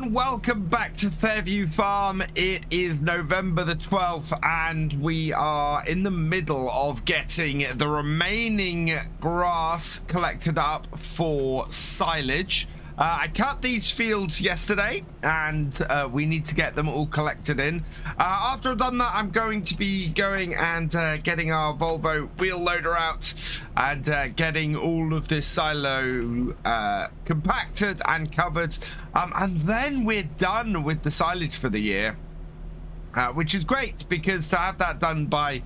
everyone, welcome back to Fairview Farm. It is November the 12th and we are in the middle of getting the remaining grass collected up for silage. I cut these fields yesterday and we need to get them all collected in. After I've done that, I'm going to be going and getting our Volvo wheel loader out and getting all of this silo compacted and covered. And then we're done with the silage for the year, which is great because to have that done by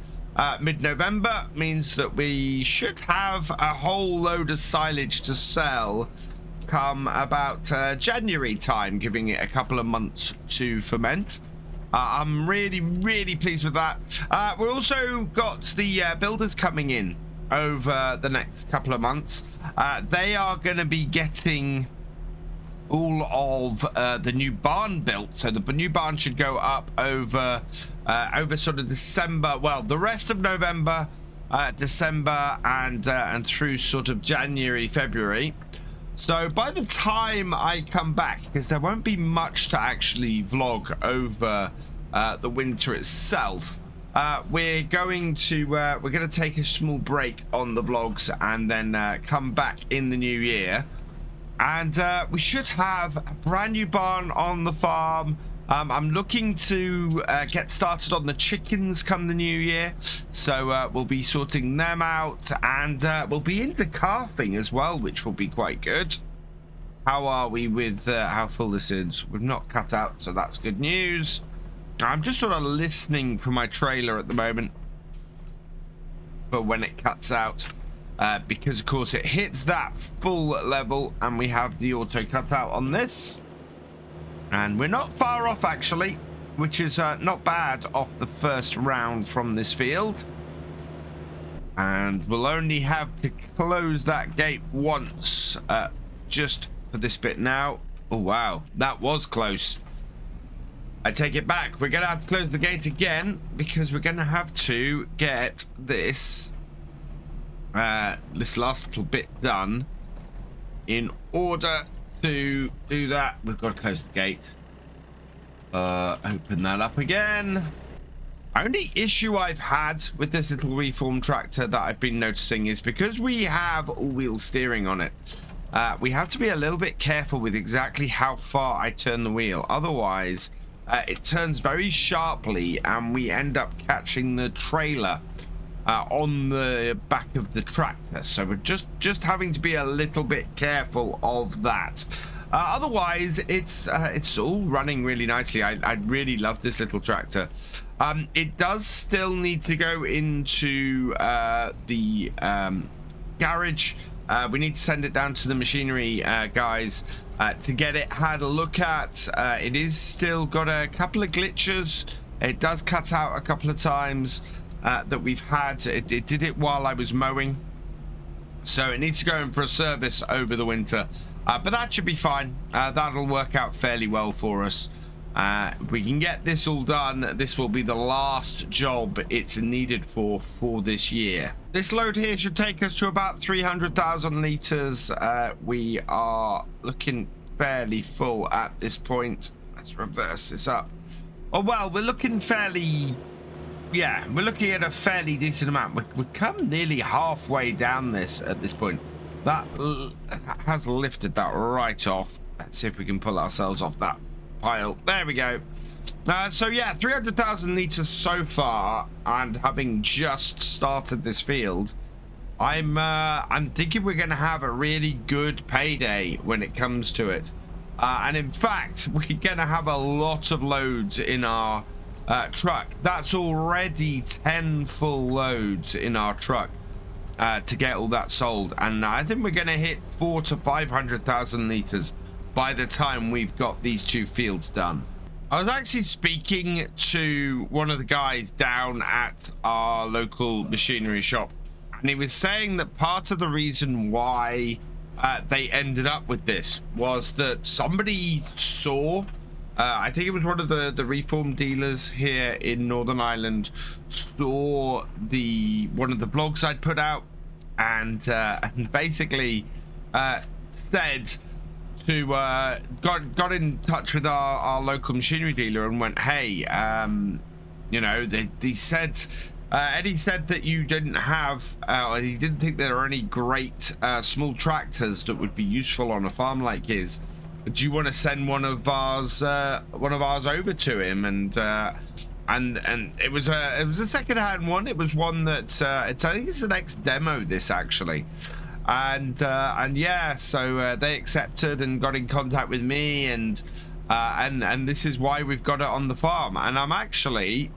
mid-November means that we should have a whole load of silage to sell come about January time, giving it a couple of months to ferment. I'm really pleased with that. We're also got the builders coming in over the next couple of months. They are going to be getting all of the new barn built, so the new barn should go up over sort of December, well, the rest of November, December, and through sort of January, February. So by the time I come back, because there won't be much to actually vlog over the winter itself, we're going to take a small break on the vlogs and then come back in the new year. And we should have a brand new barn on the farm. I'm looking to get started on the chickens come the new year. So we'll be sorting them out and we'll be into calving as well, which will be quite good. How are we with how full this is? We've not cut out, so that's good news. I'm just sort of listening for my trailer at the moment for when it cuts out. Because of course it hits that full level and we have the auto cutout on this. And we're not far off actually, which is not bad off the first round from this field. And we'll only have to close that gate once, just for this bit now. Oh wow, that was close. I take it back. We're gonna have to close the gate again because we're gonna have to get this this last little bit done. In order to do that, we've got to close the gate. Open that up again. Only issue I've had with this little reform tractor that I've been noticing is because we have all-wheel steering on it, we have to be a little bit careful with exactly how far I turn the wheel. Otherwise, it turns very sharply and we end up catching the trailer on the back of the tractor. So we're just having to be a little bit careful of that. Otherwise, it's all running really nicely. I really love this little tractor. It does still need to go into the garage. We need to send it down to the machinery guys to get it had a look at. It is still got a couple of glitches. It does cut out a couple of times that we've had. It did it while I was mowing, so it needs to go in for a service over the winter, but that should be fine. That'll work out fairly well for us. If we can get this all done, this will be the last job it's needed for this year. This load here should take us to about 300,000 liters. We are looking fairly full at this point. Let's reverse this up. Oh well, we're looking fairly, yeah, we're looking at a fairly decent amount. We've come nearly halfway down this at this point. That has lifted that right off. Let's see if we can pull ourselves off that pile. There we go. So yeah, 300,000 liters so far, and having just started this field, I'm thinking we're going to have a really good payday when it comes to it. And in fact, we're going to have a lot of loads in our truck. That's already 10 full loads in our truck to get all that sold, and I think we're going to hit 400,000 to 500,000 liters by the time we've got these two fields done. I was actually speaking to one of the guys down at our local machinery shop, and he was saying that part of the reason why they ended up with this was that somebody saw, I think it was one of the reform dealers here in Northern Ireland, saw one of the vlogs I'd put out, and basically said to got in touch with our local machinery dealer and went, hey, you know, they said Eddie said that you didn't have he didn't think there are any great small tractors that would be useful on a farm like his. Do you want to send one of ours over to him? And it was a second-hand one. It was one that I think it's an ex-demo, this actually. And yeah, so they accepted and got in contact with me, and this is why we've got it on the farm. And I'm actually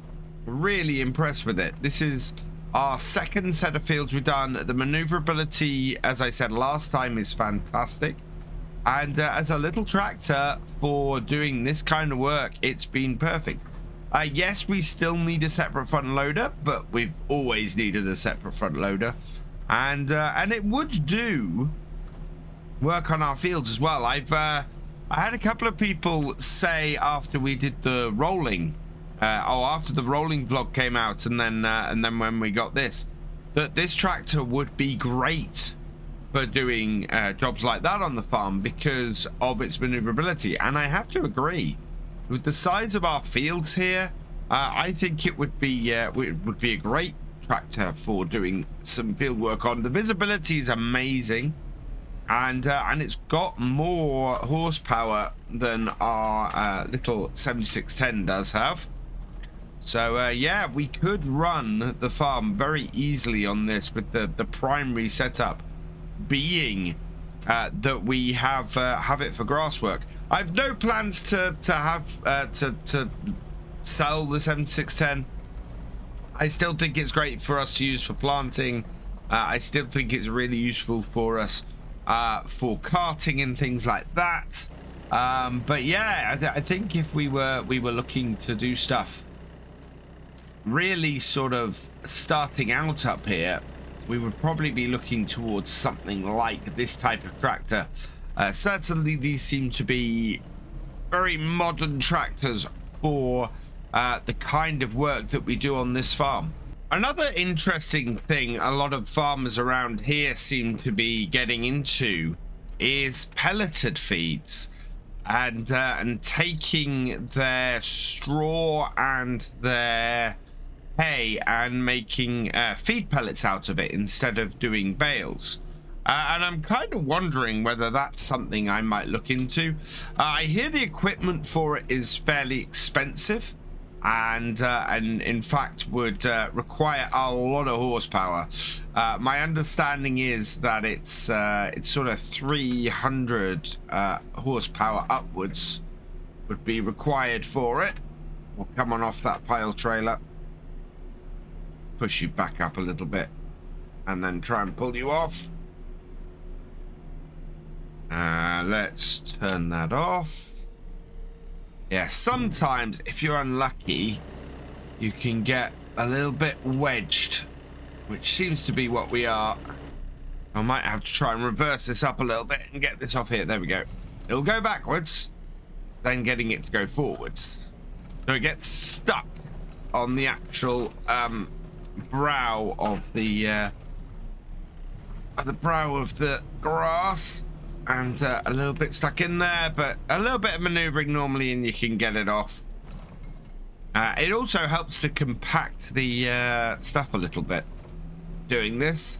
really impressed with it. This is our second set of fields we've done. The maneuverability, as I said last time, is fantastic. And as a little tractor for doing this kind of work, it's been perfect. Yes, we still need a separate front loader, but we've always needed a separate front loader. And it would do work on our fields as well. I had a couple of people say after we did the rolling, after the rolling vlog came out, and then when we got this, that this tractor would be great for doing jobs like that on the farm because of its maneuverability. And I have to agree, with the size of our fields here, I think it would be a great tractor for doing some field work on. The visibility is amazing, and it's got more horsepower than our little 7610 does have. So yeah, we could run the farm very easily on this, with the primary setup being that we have it for grass work. I've no plans to sell the 7610. I still think it's great for us to use for planting. I still think it's really useful for us for carting and things like that. But yeah, I think if we were looking to do stuff really sort of starting out up here, we would probably be looking towards something like this type of tractor. Certainly these seem to be very modern tractors for the kind of work that we do on this farm. Another interesting thing a lot of farmers around here seem to be getting into is pelleted feeds, and taking their straw and their hay and making feed pellets out of it instead of doing bales. And I'm kind of wondering whether that's something I might look into. I hear the equipment for it is fairly expensive, and in fact would require a lot of horsepower. My understanding is that it's sort of 300 horsepower upwards would be required for it. We'll come on off that pile trailer, push you back up a little bit, and then try and pull you off. Let's turn that off. Yeah, sometimes if you're unlucky, you can get a little bit wedged, which seems to be what we are. I might have to try and reverse this up a little bit and get this off here. There we go. It'll go backwards, then getting it to go forwards. So it gets stuck on the actual brow of the grass, and a little bit stuck in there, but a little bit of maneuvering normally and you can get it off. It also helps to compact the stuff a little bit doing this,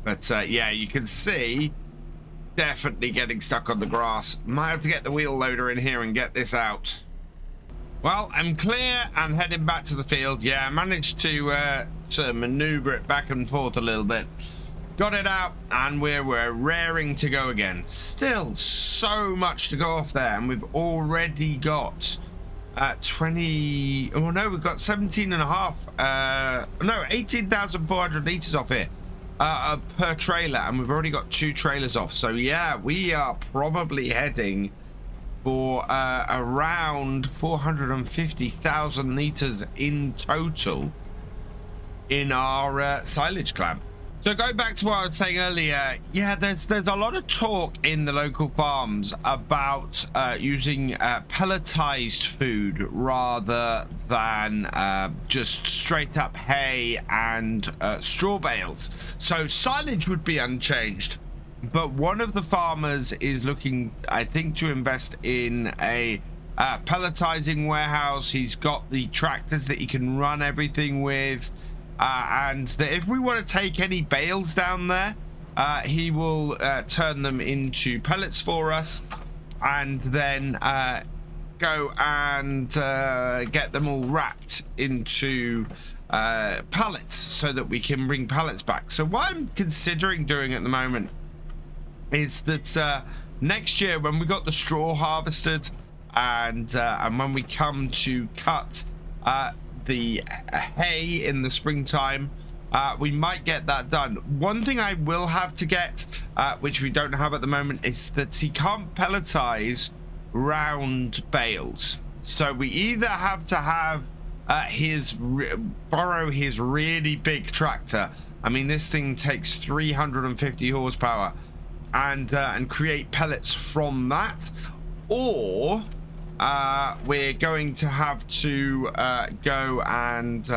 but yeah, you can see definitely getting stuck on the grass. Might have to get the wheel loader in here and get this out. Well, I'm clear and heading back to the field. Yeah, I managed to maneuver it back and forth a little bit. Got it out, and we're raring to go again. Still so much to go off there, and we've already got 20. Oh no, we've got 17 and a half. No, 18,400 liters off here per trailer, and we've already got 2 trailers off. So yeah, we are probably heading for around 450,000 liters in total in our silage clamp. So going back to what I was saying earlier, yeah, there's a lot of talk in the local farms about using pelletized food rather than just straight up hay and straw bales. So silage would be unchanged, but one of the farmers is looking, I think, to invest in a pelletizing warehouse. He's got the tractors that he can run everything with, and that if we want to take any bales down there, he will turn them into pellets for us, and then go and get them all wrapped into pallets so that we can bring pallets back. So what I'm considering doing at the moment is that next year, when we got the straw harvested, and when we come to cut the hay in the springtime, we might get that done. One thing I will have to get, which we don't have at the moment, is that he can't pelletize round bales. So we either have to have borrow his really big tractor. I mean, this thing takes 350 horsepower, and create pellets from that, or we're going to have to go and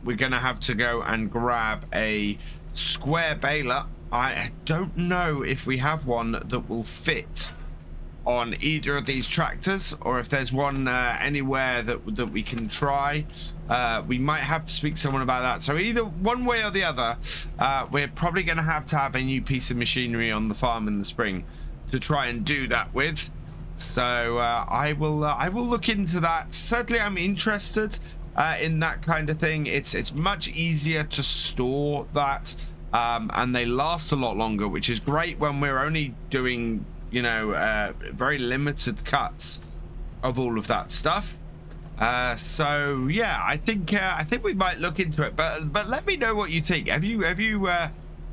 we're going to have to go and grab a square baler. I don't know if we have one that will fit on either of these tractors, or if there's one anywhere that we can try. We might have to speak to someone about that. So either one way or the other, we're probably going to have a new piece of machinery on the farm in the spring to try and do that with. So I will look into that. Certainly I'm interested in that kind of thing. It's much easier to store that, and they last a lot longer, which is great when we're only doing, you know, very limited cuts of all of that stuff. So yeah, I think we might look into it, but let me know what you think. Have you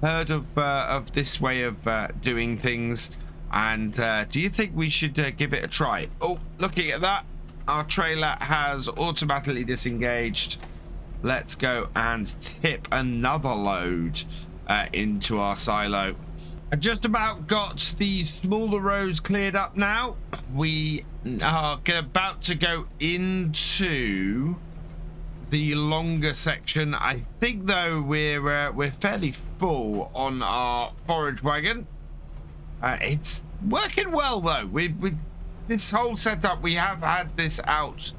heard of this way of doing things, and do you think we should give it a try? Oh, looking at that, our trailer has automatically disengaged. Let's go and tip another load into our silo. I just about got these smaller rows cleared up now. We are about to go into the longer section. I think though we're fairly full on our forage wagon. It's working well though. With this whole setup, we have had this out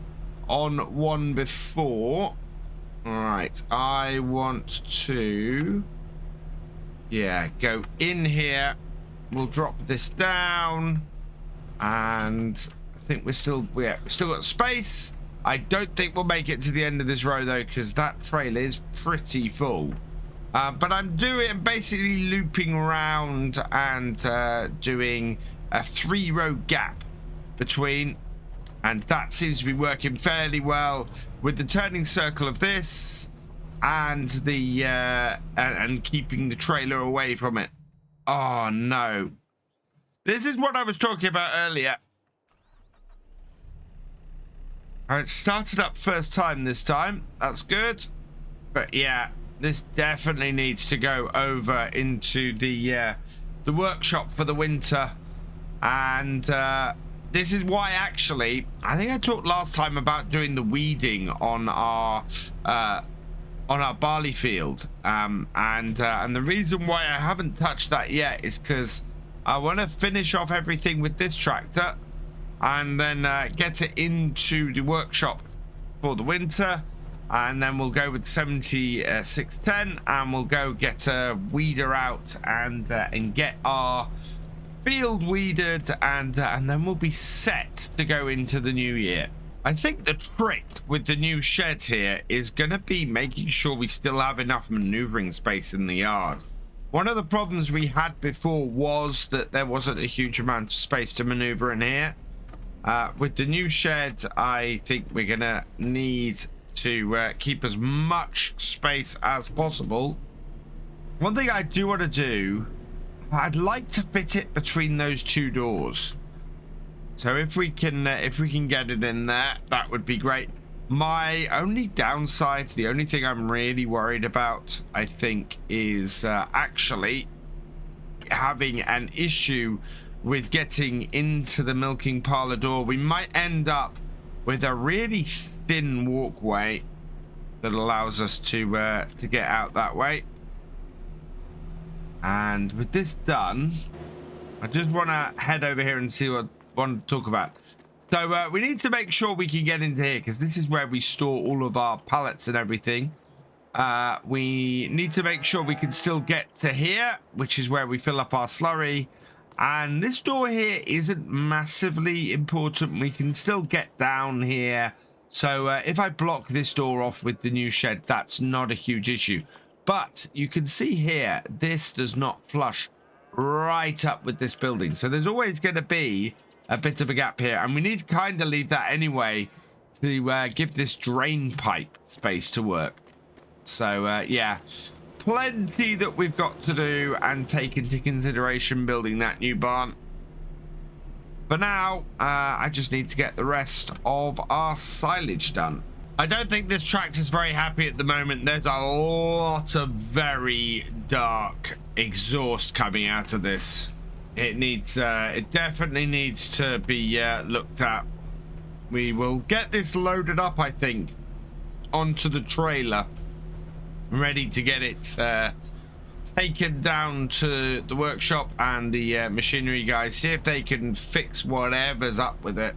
on one before. All right, I want to, yeah, go in here. We'll drop this down, and I think we've still got space. I don't think we'll make it to the end of this row though, because that trail is pretty full. But I'm basically looping around and doing a 3-row gap between, and that seems to be working fairly well with the turning circle of this and the and keeping the trailer away from it. Oh no, this is what I was talking about earlier. All right, started up first time this time. That's good, but yeah, this definitely needs to go over into the workshop for the winter. And this is why, actually, I think I talked last time about doing the weeding on our barley field, and the reason why I haven't touched that yet is because I want to finish off everything with this tractor, and then get it into the workshop for the winter, and then we'll go with 7610, and we'll go get a weeder out and get our field weeded, and then we'll be set to go into the new year. I think the trick with the new shed here is going to be making sure we still have enough maneuvering space in the yard. One of the problems we had before was that there wasn't a huge amount of space to maneuver in here. With the new shed, I think we're going to need to keep as much space as possible. One thing I do want to do, I'd like to fit it between those two doors. So if we can get it in there, that would be great. My only downside, the only thing I'm really worried about, I think, is actually having an issue with getting into the milking parlor door. We might end up with a really thin walkway that allows us to get out that way. And with this done, I just want to head over here and see what I want to talk about. So we need to make sure we can get into here, because this is where we store all of our pallets and everything. We need to make sure we can still get to here, which is where we fill up our slurry. And this door here isn't massively important. We can still get down here. So if I block this door off with the new shed, that's not a huge issue. But you can see here, this does not flush right up with this building. So there's always going to be a bit of a gap here. And we need to kind of leave that anyway to give this drain pipe space to work. So, yeah, plenty that we've got to do and take into consideration building that new barn. For now, I just need to get the rest of our silage done. I don't think this tractor's very happy at the moment. There's a lot of very dark exhaust coming out of this. It needs, it definitely needs to be looked at. We will get this loaded up, I think, onto the trailer, ready to get it taken down to the workshop and the machinery guys, see if they can fix whatever's up with it.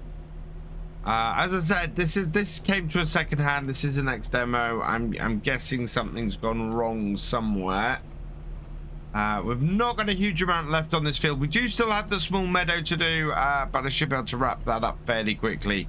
As I said, this came to a second hand. This is the next demo. I'm guessing something's gone wrong somewhere. We've not got a huge amount left on this field. We do still have the small meadow to do, but I should be able to wrap that up fairly quickly.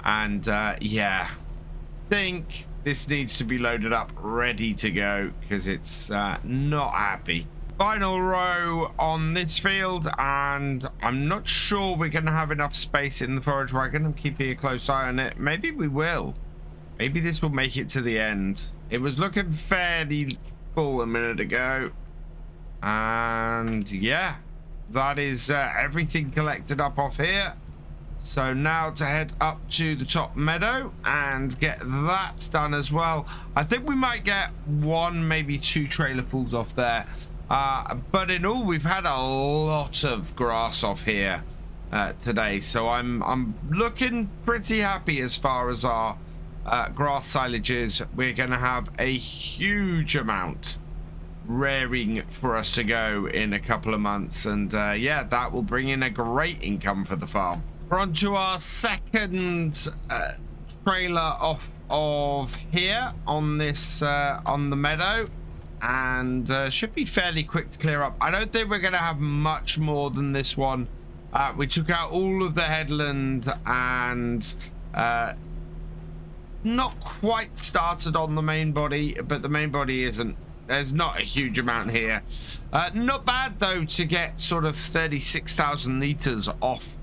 And yeah, I think this needs to be loaded up, ready to go, because it's not happy. Final row on this field, and I'm not sure we're going to have enough space in the forage wagon. I'm keeping a close eye on it. Maybe we will. Maybe this will make it to the end. It was looking fairly full a minute ago. And yeah, that is everything collected up off here. So now to head up to the top meadow and get that done as well. I think we might get one, maybe two trailerfuls off there. But in all, we've had a lot of grass off here today. So I'm looking pretty happy as far as our grass silage is. We're going to have a huge amount raring for us to go in a couple of months. And yeah, that will bring in a great income for the farm. We're on to our second trailer off of here on this on the meadow, and should be fairly quick to clear up. I don't think we're going to have much more than this one. We took out all of the headland and not quite started on the main body, but the main body isn't. There's not a huge amount here. Not bad though to get sort of 36,000 liters off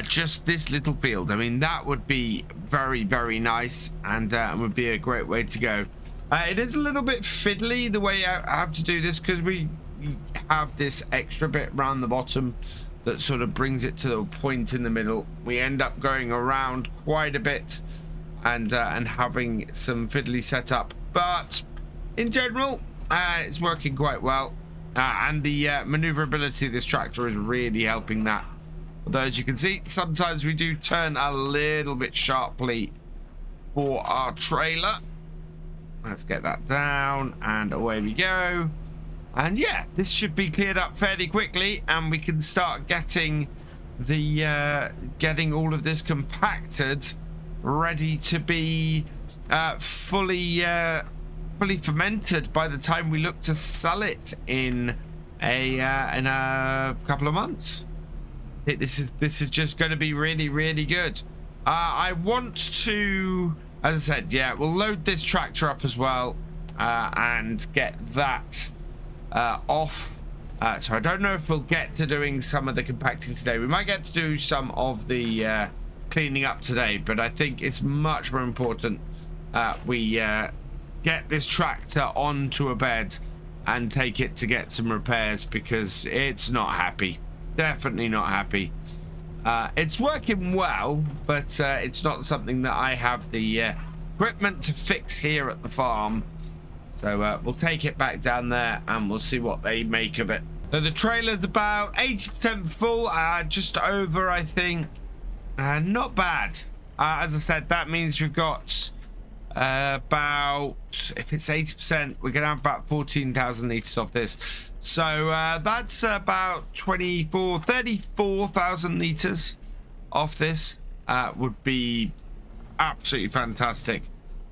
just this little field. I mean, that would be very, very nice, and would be a great way to go. It is a little bit fiddly the way I have to do this, because we have this extra bit around the bottom that sort of brings it to a point in the middle. We end up going around quite a bit and having some fiddly setup, but in general it's working quite well, and the maneuverability of this tractor is really helping that. Although, as you can see, sometimes we do turn a little bit sharply for our trailer. Let's get that down, and away we go. And yeah, this should be cleared up fairly quickly, and we can start getting the getting all of this compacted, ready to be fully fermented by the time we look to sell it in a couple of months. This is just going to be really, really good. I want to, as I said, yeah, we'll load this tractor up as well and get that off. So I don't know if we'll get to doing some of the compacting today. We might get to do some of the cleaning up today, but I think it's much more important we get this tractor onto a bed and take it to get some repairs, because it's not happy. Definitely not happy. It's working well, but it's not something that I have the equipment to fix here at the farm. So we'll take it back down there and we'll see what they make of it. So the trailer's about 80% full, just over, I think. Not bad. As I said, that means we've got about, if it's 80%, we're gonna have about 14,000 liters off this. So that's about 34,000 liters off this. Would be absolutely fantastic.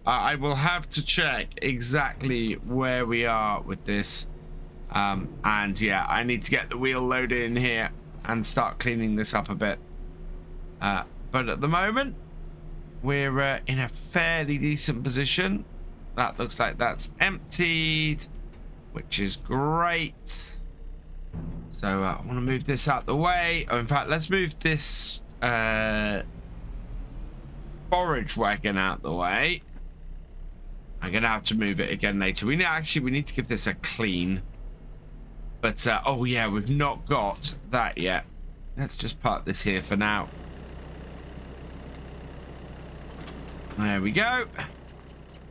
I will have to check exactly where we are with this. And yeah, I need to get the wheel loaded in here and start cleaning this up a bit. But at the moment, we're in a fairly decent position. That looks like that's emptied, which is great. So I want to move this out the way. Oh, in fact, let's move this forage wagon out the way. I'm gonna have to move it again later. We need to give this a clean. But oh yeah, we've not got that yet. Let's just park this here for now. There we go.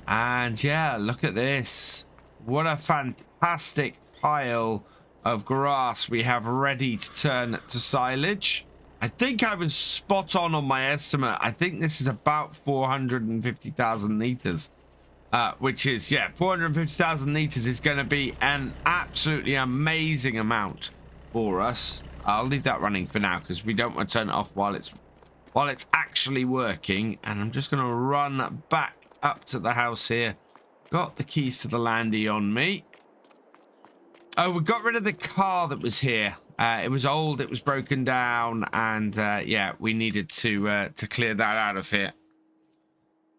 And yeah, look at this. What a fantastic pile of grass we have ready to turn to silage. I think I was spot on my estimate. I think this is about 450,000 liters. Which is, yeah, 450,000 liters is going to be an absolutely amazing amount for us. I'll leave that running for now because we don't want to turn it off while it's actually working. And I'm just going to run back up to the house here. Got the keys to the landy on me. Oh, we got rid of the car that was here. It was old, it was broken down, and yeah, we needed to clear that out of here.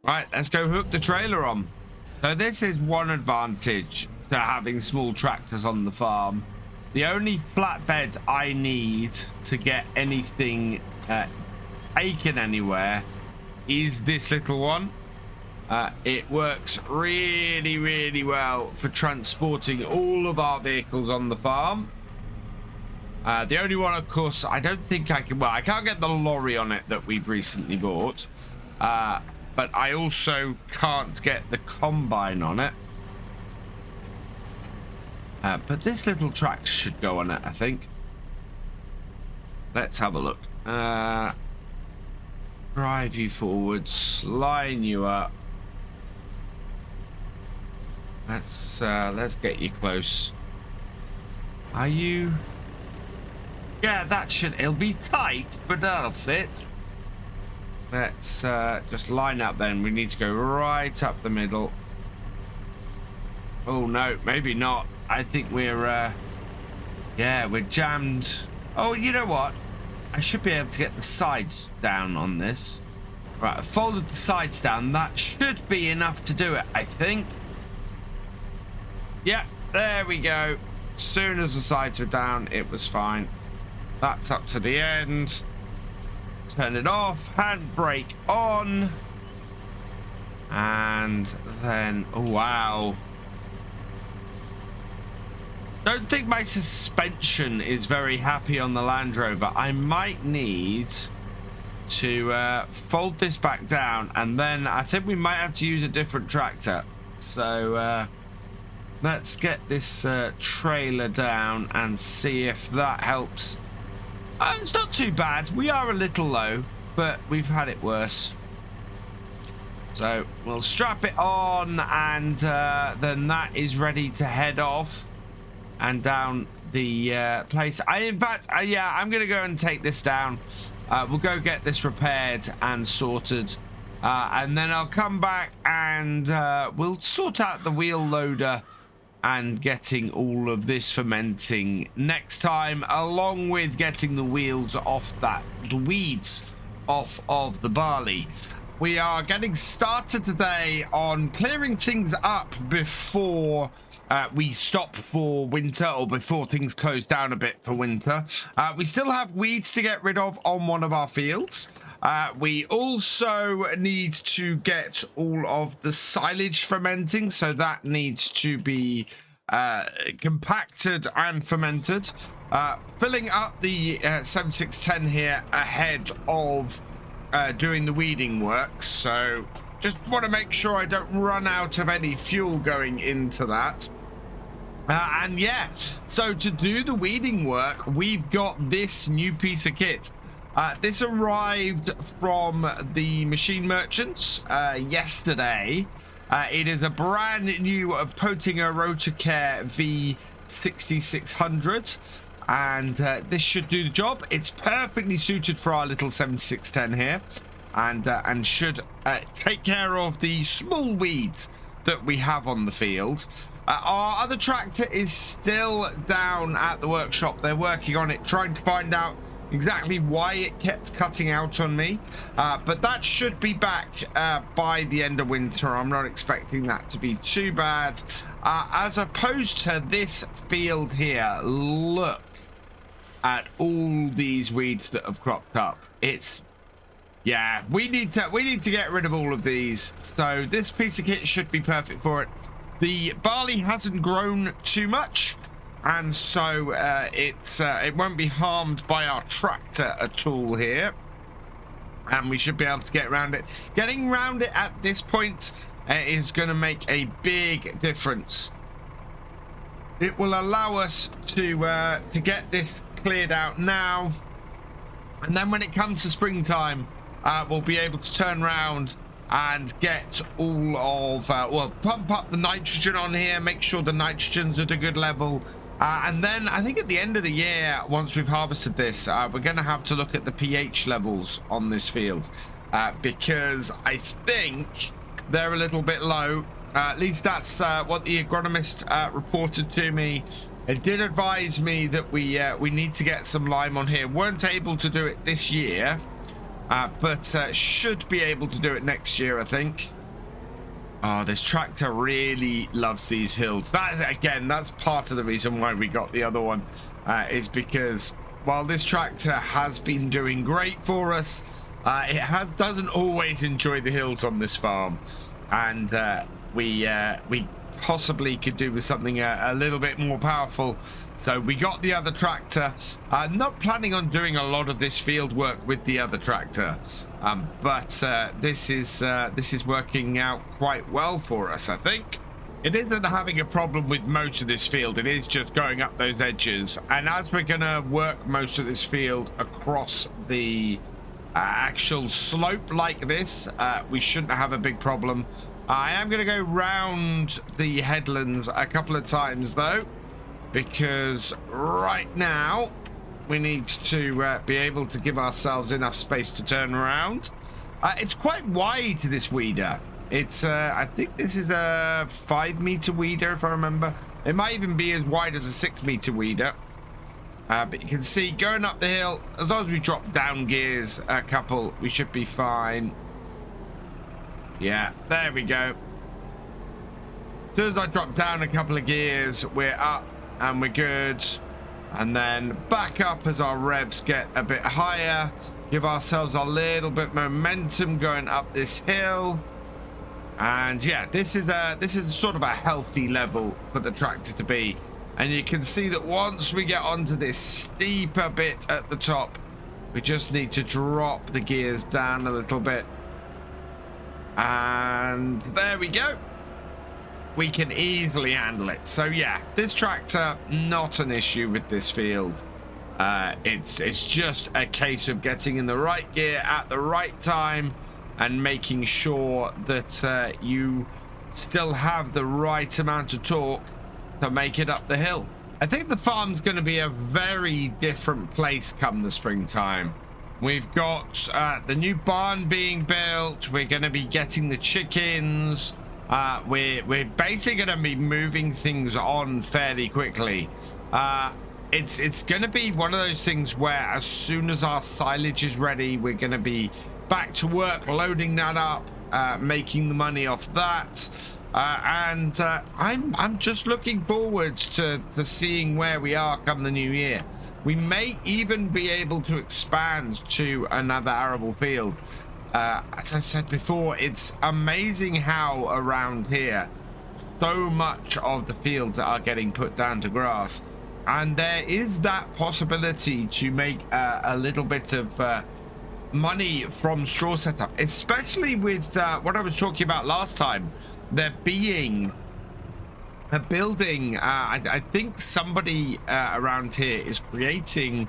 Right, let's go hook the trailer on. So this is one advantage to having small tractors on the farm. The only flatbed I need to get anything taken anywhere is this little one. It works really, really well for transporting all of our vehicles on the farm. The only one, of course, I don't think I can... Well, I can't get the lorry on it that we've recently bought. But I also can't get the combine on it. But this little tractor should go on it, I think. Let's have a look. Drive you forwards, line you up. Let's get you close. Are you? Yeah, that should. It'll be tight, but that'll fit. Let's just line up then. We need to go right up the middle. Oh no, maybe not. I think we're yeah, we're jammed. Oh, you know what? I should be able to get the sides down on this. Right, I folded the sides down. That should be enough to do it, I think. Yeah, there we go. As soon as the sides were down, it was fine. That's up to the end. Turn it off, handbrake on, and then, oh wow. Don't think my suspension is very happy on the Land Rover. I might need to fold this back down, and then I think we might have to use a different tractor. So let's get this trailer down and see if that helps. It's not too bad. We are a little low, but we've had it worse. So we'll strap it on, and then that is ready to head off and down the place. In fact, yeah, I'm going to go and take this down. We'll go get this repaired and sorted. And then I'll come back and we'll sort out the wheel loader and getting all of this fermenting next time, along with getting the wheels off the weeds off of the barley. We are getting started today on clearing things up before we stop for winter, or before things close down a bit for winter. We still have weeds to get rid of on one of our fields. We also need to get all of the silage fermenting, so that needs to be compacted and fermented. Filling up the 7610 here ahead of doing the weeding work, so just want to make sure I don't run out of any fuel going into that. And yeah, so to do the weeding work, we've got this new piece of kit. This arrived from the machine merchants yesterday. It is a brand new Potinger Rotocare V6600, and this should do the job. It's perfectly suited for our little 7610 here, and should take care of the small weeds that we have on the field. Our other tractor is still down at the workshop. They're working on it, trying to find out exactly why it kept cutting out on me, but that should be back by the end of winter. I'm not expecting that to be too bad, as opposed to this field here. Look at all these weeds that have cropped up. It's, yeah, we need to get rid of all of these, so this piece of kit should be perfect for it. The barley hasn't grown too much, and so it won't be harmed by our tractor at all here, and we should be able to get around it. Getting around it at this point is going to make a big difference. It will allow us to get this cleared out now, and then when it comes to springtime, we'll be able to turn around and get all of well, pump up the nitrogen on here, make sure the nitrogen's at a good level. And then I think at the end of the year, once we've harvested this, we're going to have to look at the pH levels on this field, because I think they're a little bit low. At least that's what the agronomist reported to me. It did advise me that we need to get some lime on here. Weren't able to do it this year, but should be able to do it next year, I think. Oh, this tractor really loves these hills. That, again, that's part of the reason why we got the other one, is because while this tractor has been doing great for us, it doesn't always enjoy the hills on this farm, and we possibly could do with something a little bit more powerful. So we got the other tractor. Not planning on doing a lot of this field work with the other tractor, but this is working out quite well for us, I think. It isn't having a problem with most of this field. It is just going up those edges, and as we're gonna work most of this field across the actual slope like this, we shouldn't have a big problem. I am going to go round the headlands a couple of times, though, because right now we need to be able to give ourselves enough space to turn around. It's quite wide, this weeder. It's, I think this is a 5-meter weeder, if I remember. It might even be as wide as a 6-meter weeder. But you can see, going up the hill, as long as we drop down gears a couple, we should be fine. Yeah, there we go. As soon as I drop down a couple of gears, we're up and we're good. And then back up as our revs get a bit higher. Give ourselves a little bit momentum going up this hill. And yeah, this is sort of a healthy level for the tractor to be. And you can see that once we get onto this steeper bit at the top, we just need to drop the gears down a little bit. And there we go. We can easily handle it. So yeah, this tractor, not an issue with this field. It's just a case of getting in the right gear at the right time and making sure that you still have the right amount of torque to make it up the hill. I think the farm's going to be a very different place come the springtime. We've got the new barn being built. We're going to be getting the chickens. We're basically going to be moving things on fairly quickly. It's going to be one of those things where as soon as our silage is ready, we're going to be back to work, loading that up, making the money off that. And I'm just looking forward to seeing where we are come the new year. We may even be able to expand to another arable field. As I said before, it's amazing how around here so much of the fields are getting put down to grass, and there is that possibility to make a little bit of money from straw setup, especially with what I was talking about last time, there being a building. I think somebody around here is creating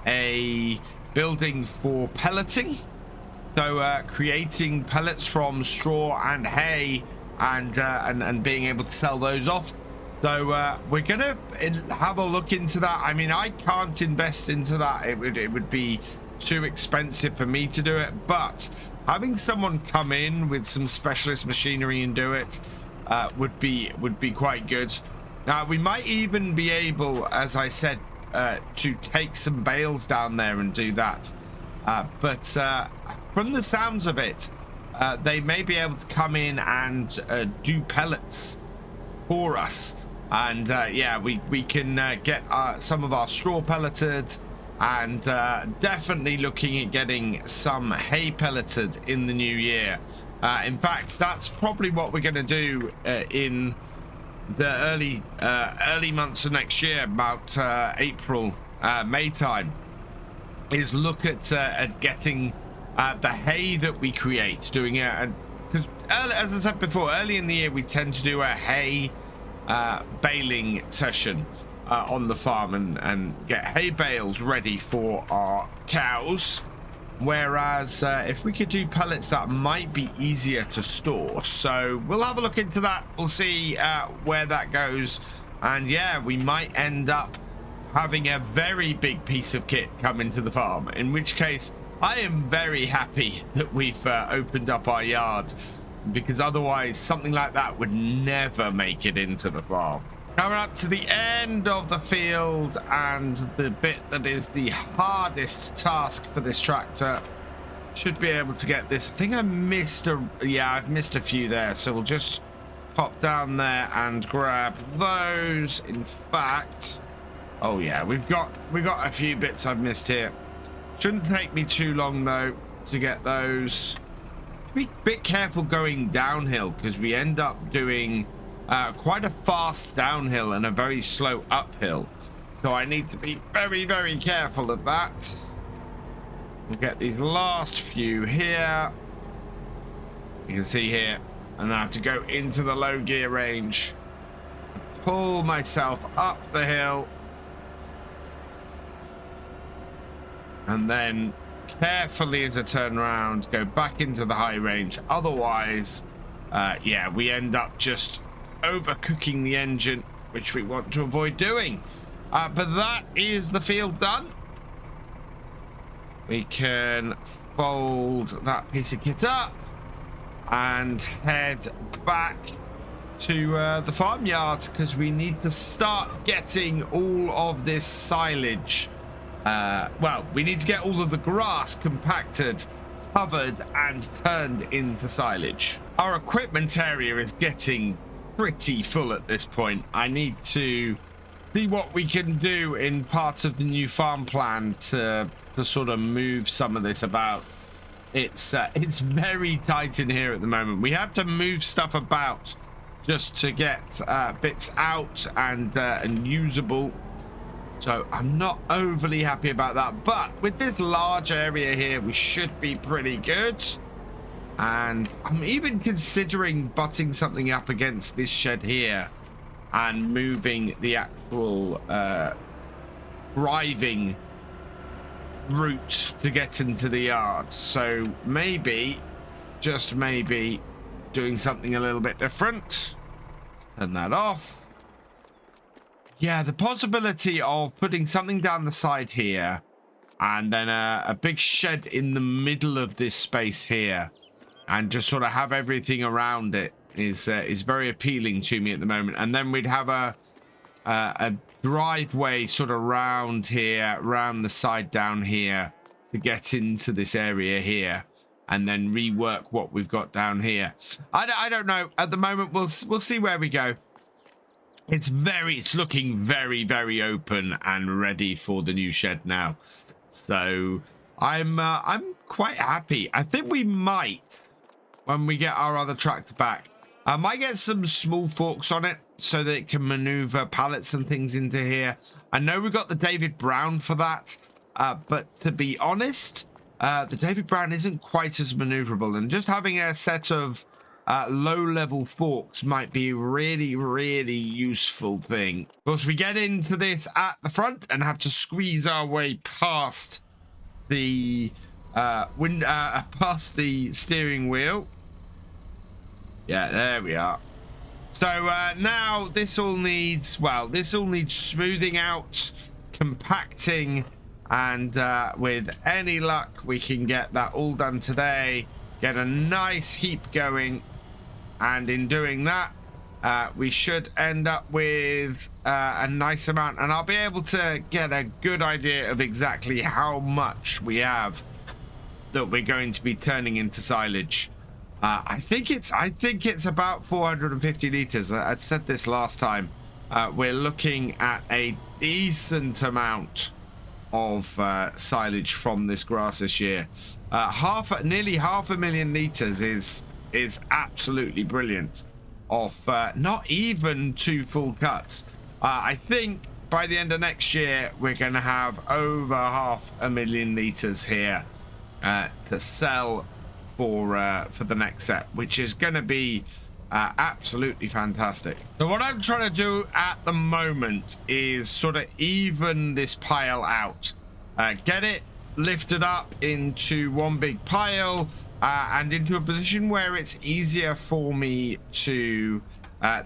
a building for pelleting. So creating pellets from straw and hay, and being able to sell those off. So we're gonna have a look into that. I mean, I can't invest into that. It would be too expensive for me to do it, but having someone come in with some specialist machinery and do it would be quite good. Now we might even be able, as I said, to take some bales down there and do that, but from the sounds of it, they may be able to come in and do pellets for us, and yeah, we can get some of our straw pelleted, and definitely looking at getting some hay pelleted in the new year. In fact, that's probably what we're going to do in the early months of next year, about April, May time, is look at getting the hay that we create, doing it, because as I said before, early in the year we tend to do a hay baling session on the farm, and get hay bales ready for our cows, whereas if we could do pellets, that might be easier to store. So we'll have a look into that. We'll see where that goes, and yeah, we might end up having a very big piece of kit come into the farm, in which case I am very happy that we've opened up our yard, because otherwise something like that would never make it into the farm. Coming up to the end of the field, and the bit that is the hardest task for this tractor. Should be able to get this. I think I missed I've missed a few there, so we'll just pop down there and grab those. In fact, oh yeah, we've got a few bits I've missed here. Shouldn't take me too long though to get those. Be a bit careful going downhill, because we end up doing quite a fast downhill and a very slow uphill, so I need to be very, very careful of that. We'll get these last few here, you can see here, and I have to go into the low gear range, pull myself up the hill, and then carefully, as I turn around, go back into the high range. Otherwise, yeah, we end up just overcooking the engine, which we want to avoid doing. But that is the field done. We can fold that piece of kit up and head back to the farmyard, because we need to start getting all of this silage. Well, we need to get all of the grass compacted, covered, and turned into silage. Our equipment area is getting pretty full at this point. I need to see what we can do in parts of the new farm plan to sort of move some of this about. It's very tight in here at the moment. We have to move stuff about just to get bits out and usable. So I'm not overly happy about that, but with this large area here, we should be pretty good. And I'm even considering butting something up against this shed here and moving the actual driving route to get into the yard. So maybe, just maybe, doing something a little bit different. Turn that off. Yeah, the possibility of putting something down the side here, and then a big shed in the middle of this space here, and just sort of have everything around it is very appealing to me at the moment. And then we'd have a driveway sort of round here, round the side down here, to get into this area here, and then rework what we've got down here. I don't know at the moment. We'll see where we go. It's looking very, very open and ready for the new shed now. So I'm quite happy. I think we might, when we get our other tractor back, I might get some small forks on it so that it can maneuver pallets and things into here. I know we got the David Brown for that, but to be honest, the David Brown isn't quite as maneuverable, and just having a set of low-level forks might be a really, really useful thing. Of course, we get into this at the front and have to squeeze our way past the past the steering wheel. Yeah, there we are. So now this all needs, well, this all needs smoothing out, compacting, and with any luck we can get that all done today, get a nice heap going, and in doing that we should end up with a nice amount, and I'll be able to get a good idea of exactly how much we have that we're going to be turning into silage. I think it's about 450 liters. I said this last time. We're looking at a decent amount of silage from this grass this year. Nearly half a million liters is absolutely brilliant. Off not even 2 full cuts. I think by the end of next year we're going to have over 500,000 liters here to sell for the next set, which is going to be absolutely fantastic. So what I'm trying to do at the moment is sort of even this pile out, get it lifted up into one big pile, and into a position where it's easier for me to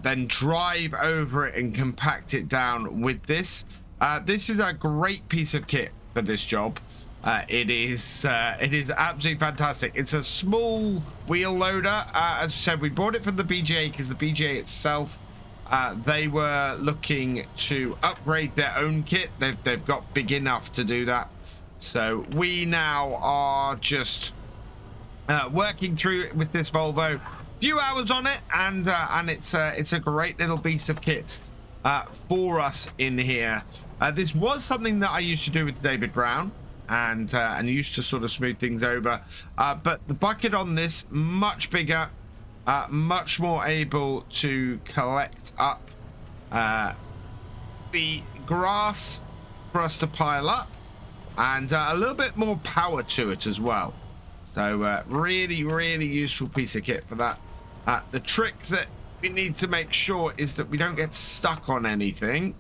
then drive over it and compact it down with this. This is a great piece of kit for this job. It is absolutely fantastic. It's a small wheel loader. As I said, we bought it from the BGA because the BGA itself, they were looking to upgrade their own kit. They've got big enough to do that. So we now are just working through it with this Volvo. Few hours on it, and it's a great little piece of kit for us in here. This was something that I used to do with David Brown, and used to sort of smooth things over, but the bucket on this much bigger, much more able to collect up the grass for us to pile up, and a little bit more power to it as well. So really useful piece of kit for that. The trick that we need to make sure is that we don't get stuck on anything,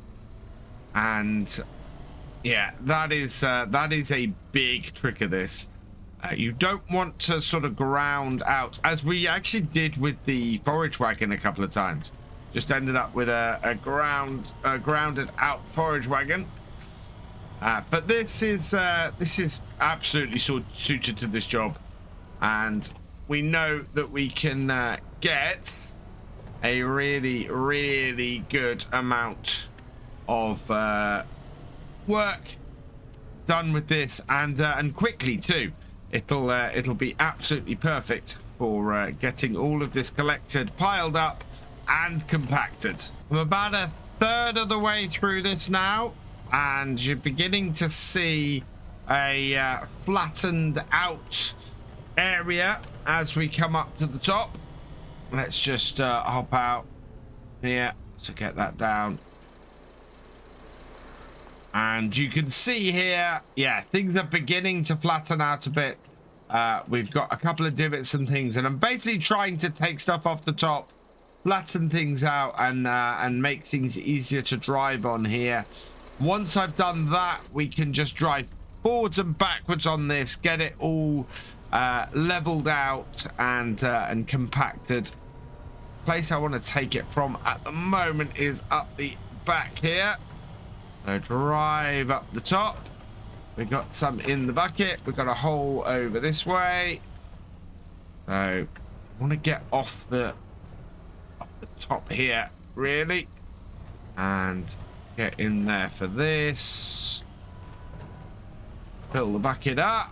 and yeah, that is a big trick of this. You don't want to sort of ground out, as we actually did with the forage wagon a couple of times. Just ended up with a grounded out forage wagon. But this is absolutely suited to this job, and we know that we can get a really good amount of work done with this, and quickly too. It'll be absolutely perfect for getting all of this collected, piled up, and compacted. I'm about a third of the way through this now, and you're beginning to see a flattened out area as we come up to the top. Let's just hop out here to get that down. And you can see here, yeah, things are beginning to flatten out a bit. We've got a couple of divots and things, and I'm basically trying to take stuff off the top, flatten things out, and make things easier to drive on here. Once I've done that, we can just drive forwards and backwards on this, get it all leveled out and compacted. Place I want to take it from at the moment is up the back here. So drive up the top. We've got some in the bucket. We've got a hole over this way. So I want to get off the top here, really, and get in there for this. Fill the bucket up.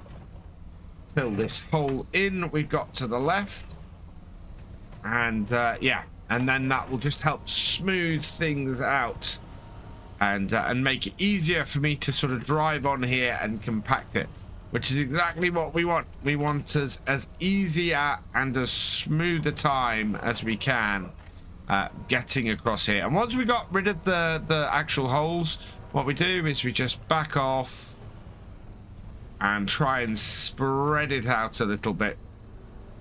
Fill this hole in we've got to the left. And yeah, and then that will just help smooth things out and make it easier for me to sort of drive on here and compact it, which is exactly what we want. We want as easy and as smooth a time as we can getting across here. And once we got rid of the actual holes, what we do is we just back off and try and spread it out a little bit,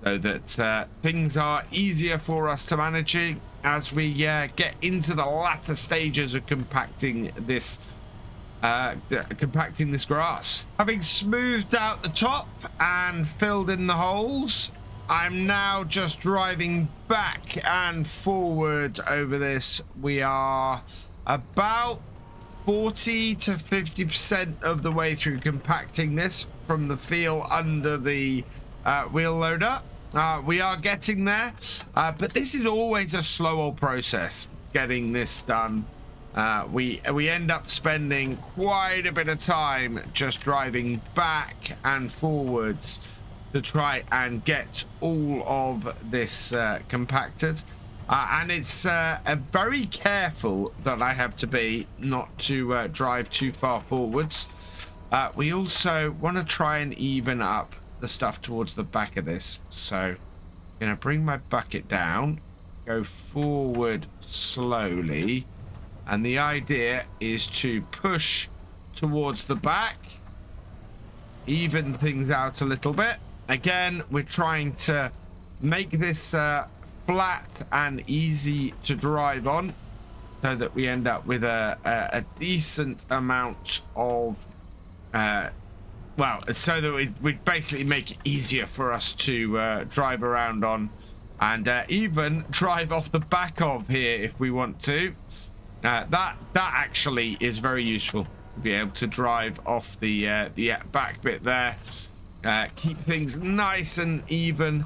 so that things are easier for us to manage as we get into the latter stages of compacting this compacting this grass. Having smoothed out the top and filled in the holes, I'm now just driving back and forward over this. We are about 40 to 50% of the way through compacting this from the feel under the wheel loader. We are getting there, but this is always a slow old process getting this done. We end up spending quite a bit of time just driving back and forwards to try and get all of this compacted. And it's very careful that I have to be not to drive too far forwards. We also want to try and even up the stuff towards the back of this. So I'm going to bring my bucket down, go forward slowly. And the idea is to push towards the back, even things out a little bit. Again, we're trying to make this flat and easy to drive on so that we end up with a decent amount of, well, so that we basically make it easier for us to drive around on and even drive off the back of here if we want to. That actually is very useful to be able to drive off the back bit there, keep things nice and even,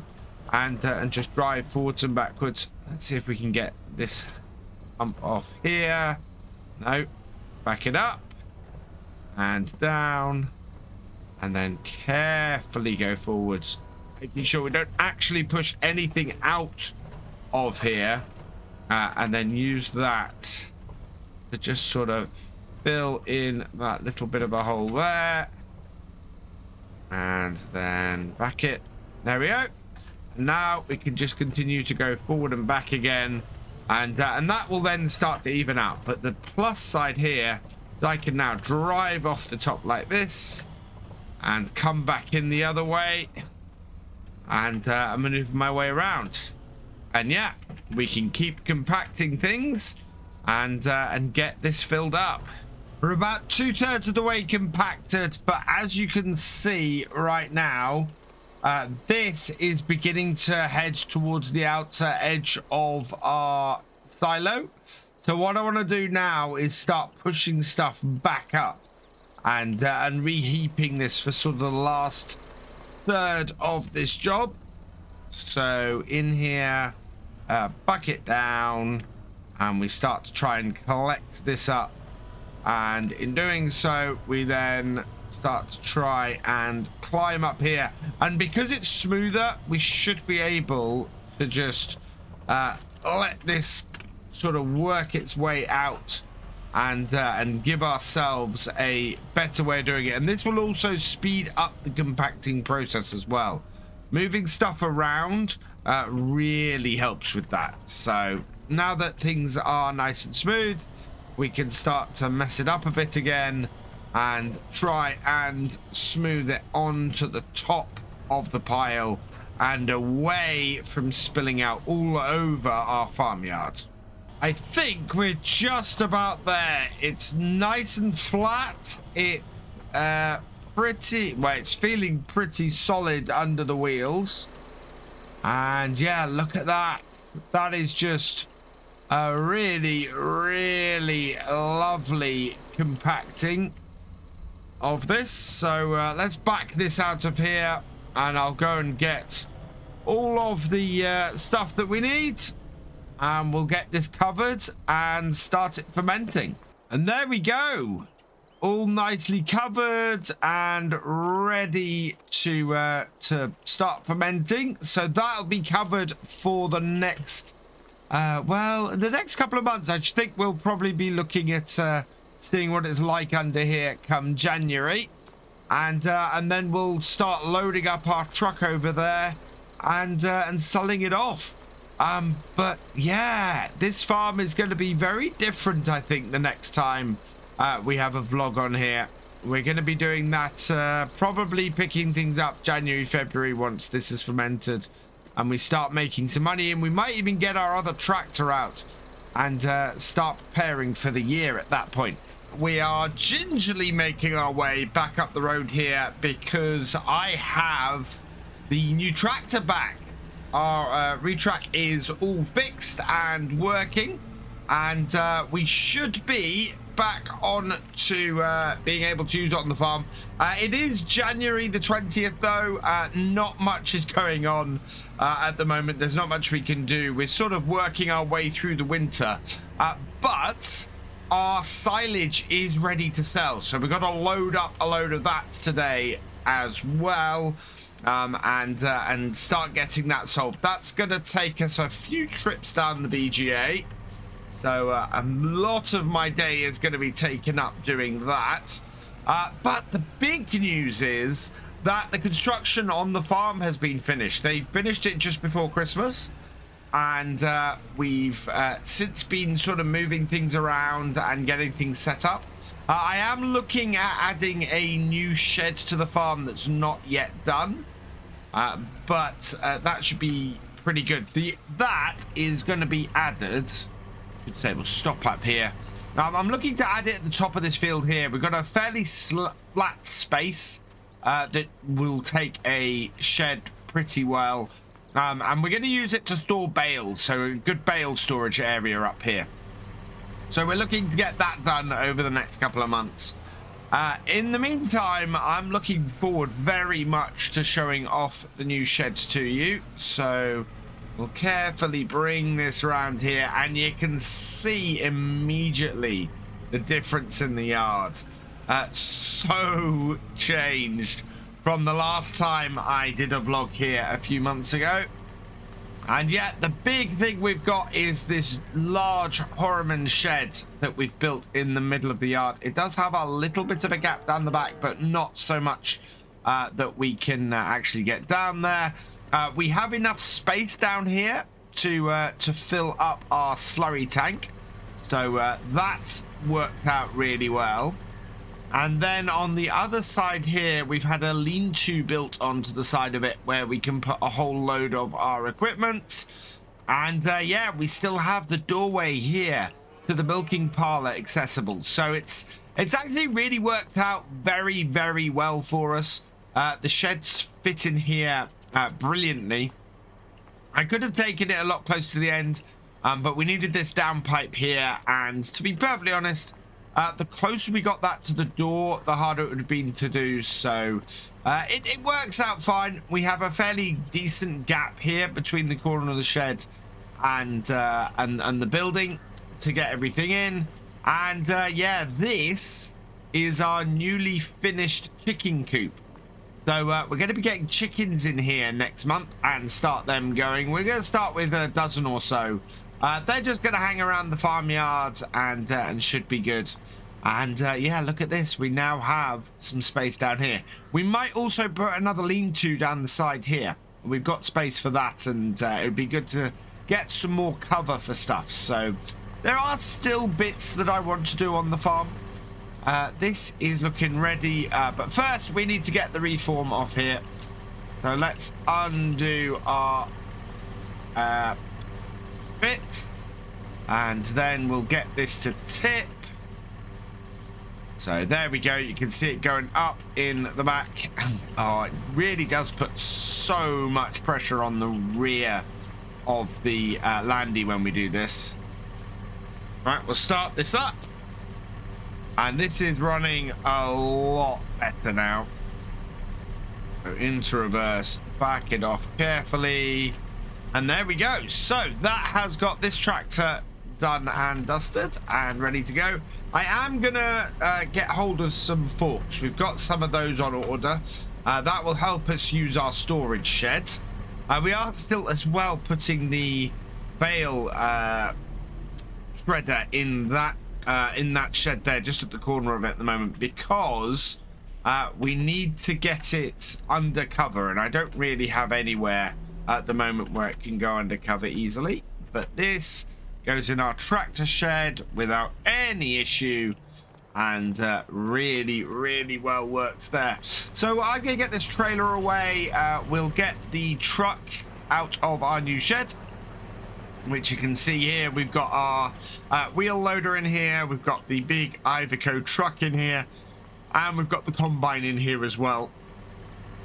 and just drive forwards and backwards. Let's see if we can get this hump off here. No, back it up and down, and then carefully go forwards, making sure we don't actually push anything out of here, and then use that to just sort of fill in that little bit of a hole there, and then back it. There we go. Now we can just continue to go forward and back again, and that will then start to even out. But the plus side here is I can now drive off the top like this and come back in the other way and maneuver my way around. And yeah, we can keep compacting things and get this filled up. We're about 2/3 of the way compacted, but as you can see right now, this is beginning to head towards the outer edge of our silo. So what I want to do now is start pushing stuff back up and reheaping this for sort of the last third of this job. So in here, bucket down, and we start to try and collect this up, and in doing so we then start to try and climb up here, and because it's smoother we should be able to just let this sort of work its way out and give ourselves a better way of doing it. And this will also speed up the compacting process as well. Moving stuff around really helps with that. So now that things are nice and smooth, we can start to mess it up a bit again and try and smooth it onto the top of the pile and away from spilling out all over our farmyard. I think we're just about there. It's nice and flat. It's pretty, well, it's feeling pretty solid under the wheels. And yeah, look at that. That is just a really, really lovely compacting of this. So let's back this out of here, and I'll go and get all of the stuff that we need, and we'll get this covered and start it fermenting. And there we go, all nicely covered and ready to start fermenting. So that'll be covered for the next well, the next couple of months. I think we'll probably be looking at seeing what it's like under here come January, and then we'll start loading up our truck over there and selling it off. But yeah, this farm is going to be very different, I think, the next time we have a vlog on here. We're going to be doing that, probably picking things up January, February once this is fermented and we start making some money, and we might even get our other tractor out and start preparing for the year at that point. we are gingerly making our way back up the road here because I have the new tractor back. Our retrack is all fixed and working, and we should be back on to being able to use it on the farm. It is January the 20th though. Not much is going on at the moment. There's not much we can do. We're sort of working our way through the winter, but our silage is ready to sell, so we've got to load up a load of that today as well, and start getting that sold. That's going to take us a few trips down the BGA, so a lot of my day is going to be taken up doing that. But the big news is that the construction on the farm has been finished. They finished it just before Christmas, and we've since been sort of moving things around and getting things set up. I am looking at adding a new shed to the farm that's not yet done, but that should be pretty good. That is going to be added. I should say we'll stop up here. I'm looking to add it at the top of this field here. We've got a fairly flat space that will take a shed pretty well. And we're going to use it to store bales, so a good bale storage area up here. So we're looking to get that done over the next couple of months. In the meantime, I'm looking forward very much to showing off the new sheds to you. So we'll carefully bring this around here, and you can see immediately the difference in the yard. So changed from the last time I did a vlog here a few months ago. And yet the big thing we've got is this large Horriman shed that we've built in the middle of the yard. It does have a little bit of a gap down the back, but not so much that we can actually get down there. We have enough space down here to fill up our slurry tank, so that's worked out really well. And then on the other side here, we've had a lean-to built onto the side of it where we can put a whole load of our equipment. And yeah, we still have the doorway here to the milking parlor accessible. So it's actually really worked out very, very well for us. The sheds fit in here brilliantly. I could have taken it a lot closer to the end, but we needed this downpipe here. And to be perfectly honest, the closer we got that to the door, the harder it would have been to do. So it works out fine. We have a fairly decent gap here between the corner of the shed and the building to get everything in. And yeah, this is our newly finished chicken coop. So we're going to be getting chickens in here next month and start them going. We're going to start with a dozen or so. They're just going to hang around the farmyard and should be good. And yeah, look at this. We now have some space down here. We might also put another lean-to down the side here. We've got space for that, and it would be good to get some more cover for stuff. So there are still bits that I want to do on the farm. This is looking ready, but first we need to get the reform off here. So let's undo our bits, and then we'll get this to tip. So there we go. You can see it going up in the back. Oh, it really does put so much pressure on the rear of the landy when we do this. Right, we'll start this up, and this is running a lot better now. Go into reverse, back it off carefully. And there we go. So that has got this tractor done and dusted and ready to go. I am gonna get hold of some forks. We've got some of those on order. That will help us use our storage shed. We are still as well putting the bale shredder in that shed there, just at the corner of it at the moment, because we need to get it undercover, and I don't really have anywhere at the moment where it can go undercover easily. But this goes in our tractor shed without any issue, and really, really well works there. So I'm gonna get this trailer away. We'll get the truck out of our new shed, which you can see here. We've got our wheel loader in here. We've got the big Iveco truck in here. And we've got the combine in here as well.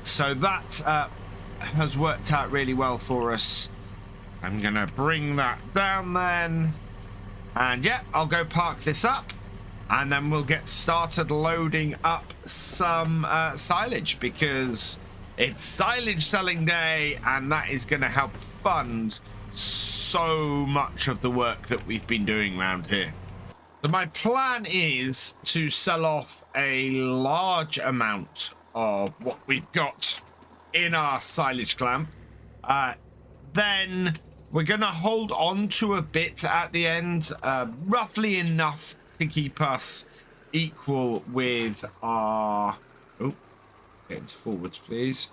So that has worked out really well for us. I'm going to bring that down then. And yeah, I'll go park this up. And then we'll get started loading up some silage, because it's silage selling day, and that is going to help fund so much of the work that we've been doing around here. So my plan is to sell off a large amount of what we've got in our silage clamp. Then we're going to hold on to a bit at the end, roughly enough to keep us equal with our... Oh, get into forwards, please.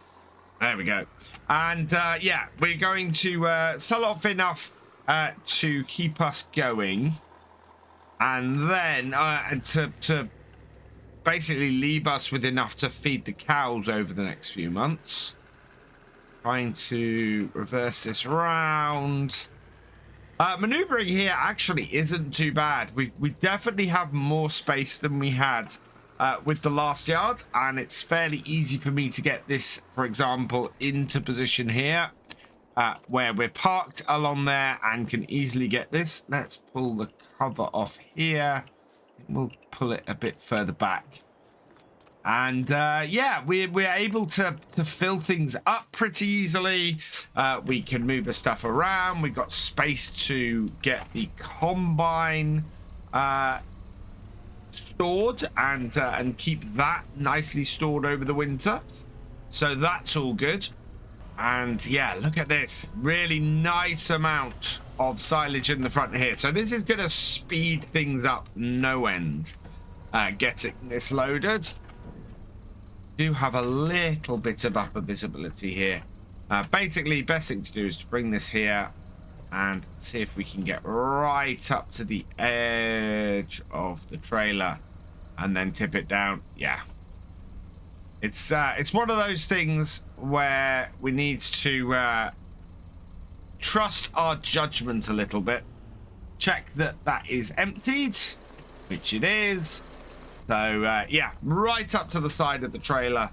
There we go. And yeah, we're going to sell off enough to keep us going. And then to basically leave us with enough to feed the cows over the next few months. Trying to reverse this around. Maneuvering here actually isn't too bad. We definitely have more space than we had with the last yard, and it's fairly easy for me to get this, for example, into position here, where we're parked along there and can easily get this. Let's pull the cover off here. We'll pull it a bit further back. And yeah, we're able to fill things up pretty easily. We can move the stuff around. We've got space to get the combine stored and keep that nicely stored over the winter. So that's all good. And yeah, look at this. Really nice amount of silage in the front here. So this is going to speed things up no end. Getting this loaded. Do have a little bit of upper visibility here. Basically, best thing to do is to bring this here and see if we can get right up to the edge of the trailer and then tip it down. Yeah. It's one of those things where we need to trust our judgment a little bit. Check that that is emptied, which it is. So yeah, right up to the side of the trailer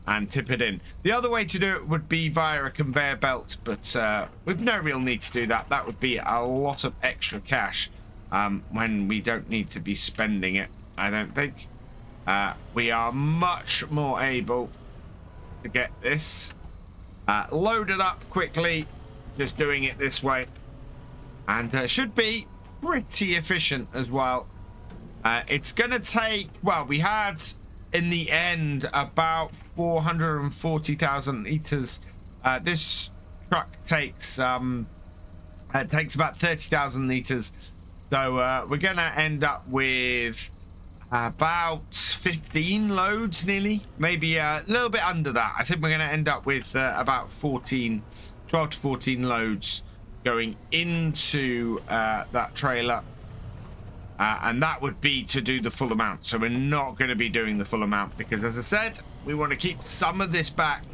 and tip it in. The other way to do it would be via a conveyor belt, but we've no real need to do that. That would be a lot of extra cash when we don't need to be spending it, I don't think. We are much more able to get this loaded up quickly, just doing it this way, and should be pretty efficient as well. It's gonna take, well, we had in the end about 440,000 liters. This truck takes about 30,000 liters, so we're gonna end up with about 15 loads, nearly, maybe a little bit under that. I think we're gonna end up with about 12 to 14 loads going into that trailer. And that would be to do the full amount. So we're not going to be doing the full amount because, as I said, we want to keep some of this back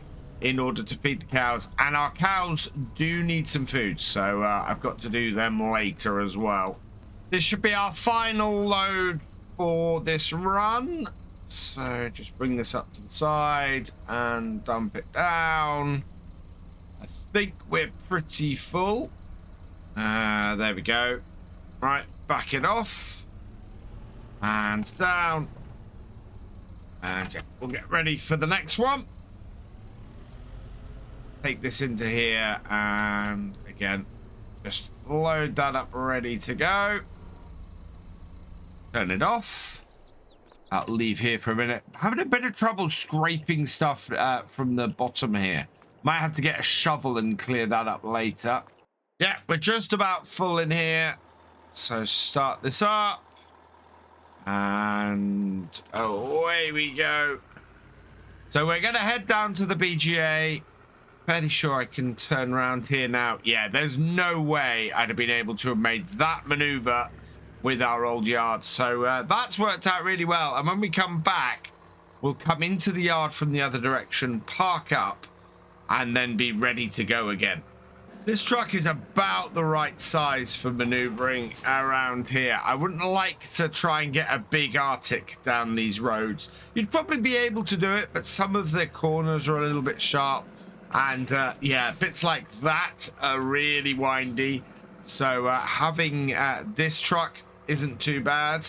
in order to feed the cows. And our cows do need some food. So I've got to do them later as well. This should be our final load for this run. So just bring this up to the side and dump it down. I think we're pretty full. There we go. Right. Back it off and down, and yeah, we'll get ready for the next one. Take this into here and again just load that up, ready to go. Turn it off. I'll leave here for a minute. Having a bit of trouble scraping stuff from the bottom here. Might have to get a shovel and clear that up later. Yeah, we're just about full in here. So start this up and away we go. So we're going to head down to the BGA. Fairly sure I can turn around here now. Yeah, there's no way I'd have been able to have made that maneuver with our old yard. So that's worked out really well. And when we come back, we'll come into the yard from the other direction, park up, and then be ready to go again. This truck is about the right size for maneuvering around here. I wouldn't like to try and get a big Arctic down these roads. You'd probably be able to do it, but some of the corners are a little bit sharp. And yeah, bits like that are really windy. So having this truck isn't too bad.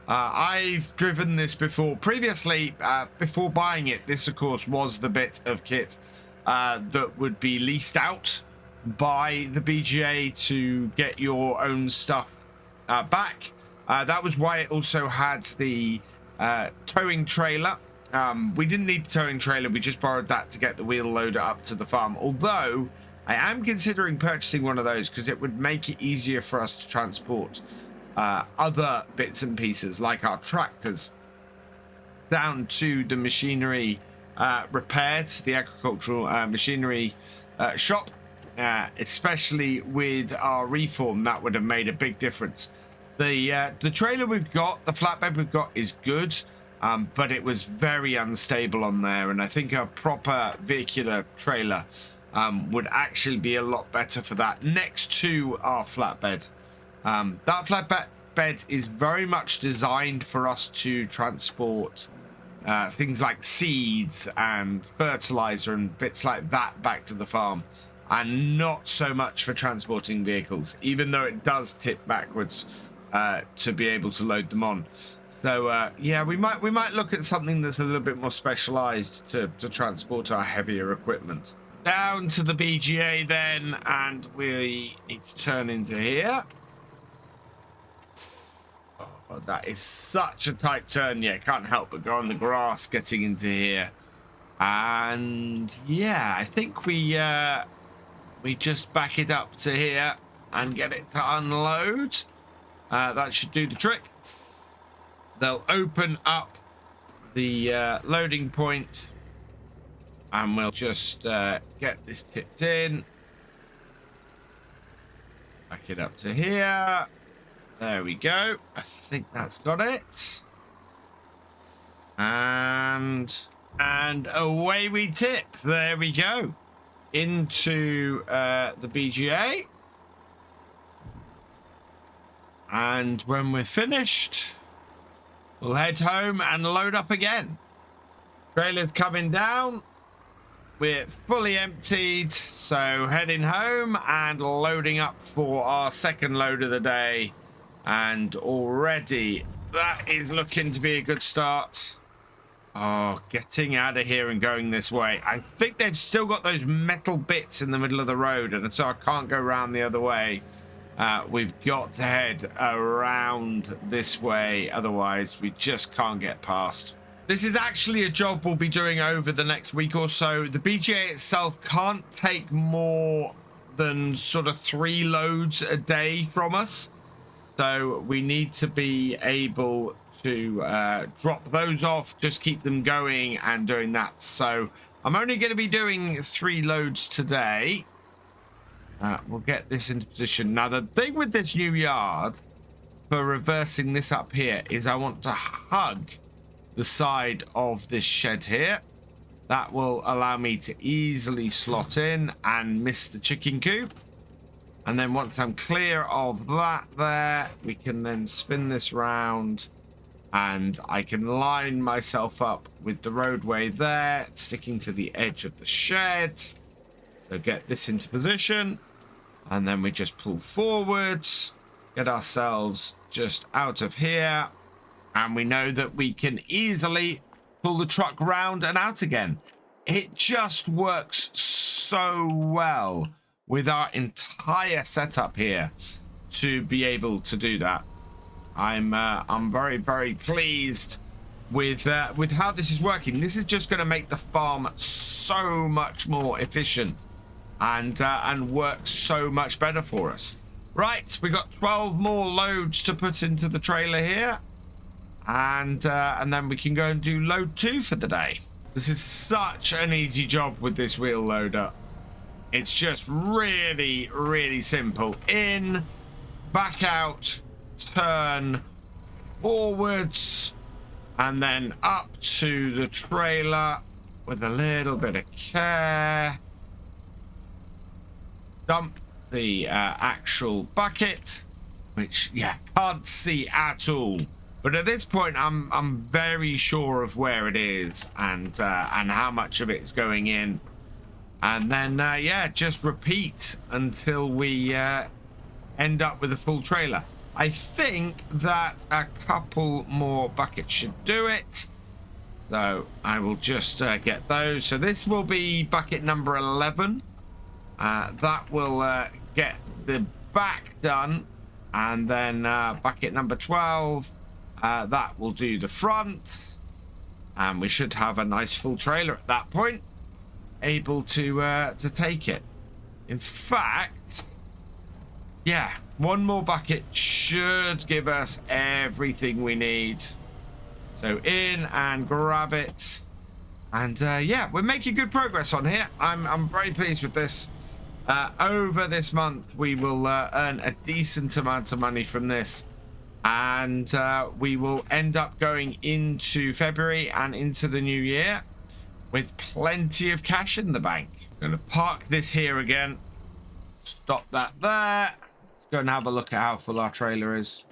I've driven this before. Previously, before buying it, this, of course, was the bit of kit that would be leased out by the BGA to get your own stuff back. That was why it also had the towing trailer. We didn't need the towing trailer. We just borrowed that to get the wheel loader up to the farm. Although I am considering purchasing one of those because it would make it easier for us to transport other bits and pieces like our tractors down to the machinery repaired, the agricultural machinery shop. Especially with our reform, that would have made a big difference. The trailer we've got, the flatbed we've got, is good, but it was very unstable on there, and I think a proper vehicular trailer would actually be a lot better for that next to our flatbed. That flatbed is very much designed for us to transport things like seeds and fertilizer and bits like that back to the farm, and not so much for transporting vehicles, even though it does tip backwards to be able to load them on. So yeah, we might look at something that's a little bit more specialized to transport our heavier equipment. Down to the BGA then, and we need to turn into here. Oh, that is such a tight turn. Yeah, can't help but go on the grass getting into here. And yeah, I think we just back it up to here and get it to unload. That should do the trick. They'll open up the loading point, and we'll just get this tipped in. Back it up to here. There we go. I think that's got it. And away we tip. There we go. Into the BGA. And when we're finished, we'll head home and load up again. Trailer's coming down. We're fully emptied, so heading home and loading up for our second load of the day. And already that is looking to be a good start. Oh, getting out of here and going this way. I think they've still got those metal bits in the middle of the road, and so I can't go around the other way. We've got to head around this way, otherwise we just can't get past. This is actually a job we'll be doing over the next week or so. The BGA itself can't take more than sort of 3 loads a day from us. So we need to be able to drop those off, just keep them going and doing that. So I'm only going to be doing 3 loads today. We'll get this into position. Now, the thing with this new yard for reversing this up here is I want to hug the side of this shed here. That will allow me to easily slot in and miss the chicken coop. And then once I'm clear of that there, we can then spin this round and I can line myself up with the roadway there, sticking to the edge of the shed. So get this into position. And then we just pull forwards, get ourselves just out of here. And we know that we can easily pull the truck round and out again. It just works so well with our entire setup here to be able to do that. I'm very, very pleased with how this is working. This is just going to make the farm so much more efficient and work so much better for us. Right, we got 12 more loads to put into the trailer here, and then we can go and do load 2 for the day. This is such an easy job with this wheel loader. It's just really, really simple. In, back out, turn, forwards, and then up to the trailer with a little bit of care. dump the actual bucket, which, yeah, can't see at all. But at this point, I'm very sure of where it is and how much of it's going in. And then, yeah, just repeat until we end up with a full trailer. I think that a couple more buckets should do it. So I will just get those. So this will be bucket number 11. That will get the back done. And then bucket number 12, that will do the front. And we should have a nice full trailer at that point, able to take it. In fact, yeah, one more bucket should give us everything we need. So in and grab it. And yeah, we're making good progress on here. I'm very pleased with this. Over this month, we will earn a decent amount of money from this. And we will end up going into February and into the new year with plenty of cash in the bank. I'm going to park this here again. Stop that there. Let's go and have a look at how full our trailer is.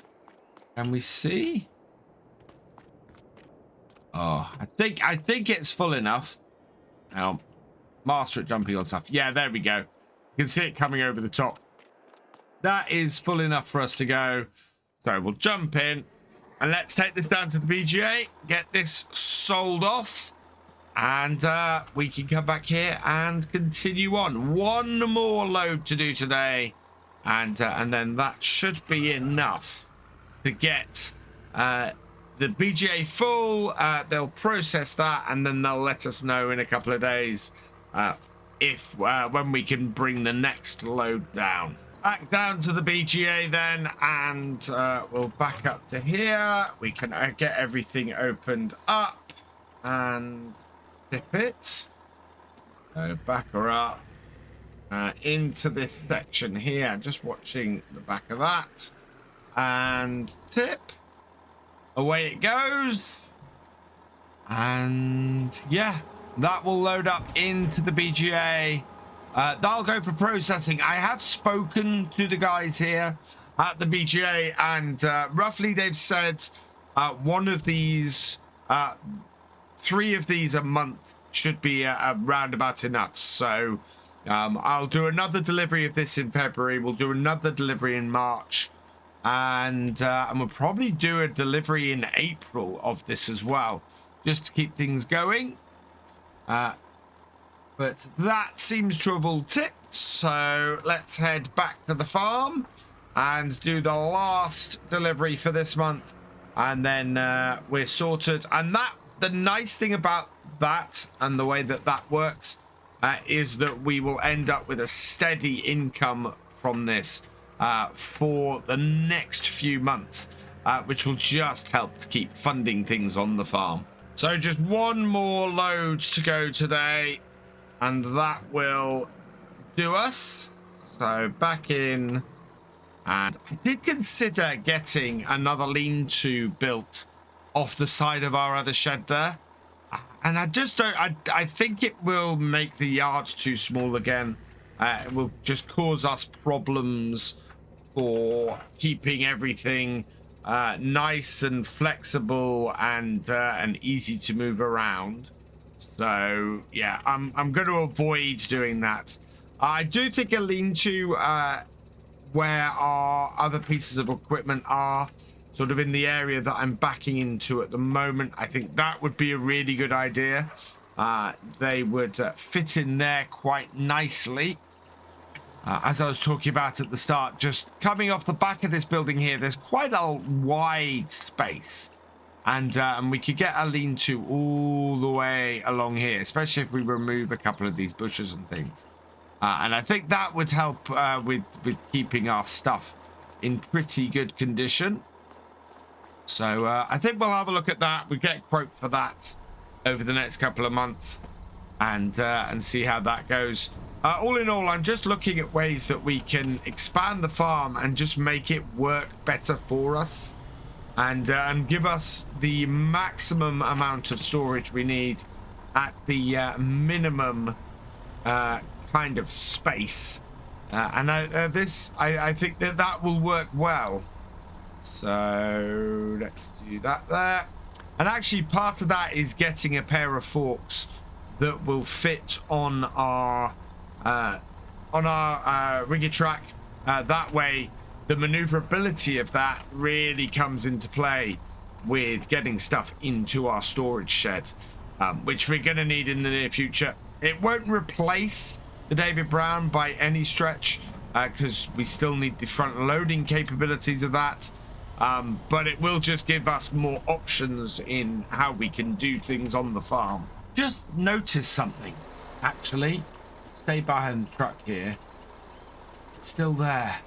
Can we see? Oh, I think it's full enough. Now, master at jumping on stuff. Yeah, there we go. You can see it coming over the top. That is full enough for us to go. So we'll jump in and let's take this down to the BGA, get this sold off, and we can come back here and continue on. One more load to do today, and then that should be enough to get the BGA full. They'll process that, and then they'll let us know in a couple of days if when we can bring the next load down. Back down to the BGA then, and we'll back up to here. We can get everything opened up and tip it. So back her up into this section here. Just watching the back of that. And tip. Away it goes. And yeah, that will load up into the BGA. That'll go for processing. I have spoken to the guys here at the BGA, and roughly they've said one of these, 3 of these a month should be around about enough. So I'll do another delivery of this in February. We'll do another delivery in March, and we'll probably do a delivery in April of this as well, just to keep things going. But that seems to have all tipped, so let's head back to the farm and do the last delivery for this month, and then we're sorted. And that, the nice thing about that and the way that that works is that we will end up with a steady income from this for the next few months, which will just help to keep funding things on the farm. So just one more load to go today, and that will do us. So back in, and I did consider getting another lean-to built off the side of our other shed there, and I just don't, I think it will make the yard too small again. It will just cause us problems for keeping everything nice and flexible and easy to move around. So yeah, I'm going to avoid doing that. I do think a lean-to where our other pieces of equipment are, sort of in the area that I'm backing into at the moment, I think that would be a really good idea. They would fit in there quite nicely. As I was talking about at the start, just coming off the back of this building here, there's quite a wide space. And we could get a lean-to all the way along here, especially if we remove a couple of these bushes and things. And I think that would help with keeping our stuff in pretty good condition. So I think we'll have a look at that. We'll get a quote for that over the next couple of months and see how that goes. All in all, I'm just looking at ways that we can expand the farm and just make it work better for us. And give us the maximum amount of storage we need at the minimum kind of space I think that will work well. So let's do that there. And actually part of that is getting a pair of forks that will fit on our rigger track. That way the maneuverability of that really comes into play with getting stuff into our storage shed, which we're going to need in the near future. It won't replace the David Brown by any stretch, because we still need the front loading capabilities of that. But it will just give us more options in how we can do things on the farm. Just notice something, actually. Stay behind the truck here. It's still there.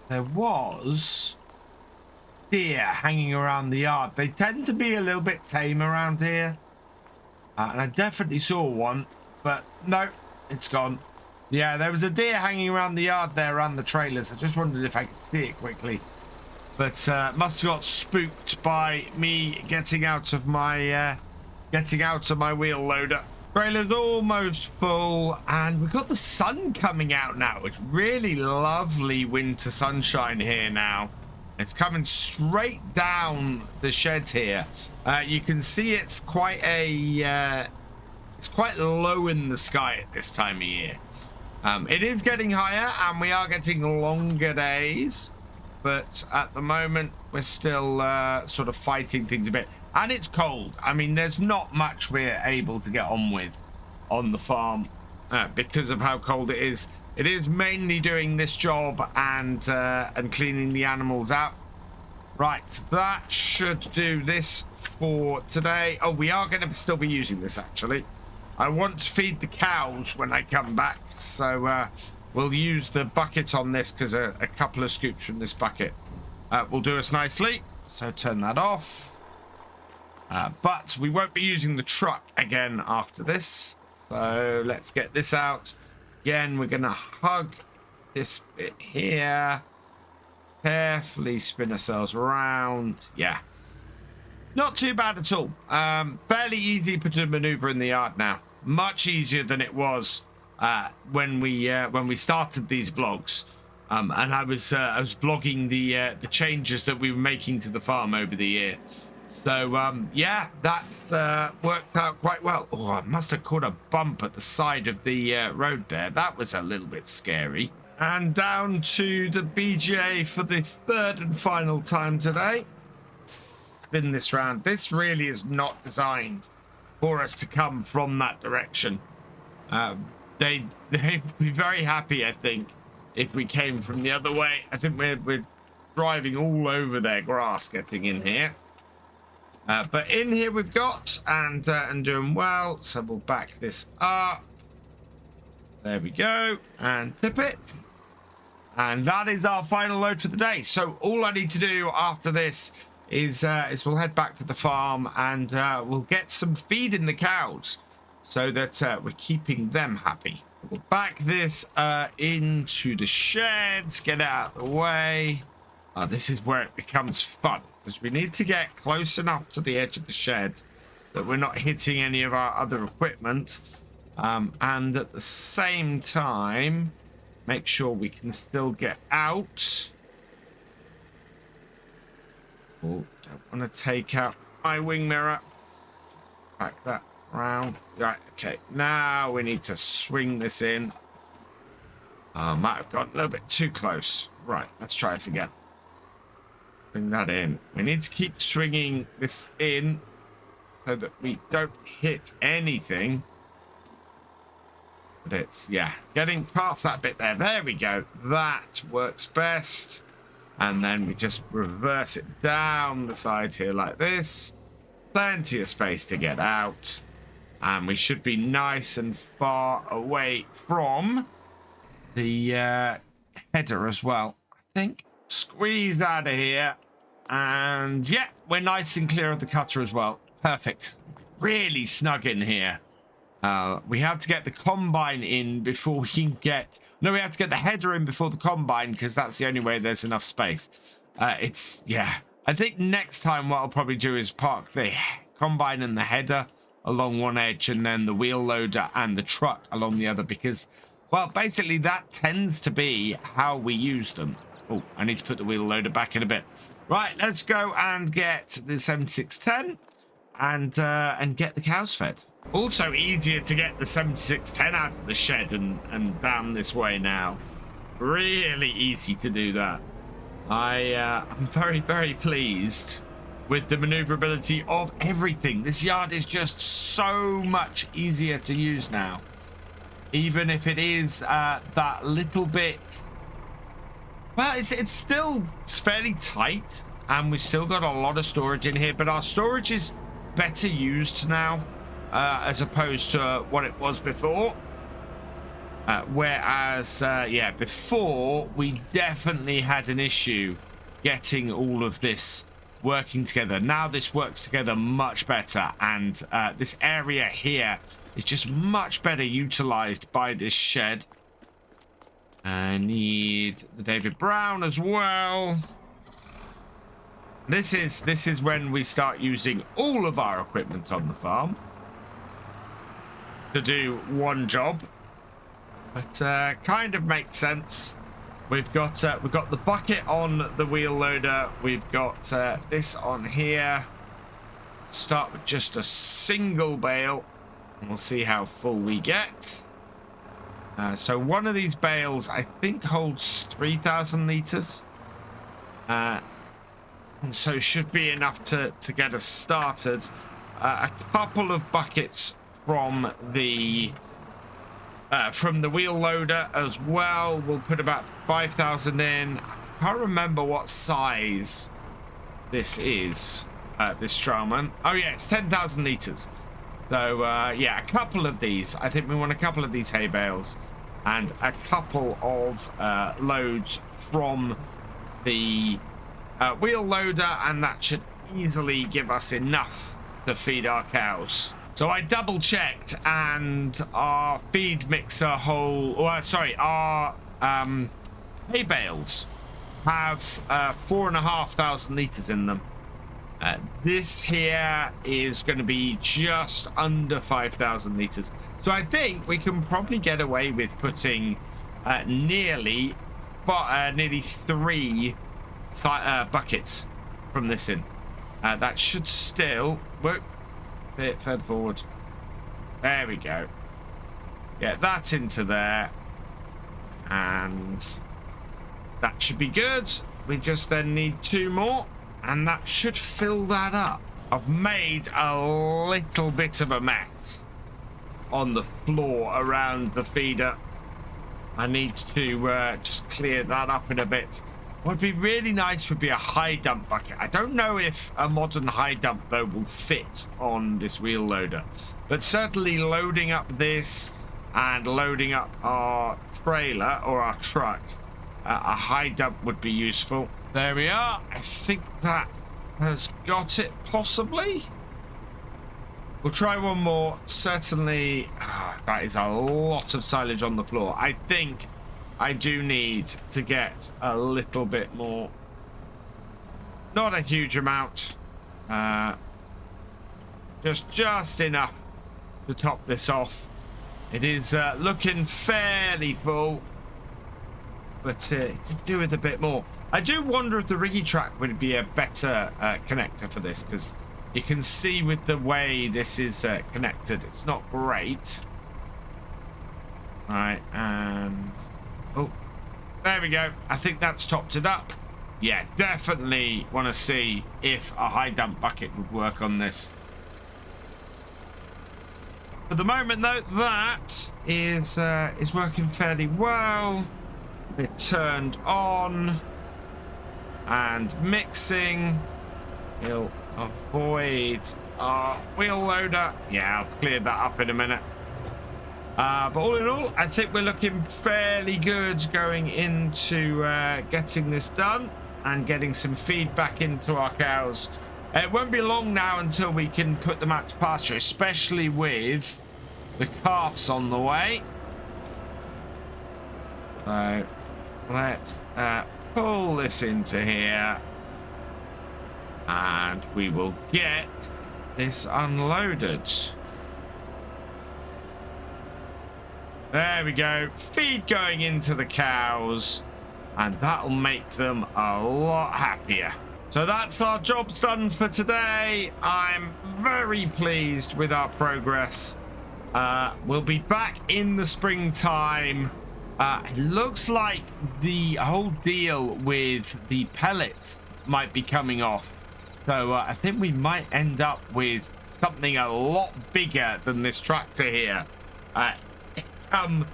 There was deer hanging around the yard. They tend to be a little bit tame around here. And I definitely saw one, but no, it's gone. Yeah, there was a deer hanging around the yard there around the trailers. I just wondered if I could see it quickly. But must have got spooked by me getting out of my wheel loader. Trailer's almost full, and we've got the sun coming out now. It's really lovely winter sunshine here now. It's coming straight down the shed here. You can see it's quite low in the sky at this time of year. It is getting higher, and we are getting longer days. But at the moment, we're still sort of fighting things a bit. And it's cold. I mean, there's not much we're able to get on with on the farm because of how cold it is. It is mainly doing this job and cleaning the animals out. Right, that should do this for today. Oh, we are going to still be using this, actually. I want to feed the cows when I come back. So we'll use the bucket on this because a couple of scoops from this bucket will do us nicely. So turn that off. But we won't be using the truck again after this. So let's get this out. Again, we're going to hug this bit here. Carefully spin ourselves around. Yeah. Not too bad at all. Fairly easy to maneuver in the yard now. Much easier than it was when we started these vlogs. And I was vlogging the changes that we were making to the farm over the year. So yeah, that's worked out quite well. Oh, I must have caught a bump at the side of the road there. That was a little bit scary. And down to the BGA for the third and final time today. Spin this round. This really is not designed for us to come from that direction. They'd be very happy, I think, if we came from the other way. I think we're driving all over their grass getting in here. But in here we've got and doing well. So we'll back this up. There we go. And tip it. And that is our final load for the day. So all I need to do after this is we'll head back to the farm and we'll get some feed in the cows so that we're keeping them happy. We'll back this into the sheds, get it out of the way. This is where it becomes fun because we need to get close enough to the edge of the shed that we're not hitting any of our other equipment. And at the same time, make sure we can still get out. Oh, don't want to take out my wing mirror. Back that round. Right, okay. Now we need to swing this in. Might have gone a little bit too close. Right, let's try it again. Bring that in. We need to keep swinging this in so that we don't hit anything. But it's, yeah, getting past that bit there. There we go. That works best. And then we just reverse it down the side here like this. Plenty of space to get out. And we should be nice and far away from the header as well, I think. Squeeze out of here. And yeah, we're nice and clear of the cutter as well. Perfect. Really snug in here. We have to get the combine in before we can get... No, we have to get the header in before the combine because that's the only way there's enough space. Yeah. I think next time what I'll probably do is park the combine and the header along one edge and then the wheel loader and the truck along the other because Well, basically, that tends to be how we use them. Oh, I need to put the wheel loader back in a bit. Right, let's go and get the 7610 and get the cows fed. Also easier to get the 7610 out of the shed and down this way now. Really easy to do that. I'm very, very pleased with the maneuverability of everything. This yard is just so much easier to use now. Even if it is that little bit... Well, it's still fairly tight, and we've still got a lot of storage in here, but our storage is better used now as opposed to what it was before. Whereas, yeah, before we definitely had an issue getting all of this working together. Now this works together much better, and this area here is just much better utilized by this shed. I need the David Brown as well. This is when we start using all of our equipment on the farm to do one job. But kind of makes sense. We've got the bucket on the wheel loader. We've got this on here. Start with just a single bale, and we'll see how full we get. So one of these bales, I think, holds 3,000 liters. And so should be enough to get us started. A couple of buckets from the wheel loader as well. We'll put about 5,000 in. I can't remember what size this is, this Strowman. Oh yeah, it's 10,000 liters. So yeah, a couple of these. I think we want a couple of these hay bales and a couple of loads from the wheel loader, and that should easily give us enough to feed our cows. So I double checked, and our feed mixer our hay bales have 4,500 liters in them. This here is going to be just under 5,000 liters. So I think we can probably get away with putting nearly 3 buckets from this in. That should still work. A bit further forward. There we go. Get that into there, and that should be good. We just then need 2 more, and that should fill that up. I've made a little bit of a mess on the floor around the feeder. I need to just clear that up in a bit. What would be really nice would be a high dump bucket. I don't know if a modern high dump, though, will fit on this wheel loader. But certainly loading up this and loading up our trailer or our truck, a high dump would be useful. There we are. I think that has got it, possibly. We'll try one more. Certainly, that is a lot of silage on the floor. I think I do need to get a little bit more. Not a huge amount. Just enough to top this off. It is looking fairly full, but could do with a bit more. I do wonder if the Riggy track would be a better connector for this, because you can see with the way this is connected, it's not great. All right, and oh, there we go. I think that's topped it up. Yeah, definitely want to see if a high dump bucket would work on this. For the moment, though, that is working fairly well. It turned on and mixing. We'll avoid our wheel loader. Yeah, I'll clear that up in a minute. But all in all, I think we're looking fairly good going into getting this done and getting some feed back into our cows. It won't be long now until we can put them out to pasture, especially with the calves on the way. So let's pull this into here, and we will get this unloaded. There we go. Feed going into the cows, and that'll make them a lot happier. So that's our jobs done for today. I'm very pleased with our progress. We'll be back in the springtime. It looks like the whole deal with the pellets might be coming off. So I think we might end up with something a lot bigger than this tractor here come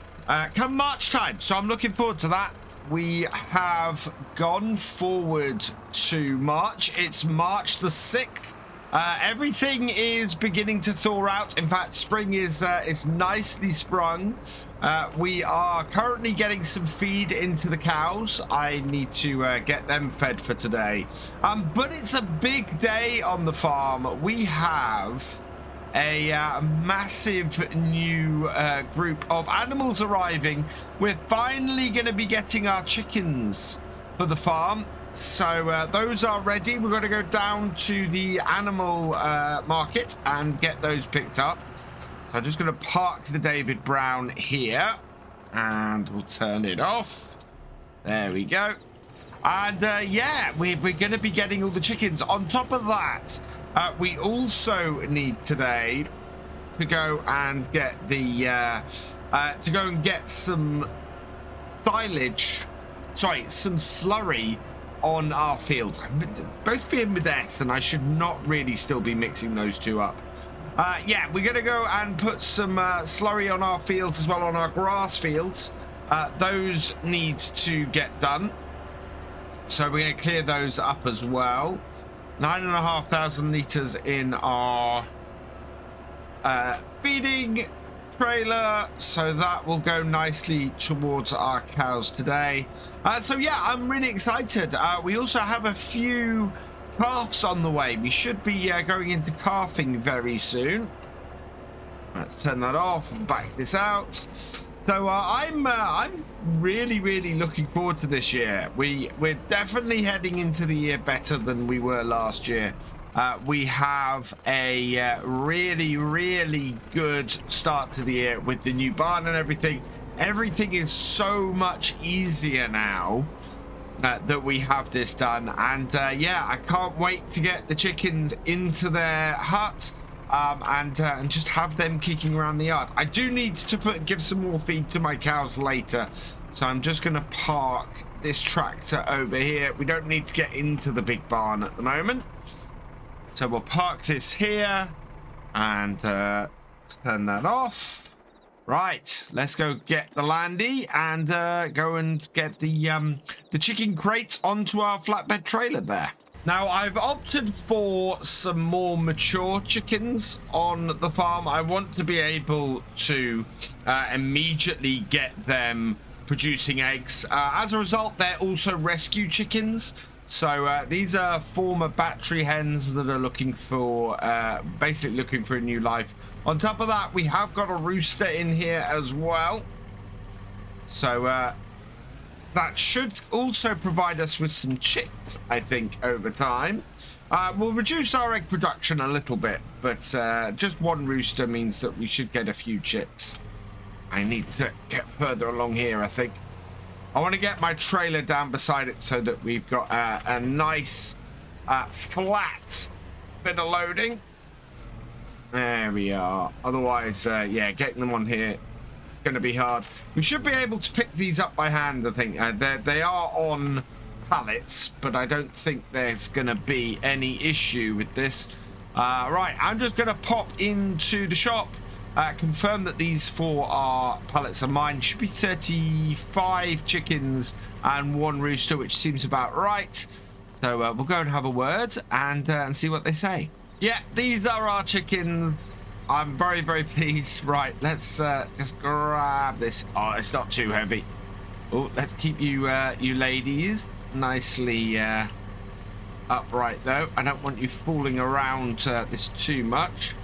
March time. So I'm looking forward to that. We have gone forward to March. It's March the 6th. Everything is beginning to thaw out. In fact, spring is nicely sprung. We are currently getting some feed into the cows. I need to get them fed for today. But it's a big day on the farm. We have a massive new group of animals arriving. We're finally going to be getting our chickens for the farm. So those are ready. We're going to go down to the animal market and get those picked up. So I'm just going to park the David Brown here and we'll turn it off. There we go. And yeah, we're going to be getting all the chickens. On top of that, we also need today to go and get the some silage, some slurry on our fields. Both being with S, and I should not really still be mixing those two up. Yeah, we're gonna go and put some slurry on our fields as well, on our grass fields. Those need to get done, so we're gonna clear those up as well. 9,500 liters in our feeding trailer, so that will go nicely towards our cows today. So yeah, I'm really excited. We also have a few calves on the way. We should be going into calving very soon. Let's turn that off and back this out. So I'm really looking forward to this year. We're definitely heading into the year better than we were last year. We have a really good start to the year with the new barn and everything. Everything is so much easier now that we have this done. And yeah, I can't wait to get the chickens into their hut and just have them kicking around the yard. I do need to give some more feed to my cows later. So I'm just going to park this tractor over here. We don't need to get into the big barn at the moment. So we'll park this here and turn that off. Right, let's go get the landy and go and get the chicken crates onto our flatbed trailer there. Now, I've opted for some more mature chickens on the farm. I want to be able to immediately get them producing eggs. As a result, they're also rescue chickens. So these are former battery hens that are looking for, basically looking for a new life. On top of that, we have got a rooster in here as well. So that should also provide us with some chicks, I think, over time. We'll reduce our egg production a little bit, but just one rooster means that we should get a few chicks. I need to get further along here, I think. I want to get my trailer down beside it so that we've got a nice flat bit of loading. There we are. Otherwise, yeah, getting them on here going to be hard. We should be able to pick these up by hand, I think. They are on pallets, but I don't think there's going to be any issue with this. Right, I'm just going to pop into the shop. Confirm that these 4 pallets are mine. Should be 35 chickens and 1 rooster, which seems about right. So we'll go and have a word and see what they say. Yeah, these are our chickens. I'm very pleased. Right, let's just grab this. Oh, it's not too heavy. Oh, let's keep you you ladies nicely upright though. I don't want you fooling around this too much.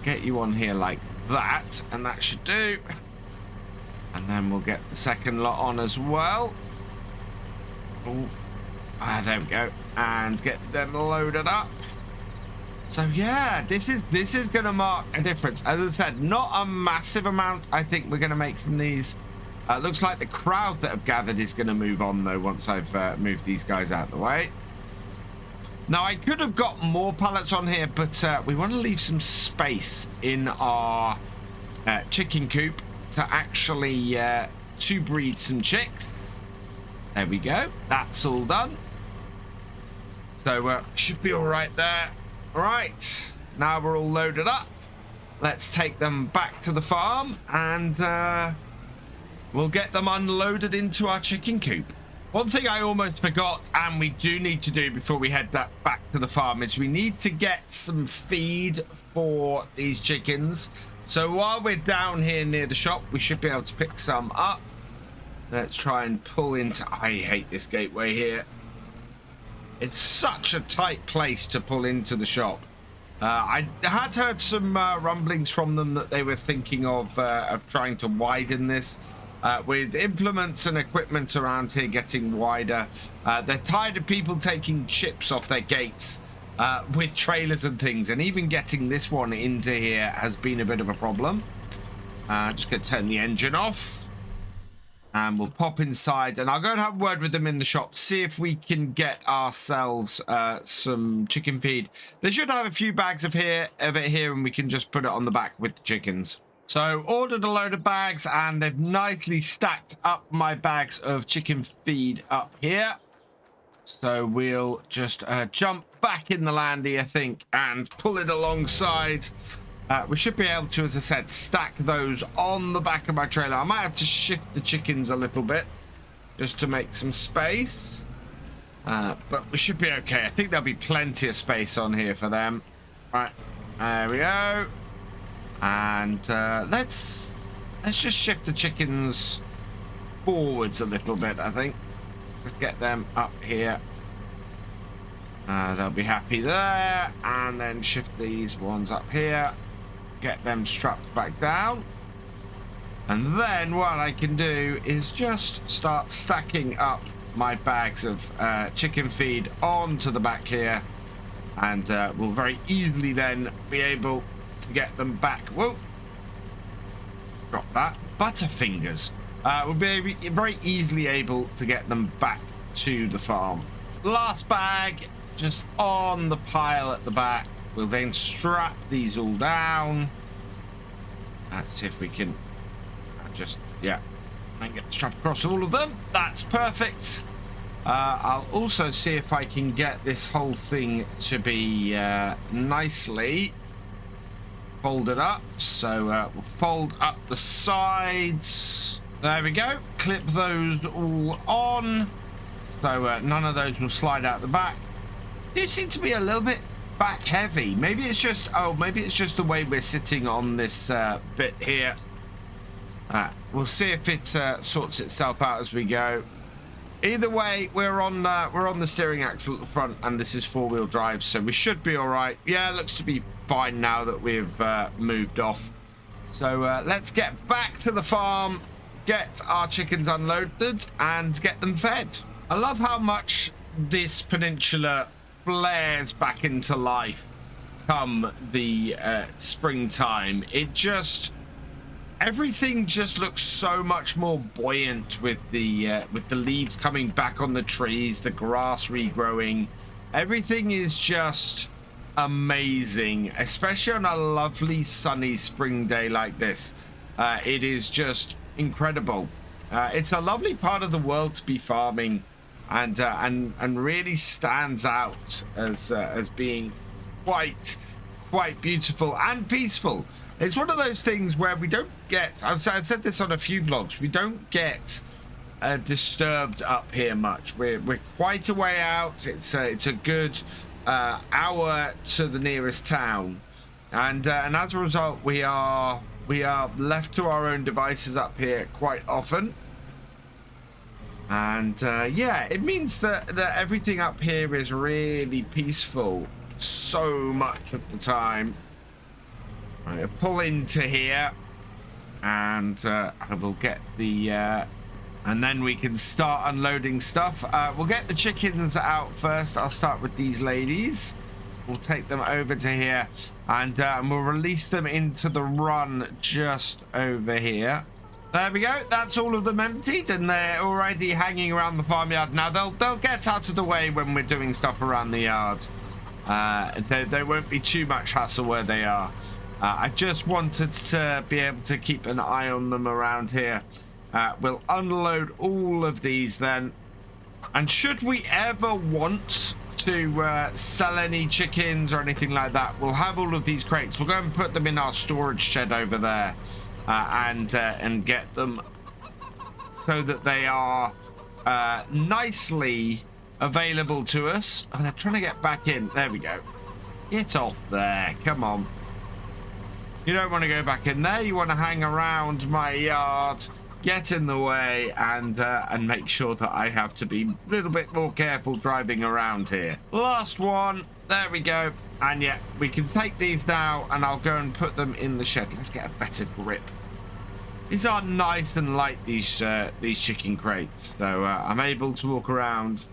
Get you on here like that, and that should do. And then we'll get the second lot on as well. Oh, there we go. And get them loaded up. So yeah, this is gonna mark a difference. As I said, not a massive amount I think we're gonna make from these. Looks like the crowd that have gathered is gonna move on though once I've moved these guys out of the way. Now I could have got more pallets on here, but we want to leave some space in our chicken coop to actually to breed some chicks. There we go. That's all done. So should be all right there. Right, now we're all loaded up. Let's take them back to the farm and we'll get them unloaded into our chicken coop. One thing I almost forgot, and we do need to do before we head back to the farm, is we need to get some feed for these chickens. So while we're down here near the shop, we should be able to pick some up. Let's try and pull into... I hate this gateway here. It's such a tight place to pull into the shop. I had heard some rumblings from them that they were thinking of trying to widen this. With implements and equipment around here getting wider. They're tired of people taking chips off their gates with trailers and things. And even getting this one into here has been a bit of a problem. Just going to turn the engine off. And we'll pop inside. And I'll go and have a word with them in the shop. See if we can get ourselves some chicken feed. They should have a few bags of it here. And we can just put it on the back with the chickens. So ordered a load of bags and they've nicely stacked up my bags of chicken feed up here. So we'll just jump back in the landy, I think, and pull it alongside. We should be able to, as I said, stack those on the back of my trailer. I might have to shift the chickens a little bit just to make some space. But we should be okay. I think there'll be plenty of space on here for them. Right, there we go. And let's just shift the chickens forwards a little bit, I think. Just get them up here. They'll be happy there. And then shift these ones up here. Get them strapped back down. And then what I can do is just start stacking up my bags of chicken feed onto the back here. And we'll very easily then be able to get them back. Whoa. Drop that. Butterfingers. We'll be very easily able to get them back to the farm. Last bag just on the pile at the back. We'll then strap these all down. Let's see if we can just, yeah, and get the strap across all of them. That's perfect. I'll also see if I can get this whole thing to be nicely folded up. So we'll fold up the sides. There we go. Clip those all on. So none of those will slide out the back. They seem to be a little bit back heavy. Maybe it's just, maybe it's just the way we're sitting on this bit here. We'll see if it sorts itself out as we go. Either way, we're on the steering axle at the front, and this is 4-wheel drive, so we should be all right. Yeah, it looks to be fine now that we've moved off. So let's get back to the farm, get our chickens unloaded, and get them fed. I love how much this peninsula flares back into life come the springtime. Everything just looks so much more buoyant with the leaves coming back on the trees, the grass regrowing. Everything is just amazing, especially on a lovely sunny spring day like this. It is just incredible. It's a lovely part of the world to be farming, and really stands out as being quite beautiful and peaceful. It's one of those things where we don't get, I've said this on a few vlogs, we don't get disturbed up here much. We're quite a way out. It's a good hour to the nearest town, and as a result we are left to our own devices up here quite often. And yeah, it means that everything up here is really peaceful so much of the time. I'm going to pull into here, and I will get the and then we can start unloading stuff. We'll get the chickens out first. I'll start with these ladies. we'll take them over to here, and we'll release them into the run just over here. There we go. That's all of them emptied, and they're already hanging around the farmyard. Now they'll get out of the way when we're doing stuff around the yard. There won't be too much hassle where they are. I just wanted to be able to keep an eye on them around here. We'll unload all of these then, and should we ever want to sell any chickens or anything like that, we'll have all of these crates. We'll go and put them in our storage shed over there. And get them so that they are nicely available to us. Oh, they're trying to get back in. There we go. Get off there. Come on. You don't want to go back in there. You want to hang around my yard, get in the way, and make sure that I have to be a little bit more careful driving around here. Last one. There we go. And yeah, we can take these now, and I'll go and put them in the shed. Let's get a better grip. These are nice and light, these chicken crates, so I'm able to walk around.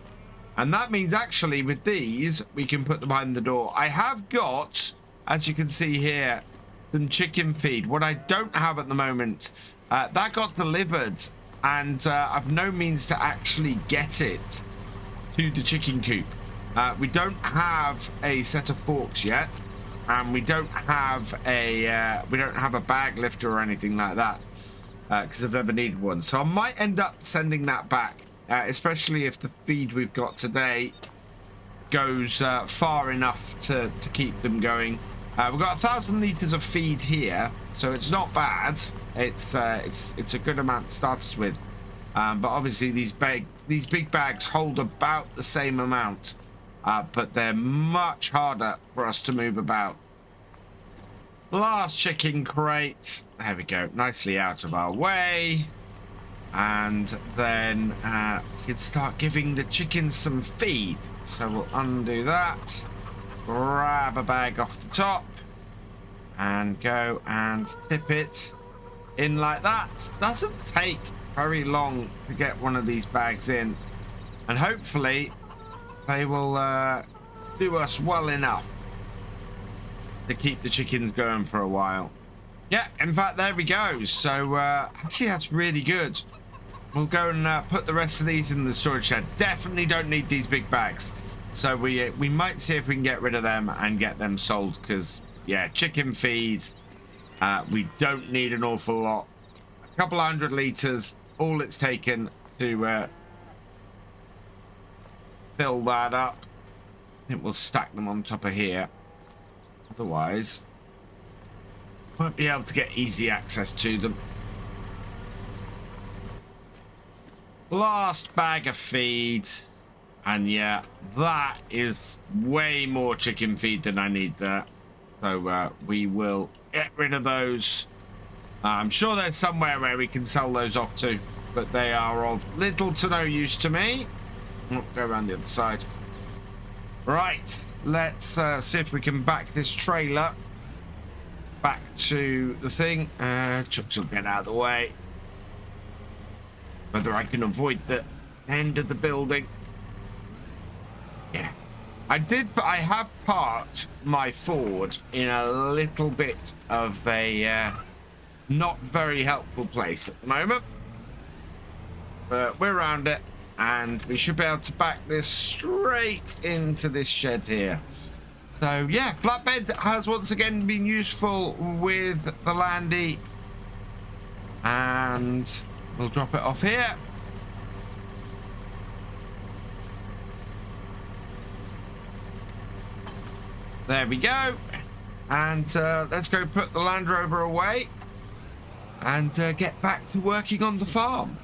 And that means actually with these, we can put them behind the door. I have got, as you can see here, some chicken feed. What I don't have at the moment, that got delivered, and I've no means to actually get it to the chicken coop. We don't have a set of forks yet, and we don't have a bag lifter or anything like that, because I've never needed one. So I might end up sending that back, especially if the feed we've got today goes far enough to keep them going. We've got 1,000 liters of feed here, so it's not bad. It's a good amount to start us with, but obviously these big bags hold about the same amount. But they're much harder for us to move about. Last chicken crate. There we go. Nicely out of our way. And then we can start giving the chickens some feed. So we'll undo that. Grab a bag off the top. And go and tip it in like that. Doesn't take very long to get one of these bags in. And hopefully they will do us well enough to keep the chickens going for a while. Yeah, in fact, there we go. So actually, that's really good. We'll go and put the rest of these in the storage shed. Definitely don't need these big bags. So we might see if we can get rid of them and get them sold. Because, yeah, chicken feed, we don't need an awful lot. A couple 100 liters, all it's taken to fill that up. I think we'll stack them on top of here. Otherwise, won't be able to get easy access to them. Last bag of feed. And yeah, that is way more chicken feed than I need there. So we will get rid of those. I'm sure there's somewhere where we can sell those off to, but they are of little to no use to me. Oh, go around the other side. Right, let's see if we can back this trailer back to the thing. Chucks will get out of the way. Whether I can avoid the end of the building. Yeah. I have parked my Ford in a little bit of a not very helpful place at the moment. But we're around it, and we should be able to back this straight into this shed here. So yeah, flatbed has once again been useful with the Landy, and we'll drop it off here. There we go. And let's go put the Land Rover away and get back to working on the farm.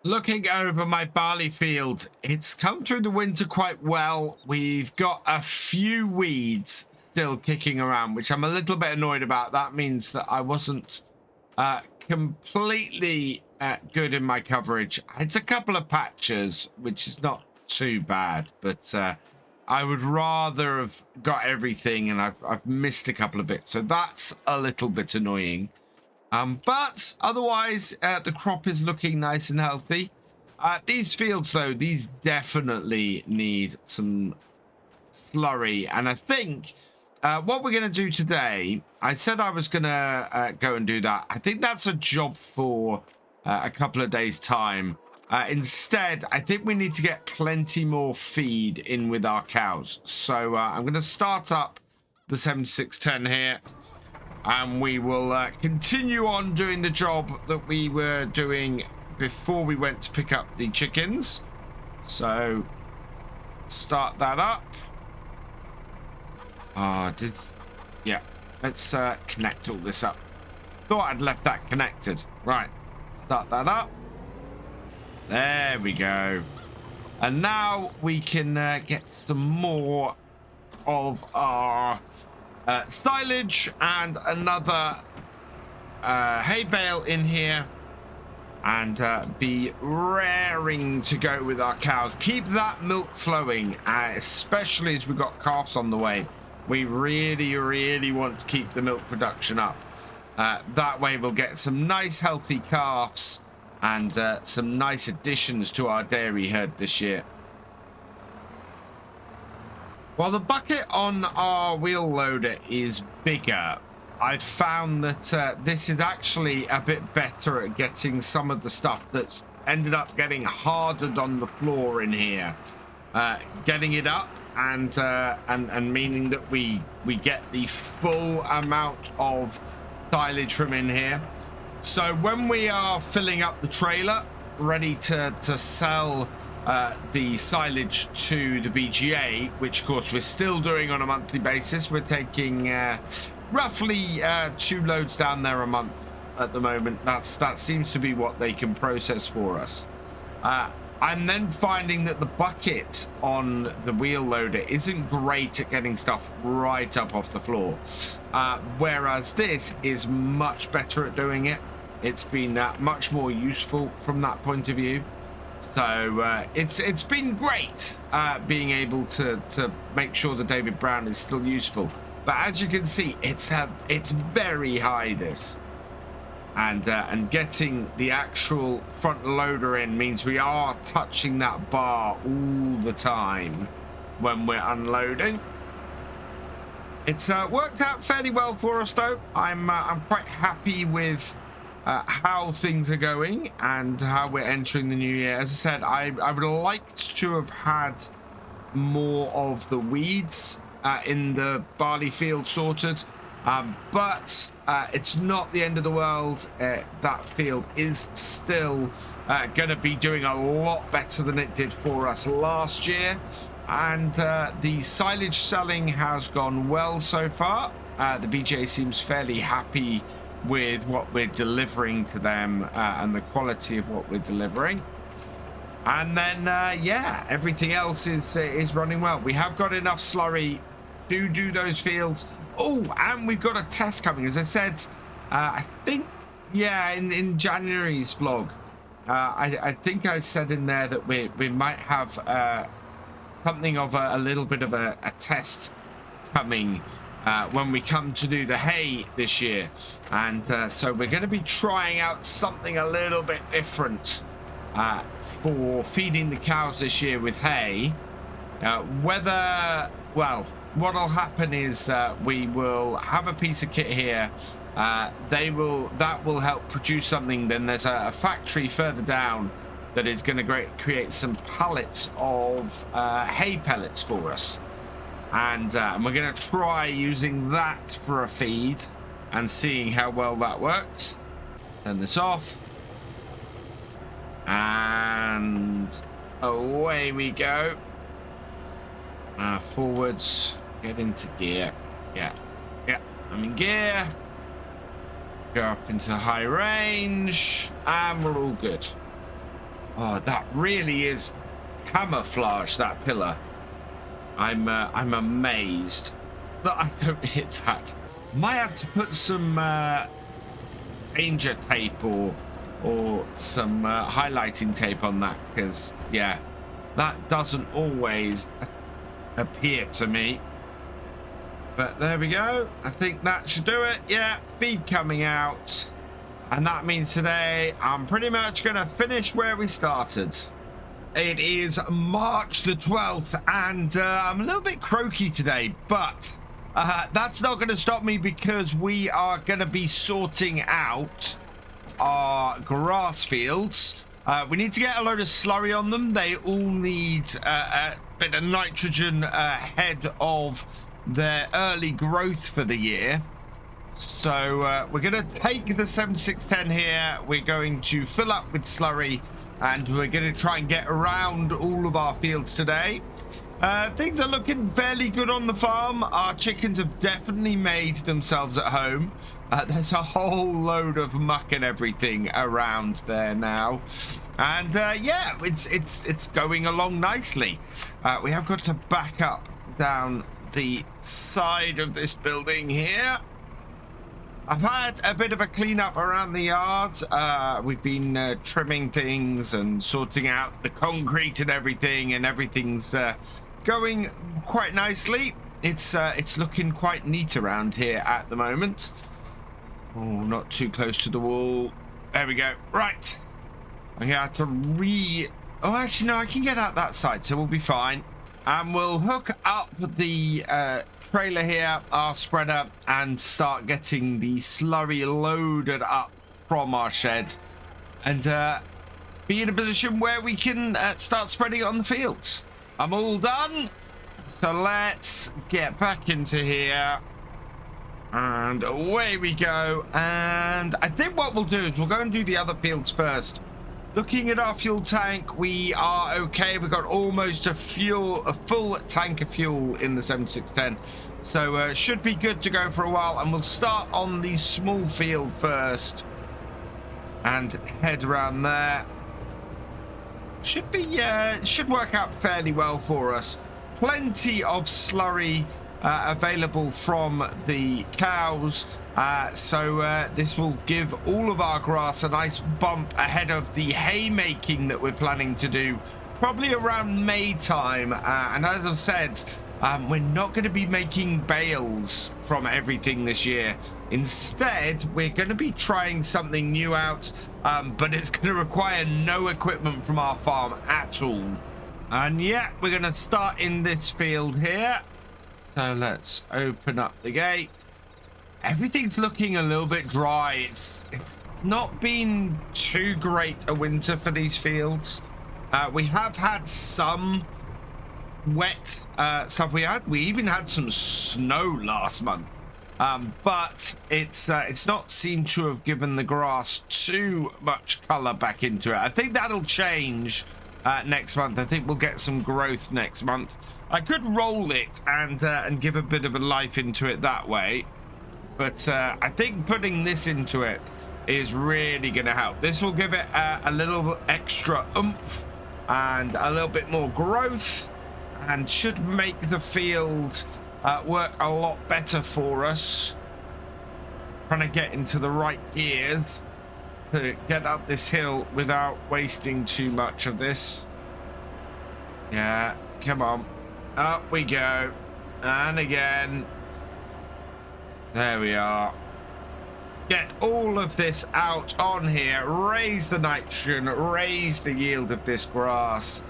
Looking over my barley field, it's come through the winter quite well. We've got a few weeds still kicking around, which I'm a little bit annoyed about. That means that I wasn't completely good in my coverage. It's a couple of patches, which is not too bad, but I would rather have got everything, and I've missed a couple of bits, so that's a little bit annoying. But otherwise, the crop is looking nice and healthy. These fields, though, these definitely need some slurry. And I think what we're going to do today, I said I was going to go and do that. I think that's a job for a couple of days' time. Instead, I think we need to get plenty more feed in with our cows. So I'm going to start up the 7610 here. And we will continue on doing the job that we were doing before we went to pick up the chickens. So start that up. Yeah, let's connect all this up. Thought I'd left that connected. Right, start that up. There we go. And now we can get some more of our silage and another hay bale in here, and be raring to go with our cows. Keep that milk flowing, especially as we've got calves on the way. We really want to keep the milk production up. That way we'll get some nice healthy calves and some nice additions to our dairy herd this year. While the bucket on our wheel loader is bigger, I've found that this is actually a bit better at getting some of the stuff that's ended up getting hardened on the floor in here, getting it up, and meaning that we get the full amount of silage from in here. So when we are filling up the trailer, ready to sell the silage to the BGA, which of course we're still doing on a monthly basis. We're taking roughly 2 loads down there a month at the moment. That seems to be what they can process for us. I'm then finding that the bucket on the wheel loader isn't great at getting stuff right up off the floor, whereas this is much better at doing it. It's been much more useful from that point of view. So it's been great being able to make sure the David Brown is still useful. But as you can see, it's very high, this. And getting the actual front loader in means we are touching that bar all the time when we're unloading. It's worked out fairly well for us, though. I'm quite happy with how things are going and how we're entering the new year. As I said, I would have liked to have had more of the weeds in the barley field sorted, but it's not the end of the world. That field is still going to be doing a lot better than it did for us last year, and the silage selling has gone well so far. The BJ seems fairly happy with what we're delivering to them and the quality of what we're delivering. And then yeah, everything else is running well. We have got enough slurry to do those fields. Oh, and we've got a test coming, as I said. I think, yeah, in January's vlog, I think I said in there that we might have something of a little bit of a test coming when we come to do the hay this year. And so we're going to be trying out something a little bit different for feeding the cows this year with hay. Well, what'll happen is we will have a piece of kit here. That will help produce something. Then there's a factory further down that is going to create some pallets of hay pellets for us. And we're going to try using that for a feed and seeing how well that works. Turn this off. And away we go. Forwards. Get into gear. Yeah. I'm in gear. Go up into high range. And we're all good. Oh, that really is camouflage, that pillar. I'm amazed that I don't hit that. Might have to put some danger tape or some highlighting tape on that, because yeah, that doesn't always appear to me. But there we go. I think that should do it. Yeah, feed coming out. And that means today I'm pretty much going to finish where we started. It is March the 12th, and I'm a little bit croaky today, but that's not going to stop me because we are going to be sorting out our grass fields. We need to get a load of slurry on them. They all need a bit of nitrogen ahead of their early growth for the year. So we're going to take the 7610 here. We're going to fill up with slurry, and we're going to try and get around all of our fields today. Things are looking fairly good on the farm. Our chickens have definitely made themselves at home. There's a whole load of muck and everything around there now. And yeah, it's going along nicely. We have got to back up down the side of this building here. I've had a bit of a cleanup around the yard. We've been trimming things and sorting out the concrete and everything's going quite nicely. It's looking quite neat around here at the moment. Oh, not too close to the wall. There we go. Right. I'm gonna have to oh, actually, no, I can get out that side, so we'll be fine. And we'll hook up the trailer here, our spreader, and start getting the slurry loaded up from our shed, and be in a position where we can start spreading it on the fields. I'm all done, so let's get back into here, and away we go. And I think what we'll do is we'll go and do the other fields first. Looking at our fuel tank, we are okay. We've got almost a full tank of fuel in the 7610. So should be good to go for a while. And we'll start on the small field first and head around there. Should work out fairly well for us. Plenty of slurry available from the cows. So this will give all of our grass a nice bump ahead of the haymaking that we're planning to do probably around May time. And as I've said, we're not going to be making bales from everything this year. Instead, we're going to be trying something new out, but it's going to require no equipment from our farm at all. And yeah, we're going to start in this field here. So let's open up the gate. Everything's looking a little bit dry. It's not been too great a winter for these fields. We have had some wet stuff. We even had some snow last month, but it's not seemed to have given the grass too much color back into it. I think that'll change next month. I think we'll get some growth next month. I could roll it and give a bit of a life into it that way. But I think putting this into it is really going to help. This will give it a little extra oomph and a little bit more growth, and should make the field work a lot better for us. Trying to get into the right gears to get up this hill without wasting too much of this. Yeah, come on. Up we go. And again. There we are. Get all of this out on here, raise the nitrogen, raise the yield of this grass,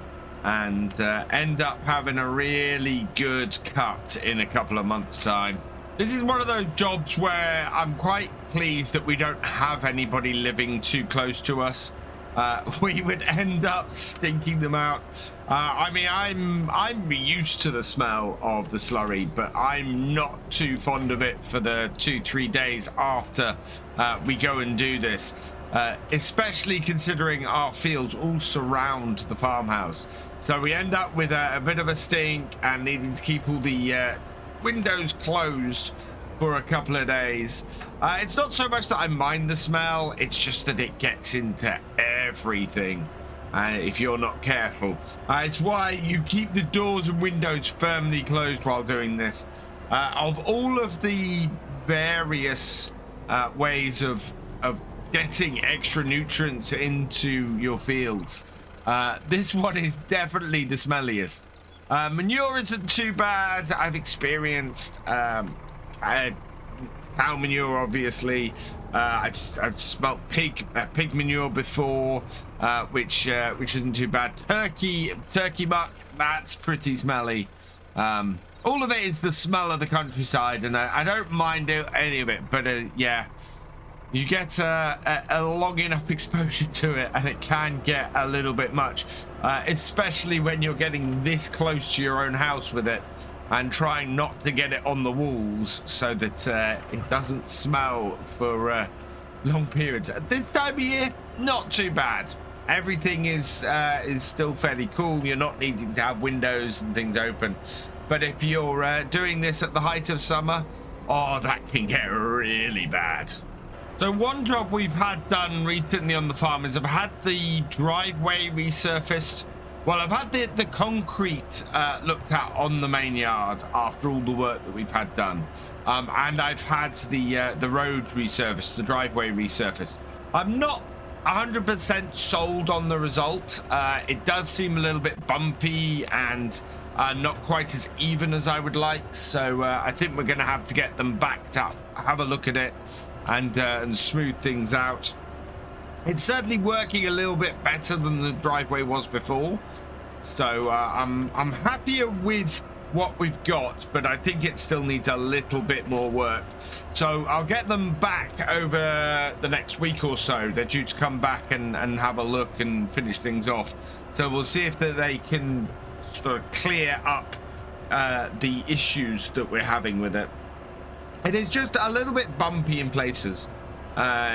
and end up having a really good cut in a couple of months' time. This is one of those jobs where I'm quite pleased that we don't have anybody living too close to us. We would end up stinking them out. I mean, I'm used to the smell of the slurry, but I'm not too fond of it for the 2-3 days after we go and do this, especially considering our fields all surround the farmhouse. So we end up with a bit of a stink and needing to keep all the windows closed for a couple of days. It's not so much that I mind the smell, it's just that it gets into everything if you're not careful. It's why you keep the doors and windows firmly closed while doing this. Of all of the various ways of getting extra nutrients into your fields, this one is definitely the smelliest. Manure isn't too bad. I've experienced cow manure, obviously. I've smelt pig manure before, which isn't too bad. Turkey muck, that's pretty smelly. All of it is the smell of the countryside, and I don't mind any of it, but yeah, you get a long enough exposure to it, and it can get a little bit much, especially when you're getting this close to your own house with it, and trying not to get it on the walls so that it doesn't smell for long periods. At this time of year, not too bad. Everything is still fairly cool. You're not needing to have windows and things open. But if you're doing this at the height of summer, oh, that can get really bad. So one job we've had done recently on the farm is I've had the driveway resurfaced. Well, I've had the concrete looked at on the main yard after all the work that we've had done. And I've had the road resurfaced, the driveway resurfaced. I'm not 100% sold on the result. It does seem a little bit bumpy and not quite as even as I would like. So I think we're going to have to get them backed up, have a look at it, and smooth things out. It's certainly working a little bit better than the driveway was before, so I'm happier with what we've got, but I think it still needs a little bit more work. So I'll get them back over the next week or so. They're due to come back and have a look and finish things off. So we'll see if they can sort of clear up the issues that we're having with it. It is just a little bit bumpy in places.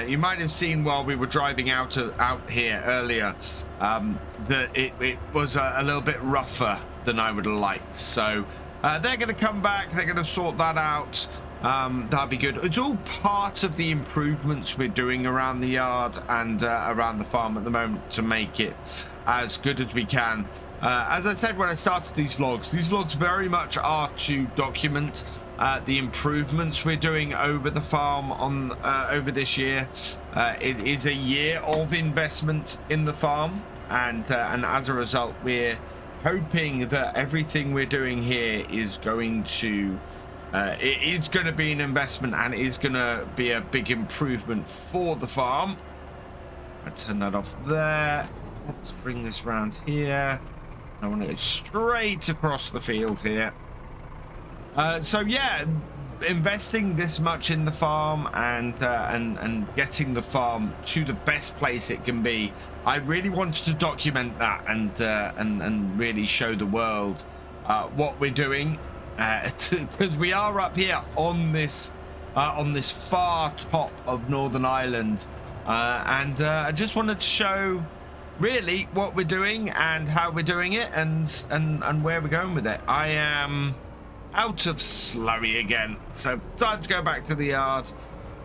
You might have seen while we were driving out here earlier that it was a little bit rougher than I would have liked. So they're going to come back. They're going to sort that out. That'll be good. It's all part of the improvements we're doing around the yard and around the farm at the moment to make it as good as we can. As I said when I started these vlogs very much are to document the improvements we're doing over the farm on over this year. It is a year of investment in the farm, and as a result, we're hoping that everything we're doing here is going to it is going to be an investment and is going to be a big improvement for the farm. I turn that off there. Let's bring this round here. I want to go straight across the field here. So yeah, investing this much in the farm and getting the farm to the best place it can be. I really wanted to document that and really show the world what we're doing, because we are up here on this far top of Northern Ireland, and I just wanted to show really what we're doing and how we're doing it and where we're going with it. I am out of slurry again, so time to go back to the yard.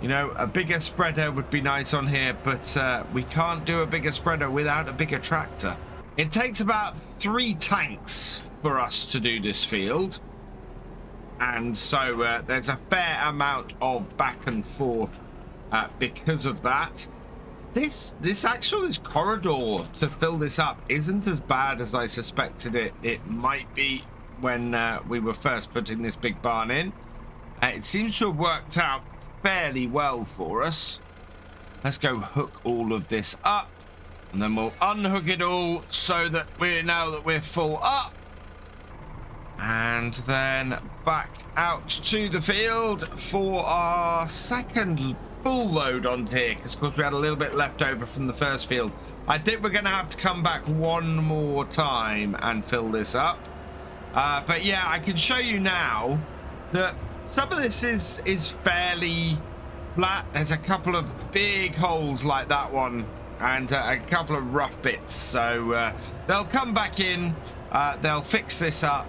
You know, a bigger spreader would be nice on here, but we can't do a bigger spreader without a bigger tractor. It takes about 3 tanks for us to do this field, and so there's a fair amount of back and forth because of that. This corridor to fill this up isn't as bad as I suspected it might be when we were first putting this big barn in. It seems to have worked out fairly well for us. Let's go hook all of this up, and then we'll unhook it all so that we're full up, and then back out to the field for our second full load on here, because of course we had a little bit left over from the first field. I think we're going to have to come back one more time and fill this up. But yeah, I can show you now that some of this is fairly flat. There's a couple of big holes like that one, and a couple of rough bits. So they'll come back in, they'll fix this up,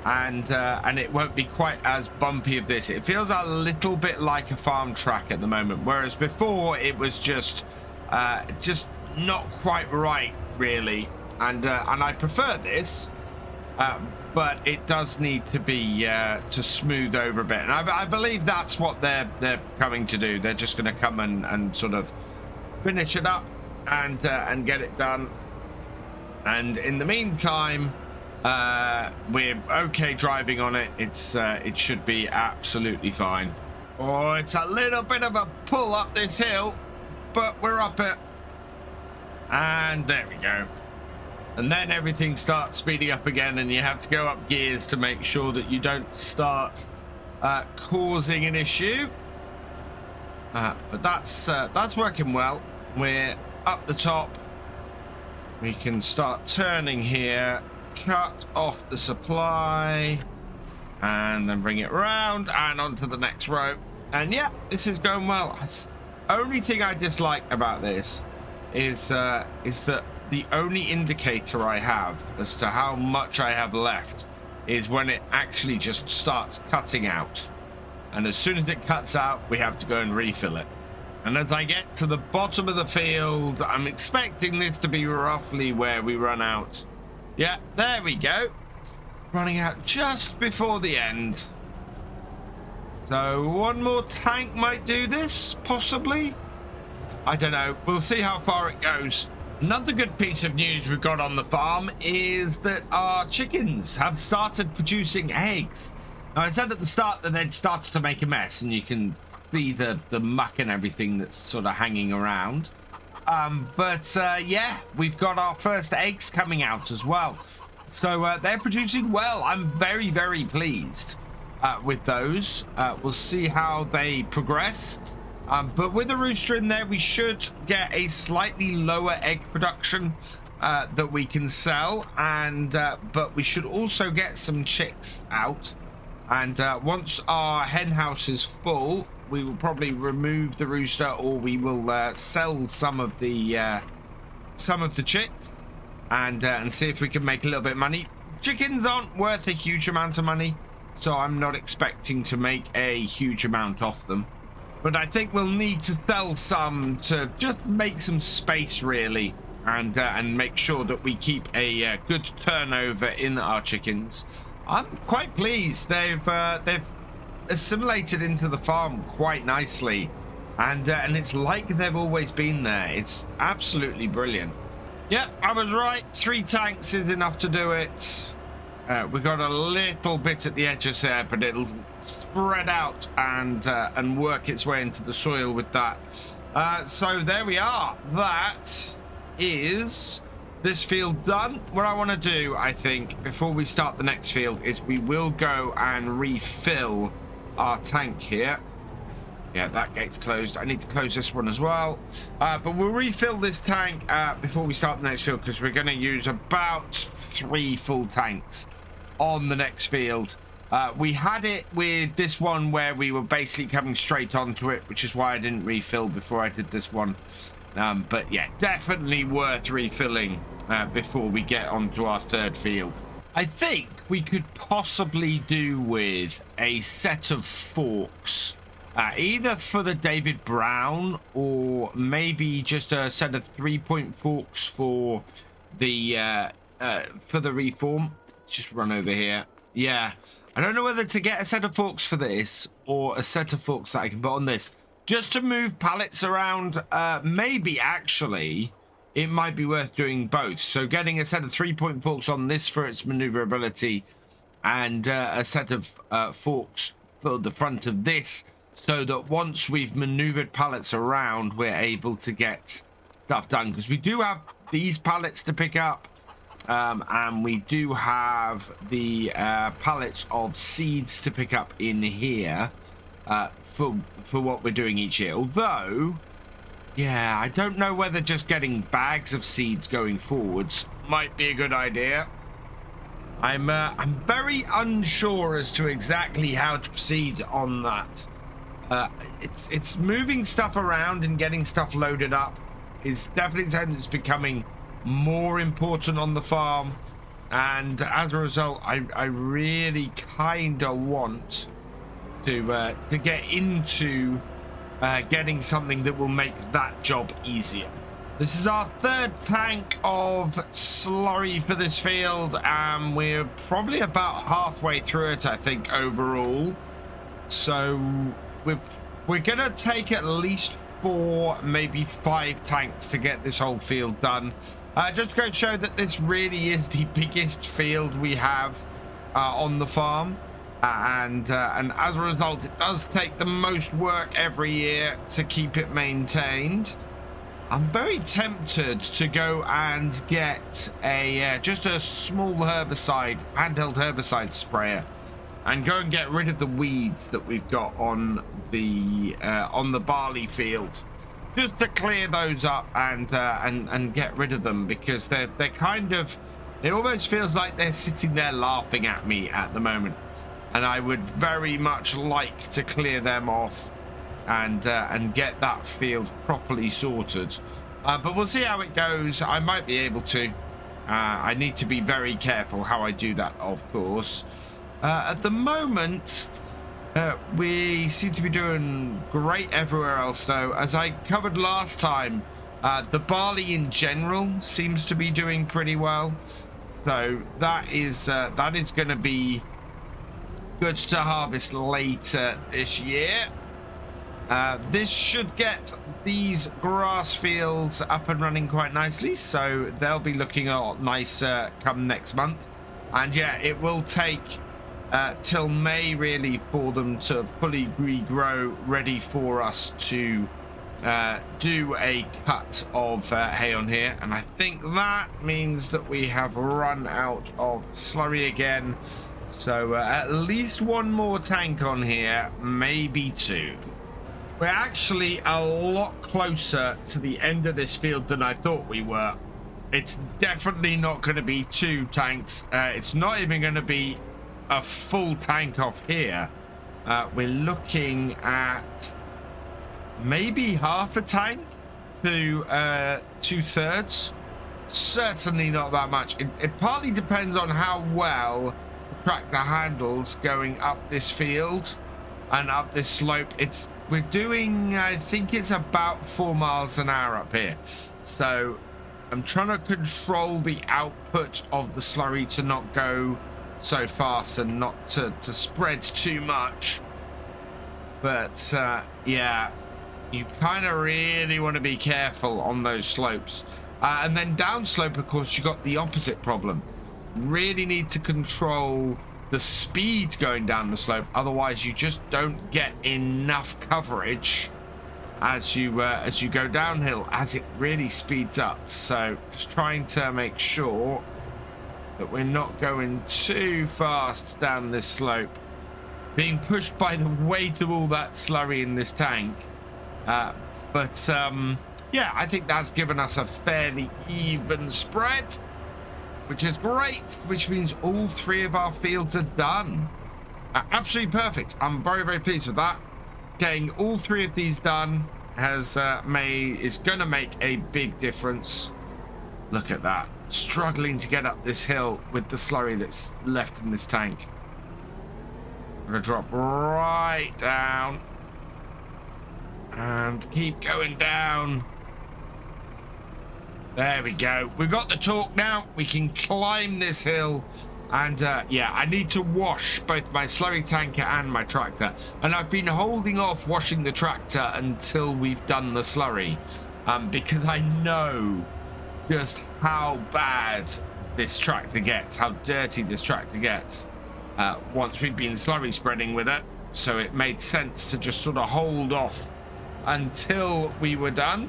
and it won't be quite as bumpy of this. It feels a little bit like a farm track at the moment, whereas before it was just not quite right, really. And I prefer this. But it does need to be to smooth over a bit, and I believe that's what they're coming to do. They're just going to come and sort of finish it up and get it done. And in the meantime, we're okay driving on it. It should be absolutely fine. Oh, it's a little bit of a pull up this hill, but we're up it. And there we go. And then everything starts speeding up again, and you have to go up gears to make sure that you don't start causing an issue. But that's working well. We're up the top. We can start turning here, cut off the supply, and then bring it around and onto the next row. And yeah, this is going well. Only thing I dislike about this is that the only indicator I have as to how much I have left is when it actually just starts cutting out. And as soon as it cuts out, we have to go and refill it. And as I get to the bottom of the field, I'm expecting this to be roughly where we run out. Yeah, there we go. Running out just before the end. So one more tank might do this, possibly. I don't know. We'll see how far it goes. Another good piece of news we've got on the farm is that our chickens have started producing eggs. Now, I said at the start that they'd started to make a mess, and you can see the muck and everything that's sort of hanging around. Yeah, we've got our first eggs coming out as well. So they're producing well. I'm very, very pleased with those. We'll see how they progress. But with a rooster in there, we should get a slightly lower egg production that we can sell. But we should also get some chicks out. And once our hen house is full, we will probably remove the rooster, or we will sell some of the chicks and see if we can make a little bit of money. Chickens aren't worth a huge amount of money, so I'm not expecting to make a huge amount off them. But I think we'll need to sell some to just make some space, really, and make sure that we keep a good turnover in our chickens. I'm quite pleased. They've assimilated into the farm quite nicely, and it's like they've always been there. It's absolutely brilliant. Yep, I was right. 3 tanks is enough to do it. We got a little bit at the edges there, but it'll spread out and work its way into the soil with that. So there we are. That is this field done. What I want to do, I think, before we start the next field, is we will go and refill our tank here. Yeah, that gate's closed. I need to close this one as well. But we'll refill this tank before we start the next field, because we're going to use about 3 full tanks on the next field. We had it with this one where we were basically coming straight onto it, which is why I didn't refill before I did this one. But yeah, definitely worth refilling before we get onto our 3rd field. I think we could possibly do with a set of forks, either for the David Brown, or maybe just a set of 3-point forks for the reform. Let's just run over here. Yeah, I don't know whether to get a set of forks for this or a set of forks that I can put on this, just to move pallets around. Maybe actually it might be worth doing both. So getting a set of 3-point forks on this for its maneuverability, and a set of forks for the front of this, so that once we've maneuvered pallets around, we're able to get stuff done. Because we do have these pallets to pick up, and we do have the pallets of seeds to pick up in here for what we're doing each year. Although, yeah, I don't know whether just getting bags of seeds going forwards might be a good idea. I'm very unsure as to exactly how to proceed on that. It's moving stuff around and getting stuff loaded up is definitely something that's becoming more important on the farm, and as a result, I really kind of want to get into getting something that will make that job easier. This is our 3rd tank of slurry for this field, and we're probably about halfway through it, I think, overall. So we're gonna take at least 4, maybe 5 tanks to get this whole field done. Just to go show that this really is the biggest field we have on the farm. And as a result, it does take the most work every year to keep it maintained. I'm very tempted to go and get a just a small herbicide, handheld herbicide sprayer, and go and get rid of the weeds that we've got on the barley field, just to clear those up and get rid of them, because they're kind of, it almost feels like they're sitting there laughing at me at the moment, and I would very much like to clear them off and get that field properly sorted. But we'll see how it goes. I might be able to. I need to be very careful how I do that, of course. At the moment, we seem to be doing great everywhere else, though. As I covered last time, the barley in general seems to be doing pretty well. So that is going to be good to harvest later this year. This should get these grass fields up and running quite nicely, so they'll be looking a lot nicer come next month. And yeah, it will take till May really for them to fully regrow, ready for us to do a cut of hay on here. And I think that means that we have run out of slurry again, so at least one more tank on here, maybe two. We're actually a lot closer to the end of this field than I thought we were. It's definitely not going to be two tanks. It's not even going to be a full tank off here. We're looking at maybe half a tank to 2/3. Certainly not that much. It partly depends on how well the tractor handles going up this field and up this slope. We're doing, I think it's about 4 miles an hour up here. So I'm trying to control the output of the slurry to not go so fast and not to spread too much. But yeah, you kind of really want to be careful on those slopes. And then downslope, of course, you got the opposite problem. Really need to control the speed going down the slope, otherwise you just don't get enough coverage as you go downhill, as it really speeds up. So just trying to make sure that we're not going too fast down this slope, being pushed by the weight of all that slurry in this tank. But yeah, I think that's given us a fairly even spread, which is great, which means all three of our fields are done. Absolutely perfect. I'm very, very pleased with that. Getting all three of these done is going to make a big difference. Look at that. Struggling to get up this hill with the slurry that's left in this tank. I'm going to drop right down and keep going down. There we go. We've got the torque now. We can climb this hill. And yeah, I need to wash both my slurry tanker and my tractor. And I've been holding off washing the tractor until we've done the slurry. Because I know just how bad this tractor gets, how dirty this tractor gets once we've been slurry spreading with it. So it made sense to just sort of hold off until we were done.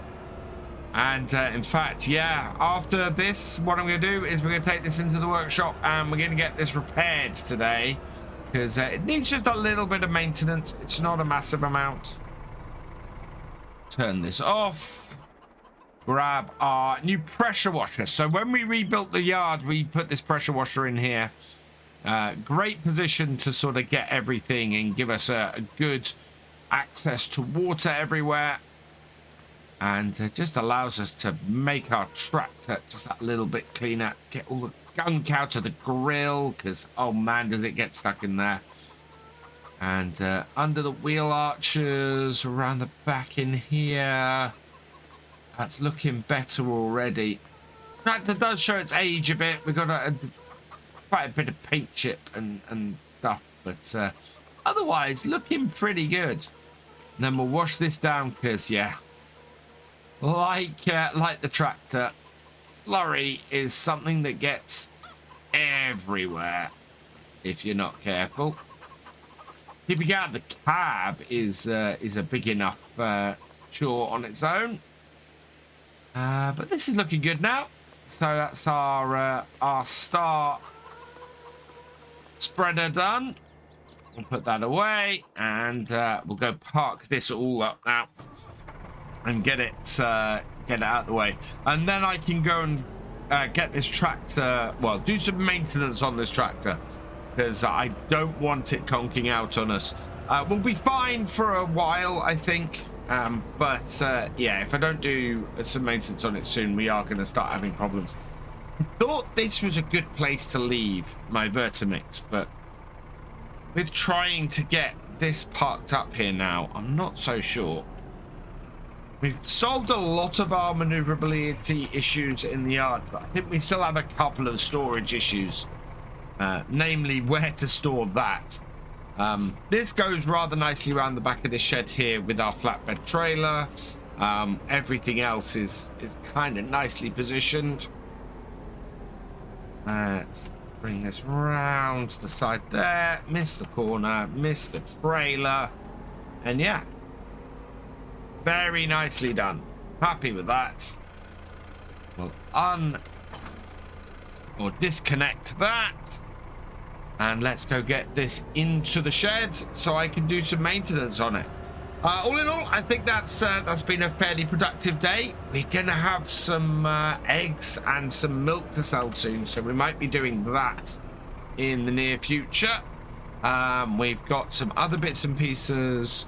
And in fact, yeah, after this, what I'm going to do is we're going to take this into the workshop and we're going to get this repaired today, because it needs just a little bit of maintenance. It's not a massive amount. Turn this off. Grab our new pressure washer. So when we rebuilt the yard, we put this pressure washer in here. Great position to sort of get everything and give us a good access to water everywhere. And it just allows us to make our tractor just that little bit cleaner. Get all the gunk out of the grill, because, oh man, does it get stuck in there. And under the wheel arches, around the back in here. That's looking better already. Tractor does show its age a bit. We've got quite a bit of paint chip and stuff. But otherwise, looking pretty good. And then we'll wash this down, because, yeah, like the tractor, slurry is something that gets everywhere if you're not careful. Keeping out the cab is a big enough chore on its own. But this is looking good now. So that's our star spreader done. We'll put that away, and we'll go park this all up now and get it out of the way. And then I can go and get this tractor, well, do some maintenance on this tractor, because I don't want it conking out on us. We'll be fine for a while, I think. But yeah, if I don't do some maintenance on it soon, we are going to start having problems. I thought this was a good place to leave my Vertimix, but with trying to get this parked up here now, I'm not so sure. We've solved a lot of our maneuverability issues in the yard, but I think we still have a couple of storage issues, namely where to store that. This goes rather nicely around the back of the shed here with our flatbed trailer. Everything else is kind of nicely positioned. Let's bring this round to the side there. Miss the corner, miss the trailer. And yeah, very nicely done. Happy with that. We'll disconnect that. And let's go get this into the shed so I can do some maintenance on it. All in all, I think that's been a fairly productive day. We're gonna have some eggs and some milk to sell soon, so we might be doing that in the near future. We've got some other bits and pieces.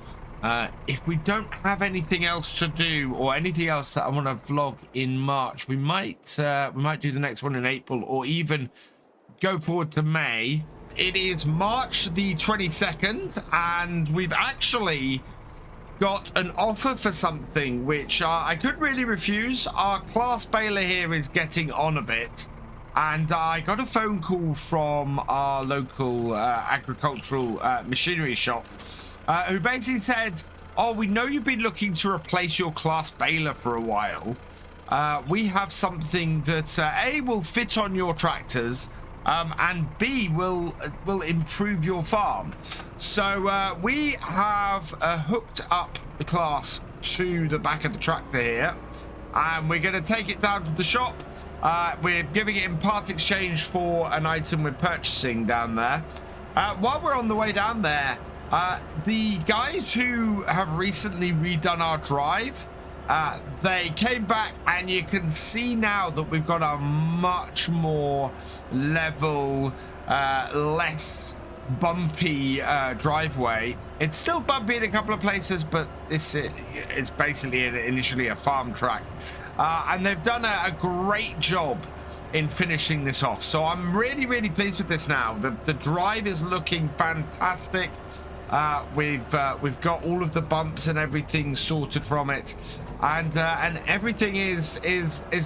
If we don't have anything else to do or anything else that I want to vlog in March, we might do the next one in April, or even go forward to May. It is March the 22nd, and we've actually got an offer for something which I couldn't really refuse. Our class baler here is getting on a bit, and I got a phone call from our local agricultural machinery shop, who basically said, oh, we know you've been looking to replace your class baler for a while. We have something that A, will fit on your tractors, and B, will improve your farm. So we have hooked up the class to the back of the tractor here, and we're going to take it down to the shop. We're giving it in part exchange for an item we're purchasing down there. While we're on the way down there, the guys who have recently redone our drive, they came back, and you can see now that we've got a much more level, less bumpy driveway. It's still bumpy in a couple of places, but it's basically initially a farm track, and they've done a great job in finishing this off. So I'm really pleased with this now. The drive is looking fantastic. We've got all of the bumps and everything sorted from it, and everything is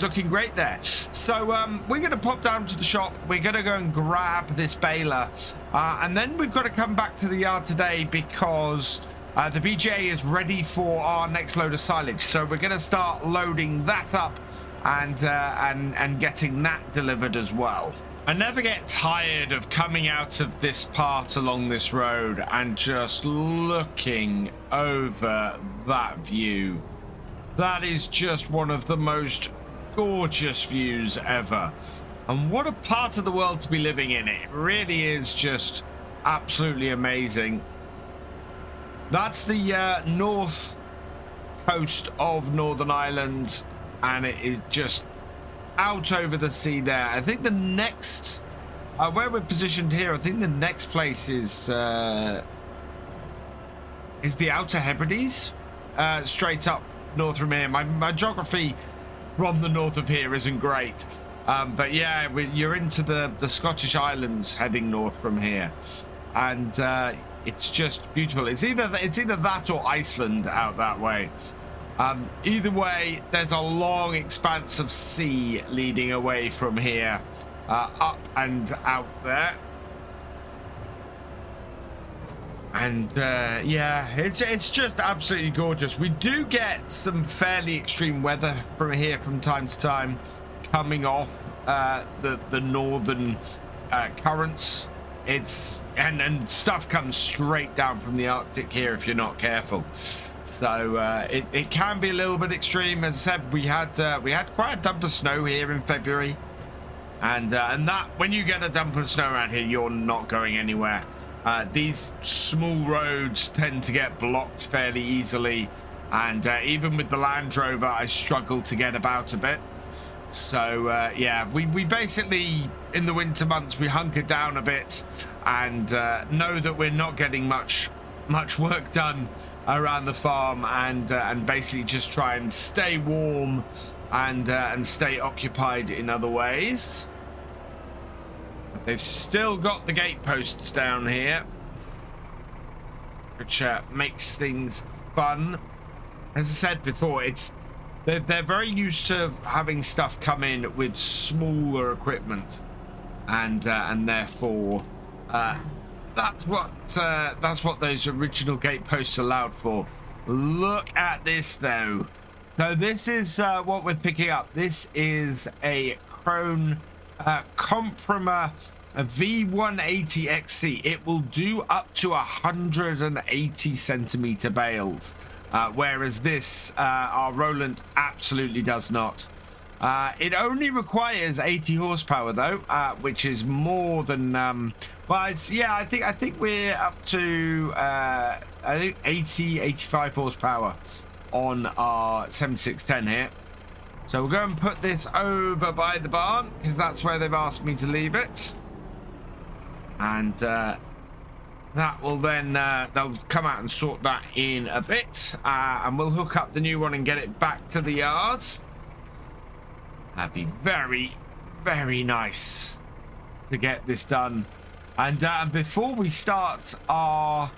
looking great there. So we're going to pop down to the shop. We're going to go and grab this baler, and then we've got to come back to the yard today because the BJ is ready for our next load of silage. So we're going to start loading that up and getting that delivered as well. I never get tired of coming out of this part along this road and just looking over that view. That is just one of the most gorgeous views ever. And what a part of the world to be living in. It really is just absolutely amazing. That's the north coast of Northern Ireland, and it is just out over the sea there. I think the next where we're positioned here, I think the next place is the Outer Hebrides, straight up north from here. My geography from the north of here isn't great, but yeah, you're into the Scottish Islands heading north from here, and it's just beautiful. It's either that or Iceland out that way. Either way, there's a long expanse of sea leading away from here, up and out there. And yeah, it's just absolutely gorgeous. We do get some fairly extreme weather from here from time to time, coming off the northern currents. it's and stuff comes straight down from the Arctic here if you're not careful. So it can be a little bit extreme. As I said, we had quite a dump of snow here in February, and that when you get a dump of snow around here, you're not going anywhere. These small roads tend to get blocked fairly easily, and even with the Land Rover, I struggle to get about a bit. So yeah, we basically in the winter months we hunker down a bit and know that we're not getting much work done around the farm, and basically just try and stay warm and stay occupied in other ways. But they've still got the gate posts down here, which makes things fun. As I said before, they're very used to having stuff come in with smaller equipment, and therefore that's what those original gate posts allowed for. Look at this though. So this is what we're picking up. This is a Krone Comprimer V180 XC. It will do up to 180 centimeter bales, whereas this our Roland absolutely does not. It only requires 80 horsepower though, which is more than well, it's, yeah, I think we're up to I think 85 horsepower on our 7610 here. So we'll go and put this over by the barn because that's where they've asked me to leave it, and that will then they'll come out and sort that in a bit, and we'll hook up the new one and get it back to the yard. That'd be very, very nice to get this done. And before we start our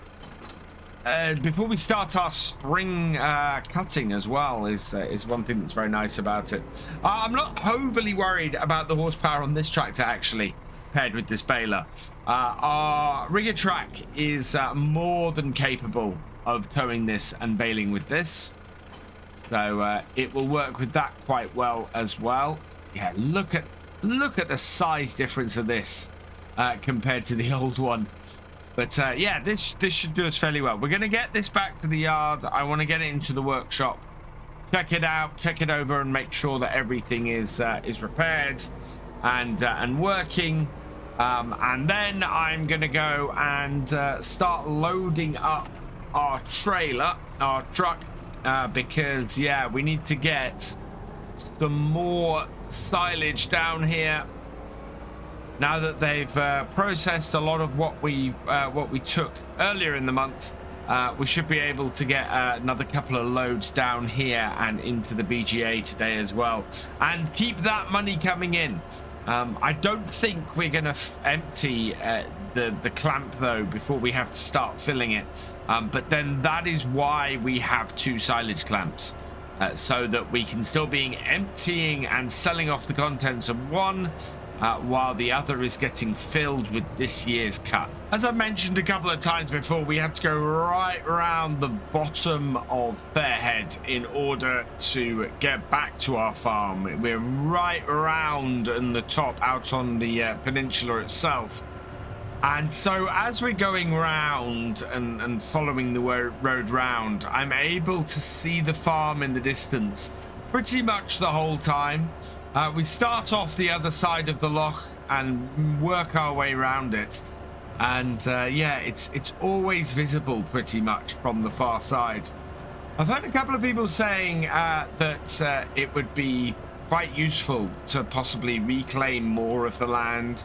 spring cutting as well is one thing that's very nice about it. I'm not overly worried about the horsepower on this tractor actually, paired with this baler. Our rigger track is more than capable of towing this and baling with this. So it will work with that quite well as well. Yeah, look at the size difference of this compared to the old one. But yeah, this should do us fairly well. We're going to get this back to the yard. I want to get it into the workshop, check it out, check it over, and make sure that everything is repaired and working. And then I'm going to go and start loading up our trailer, our truck. Because yeah, we need to get some more silage down here. Now that they've processed a lot of what we took earlier in the month, we should be able to get another couple of loads down here and into the BGA today as well, and keep that money coming in. I don't think we're gonna empty the clamp though before we have to start filling it. But then that is why we have two silage clamps, so that we can still be emptying and selling off the contents of one, while the other is getting filled with this year's cut. As I mentioned a couple of times before, we have to go right around the bottom of Fairhead in order to get back to our farm. We're right around in the top out on the peninsula itself. And so as we're going round and following the road round, I'm able to see the farm in the distance pretty much the whole time. We start off the other side of the loch and work our way around it. And yeah, it's always visible pretty much from the far side. I've heard a couple of people saying that it would be quite useful to possibly reclaim more of the land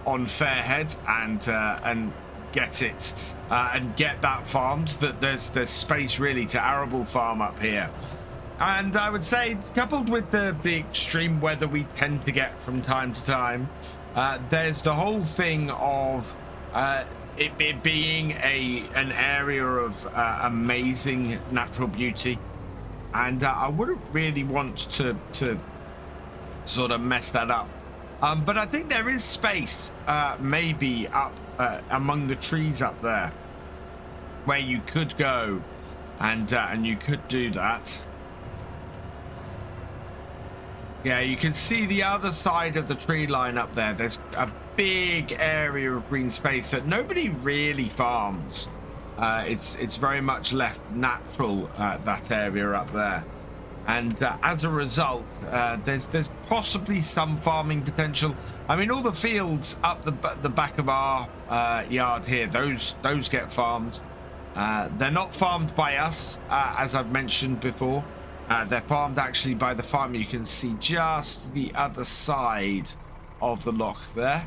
on Fairhead and get it and get that farmed, that there's space really to arable farm up here. And I would say, coupled with the extreme weather we tend to get from time to time, there's the whole thing of it being an area of amazing natural beauty, and I wouldn't really want to sort of mess that up. But I think there is space, maybe up among the trees up there, where you could go and you could do that. Yeah, you can see the other side of the tree line up there. There's a big area of green space that nobody really farms. It's very much left natural, that area up there. And as a result, there's possibly some farming potential. I mean, all the fields up the back of our yard here, those get farmed. They're not farmed by us, as I've mentioned before. They're farmed actually by the farm you can see just the other side of the loch there.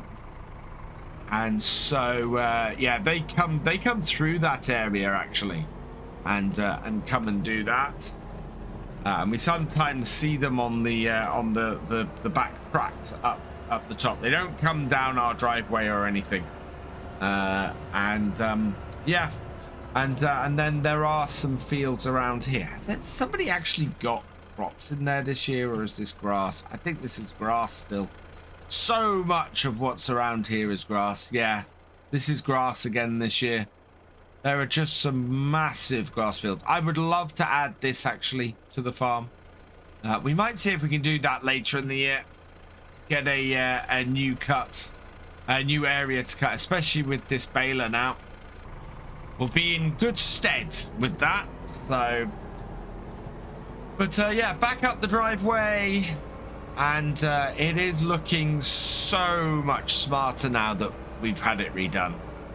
And so yeah, they come through that area actually, and come and do that. And we sometimes see them on the back tract up the top. They don't come down our driveway or anything. Yeah, and then there are some fields around here. Somebody actually got crops in there this year, or is this grass? I think this is grass still. So much of what's around here is grass. Yeah, this is grass again this year. There are just some massive grass fields. I would love to add this actually to the farm. We might see if we can do that later in the year. Get a new cut, a new area to cut, especially with this baler now. We'll be in good stead with that. So, but yeah, back up the driveway, and it is looking so much smarter now that we've had it redone.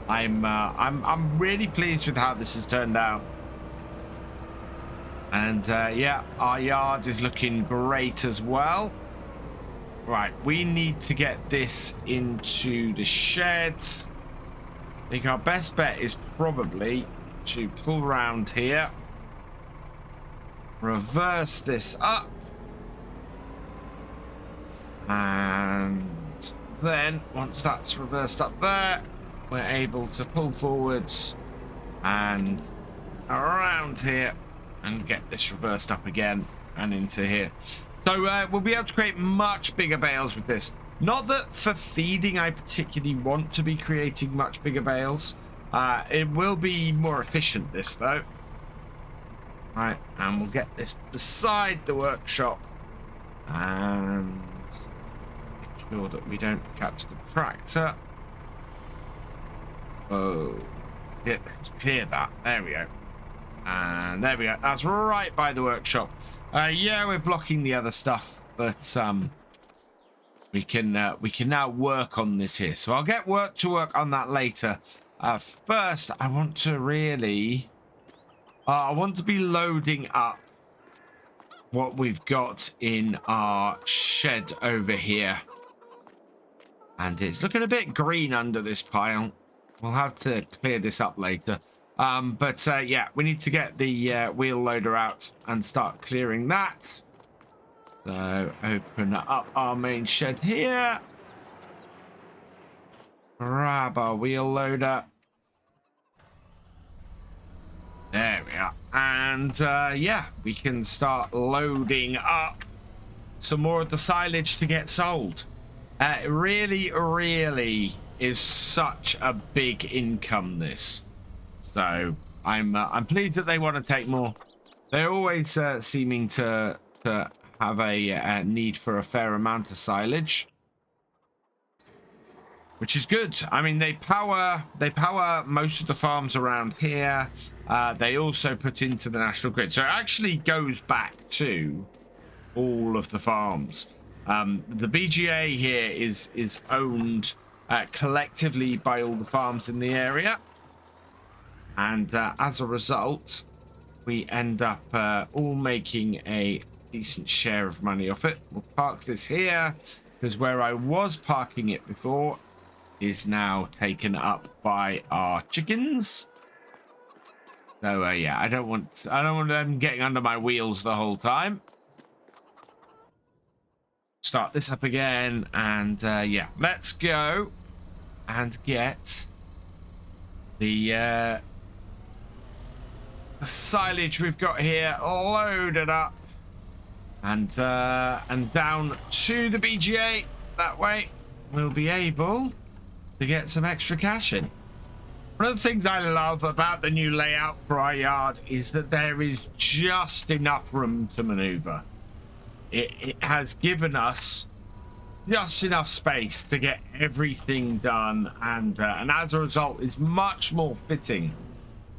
I'm really pleased with how this has turned out. And yeah, our yard is looking great as well. Right, we need to get this into the shed. I think our best bet is probably to pull around here, reverse this up, and then once that's reversed up there, we're able to pull forwards and around here and get this reversed up again and into here. So we'll be able to create much bigger bales with this. Not that for feeding I particularly want to be creating much bigger bales. It will be more efficient, this though. Right, and we'll get this beside the workshop and make sure that we don't catch the tractor. Oh, clear that. There we go. And there we go. That's right by the workshop. Yeah, we're blocking the other stuff, but we can now work on this here. So I'll get to work on that later. First, I want to really, I want to be loading up what we've got in our shed over here, and it's looking a bit green under this pile. We'll have to clear this up later. But yeah, we need to get the wheel loader out and start clearing that. So open up our main shed here. Grab our wheel loader. There we are. And yeah, we can start loading up some more of the silage to get sold. It really, really is such a big income, this. So I'm pleased that they want to take more. They're always seeming to have a need for a fair amount of silage, which is good. I mean, they power most of the farms around here. They also put into the national grid, so it actually goes back to all of the farms. The BGA here is owned collectively by all the farms in the area. And as a result, we end up all making a decent share of money off it. We'll park this here, because where I was parking it before is now taken up by our chickens. So yeah, I don't want them getting under my wheels the whole time. Start this up again, and yeah, let's go and get the silage we've got here loaded up and down to the BGA. That way we'll be able to get some extra cash in. One of the things I love about the new layout for our yard is that there is just enough room to maneuver. it has given us just enough space to get everything done, and as a result is much more fitting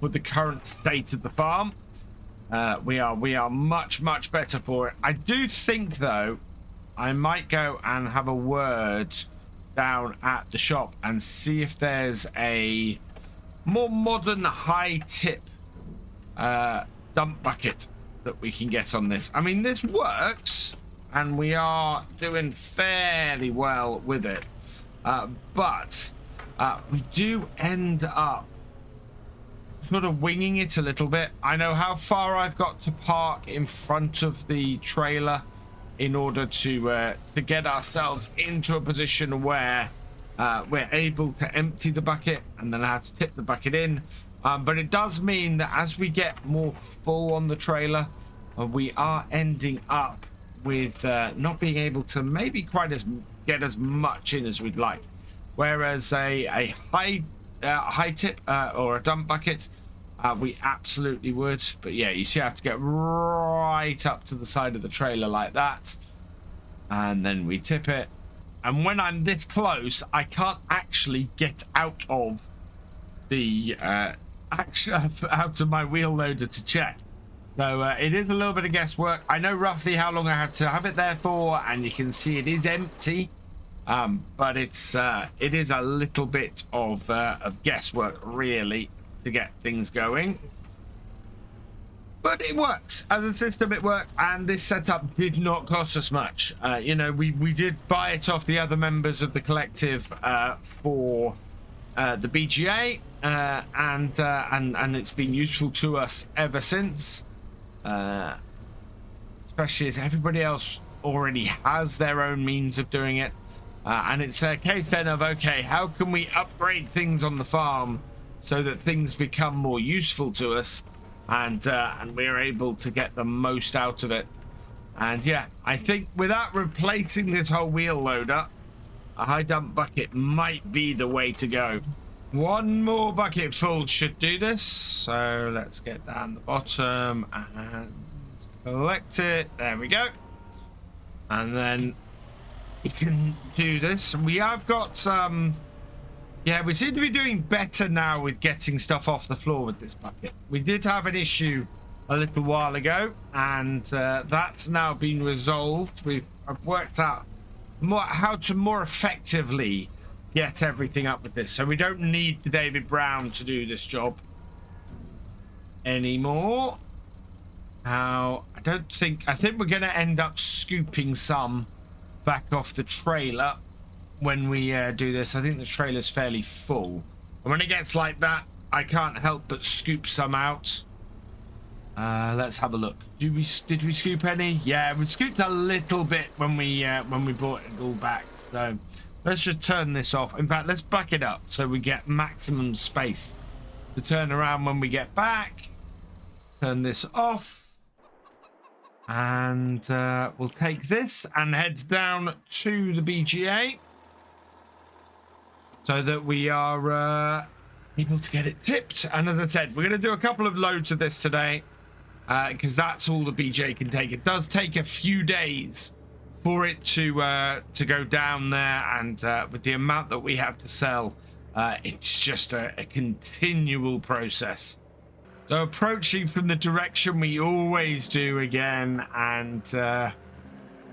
with the current state of the farm. We are much better for it. I do think though I might go and have a word down at the shop and see if there's a more modern high tip dump bucket that we can get on this. I mean, this works and we are doing fairly well with it, but we do end up sort of winging it a little bit. I know how far I've got to park in front of the trailer in order to get ourselves into a position where we're able to empty the bucket and then have to tip the bucket in. But it does mean that as we get more full on the trailer, we are ending up with not being able to maybe quite get as much in as we'd like. Whereas a high tip or a dump bucket, we absolutely would. But yeah, you see, I have to get right up to the side of the trailer like that, and then we tip it. And when I'm this close, I can't actually get out of the out of my wheel loader to check. So it is a little bit of guesswork. I know roughly how long I have to have it there for, and you can see it is empty. But it is a little bit of guesswork really to get things going. But it works. As a system, it works, and this setup did not cost us much. You know, we did buy it off the other members of the collective for the BGA, and it's been useful to us ever since. Especially as everybody else already has their own means of doing it. And it's a case then of, okay, how can we upgrade things on the farm so that things become more useful to us, and we're able to get the most out of it. And yeah, I think without replacing this whole wheel loader, a high dump bucket might be the way to go. One more bucket full should do this. So let's get down the bottom and collect it. There we go. And then you can do this. We have got yeah, we seem to be doing better now with getting stuff off the floor with this bucket. We did have an issue a little while ago, and that's now been resolved. I've worked out how to more effectively get everything up with this, so we don't need the David Brown to do this job anymore. Now, I think we're going to end up scooping some back off the trailer when we do this. I think the trailer's fairly full, and when it gets like that, I can't help but scoop some out. Let's have a look. Did we scoop any? Yeah, we scooped a little bit when we brought it all back. So let's just turn this off. In fact, let's back it up so we get maximum space to turn around when we get back. Turn this off, and we'll take this and head down to the BGA so that we are able to get it tipped. And as I said, we're going to do a couple of loads of this today, because that's all the BJ can take. It does take a few days for it to go down there, and with the amount that we have to sell, it's just a continual process. So approaching from the direction we always do again, and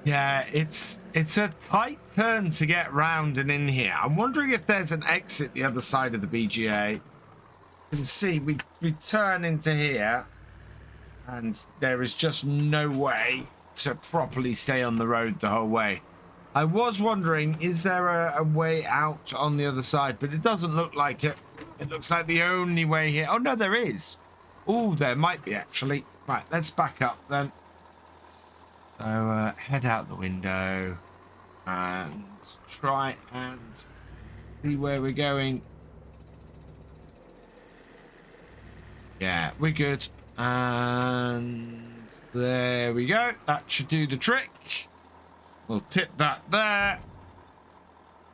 yeah, it's a tight turn to get round and in here. I'm wondering if there's an exit the other side of the BGA. You can see we turn into here, and there is just no way to properly stay on the road the whole way. I was wondering, is there a way out on the other side? But it doesn't look like it. It looks like the only way here. Oh, no, there is. Oh, there might be, actually. Right, let's back up then. So head out the window and try and see where we're going. Yeah, we're good. And there we go. That should do the trick. We'll tip that there.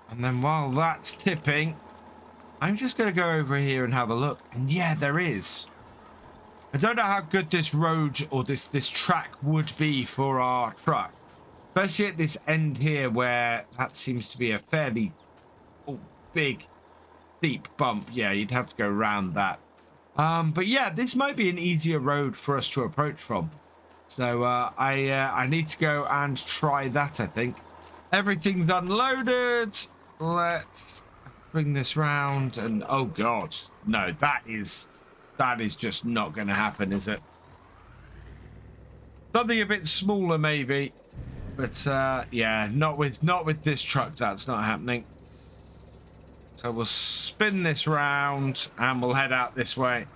And then while that's tipping, I'm just going to go over here and have a look. And yeah, there is. I don't know how good this road or this track would be for our truck. especially at this end here where that seems to be a fairly big steep bump. Yeah, you'd have to go around that. But yeah, this might be an easier road for us to approach from. So I need to go and try that, I think. Everything's unloaded. Let's bring this round and oh god, no, that is just not going to happen, is it? Something a bit smaller maybe, but yeah, not with this truck. That's not happening. So we'll spin this round and we'll head out this way,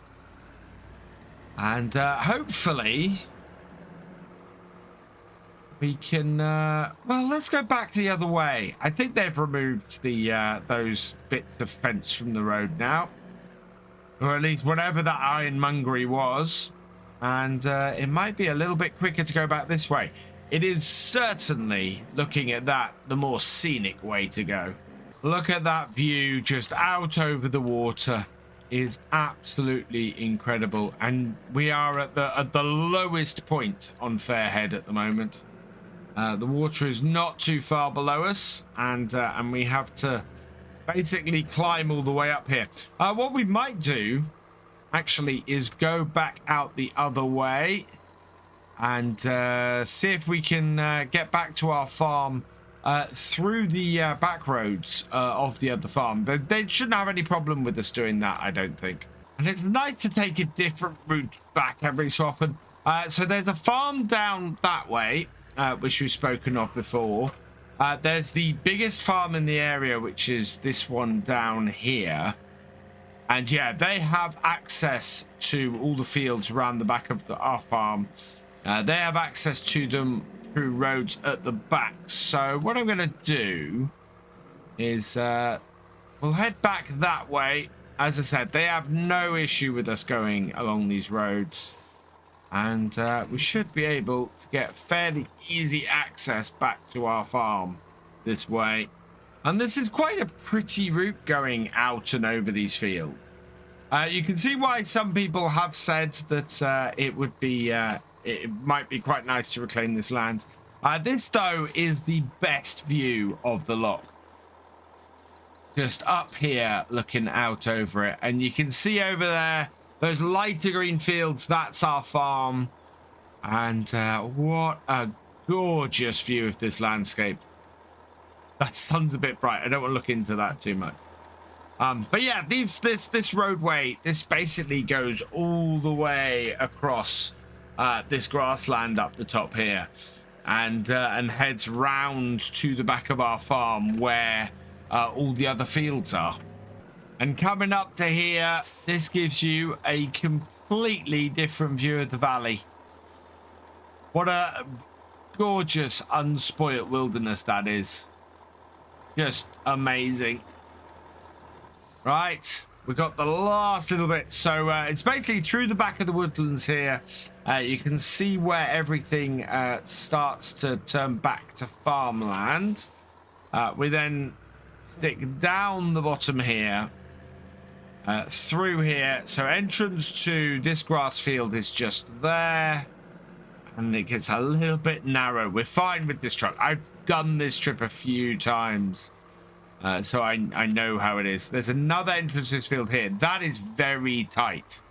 and hopefully we can well, let's go back the other way. I think they've removed the those bits of fence from the road now, or at least whatever that ironmongery was, and it might be a little bit quicker to go back this way. It is certainly, looking at that, the more scenic way to go. Look at that view just out over the water. Is absolutely incredible, and we are at the lowest point on Fairhead at the moment. The water is not too far below us, and we have to basically climb all the way up here. What we might do actually is go back out the other way and see if we can get back to our farm through the back roads of the other farm. They shouldn't have any problem with us doing that, I don't think. And it's nice to take a different route back every so often. So there's a farm down that way, which we've spoken of before. There's the biggest farm in the area, which is this one down here. And yeah, they have access to all the fields around the back of our farm. They have access to them through roads at the back. So what I'm going to do is we'll head back that way. As I said, they have no issue with us going along these roads. And we should be able to get fairly easy access back to our farm this way. And this is quite a pretty route going out and over these fields. You can see why some people have said that it would be, it might be quite nice to reclaim this land. This, though, is the best view of the loch. Just up here, looking out over it. And you can see over there, those lighter green fields, that's our farm. And what a gorgeous view of this landscape. That sun's a bit bright. I don't want to look into that too much. But yeah, this roadway, this basically goes all the way across this grassland up the top here, and heads round to the back of our farm where all the other fields are. And coming up to here, this gives you a completely different view of the valley. What a gorgeous, unspoilt wilderness that is. Just amazing. Right, we got the last little bit. So it's basically through the back of the woodlands here. You can see where everything starts to turn back to farmland. We then stick down the bottom here, through here. So entrance to this grass field is just there. And it gets a little bit narrow. We're fine with this truck. I've done this trip a few times. So I know how it is. There's another entrance to this field here. That is very tight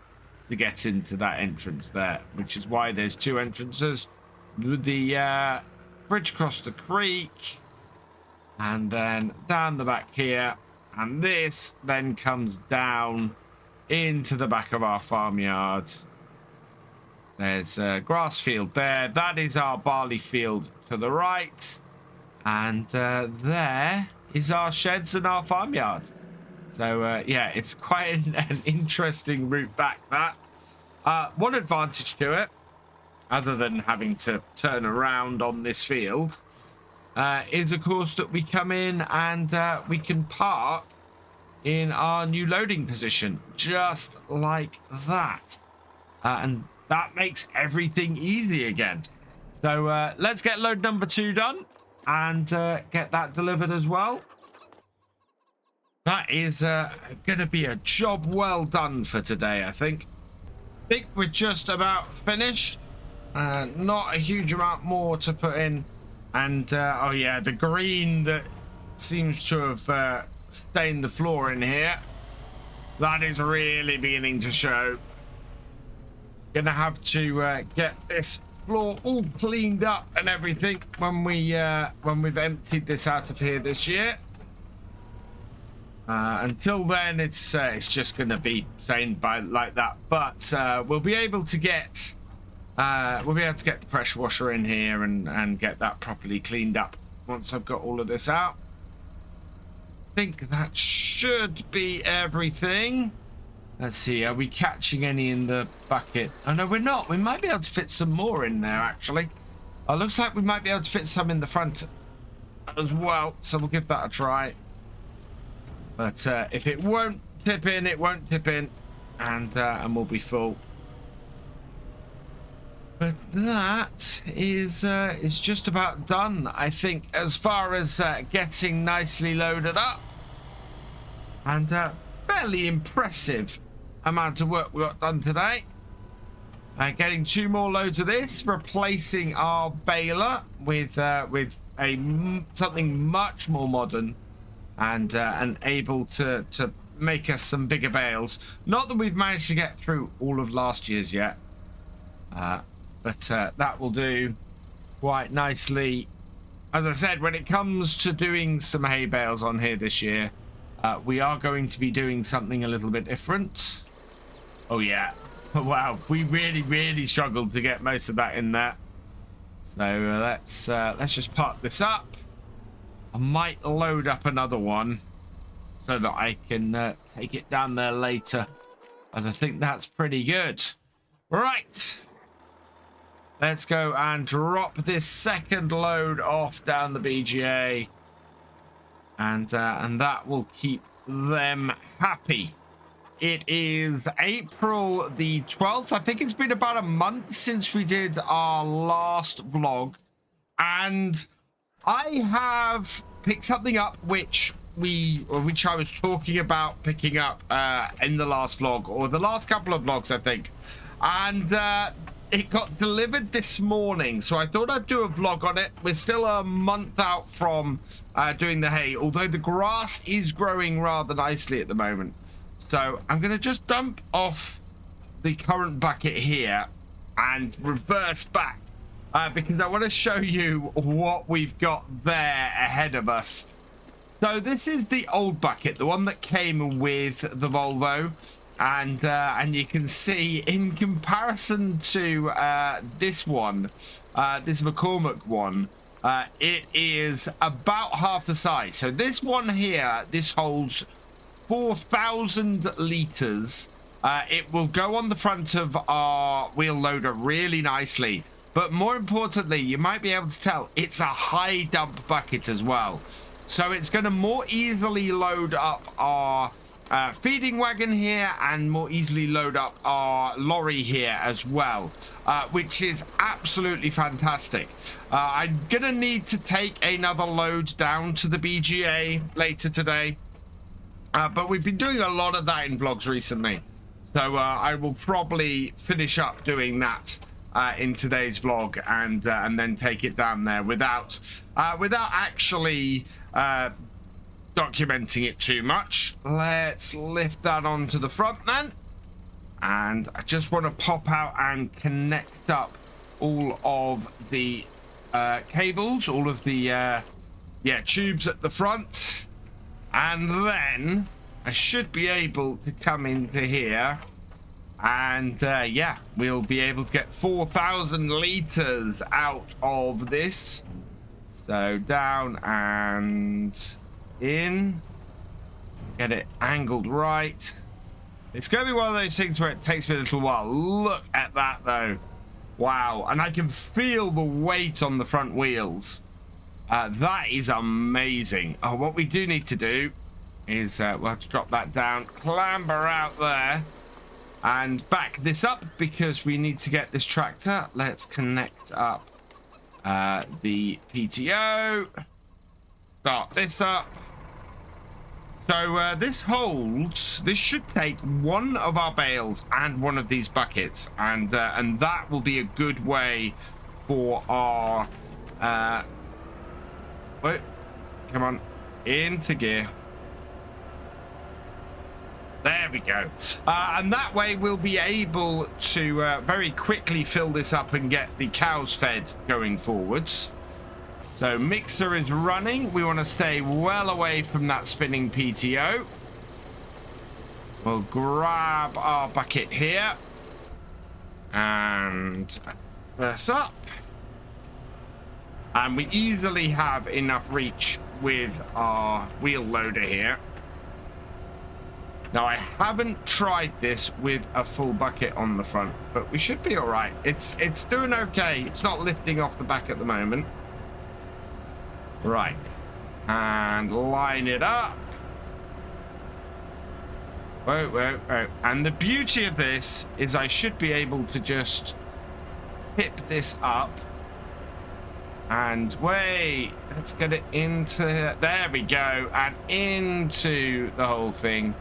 to get into that entrance there, which is why there's two entrances. With the bridge across the creek, and then down the back here. And this then comes down into the back of our farmyard. There's a grass field there. That is our barley field to the right. And there is our sheds and our farmyard. So yeah, it's quite an interesting route back, that. One advantage to it, other than having to turn around on this field, is of course that we come in and we can park in our new loading position, just like that. And that makes everything easy again. So let's get load number 2 done and get that delivered as well. That is going to be a job well done for today, I think. I think we're just about finished. Not a huge amount more to put in And oh yeah, the green that seems to have stained the floor in here, that is really beginning to show. Gonna have to get this floor all cleaned up and everything when we've emptied this out of here this year. Until then, it's just gonna be stained by like that. But we'll be able to get the pressure washer in here and get that properly cleaned up once I've got all of this out. I think that should be everything. Let's see, are we catching any in the bucket? Oh no, we're not. We might be able to fit some more in there actually. Oh, looks like we might be able to fit some in the front as well, so we'll give that a try. But if it won't tip in, it won't tip in, and we'll be full. But that is just about done, I think, as far as getting nicely loaded up. And fairly impressive amount of work we got done today. Getting 2 more loads of this, replacing our baler with something much more modern, and able to make us some bigger bales. Not that we've managed to get through all of last year's yet, but that will do quite nicely. As I said, when it comes to doing some hay bales on here this year, we are going to be doing something a little bit different. Oh yeah, wow, we really struggled to get most of that in there. So let's just park this up. I might load up another one so that I can take it down there later, and I think that's pretty good. Right, let's go and drop this second load off down the BGA, and that will keep them happy. It is April the 12th. I think it's been about a month since we did our last vlog, and I have picked something up which I was talking about picking up in the last vlog, or the last couple of vlogs, I think, and it got delivered this morning, so I thought I'd do a vlog on it. We're still a month out from doing the hay, although the grass is growing rather nicely at the moment. So I'm going to just dump off the current bucket here and reverse back because I want to show you what we've got there ahead of us. So this is the old bucket, the one that came with the Volvo, and you can see in comparison to this one, this McCormick one, it is about half the size. So this one here, this holds 4,000 liters. It will go on the front of our wheel loader really nicely, but more importantly, you might be able to tell it's a high dump bucket as well, so it's going to more easily load up our feeding wagon here and more easily load up our lorry here as well, which is absolutely fantastic. I'm gonna need to take another load down to the BGA later today. But we've been doing a lot of that in vlogs recently, so I will probably finish up doing that in today's vlog, and then take it down there without actually documenting it too much. Let's lift that onto the front then, and I just want to pop out and connect up all of the cables, all of the tubes at the front. And then I should be able to come into here, and yeah, we'll be able to get 4,000 liters out of this. So down and in, get it angled right. It's going to be one of those things where it takes me a little while. Look at that though. Wow, and I can feel the weight on the front wheels. That is amazing. Oh, what we do need to do is we'll have to drop that down, clamber out there, and back this up because we need to get this tractor. Let's connect up the PTO, start this up. So this should take one of our bales and one of these buckets, and that will be a good way for our Wait, come on, into gear. There we go. And that way we'll be able to very quickly fill this up and get the cows fed going forwards. So mixer is running. We want to stay well away from that spinning PTO. We'll grab our bucket here and press up. And we easily have enough reach with our wheel loader here. Now, I haven't tried this with a full bucket on the front, but we should be all right. It's doing okay. It's not lifting off the back at the moment. Right. And line it up. Whoa, whoa, whoa. And the beauty of this is I should be able to just tip this up. And wait, let's get it into... There we go. And into the whole thing.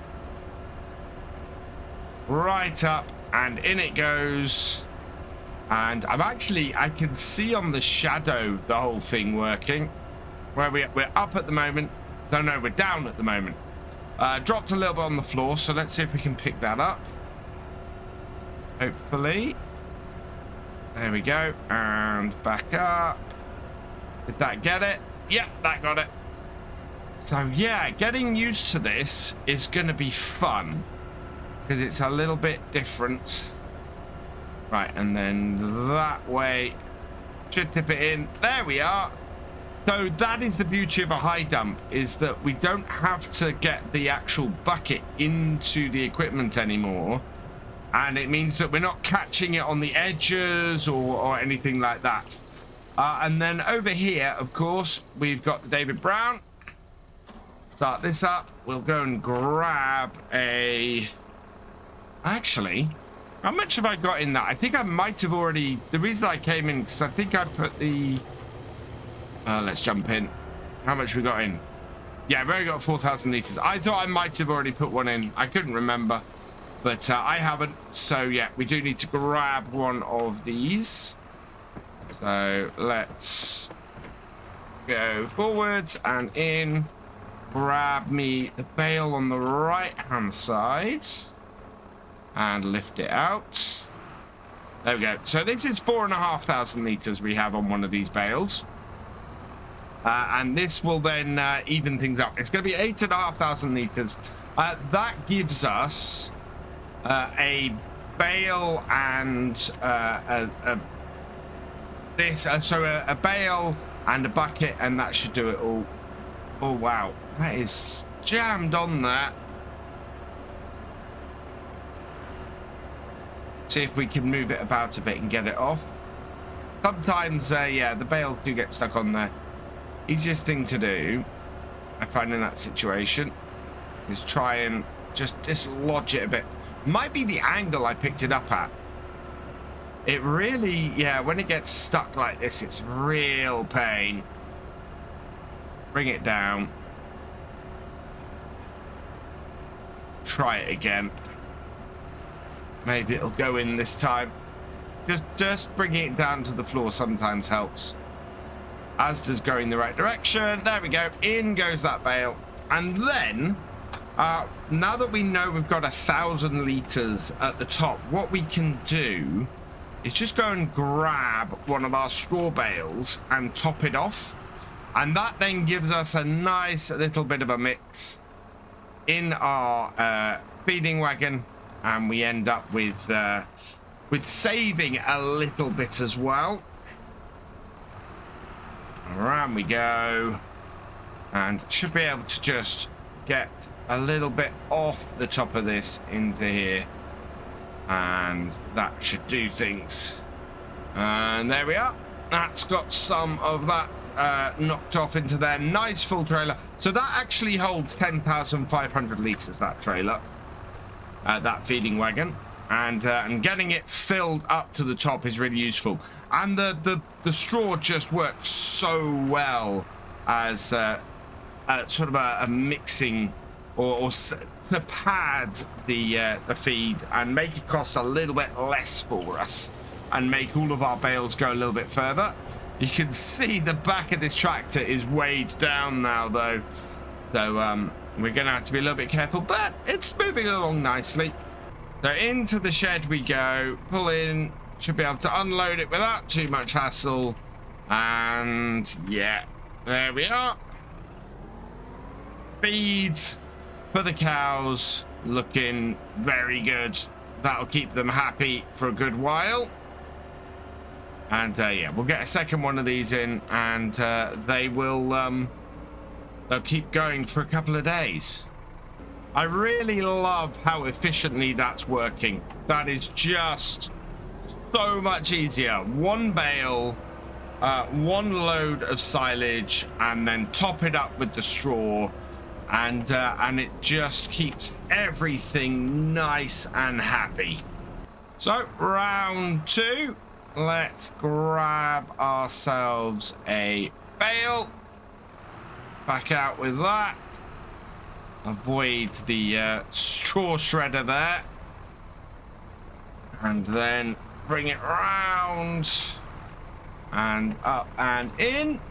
Right up, and in it goes. And I can see on the shadow the whole thing working. Where we're up at the moment. No, we're down at the moment. Dropped a little bit on the floor, so let's see if we can pick that up. Hopefully. There we go, and back up. Did that get it? Yep, that got it. So yeah, getting used to this is going to be fun. Because it's a little bit different. Right, and then that way. Should tip it in. There we are. So that is the beauty of a high dump, is that we don't have to get the actual bucket into the equipment anymore. And it means that we're not catching it on the edges or anything like that. And then over here, of course, we've got the David Brown. Start this up. We'll go and grab a... Actually, how much have I got in that? I think I might have already... The reason I came in, because I think I put the... let's jump in. How much we got in? Yeah, I've only got 4,000 litres. I thought I might have already put one in. I couldn't remember. But I haven't. So, yeah, we do need to grab one of these. So, let's go forwards and in. Grab me the bale on the right-hand side. And lift it out. There we go. So this is 4,500 litres we have on one of these bales. And this will then even things up. It's going to be 8,500 litres. That gives us a bale and a bale and a bucket, and that should do it all. Oh, wow. That is jammed on that. See if we can move it about a bit and get it off. Sometimes, yeah, the bales do get stuck on there. Easiest thing to do, I find in that situation, is try and just dislodge it a bit. Might be the angle I picked it up at. It really, yeah, when it gets stuck like this, it's real pain. Bring it down. Try it again. Maybe it'll go in this time. Just bringing it down to the floor sometimes helps. As does going the right direction. There we go. In goes that bale. And then, now that we know we've got 1,000 litres at the top, what we can do is just go and grab one of our straw bales and top it off. And that then gives us a nice little bit of a mix in our feeding wagon. And we end up with saving a little bit as well. Around we go. And should be able to just get a little bit off the top of this into here. And that should do things. And there we are. That's got some of that knocked off into there. Nice full trailer. So that actually holds 10,500 litres, that trailer. That feeding wagon. And getting it filled up to the top is really useful. And the straw just works so well as sort of a mixing or to pad the feed and make it cost a little bit less for us and make all of our bales go a little bit further. You can see the back of this tractor is weighed down now, though. So we're going to have to be a little bit careful, but it's moving along nicely. So into the shed we go. Pull in. Should be able to unload it without too much hassle. And yeah, there we are. Feed for the cows. Looking very good. That'll keep them happy for a good while. And yeah, we'll get a second one of these in, and they will they'll keep going for a couple of days. I really love how efficiently that's working. That is just so much easier. One bale, one load of silage, and then top it up with the straw, and it just keeps everything nice and happy. So round 2. Let's grab ourselves a bale. Back out with that. Avoid the straw shredder there. And then bring it round. And up and in.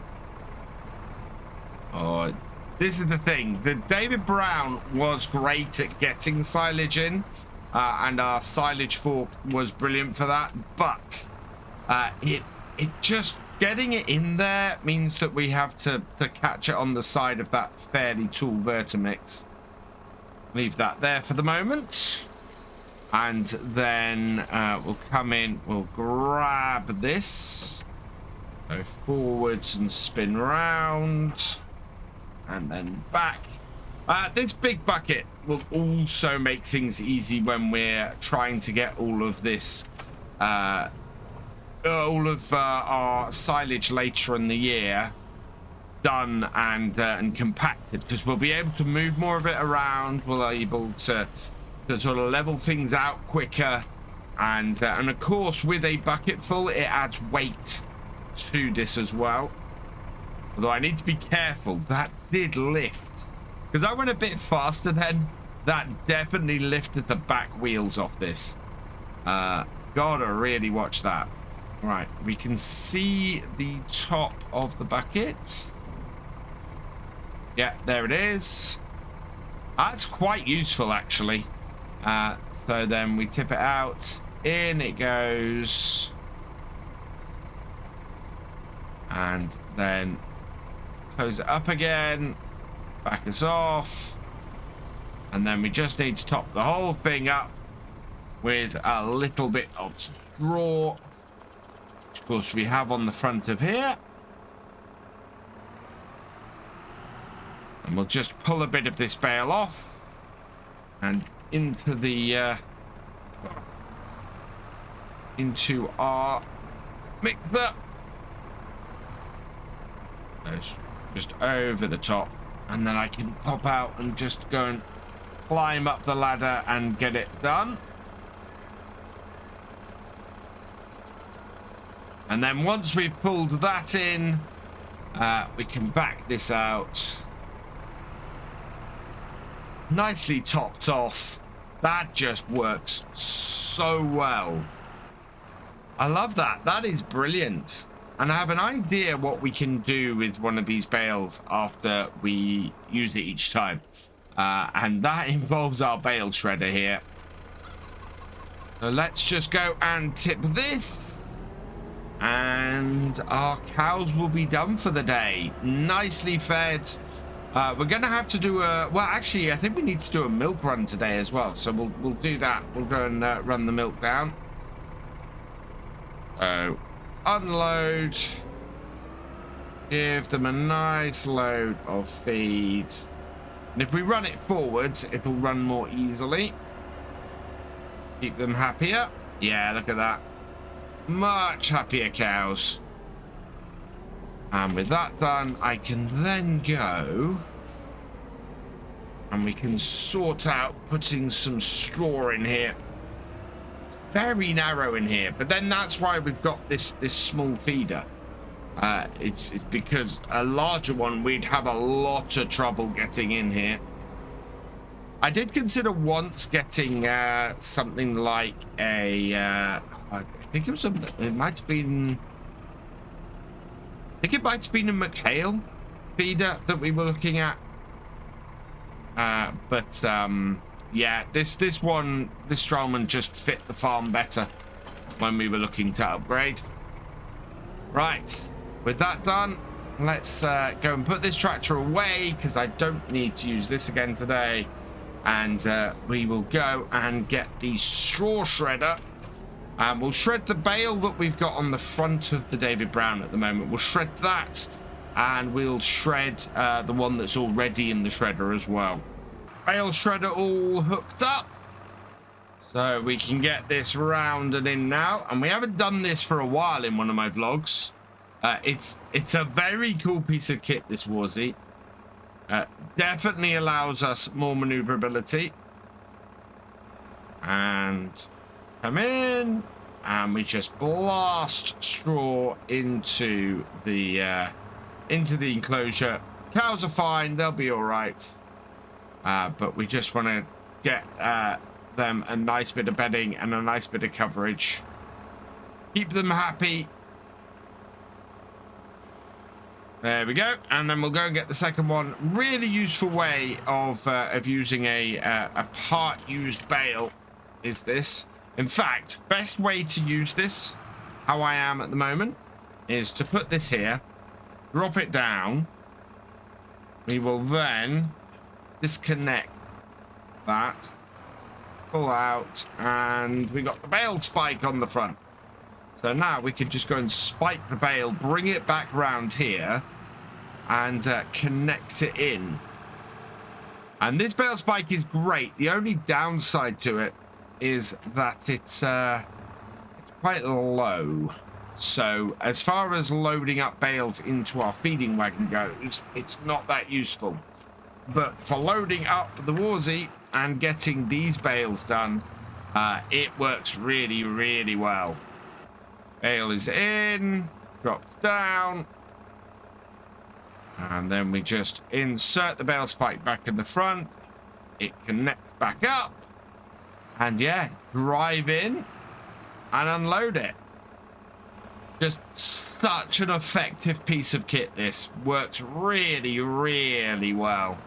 Oh, this is the thing. The David Brown was great at getting silage in. And our silage fork was brilliant for that. But it just getting it in there means that we have to catch it on the side of that fairly tall Vertimix. Leave that there for the moment, and then we'll come in, we'll grab this, go forwards and spin round, and then back. This big bucket will also make things easy when we're trying to get all of this all of our silage later in the year done and compacted, because we'll be able to move more of it around. We'll be able to sort of level things out quicker, and of course with a bucket full it adds weight to this as well. Although I need to be careful. That did lift, because I went a bit faster then. That definitely lifted the back wheels off this. Gotta really watch that. Right, we can see the top of the bucket. Yeah, there it is. That's quite useful, actually. So then we tip it out. In it goes. And then close it up again. Back us off. And then we just need to top the whole thing up with a little bit of straw. Of course we have on the front of here, and we'll just pull a bit of this bale off and into the into our mixer. Just over the top, and then I can pop out and just go and climb up the ladder and get it done. And then once we've pulled that in, we can back this out. Nicely topped off. That just works so well. I love that. That is brilliant. And I have an idea what we can do with one of these bales after we use it each time. And that involves our bale shredder here. So let's just go and tip this. And our cows will be done for the day. Nicely fed. We're going to have to do a... Well, actually, I think we need to do a milk run today as well. So we'll do that. We'll go and run the milk down. So, unload. Give them a nice load of feed. And if we run it forwards, it'll run more easily. Keep them happier. Yeah, look at that. Much happier cows. And with that done, I can then go and we can sort out putting some straw in here. Very narrow in here, but then that's why we've got this small feeder. It's because a larger one we'd have a lot of trouble getting in here. I did consider once getting something like a I think it was it might have been I think it might have been a McHale feeder that we were looking at. Yeah, this Strollman just fit the farm better when we were looking to upgrade. Right, with that done, let's go and put this tractor away because I don't need to use this again today. And we will go and get the straw shredder. We'll shred the bale that we've got on the front of the David Brown at the moment. We'll shred that, and we'll shred the one that's already in the shredder as well. Bale shredder all hooked up, so we can get this rounded in now. And we haven't done this for a while in one of my vlogs. It's a very cool piece of kit, this Warzy. Definitely allows us more maneuverability. And come in, and we just blast straw into the enclosure. Cows are fine, they'll be all right. But we just want to get them a nice bit of bedding and a nice bit of coverage. Keep them happy. There we go, and then we'll go and get the second one. Really useful way of using a part-used bale is this. In fact, best way to use this, how I am at the moment, is to put this here, drop it down. We will then disconnect that, pull out, and we got the bale spike on the front. So now we can just go and spike the bale, bring it back round here, and connect it in. And this bale spike is great. The only downside to it is that it's quite low. So as far as loading up bales into our feeding wagon goes, it's not that useful. But for loading up the Warzy and getting these bales done, it works really, really well. Bale is in, drops down, and then we just insert the bale spike back in the front. It connects back up, and yeah, drive in and unload it. Just such an effective piece of kit. This works really, really well.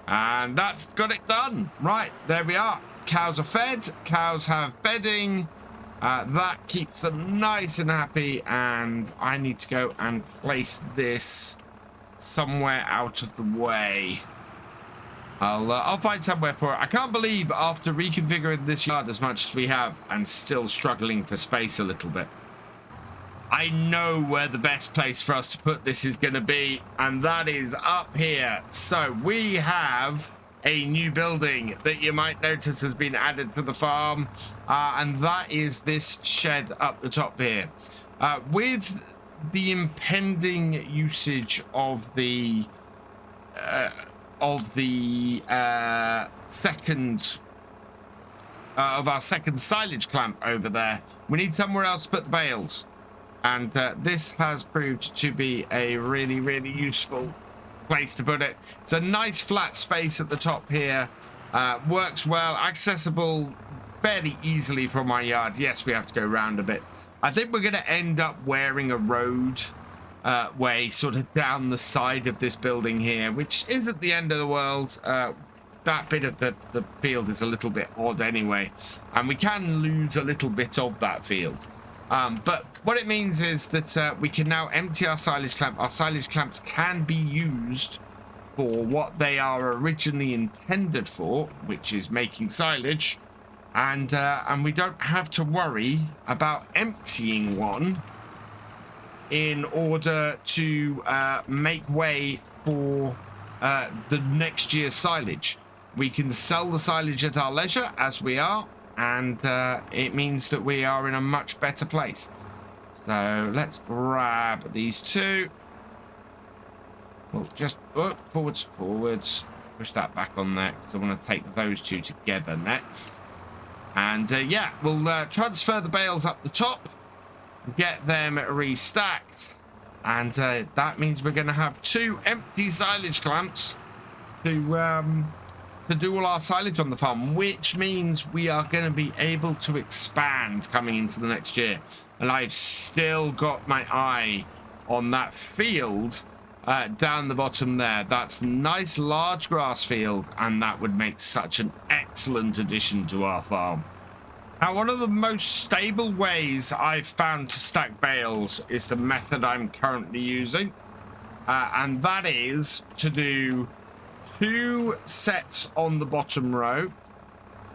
And that's got it done. Right, there we are. Cows are fed. Cows have bedding. That keeps them nice and happy. And I need to go and place this somewhere out of the way. I'll find somewhere for it. I can't believe after reconfiguring this yard as much as we have, I'm still struggling for space a little bit. I know where the best place for us to put this is going to be, and that is up here. So we have a new building that you might notice has been added to the farm, and that is this shed up the top here. With the impending usage of the second of our second silage clamp over there, we need somewhere else to put the bales. And this has proved to be a really, really useful place to put it. It's a nice flat space at the top here. Works well, accessible fairly easily from my yard. Yes, we have to go around a bit. I think we're going to end up wearing a road way sort of down the side of this building here, which isn't the end of the world. That bit of the field is a little bit odd anyway, and we can lose a little bit of that field. But what it means is that we can now empty our silage clamp. Our silage clamps can be used for what they are originally intended for, which is making silage, and we don't have to worry about emptying one in order to make way for the next year's silage. We can sell the silage at our leisure, as we are, and it means that we are in a much better place. So let's grab these two. We'll just forwards, push that back on there because I want to take those two together next. And yeah, we'll transfer the bales up the top, get them restacked, and that means we're going to have two empty silage clamps to to do all our silage on the farm, which means we are going to be able to expand coming into the next year. And I've still got my eye on that field down the bottom there. That's a nice large grass field, and that would make such an excellent addition to our farm. Now, one of the most stable ways I've found to stack bales is the method I'm currently using, and that is to do 2 sets on the bottom row,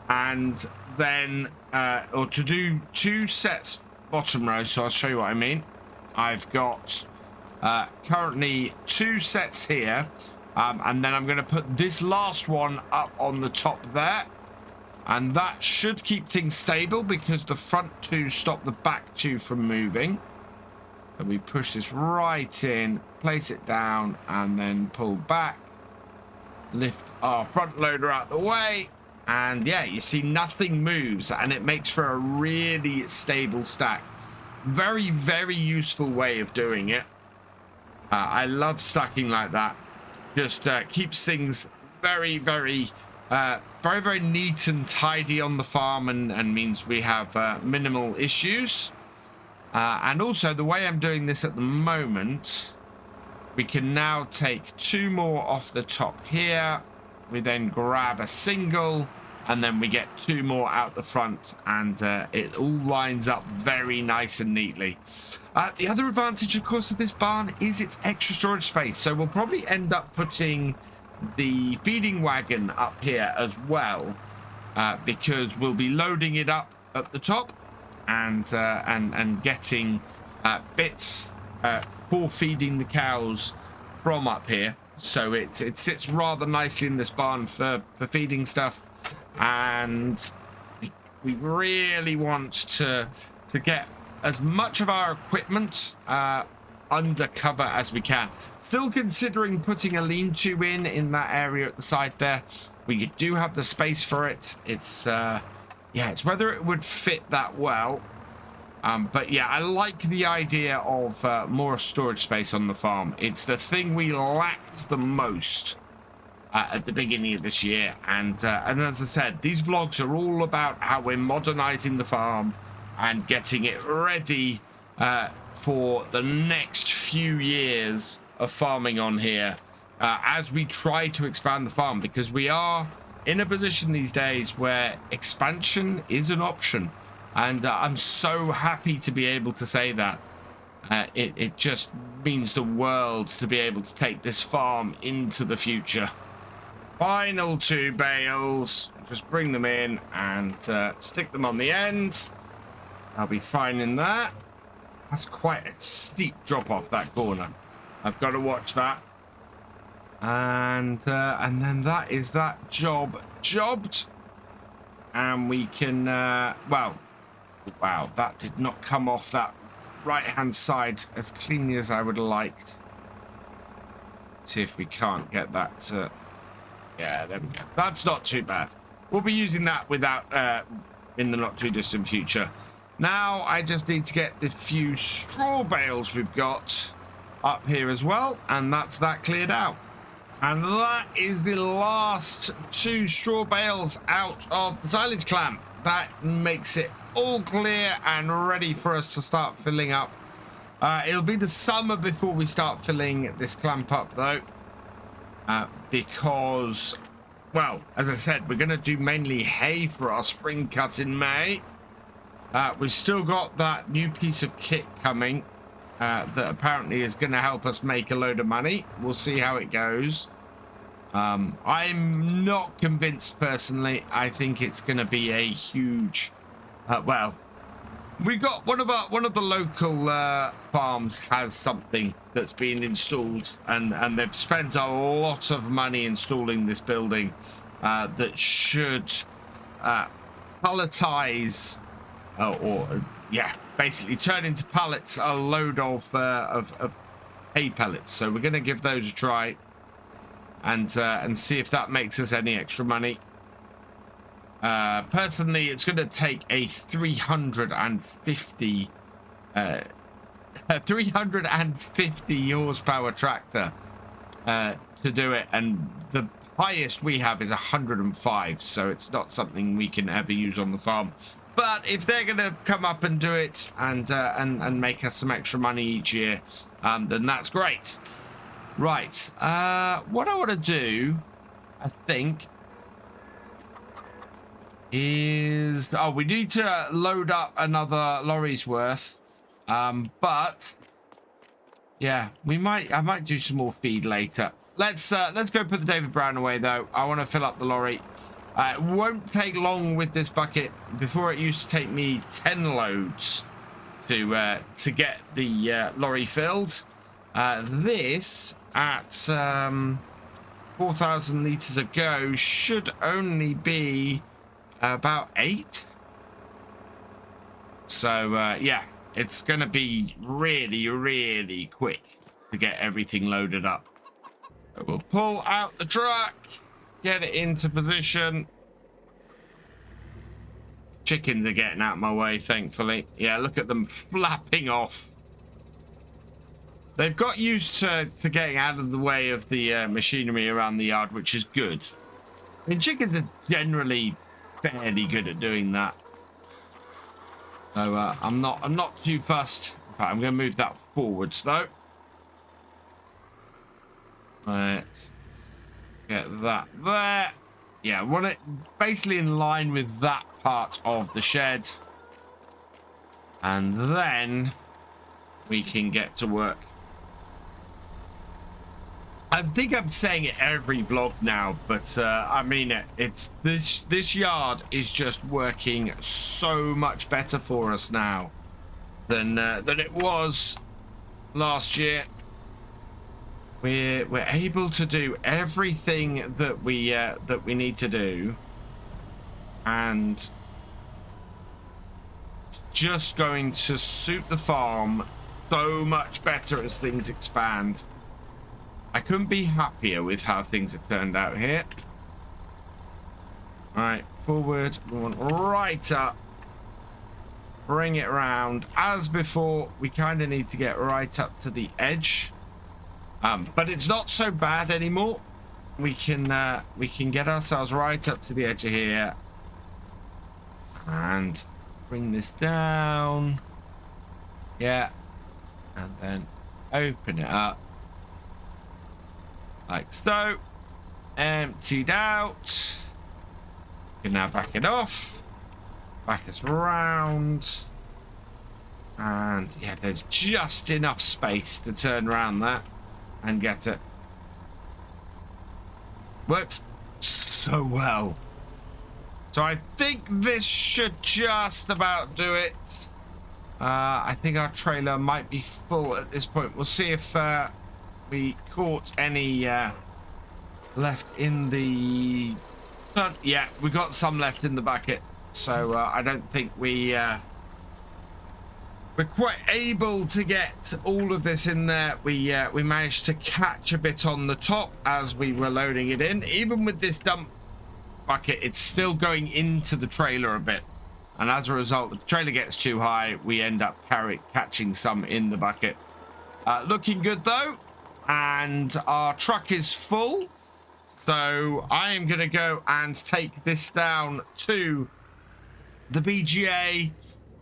and then or to do 2 sets bottom row. So I'll show you what I mean. I've got currently 2 sets here, and then I'm going to put this last one up on the top there, and that should keep things stable because the front 2 stop the back 2 from moving. So we push this right in, place it down, and then pull back, lift our front loader out the way, and yeah, you see nothing moves, and it makes for a really stable stack. Very, very useful way of doing it. I love stacking like that. Just keeps things very, very neat and tidy on the farm, and means we have minimal issues. And also, the way I'm doing this at the moment, we can now take 2 more off the top here. We then grab a single, and then we get 2 more out the front, and it all lines up very nice and neatly. The other advantage, of course, of this barn is its extra storage space. So we'll probably end up putting the feeding wagon up here as well, because we'll be loading it up at the top and getting bits for feeding the cows from up here. So it sits rather nicely in this barn for feeding stuff, and we really want to get as much of our equipment under cover as we can. Still considering putting a lean-to in that area at the side there. We do have the space for it. It's yeah, it's whether it would fit that well. But yeah, I like the idea of more storage space on the farm. It's the thing we lacked the most at the beginning of this year. And as I said, these vlogs are all about how we're modernizing the farm and getting it ready for the next few years of farming on here, as we try to expand the farm, because we are in a position these days where expansion is an option, and I'm so happy to be able to say that. It just means the world to be able to take this farm into the future. Final 2 bales, just bring them in and stick them on the end. I'll be fine in that. That's quite a steep drop off that corner. I've got to watch that. And then that is that jobbed. And we can, well, wow, that did not come off that right-hand side as cleanly as I would have liked. Let's see if we can't get that to, yeah, there we go. That's not too bad. We'll be using that without, in the not too distant future. Now I just need to get the few straw bales we've got up here as well, and that's that cleared out. And that is the last 2 straw bales out of the silage clamp. That makes it all clear and ready for us to start filling up. It'll be the summer before we start filling this clamp up though, because, well, as I said, we're going to do mainly hay for our spring cut in May. We've still got that new piece of kit coming that apparently is going to help us make a load of money. We'll see how it goes. I'm not convinced personally. I think it's going to be a huge, well, we got one of the local farms has something that's been installed, and they've spent a lot of money installing this building that should palletize yeah, basically turn into pallets a load of hay pellets. So we're going to give those a try and see if that makes us any extra money. Personally, it's going to take a 350 horsepower tractor to do it, and the highest we have is 105, so it's not something we can ever use on the farm. But if they're going to come up and do it and make us some extra money each year, then that's great. Right. What I want to do, I think, is... Oh, we need to load up another lorry's worth. But, yeah, I might do some more feed later. Let's go put the David Brown away, though. I want to fill up the lorry. It won't take long with this bucket. Before, it used to take me 10 loads to get the lorry filled. This, at 4,000 litres a go, should only be about 8. So, yeah, it's going to be really, really quick to get everything loaded up. So we'll pull out the truck. Get it into position. Chickens are getting out of my way, thankfully. Yeah, look at them flapping off. They've got used to getting out of the way of the machinery around the yard, which is good. I mean, chickens are generally fairly good at doing that. So I'm not too fussed. In fact, I'm going to move that forwards though. Let's get that there. Yeah, I want it basically in line with that part of the shed. And then we can get to work. I think I'm saying it every vlog now, but I mean it. It's this yard is just working so much better for us now than it was last year. We're able to do everything that we need to do, and just going to suit the farm so much better as things expand. I couldn't be happier with how things have turned out here. All right, forward. We want right up. Bring it around. As before, we kind of need to get right up to the edge. But it's not so bad anymore. We can get ourselves right up to the edge of here. And bring this down. Yeah. And then open it up. Like so. Emptied out. You can now back it off. Back us round. And yeah, there's just enough space to turn around that and get it. Works so well. So I think this should just about do it. I think our trailer might be full at this point. We'll see if we caught any left in the... Yeah, we got some left in the bucket. So I don't think we're quite able to get all of this in there. We managed to catch a bit on the top as we were loading it in. Even with this dump bucket, it's still going into the trailer a bit. And as a result, if the trailer gets too high, we end up catching some in the bucket. Looking good though. And our truck is full. So I am going to go and take this down to the BGA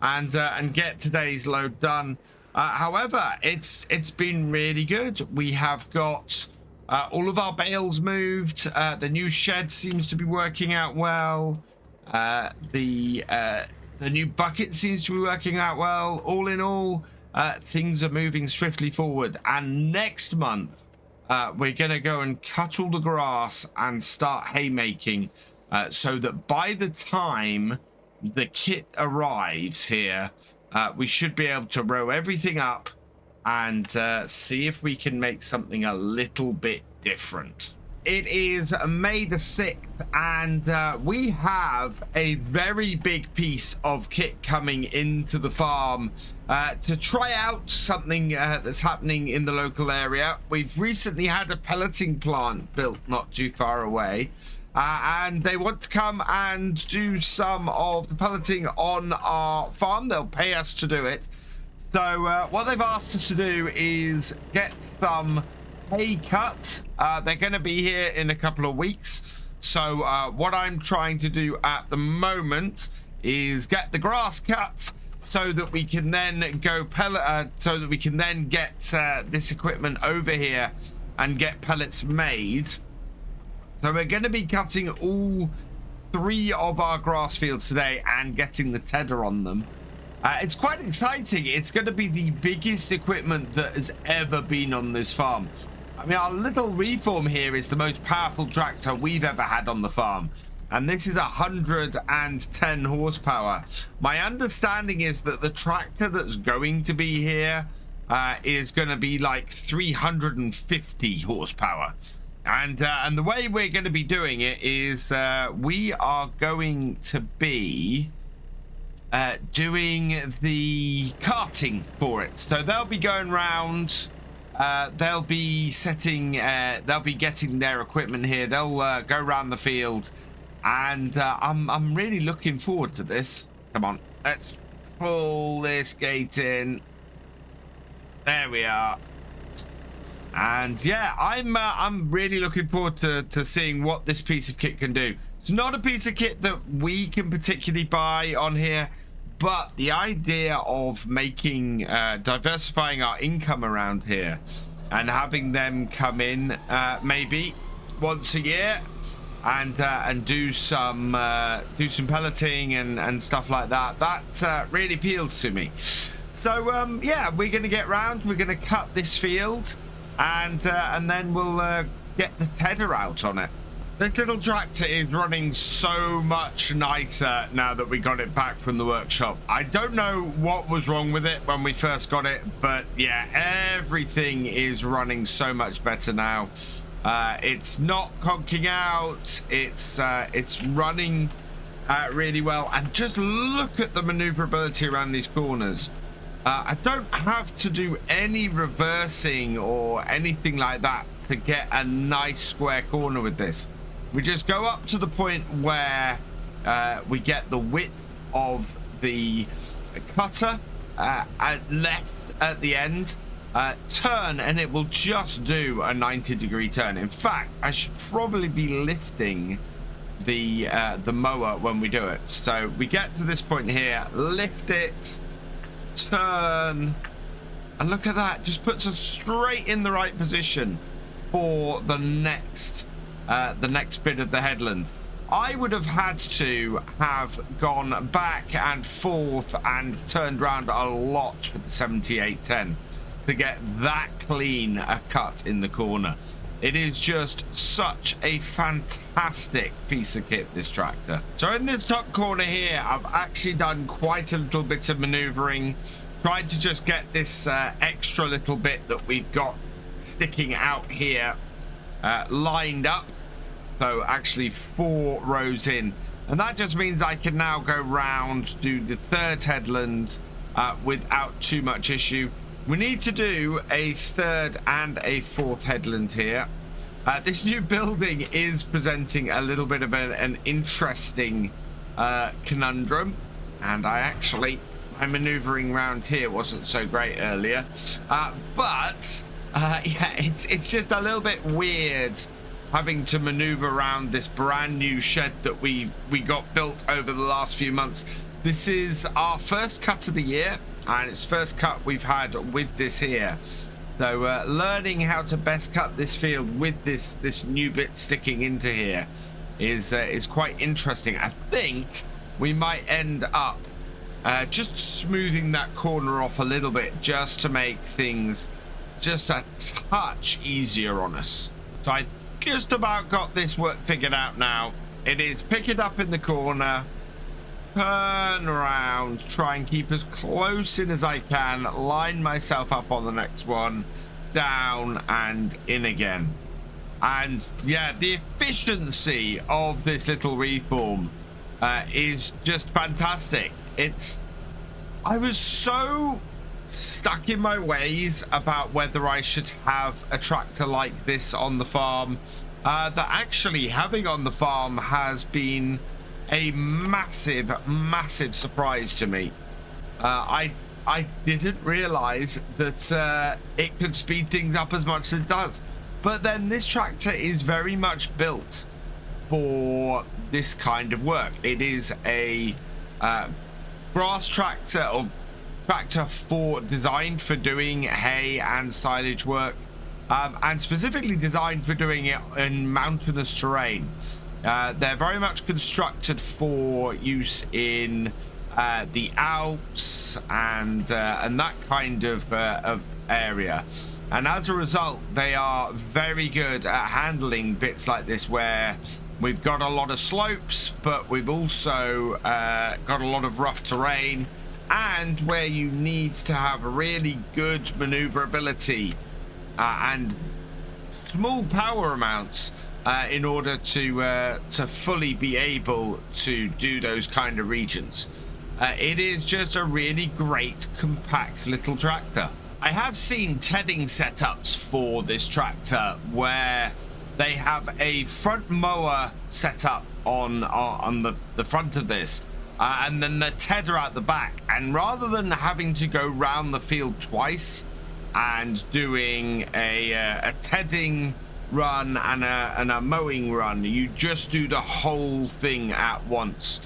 and get today's load done. However, it's been really good. We have got all of our bales moved. The new shed seems to be working out well. The new bucket seems to be working out well. All in all, things are moving swiftly forward. And next month, we're going to go and cut all the grass and start haymaking, so that by the time the kit arrives here, we should be able to row everything up and see if we can make something a little bit different. It is May the 6th, and we have a very big piece of kit coming into the farm to try out something that's happening in the local area. We've recently had a pelleting plant built not too far away, and they want to come and do some of the pelleting on our farm. They'll pay us to do it. So what they've asked us to do is get some pay cut. They're going to be here in a couple of weeks. So what I'm trying to do at the moment is get the grass cut so that we can then go pellet, so that we can then get this equipment over here and get pellets made. So we're going to be cutting all 3 of our grass fields today and getting the tedder on them. It's quite exciting. It's going to be the biggest equipment that has ever been on this farm. I mean, our little reform here is the most powerful tractor we've ever had on the farm. And this is 110 horsepower. My understanding is that the tractor that's going to be here is going to be like 350 horsepower. And the way we're going to be doing it is we are going to be doing the carting for it. So they'll be going round. They'll be setting. They'll be getting their equipment here. They'll go around the field, and I'm really looking forward to this. Come on, let's pull this gate in. There we are. And yeah, I'm really looking forward to seeing what this piece of kit can do. It's not a piece of kit that we can particularly buy on here, but the idea of making diversifying our income around here and having them come in maybe once a year and do some pelleting and stuff like that, that really appeals to me. So yeah, we're gonna get round, we're gonna cut this field, and then we'll get the tedder out on it. This little tractor is running so much nicer now that we got it back from the workshop. I don't know what was wrong with it when we first got it, but yeah, everything is running so much better now. It's not conking out. It's running really well. And just look at the maneuverability around these corners. I don't have to do any reversing or anything like that to get a nice square corner with this. We just go up to the point where we get the width of the cutter left at the end, turn, and it will just do a 90-degree turn. In fact, I should probably be lifting the mower when we do it. So we get to this point here, lift it, turn, and look at that, just puts us straight in the right position for the next bit of the headland. I would have had to have gone back and forth and turned around a lot with the 7810 to get that clean a cut in the corner. It is just such a fantastic piece of kit, this tractor. So in this top corner here, I've actually done quite a little bit of maneuvering, tried to just get this extra little bit that we've got sticking out here lined up. So actually 4 rows in, and that just means I can now go round, do the 3rd headland without too much issue. We need to do a 3rd and a 4th headland here. This new building is presenting a little bit of an interesting conundrum, and my maneuvering around here wasn't so great earlier, but yeah, it's just a little bit weird having to maneuver around this brand new shed that we got built over the last few months. This is our first cut of the year, and it's first cut we've had with this here. So learning how to best cut this field with this new bit sticking into here is quite interesting. I think we might end up just smoothing that corner off a little bit, just to make things just a touch easier on us. So I just about got this work figured out now. It is pick it up in the corner, turn around, try and keep as close in as I can, line myself up on the next one, down and in again. And yeah, the efficiency of this little reform is just fantastic. I was so stuck in my ways about whether I should have a tractor like this on the farm that actually having on the farm has been a massive surprise to me. I I didn't realize that it could speed things up as much as it does. But then this tractor is very much built for this kind of work. It is a grass tractor, or tractor designed for doing hay and silage work, and specifically designed for doing it in mountainous terrain. They're very much constructed for use in the Alps and that kind of area, and as a result they are very good at handling bits like this where we've got a lot of slopes, but we've also got a lot of rough terrain, and where you need to have really good maneuverability and small power amounts in order to fully be able to do those kind of regions. It is just a really great compact little tractor. I have seen tedding setups for this tractor where they have a front mower set up on the front of this, and then the tedder at the back, and rather than having to go round the field twice and doing a tedding run and a mowing run, you just do the whole thing at once.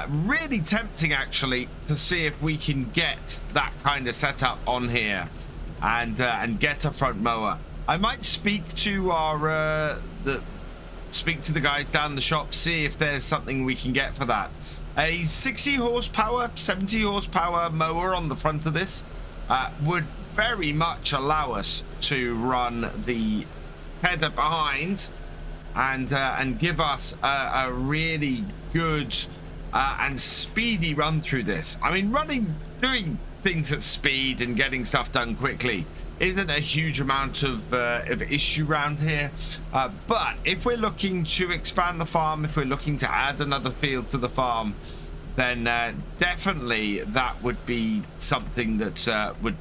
Really tempting actually to see if we can get that kind of setup on here and get a front mower. I might speak to our speak to the guys down the shop, see if there's something we can get for that. A 60 horsepower, 70 horsepower mower on the front of this would very much allow us to run the tedder behind and give us a really good and speedy run through this. I mean, doing things at speed and getting stuff done quickly isn't a huge amount of issue around here, but if we're looking to expand the farm, if we're looking to add another field to the farm, then definitely that would be something that would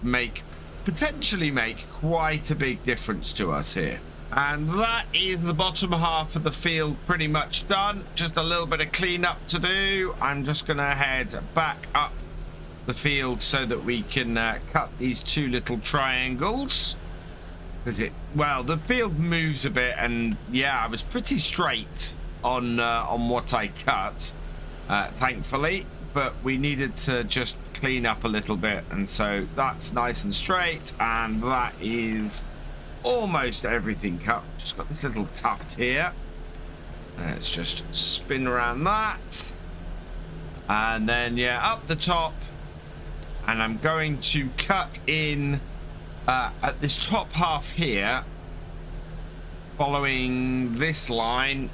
potentially make quite a big difference to us here. And that is the bottom half of the field pretty much done. Just a little bit of cleanup to do. I'm just gonna head back up the field so that we can cut these two little triangles, because the field moves a bit, and yeah, I was pretty straight on what I cut, thankfully, but we needed to just clean up a little bit, and so that's nice and straight, and that is almost everything cut. Just got this little tuft here. Let's just spin around that, and then yeah, up the top. And I'm going to cut in at this top half here, following this line,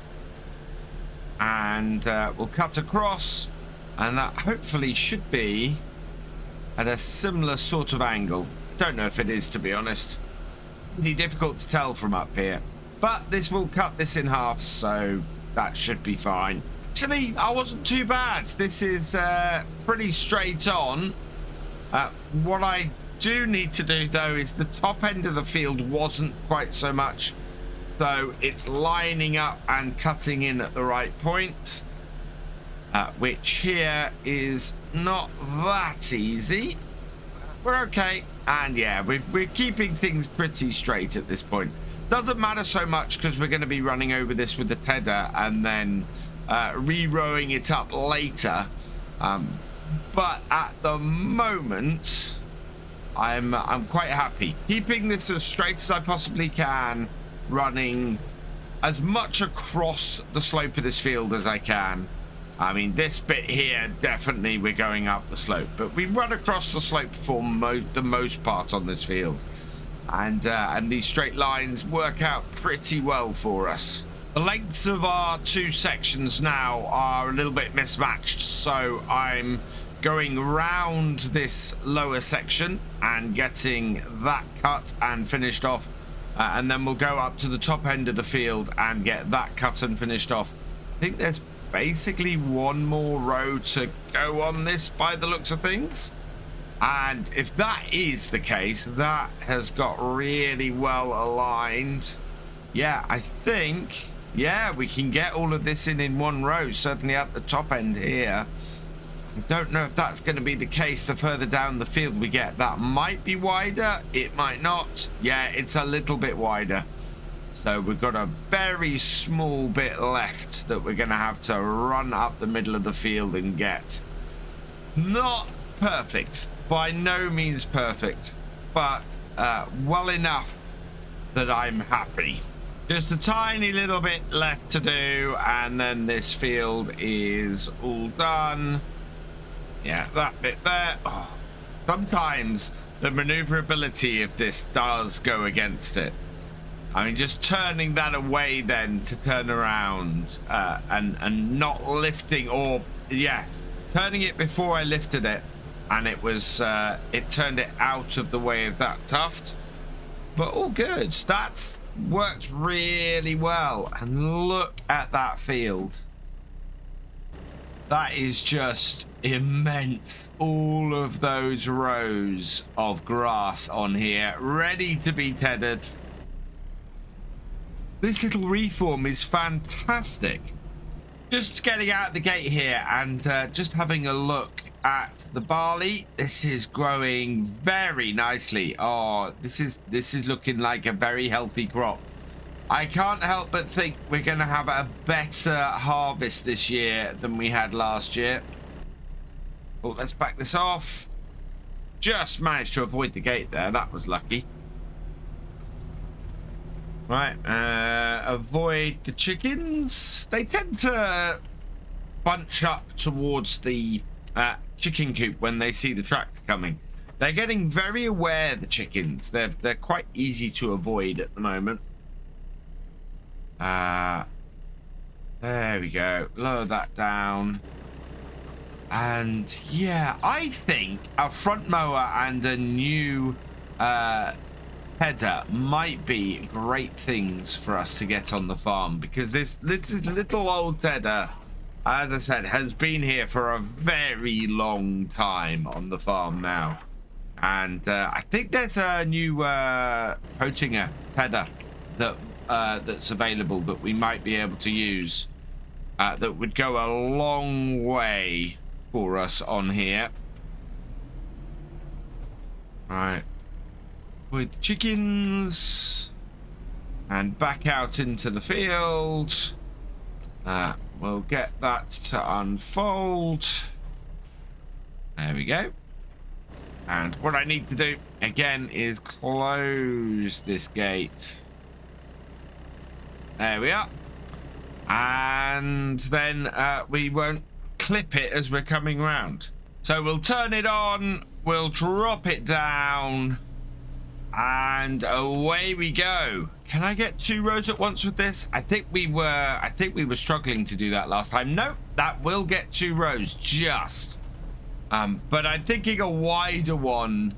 and we'll cut across, and that hopefully should be at a similar sort of angle. Don't know if it is, to be honest. Really difficult to tell from up here, but this will cut this in half, so that should be fine. Actually, I wasn't too bad. This is pretty straight on. What I do need to do though is the top end of the field wasn't quite so much, so it's lining up and cutting in at the right point, which here is not that easy. We're okay, and yeah, we're keeping things pretty straight at this point. Doesn't matter so much because we're going to be running over this with the tedder and then re-rowing it up later. But at the moment, I'm quite happy keeping this as straight as I possibly can, running as much across the slope of this field as I can. I mean, this bit here, definitely we're going up the slope, but we run across the slope for the most part on this field, and these straight lines work out pretty well for us. The lengths of our two sections now are a little bit mismatched, so I'm going round this lower section and getting that cut and finished off, and then we'll go up to the top end of the field and get that cut and finished off. I think there's basically one more row to go on this by the looks of things, and if that is the case, that has got really well aligned. Yeah, I think, yeah, we can get all of this in one row, certainly at the top end here. I don't know if that's going to be the case the further down the field we get. That might be wider. It might not. Yeah, it's a little bit wider. So we've got a very small bit left that we're going to have to run up the middle of the field and get. Not perfect. By no means perfect. But well enough that I'm happy. Just a tiny little bit left to do. And then this field is all done. Yeah, that bit there. Oh, sometimes the maneuverability of this does go against it. I mean, just turning that away then to turn around and not lifting, or yeah, turning it before I lifted it, and it was it turned it out of the way of that tuft. But all good. That's worked really well. And look at that field. That is just immense. All of those rows of grass on here ready to be tethered. This little reform is fantastic. Just getting out the gate here and just having a look at the barley. This is growing very nicely. Oh, this is looking like a very healthy crop. I can't help but think we're going to have a better harvest this year than we had last year. Oh, let's back this off. Just managed to avoid the gate there. That was lucky. Right, avoid the chickens. They tend to bunch up towards the chicken coop when they see the tractor coming. They're getting very aware, the chickens. They're quite easy to avoid at the moment. There we go. Lower that down. And yeah, I think a front mower and a new header might be great things for us to get on the farm, because this little old header, as I said, has been here for a very long time on the farm now. And I think there's a new Oettinger header that that's available that we might be able to use that would go a long way for us on here. Right, with chickens and back out into the field. We'll get that to unfold. There we go. And what I need to do again is close this gate. There we are. And then we won't clip it as we're coming round. So we'll turn it on, we'll drop it down, and away we go. Can I get 2 rows at once with this? I think we were struggling to do that last time. Nope, that will get 2 rows just. But I'm thinking a wider one.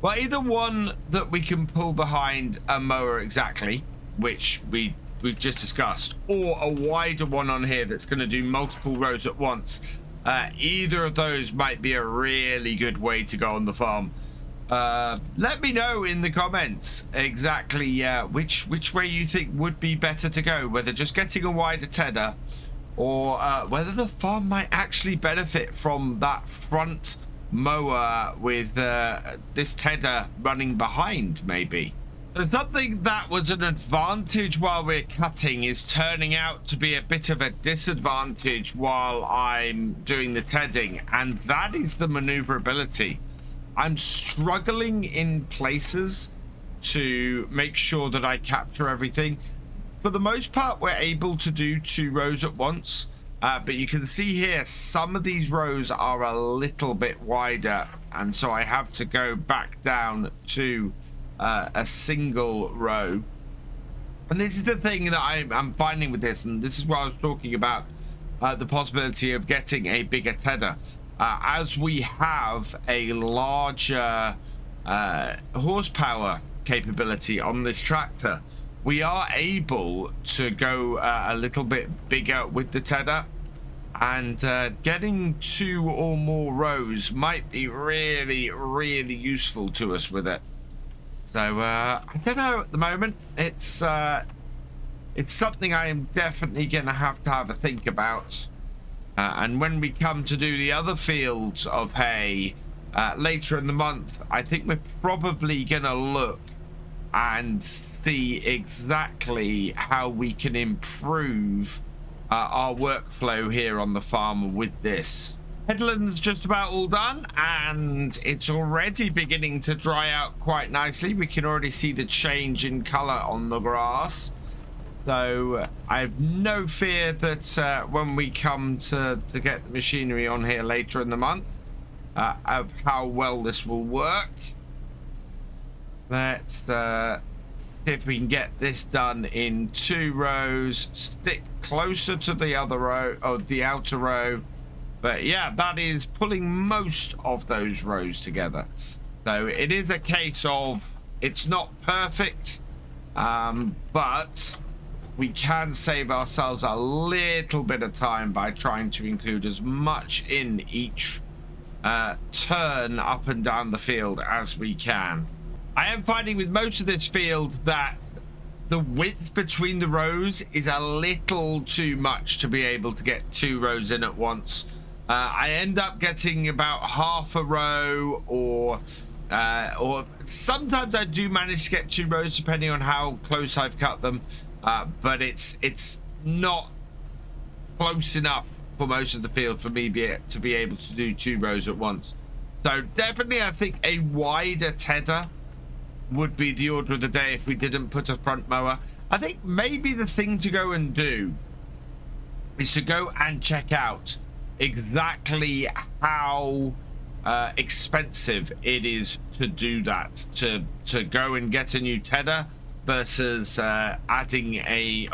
Well, either one that we can pull behind a mower exactly, which we've just discussed, or a wider one on here that's going to do multiple rows at once. Either of those might be a really good way to go on the farm. Let me know in the comments exactly which way you think would be better to go, whether just getting a wider tedder, or whether the farm might actually benefit from that front mower with this tedder running behind, maybe. Something that was an advantage while we're cutting is turning out to be a bit of a disadvantage while I'm doing the tedding, and that is the maneuverability. I'm struggling in places to make sure that I capture everything. For the most part, we're able to do 2 rows at once, but you can see here some of these rows are a little bit wider, and so I have to go back down to a single row. And this is the thing that I'm finding with this, and this is what I was talking about, the possibility of getting a bigger tedder. As we have a larger horsepower capability on this tractor, we are able to go a little bit bigger with the tedder, and getting 2 or more rows might be really, really useful to us with it. So I don't know at the moment. It's something I am definitely gonna have to have a think about. And when we come to do the other fields of hay later in the month, I think we're probably going to look and see exactly how we can improve our workflow here on the farm with this. Headland's just about all done, and it's already beginning to dry out quite nicely. We can already see the change in color on the grass. So I have no fear that when we come to get the machinery on here later in the month, of how well this will work. Let's see if we can get this done in 2 rows, stick closer to the other row, or the outer row. But yeah, that is pulling most of those rows together. So it is a case of, it's not perfect, but we can save ourselves a little bit of time by trying to include as much in each turn up and down the field as we can. I am finding with most of this field that the width between the rows is a little too much to be able to get 2 rows in at once. I end up getting about half a row, or sometimes I do manage to get 2 rows depending on how close I've cut them, but it's not close enough for most of the field for me to be able to do 2 rows at once. So definitely I think a wider tedder would be the order of the day if we didn't put a front mower. I think maybe the thing to go and do is to go and check out exactly how expensive it is to do that, to go and get a new tedder versus adding a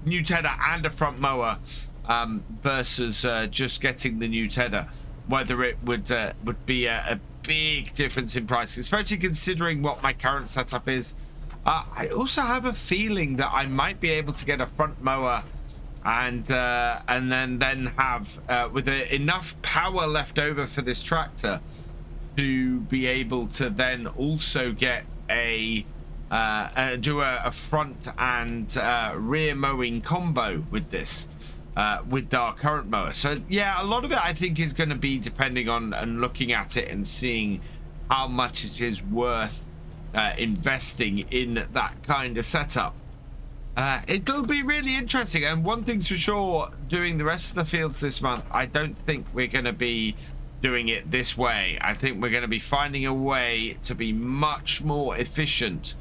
new tedder and a front mower, versus just getting the new tedder, whether it would be a big difference in price, especially considering what my current setup is. I also have a feeling that I might be able to get a front mower and then have with enough power left over for this tractor to be able to then also get do a front and rear mowing combo with this, with our current mower. So yeah, a lot of it I think is going to be depending on and looking at it and seeing how much it is worth investing in that kind of setup. It'll be really interesting, and one thing's for sure, doing the rest of the fields this month, I don't think we're going to be doing it this way. I think we're going to be finding a way to be much more efficient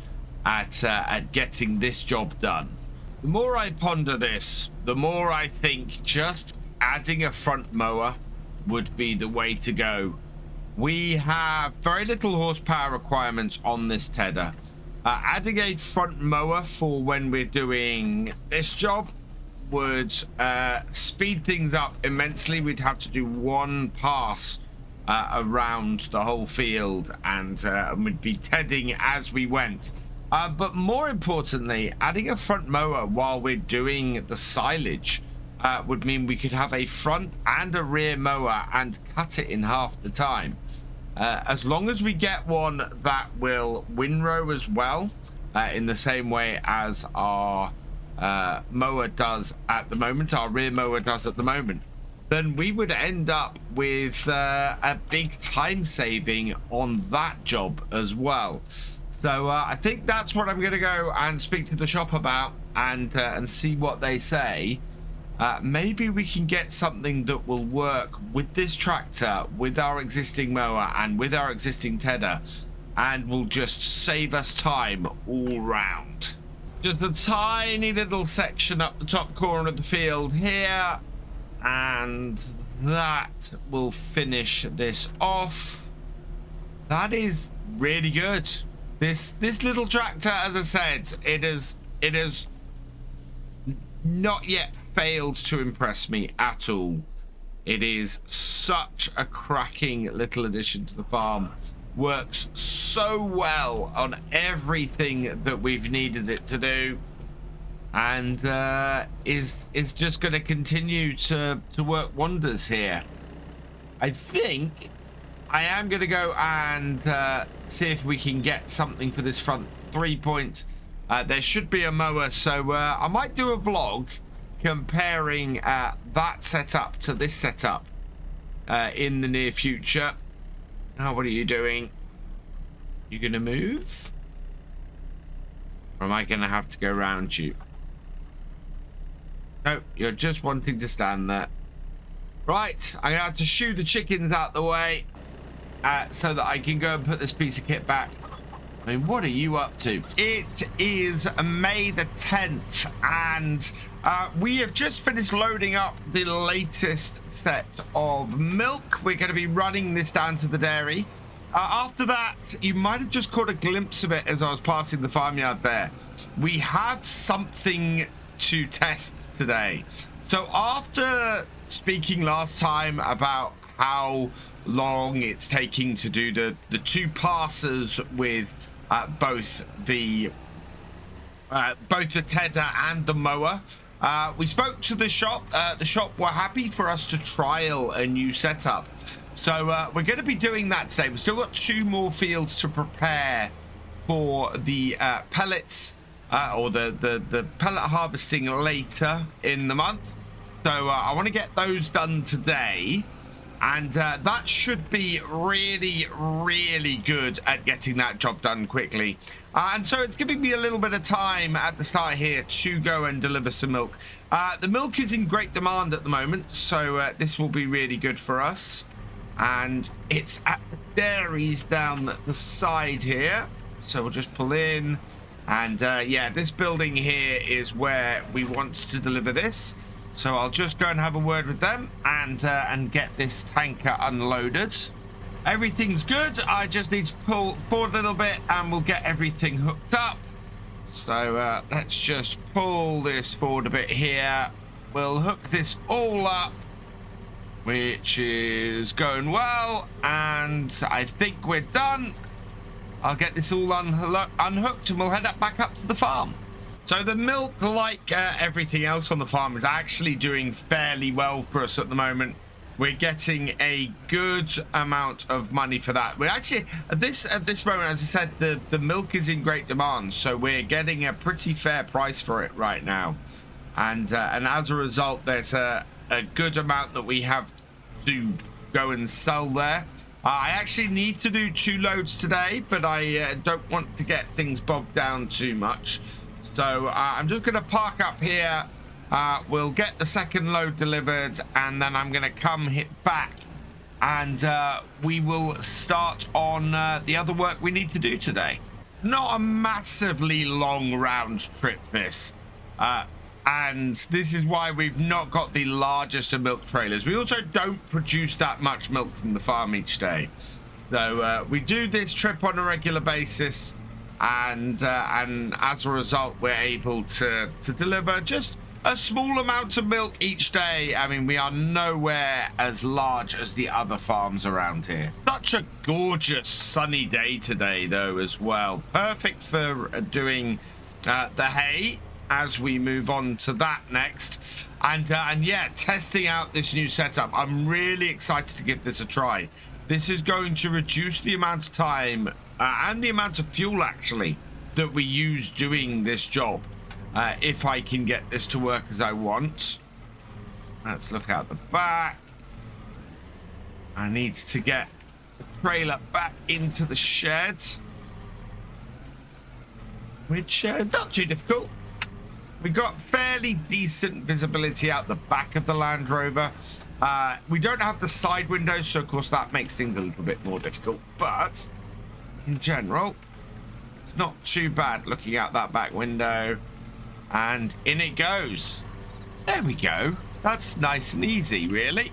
at getting this job done. The more I ponder this, the more I think just adding a front mower would be the way to go. We have very little horsepower requirements on this tedder. Adding a front mower for when we're doing this job would speed things up immensely. We'd have to do 1 pass around the whole field, and we'd be tedding as we went. But more importantly, adding a front mower while we're doing the silage would mean we could have a front and a rear mower and cut it in half the time. As long as we get one that will windrow as well, in the same way as our mower does at the moment, our rear mower does at the moment, then we would end up with a big time saving on that job as well. So I think that's what I'm going to go and speak to the shop about and see what they say. Maybe we can get something that will work with this tractor, with our existing mower and with our existing tedder, and will just save us time all round. Just a tiny little section up the top corner of the field here, and that will finish this off. That is really good. This little tractor, as I said, it has not yet failed to impress me at all. It is such a cracking little addition to the farm. Works so well on everything that we've needed it to do, and is just going to continue to work wonders here. I think I am going to go and see if we can get something for this front 3-point. There should be a mower, so I might do a vlog comparing that setup to this setup in the near future. Oh, what are you doing? You gonna move? Or am I gonna have to go around you? No, you're just wanting to stand there. Right, I'm gonna have to shoo the chickens out the way so that I can go and put this piece of kit back. I mean, what are you up to? It is May the 10th, and we have just finished loading up the latest set of milk. We're going to be running this down to the dairy. After that, you might have just caught a glimpse of it as I was passing the farmyard there. We have something to test today. So after speaking last time about how long it's taking to do the 2 passes with both the tedder and the mower, we spoke to the shop. The shop were happy for us to trial a new setup, so we're going to be doing that today. We've still got 2 more fields to prepare for the pellets or the pellet harvesting later in the month, so I want to get those done today. And that should be really, really good at getting that job done quickly. And so it's giving me a little bit of time at the start here to go and deliver some milk. The milk is in great demand at the moment, so this will be really good for us. And it's at the dairies down the side here. So we'll just pull in. And yeah, this building here is where we want to deliver this. So I'll just go and have a word with them and get this tanker unloaded. Everything's good. I just need to pull forward a little bit and we'll get everything hooked up. So let's just pull this forward a bit here. We'll hook this all up, which is going well. And I think we're done. I'll get this all unhooked and we'll head back up to the farm. So the milk, like everything else on the farm, is actually doing fairly well for us at the moment. We're getting a good amount of money for that. We're actually at this moment, as I said, the milk is in great demand, so we're getting a pretty fair price for it right now. And as a result, there's a good amount that we have to go and sell there. I actually need to do 2 loads today, but I don't want to get things bogged down too much. So I'm just going to park up here. We'll get the second load delivered, and then I'm going to come hit back, and we will start on the other work we need to do today. Not a massively long round trip, this. And this is why we've not got the largest of milk trailers. We also don't produce that much milk from the farm each day. So we do this trip on a regular basis. And as a result, we're able to deliver just a small amount of milk each day. I mean, we are nowhere as large as the other farms around here. Such a gorgeous sunny day today, though, as well. Perfect for doing the hay as we move on to that next. And yeah, testing out this new setup. I'm really excited to give this a try. This is going to reduce the amount of time and the amount of fuel, actually, that we use doing this job. If I can get this to work as I want. Let's look out the back. I need to get the trailer back into the shed, which not too difficult. We got fairly decent visibility out the back of the Land Rover. We don't have the side windows, so of course that makes things a little bit more difficult, but in general, it's not too bad looking out that back window. And in it goes. There we go. That's nice and easy, really.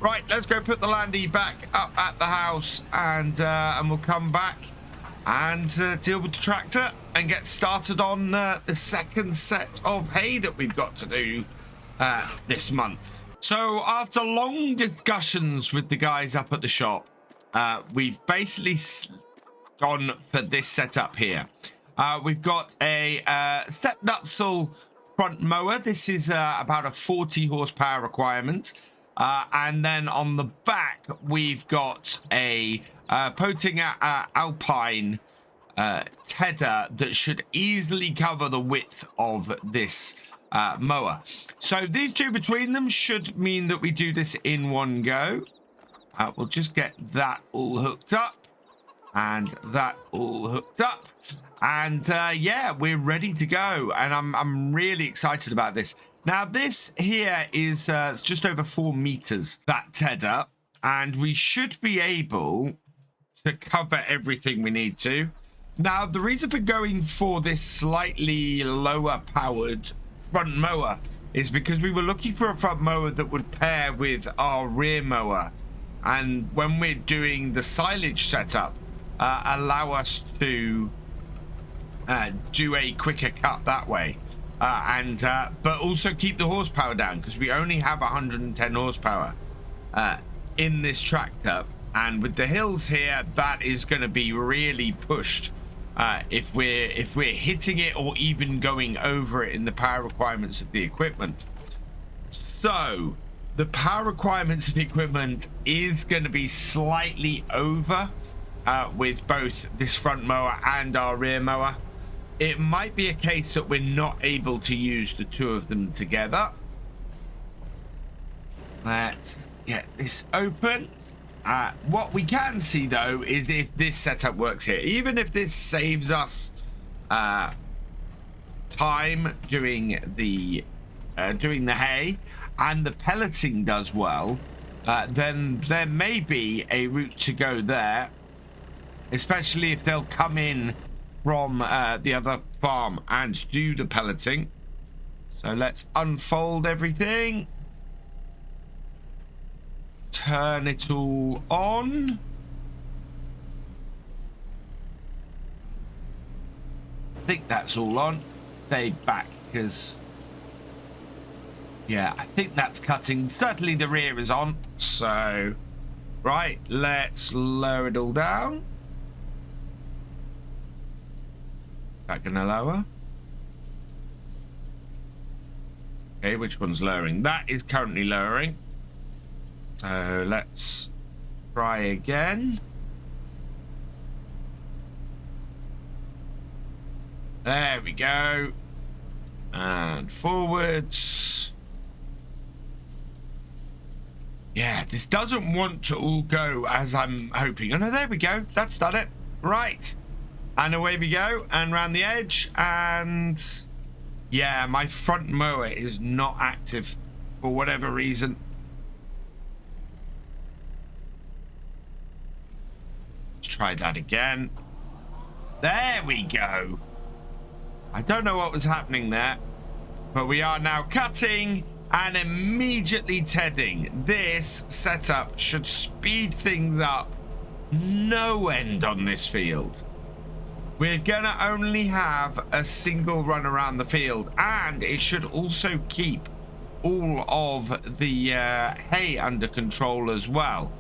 Right, let's go put the Landy back up at the house, and we'll come back and deal with the tractor and get started on the second set of hay that we've got to do this month. So after long discussions with the guys up at the shop, we've basically gone for this setup here. We've got a Stepnutzel front mower. This is about a 40 horsepower requirement. And then on the back, we've got a Potinger Alpine tedder that should easily cover the width of this mower. So these two between them should mean that we do this in one go. We'll just get that all hooked up and that all hooked up. And yeah, we're ready to go. And I'm really excited about this. Now, this here is it's just over 4 meters, that tether. And we should be able to cover everything we need to. Now, the reason for going for this slightly lower powered front mower is because we were looking for a front mower that would pair with our rear mower. And when we're doing the silage setup, allow us to do a quicker cut that way. But also keep the horsepower down because we only have 110 horsepower in this tractor. And with the hills here, that is going to be really pushed if we're hitting it or even going over it in the power requirements of the equipment. So the power requirements of the equipment is going to be slightly over with both this front mower and our rear mower. It might be a case that we're not able to use the two of them together. Let's get this open. What we can see, though, is if this setup works here. Even if this saves us time doing the hay and the pelleting does well, then there may be a route to go there, especially if they'll come in from the other farm and do the pelleting. So let's unfold everything. Turn it all on. I think that's all on. Stay back because, yeah, I think that's cutting. Certainly the rear is on. So, right, let's lower it all down. Is that gonna lower? Okay, which one's lowering? That is currently lowering. So let's try again. There we go. And forwards. Yeah, this doesn't want to all go as I'm hoping. Oh no, there we go. That's done it. Right. And away we go. And round the edge. And yeah, my front mower is not active for whatever reason. Try that again. There we go. I don't know what was happening there, but we are now cutting and immediately tedding. This setup should speed things up no end on this field. We're gonna only have a single run around the field, and it should also keep all of the hay under control as well,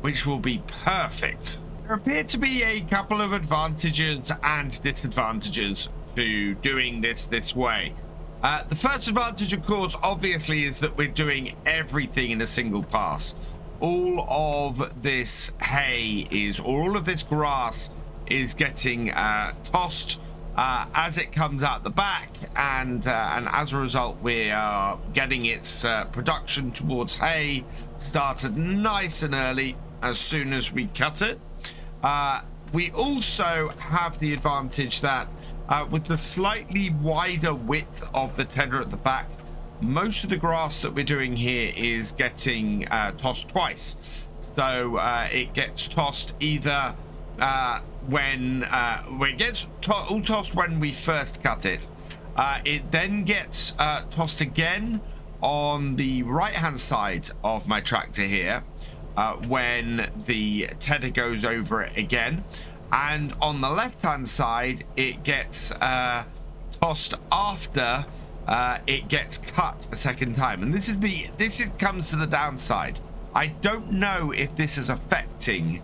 which will be perfect. There appear to be a couple of advantages and disadvantages to doing this way. The first advantage, of course, obviously, is that we're doing everything in a single pass. All of this hay is, or all of this grass is getting tossed as it comes out the back, and as a result, we are getting its production towards hay started nice and early as soon as we cut it. We also have the advantage that with the slightly wider width of the tether at the back, most of the grass that we're doing here is getting tossed twice. So it gets tossed either when it gets all tossed when we first cut it. It then gets tossed again on the right hand side of my tractor here. When the tether goes over it again, and on the left hand side it gets tossed after it gets cut a second time. And this comes to the downside. I don't know if this is affecting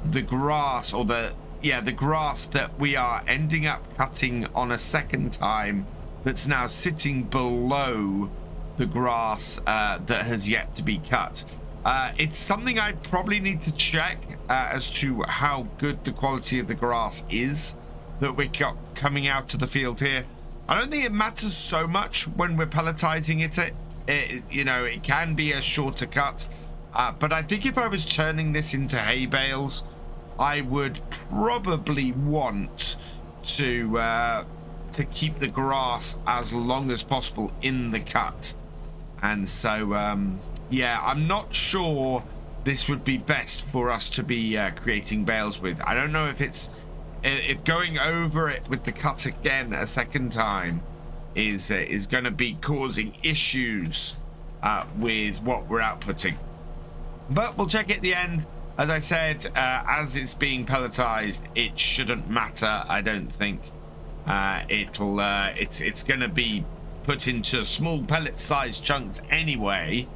the grass or the grass that we are ending up cutting on a second time that's now sitting below the grass that has yet to be cut. It's something I probably need to check as to how good the quality of the grass is that we're coming out to the field here. I don't think it matters so much when we're pelletizing you know, it can be a shorter cut, but I think if I was turning this into hay bales, I would probably want to keep the grass as long as possible in the cut. And so yeah, I'm not sure this would be best for us to be creating bales with. I don't know if going over it with the cut again a second time is going to be causing issues with what we're outputting. But we'll check it at the end. As I said, as it's being pelletized, it shouldn't matter. I don't think it's going to be put into small pellet-sized chunks anyway.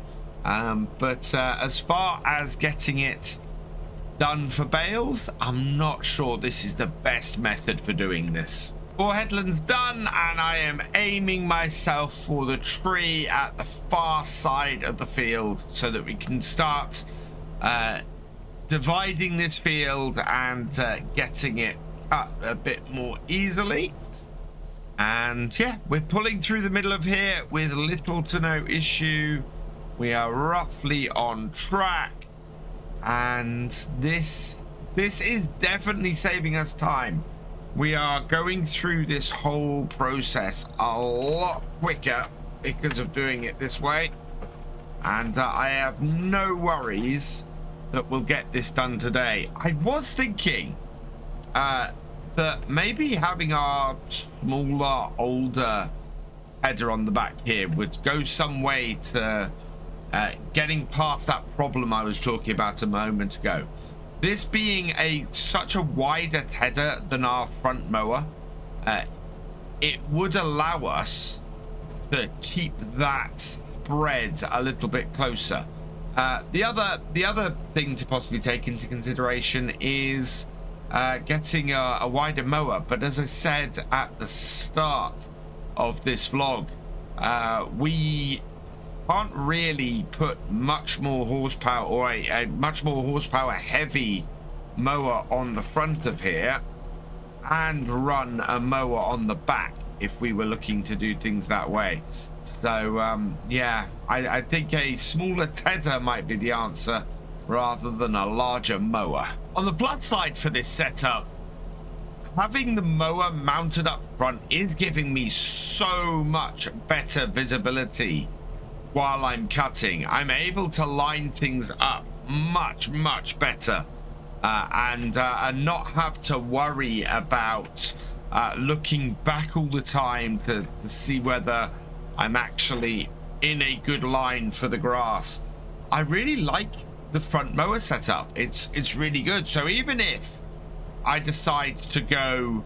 But as far as getting it done for bales, I'm not sure this is the best method for doing this. 4 headlands done, and I am aiming myself for the tree at the far side of the field so that we can start dividing this field and getting it cut a bit more easily. And yeah, we're pulling through the middle of here with little to no issue. We are roughly on track, and this is definitely saving us time. We are going through this whole process a lot quicker because of doing it this way, and I have no worries that we'll get this done today. I was thinking that maybe having our smaller, older header on the back here would go some way to getting past that problem I was talking about a moment ago. This being such a wider tether than our front mower, it would allow us to keep that spread a little bit closer. The other thing to possibly take into consideration is getting a wider mower. But as I said at the start of this vlog, we can't really put much more horsepower or a much more horsepower heavy mower on the front of here and run a mower on the back if we were looking to do things that way. So yeah, I think a smaller tether might be the answer rather than a larger mower. On the plus side for this setup, having the mower mounted up front is giving me so much better visibility while I'm cutting. I'm able to line things up much better and not have to worry about looking back all the time to see whether I'm actually in a good line for the grass. I really like the front mower setup. It's really good. So even if I decide to go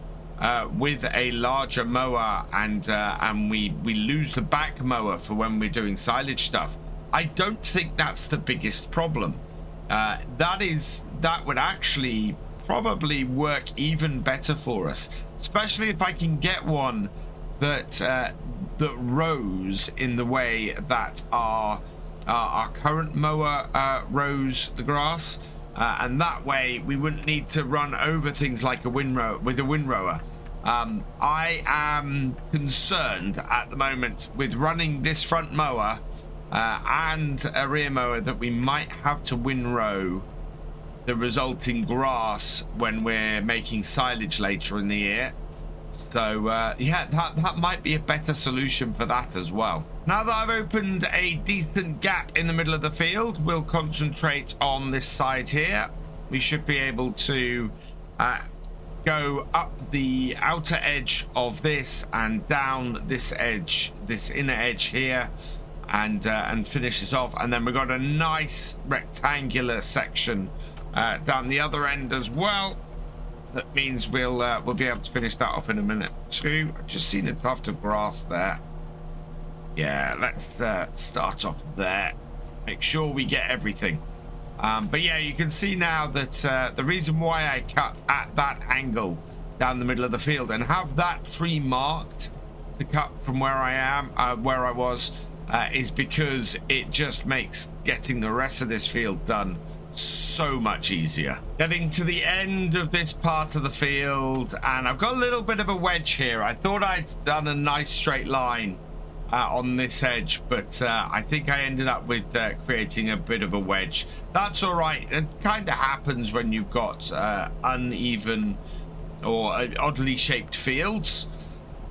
with a larger mower and we lose the back mower for when we're doing silage stuff, I don't think that's the biggest problem. That would actually probably work even better for us, especially if I can get one that rows in the way that our current mower rows the grass, and that way we wouldn't need to run over things like a windrower with a windrower. I am concerned at the moment with running this front mower and a rear mower that we might have to windrow the resulting grass when we're making silage later in the year. So yeah, that might be a better solution for that as well. Now that I've opened a decent gap in the middle of the field, we'll concentrate on this side here. We should be able to go up the outer edge of this and down this edge, this inner edge here, and finish this off. And then we've got a nice rectangular section down the other end as well. That means we'll be able to finish that off in a minute too. I've just seen a tuft of grass there. Yeah, let's start off there. Make sure we get everything. But yeah, you can see now that the reason why I cut at that angle down the middle of the field and have that tree marked to cut from where I am, where I was, is because it just makes getting the rest of this field done so much easier. Getting to the end of this part of the field, and I've got a little bit of a wedge here. I thought I'd done a nice straight line on this edge, but I think I ended up with creating a bit of a wedge. That's all right. It kind of happens when you've got uneven or oddly shaped fields,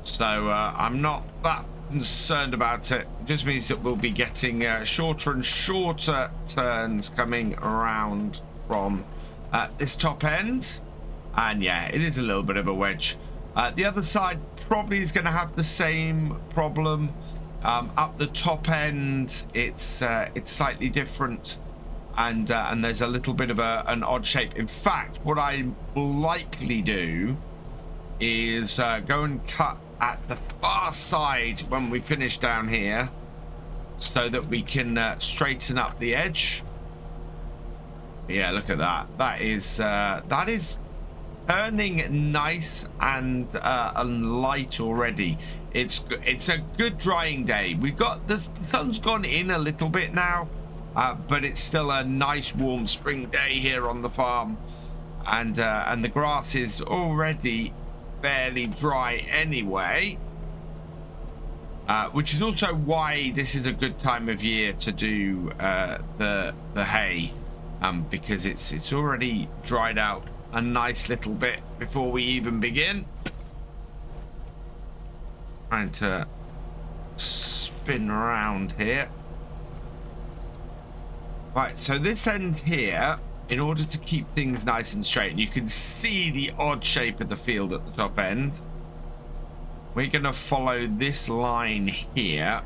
so I'm not that concerned about it. It just means that we'll be getting shorter and shorter turns coming around from this top end, and yeah, it is a little bit of a wedge. The other side probably is going to have the same problem. Up the top end, it's slightly different, and there's a little bit of an odd shape. In fact, what I will likely do is go and cut at the far side when we finish down here, so that we can straighten up the edge. Yeah, look at that. That is turning nice and light already. It's a good drying day. We've got the sun's gone in a little bit now, but it's still a nice warm spring day here on the farm, and the grass is already fairly dry anyway, which is also why this is a good time of year to do the hay, because it's already dried out a nice little bit before we even begin. Trying to spin around here. Right, so this end here, in order to keep things nice and straight, and you can see the odd shape of the field at the top end, we're going to follow this line here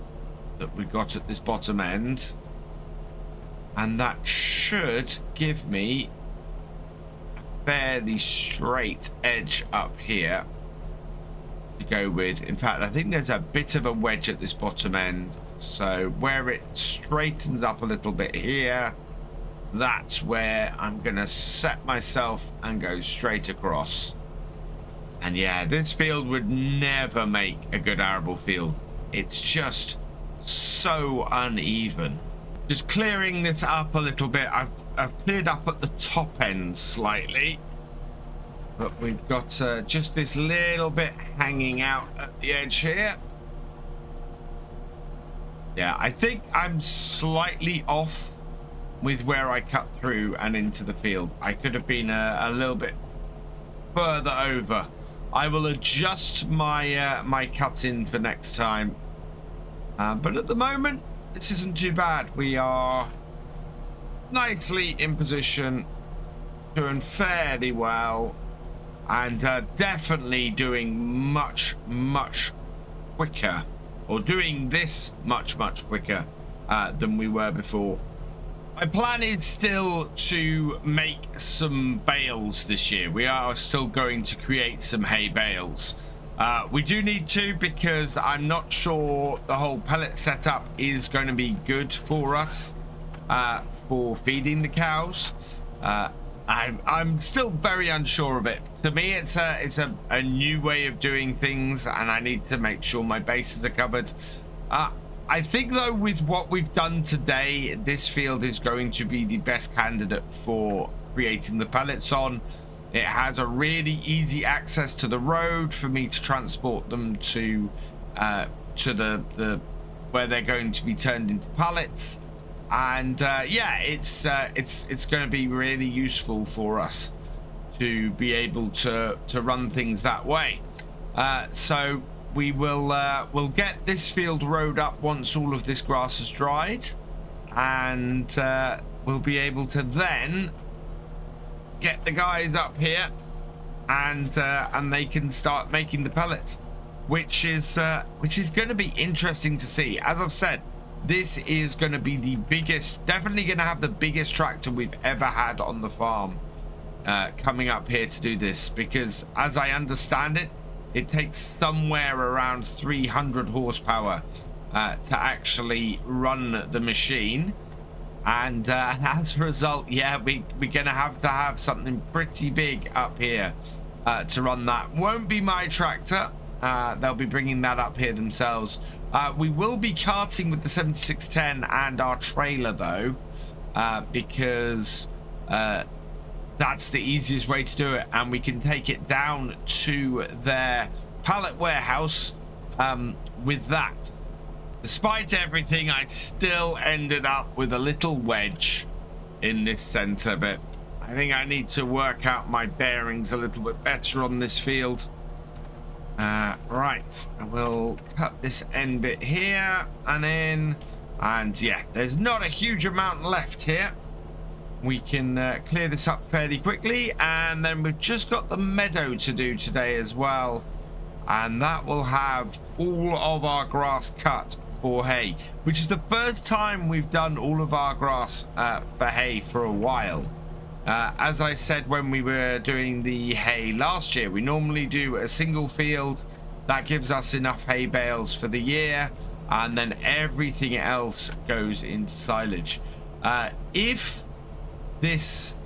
that we got at this bottom end, and that should give me a fairly straight edge up here to go with. In fact, I think there's a bit of a wedge at this bottom end, so where it straightens up a little bit here, that's where I'm gonna set myself and go straight across. And yeah, this field would never make a good arable field. It's just so uneven. Just clearing this up a little bit. I've cleared up at the top end slightly, but we've got just this little bit hanging out at the edge here. Yeah, I think I'm slightly off with where I cut through and into the field. I could have been a little bit further over. I will adjust my my cut in for next time, but at the moment this isn't too bad. We are nicely in position, doing fairly well, and definitely doing much quicker, or doing this much quicker than we were before. My plan is still to make some bales this year. We are still going to create some hay bales. We do need to, because I'm not sure the whole pellet setup is going to be good for us for feeding the cows. I'm still very unsure of it. To me, it's a new way of doing things, and I need to make sure my bases are covered. I think, though, with what we've done today, this field is going to be the best candidate for creating the pellets on. It has a really easy access to the road for me to transport them to the where they're going to be turned into pallets, and yeah, it's going to be really useful for us to be able to run things that way. So we will we'll get this field road up once all of this grass is dried, and we'll be able to then get the guys up here, and they can start making the pellets, which is going to be interesting to see. As I've said, this is going to be the biggest, definitely going to have the biggest tractor we've ever had on the farm coming up here to do this, because as I understand it, it takes somewhere around 300 horsepower to actually run the machine, and as a result, yeah, we're gonna have to have something pretty big up here to run that. Won't be my tractor. They'll be bringing that up here themselves. We will be carting with the 7610 and our trailer, though, because that's the easiest way to do it, and we can take it down to their pallet warehouse with that. Despite everything, I still ended up with a little wedge in this center bit. I think I need to work out my bearings a little bit better on this field. Right, I will cut this end bit here and in, and yeah, there's not a huge amount left here. We can clear this up fairly quickly, and then we've just got the meadow to do today as well, and that will have all of our grass cut for hay, which is the first time we've done all of our grass for hay for a while. As I said when we were doing the hay last year, we normally do a single field that gives us enough hay bales for the year, and then everything else goes into silage. If this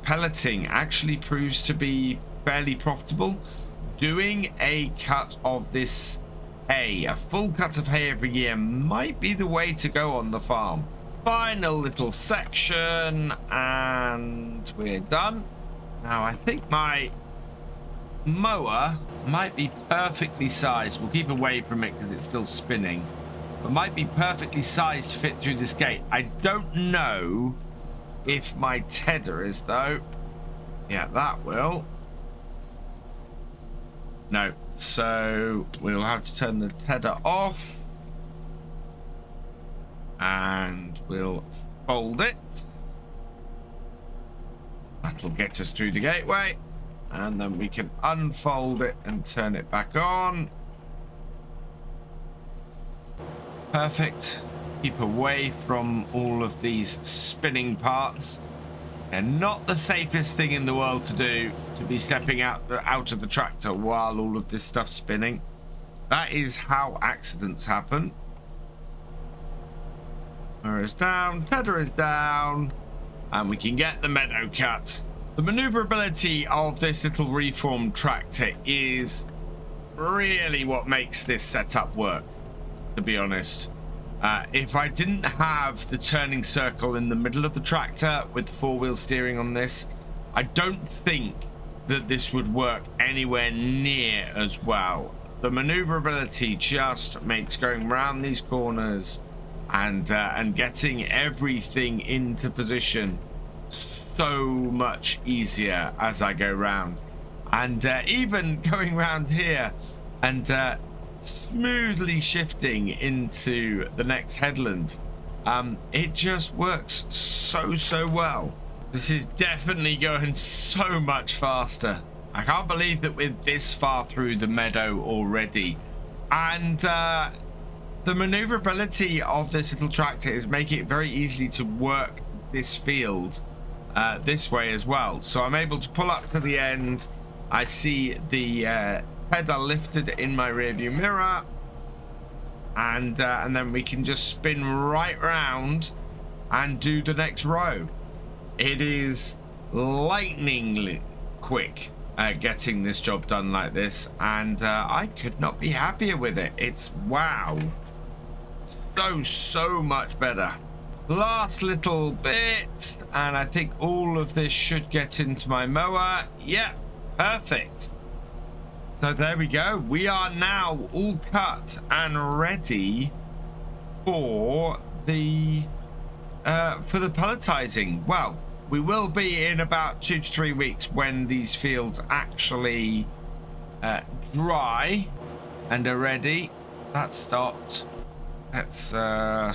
pelleting actually proves to be fairly profitable, doing a cut of this hay, a full cut of hay every year, might be the way to go on the farm. Final little section, and we're done. Now I think my mower might be perfectly sized. We'll keep away from it because it's still spinning, but might be perfectly sized to fit through this gate. I don't know if my tedder is, though. Yeah, that will. No, so we'll have to turn the tedder off, and we'll fold it. That'll get us through the gateway, and then we can unfold it and turn it back on. Perfect. Keep away from all of these spinning parts. They're not the safest thing in the world to do, to be stepping out of the tractor while all of this stuff's spinning. That is how accidents happen. Mower is down, tedder is down, and we can get the meadow cut. The maneuverability of this little reformed tractor is really what makes this setup work, to be honest. If I didn't have the turning circle in the middle of the tractor with four-wheel steering on this, I don't think that this would work anywhere near as well. The maneuverability just makes going around these corners and getting everything into position so much easier as I go round. And even going around here and smoothly shifting into the next headland, it just works so well. This is definitely going so much faster. I can't believe that we're this far through the meadow already, and the maneuverability of this little tractor is making it very easy to work this field this way as well. So I'm able to pull up to the end. I see the header lifted in my rearview mirror, and then we can just spin right round and do the next row. It is lightningly quick getting this job done like this, and I could not be happier with it. It's wow, so much better. Last little bit, and I think all of this should get into my mower. Yeah, perfect. So there we go. We are now all cut and ready for the pelletizing. Well, we will be in about 2 to 3 weeks when these fields actually dry and are ready. That stopped. Let's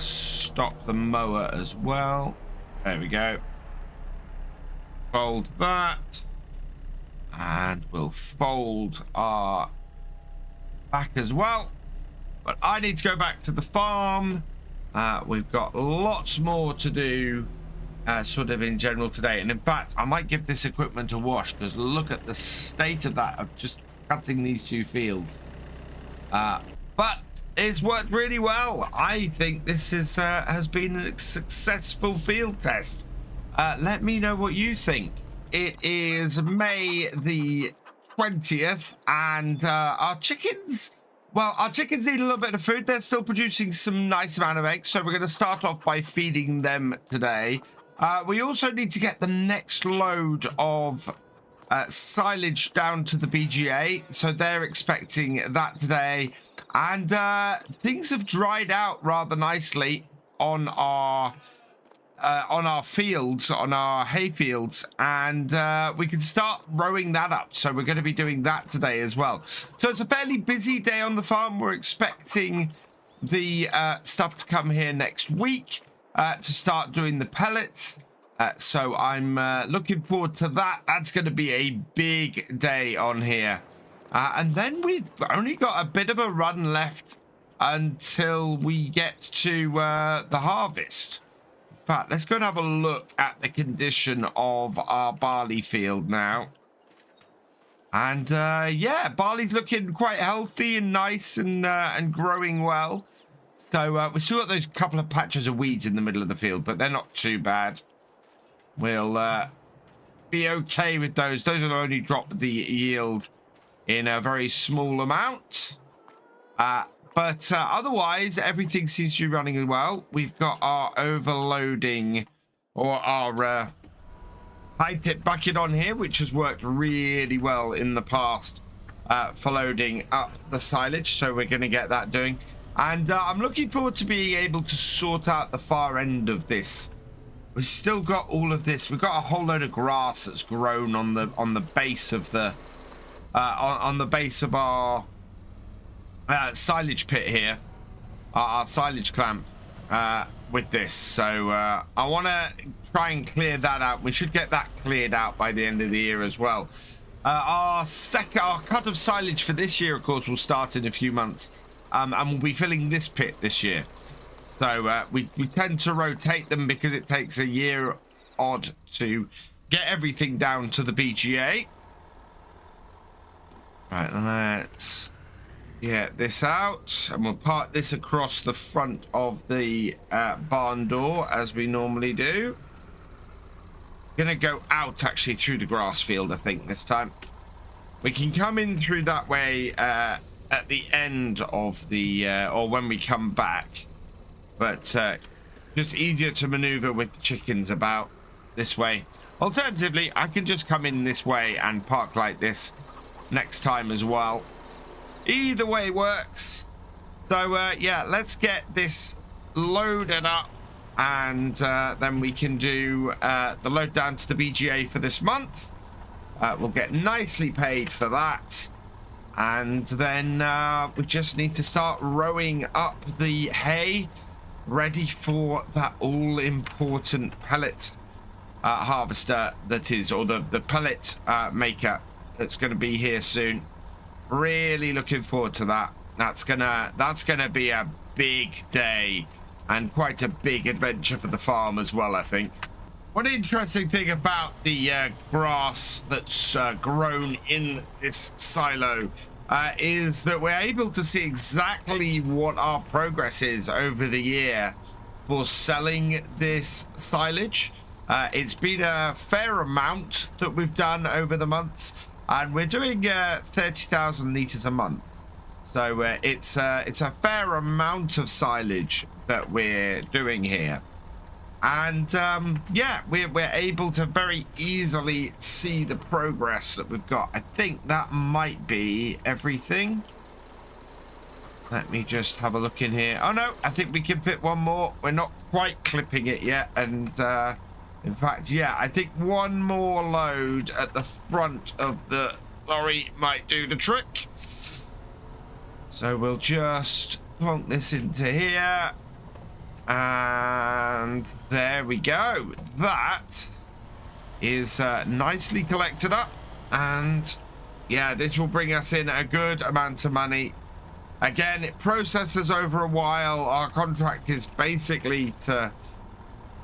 stop the mower as well. There we go. Fold that. And we'll fold our back as well. But I need to go back to the farm. We've got lots more to do sort of in general today. And in fact, I might give this equipment a wash, because look at the state of that, of just cutting these 2 fields. But it's worked really well. I think this is has been a successful field test. Let me know what you think. It is May the 20th, and our chickens need a little bit of food. They're still producing some nice amount of eggs, so we're going to start off by feeding them today. We also need to get the next load of silage down to the BGA, so they're expecting that today. And things have dried out rather nicely on our fields, on our hay fields, and we can start rowing that up. So we're going to be doing that today as well. So it's a fairly busy day on the farm. We're expecting the stuff to come here next week to start doing the pellets. So I'm looking forward to that. That's going to be a big day on here. And then we've only got a bit of a run left until we get to the harvest. In fact, let's go and have a look at the condition of our barley field now. And yeah, barley's looking quite healthy and nice and growing well. So we still got those couple of patches of weeds in the middle of the field, but they're not too bad. We'll be okay with those. Those will only drop the yield in a very small amount. But otherwise, everything seems to be running well. We've got our overloading or our high tip bucket on here, which has worked really well in the past for loading up the silage. So we're going to get that doing. And I'm looking forward to being able to sort out the far end of this. We've still got all of this. We've got a whole load of grass that's grown on the base of the on the base of our silage pit here, our silage clamp with this. So I want to try and clear that out. We should get that cleared out by the end of the year as well. Our cut of silage for this year, of course, will start in a few months, and we'll be filling this pit this year. So we tend to rotate them because it takes a year odd to get everything down to the BGA. Right, let's get this out, and we'll park this across the front of the barn door as we normally do. Gonna go out actually through the grass field, I think, this time. We can come in through that way at the end of the or when we come back. But just easier to maneuver with the chickens about this way. Alternatively, I can just come in this way and park like this next time as well. Either way works. So yeah, let's get this loaded up, and then we can do the load down to the BGA for this month. We'll get nicely paid for that. And then we just need to start rowing up the hay, ready for that all-important pellet harvester that is, or the pellet maker that's going to be here soon. Really looking forward to that. That's gonna be a big day and quite a big adventure for the farm as well, I think. One interesting thing about the grass that's grown in this silo is that we're able to see exactly what our progress is over the year for selling this silage. It's been a fair amount that we've done over the months, and we're doing 30,000 litres a month. So it's a fair amount of silage that we're doing here. And yeah, we're able to very easily see the progress that we've got. I think that might be everything. Let me just have a look in here. Oh no, I think we can fit one more. We're not quite clipping it yet. And in fact, yeah, I think one more load at the front of the lorry might do the trick. So we'll just plonk this into here. And there we go. That is nicely collected up. And yeah, this will bring us in a good amount of money. Again, it processes over a while. Our contract is basically to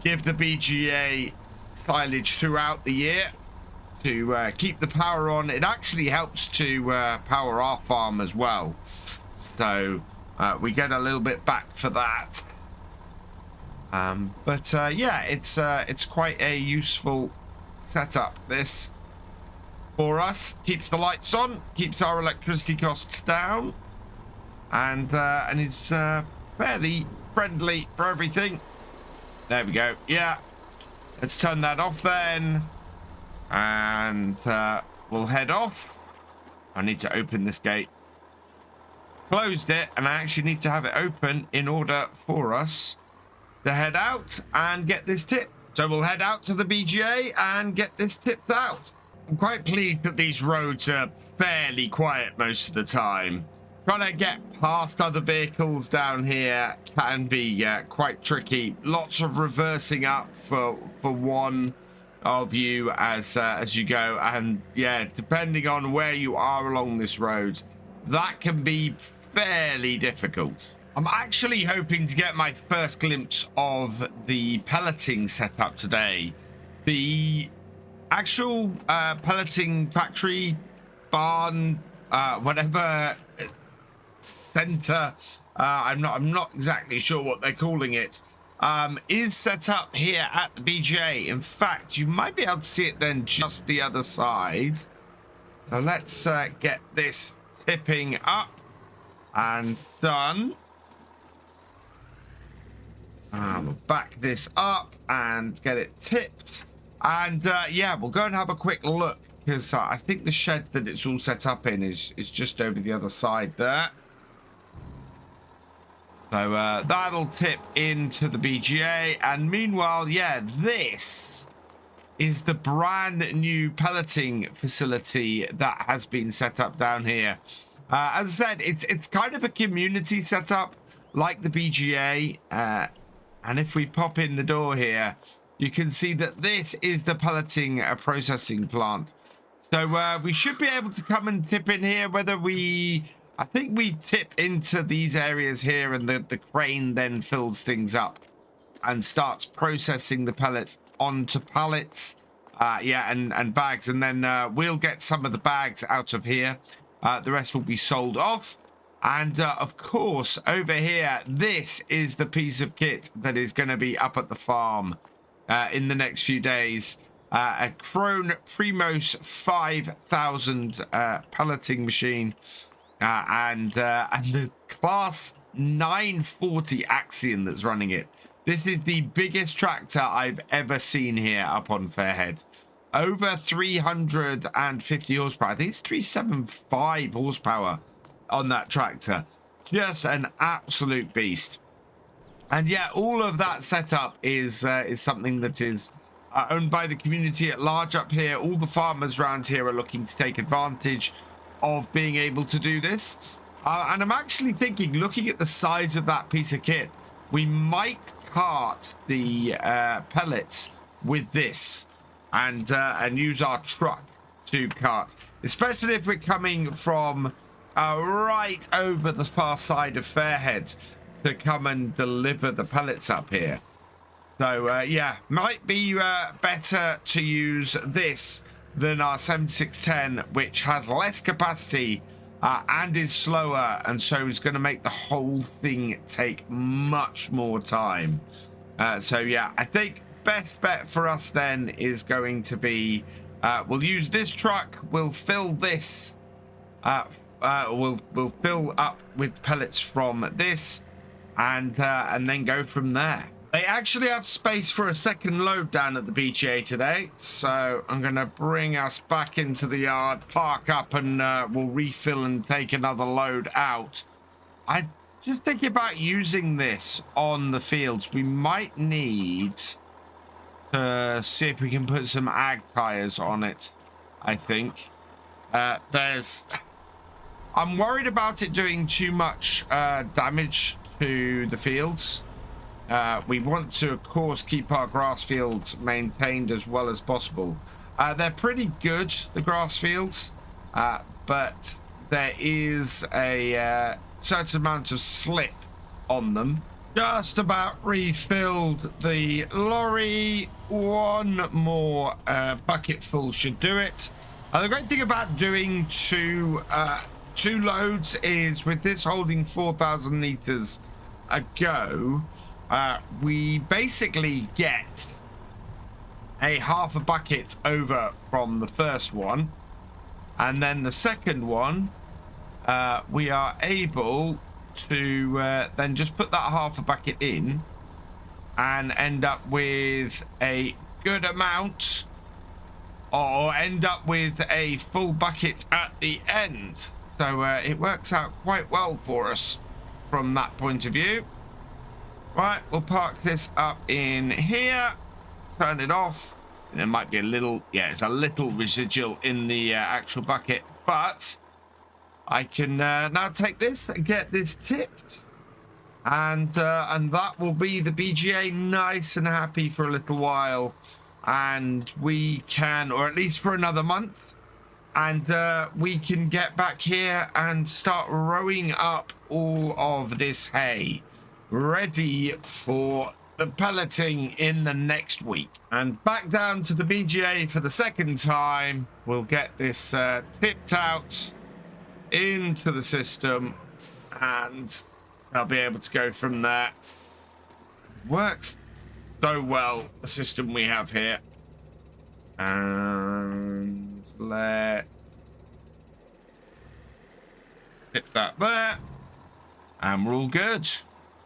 give the BGA silage throughout the year to keep the power on. It actually helps to power our farm as well. So we get a little bit back for that. But yeah, it's quite a useful setup, this, for us. Keeps the lights on, keeps our electricity costs down, and it's fairly friendly for everything. There we go. Yeah, Let's turn that off then. And we'll head off. I need to open this gate. Closed it, and I actually need to have it open in order for us to head out and get this tip. So we'll head out to the BGA and get this tipped out. I'm quite pleased that these roads are fairly quiet most of the time. Trying to get past other vehicles down here can be quite tricky. Lots of reversing up for one of you as you go, and yeah, depending on where you are along this road, that can be fairly difficult. I'm actually hoping to get my first glimpse of the pelleting setup today. The actual pelleting factory, barn, whatever center, I'm not exactly sure what they're calling it, is set up here at the BGA. In fact, you might be able to see it then just the other side. So let's get this tipping up and done. We'll back this up and get it tipped. And yeah, we'll go and have a quick look, because I think the shed that it's all set up in is just over the other side there. So that'll tip into the BGA. And meanwhile, yeah, this is the brand new pelleting facility that has been set up down here. As I said, it's kind of a community setup like the BGA. And if we pop in the door here, you can see that this is the pelleting processing plant. So we should be able to come and tip in here, whether I think we tip into these areas here, and the crane then fills things up and starts processing the pellets onto pallets, yeah, and bags. And then we'll get some of the bags out of here. The rest will be sold off. And of course, over here, this is the piece of kit that is going to be up at the farm in the next few days. A Krone Primos 5000 pelleting machine, and the Class 940 Axion that's running it. This is the biggest tractor I've ever seen here up on Fairhead. Over 350 horsepower. I think it's 375 horsepower on that tractor. Just an absolute beast. And yeah, all of that setup is something that is owned by the community at large up here. All the farmers around here are looking to take advantage of being able to do this. And I'm actually thinking, looking at the size of that piece of kit, we might cart the pellets with this and use our truck to cart, especially if we're coming from right over the far side of Fairhead to come and deliver the pellets up here. So yeah, might be better to use this than our 7610, which has less capacity and is slower, and so is going to make the whole thing take much more time. So yeah, I think best bet for us then is going to be we'll use this truck, we'll fill this, we'll fill up with pellets from this, and then go from there. They actually have space for a second load down at the BGA today, so I'm going to bring us back into the yard, park up, and we'll refill and take another load out. I just thinking about using this on the fields. We might need to see if we can put some ag tires on it, I think. I'm worried about it doing too much damage to the fields. We want to, of course, keep our grass fields maintained as well as possible. They're pretty good, the grass fields, but there is a certain amount of slip on them. Just about refilled the lorry. One more bucket full should do it. The great thing about doing two loads is, with this holding 4,000 liters a go, we basically get a half a bucket over from the first one, and then the second one we are able to then just put that half a bucket in and end up with a good amount, or end up with a full bucket at the end. So it works out quite well for us from that point of view. Right, we'll park this up in here, turn it off, and there might be a little, yeah, it's a little residual in the actual bucket, but I can now take this and get this tipped, and that will be the BGA nice and happy for a little while, and we can, or at least for another month, and we can get back here and start rowing up all of this hay, ready for the pelleting in the next week. And back down to the BGA for the second time. We'll get this tipped out into the system, and I'll be able to go from there. Works so well, the system we have here. And let's tip that there, and we're all good.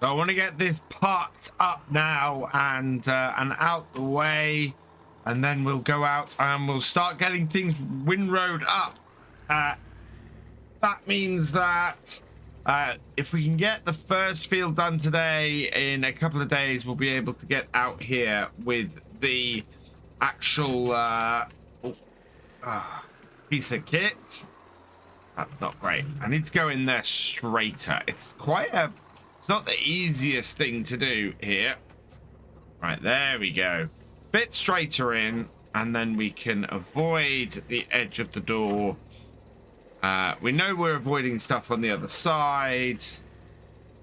So I want to get this parked up now and out the way, and then we'll go out and we'll start getting things windrowed up. That means that if we can get the first field done today, in a couple of days we'll be able to get out here with the actual piece of kit. That's not great. I need to go in there straighter. It's not the easiest thing to do here. Right, there we go. Bit straighter in, and then we can avoid the edge of the door. We know we're avoiding stuff on the other side.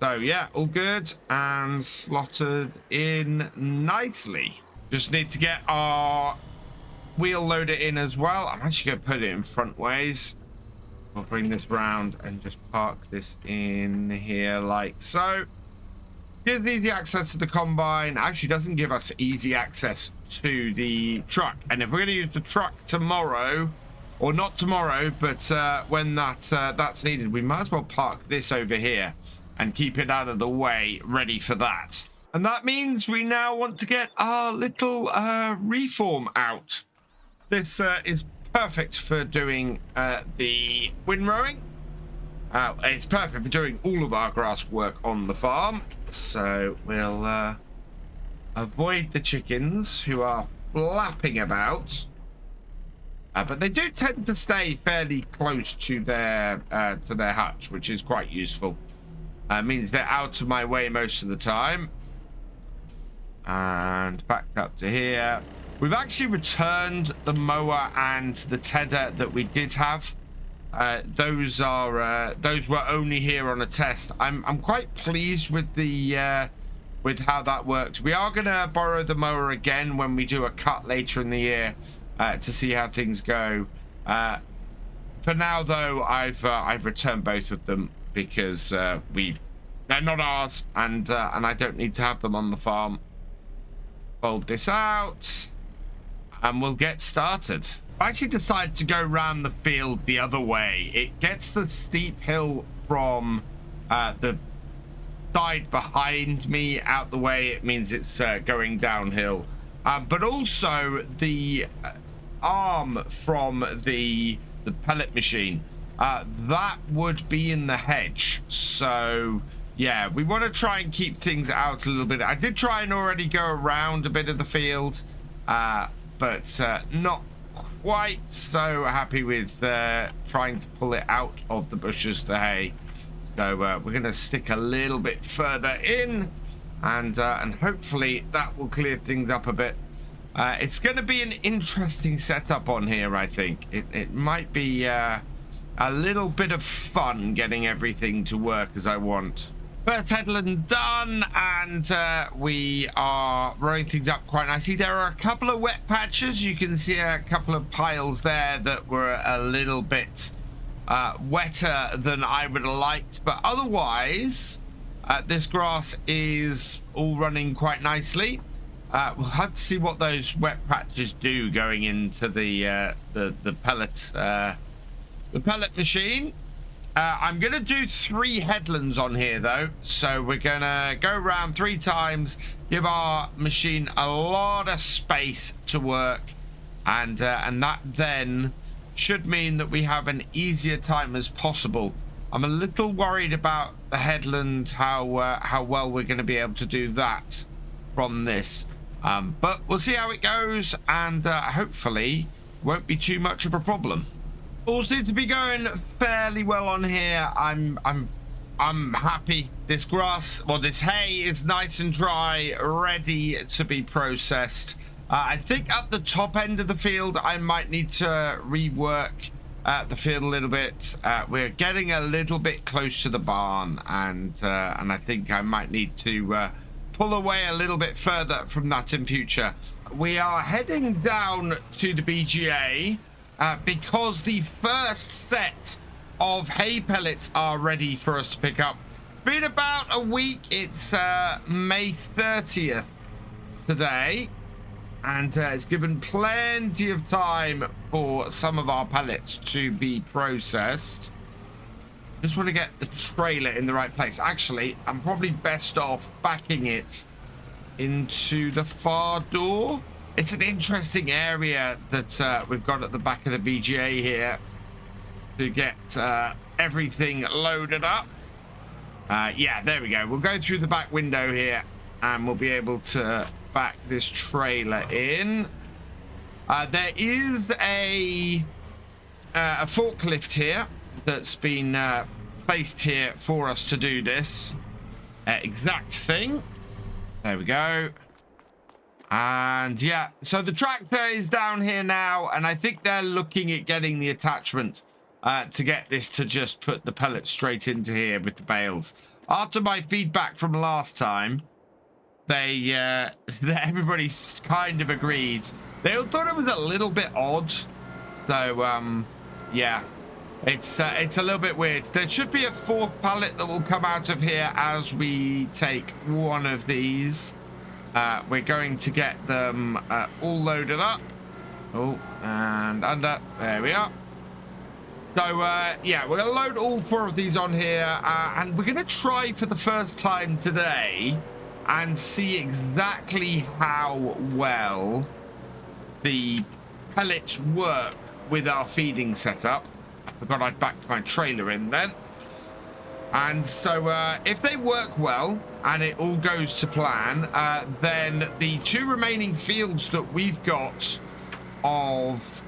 So yeah, all good and slotted in nicely. Just need to get our wheel loader in as well. I'm actually going to put it in front ways. I'll bring this round and just park this in here like so. Gives easy access to the combine. Actually doesn't give us easy access to the truck. And if we're going to use the truck tomorrow, or not tomorrow, but when that's needed, we might as well park this over here and keep it out of the way, ready for that. And that means we now want to get our little reform out. This is perfect for doing the windrowing. It's perfect for doing all of our grass work on the farm. So we'll avoid the chickens who are flapping about. But they do tend to stay fairly close to their hutch, which is quite useful. Means they're out of my way most of the time. And backed up to here. We've actually returned the mower and the tedder that we did have. Those were only here on a test. I'm quite pleased with the with how that worked. We are gonna borrow the mower again when we do a cut later in the year to see how things go. For now though, I've returned both of them because they're not ours, and I don't need to have them on the farm. Fold this out and we'll get started. I actually decided to go around the field the other way. It gets the steep hill from the side behind me out the way. It means it's going downhill, but also the arm from the pellet machine that would be in the hedge. So yeah, we want to try and keep things out a little bit. I did try and already go around a bit of the field, but not quite so happy with trying to pull it out of the bushes, the hay. So we're going to stick a little bit further in, and hopefully that will clear things up a bit. It's going to be an interesting setup on here, I think. It might be a little bit of fun getting everything to work as I want. First headland done, and we are rolling things up quite nicely. There are a couple of wet patches. You can see a couple of piles there that were a little bit wetter than I would have liked, but otherwise this grass is all running quite nicely. We'll have to see what those wet patches do going into the pellet machine. I'm going to do 3 headlands on here, though. So we're going to go around 3 times, give our machine a lot of space to work. And that then should mean that we have an easier time as possible. I'm a little worried about the headland, how well we're going to be able to do that from this. But we'll see how it goes, and hopefully won't be too much of a problem. All seems to be going fairly well on here. I'm happy. This grass, or this hay, is nice and dry, ready to be processed. I think at the top end of the field, I might need to rework the field a little bit. We're getting a little bit close to the barn, and I think I might need to pull away a little bit further from that in future. We are heading down to the BGA because the first set of hay pellets are ready for us to pick up. It's been about a week. It's May 30th today, and it's given plenty of time for some of our pellets to be processed. Just want to get the trailer in the right place. Actually, I'm probably best off backing it into the far door. It's an interesting area that we've got at the back of the BGA here to get everything loaded up. Yeah, there we go. We'll go through the back window here, and we'll be able to back this trailer in. There is a forklift here that's been placed here for us to do this exact thing. There we go. And yeah, so the tractor is down here now, and I think they're looking at getting the attachment to get this to just put the pellets straight into here with the bales. After my feedback from last time, everybody kind of agreed. They all thought it was a little bit odd. So yeah, it's a little bit weird. There should be a 4th pallet that will come out of here as we take one of these. We're going to get them all loaded up. Oh, and under. There we are. So, yeah, we're going to load all 4 of these on here. And we're going to try for the first time today and see exactly how well the pellets work with our feeding setup. I forgot I'd backed my trailer in then. And so if they work well and it all goes to plan, then the 2 remaining fields that we've got of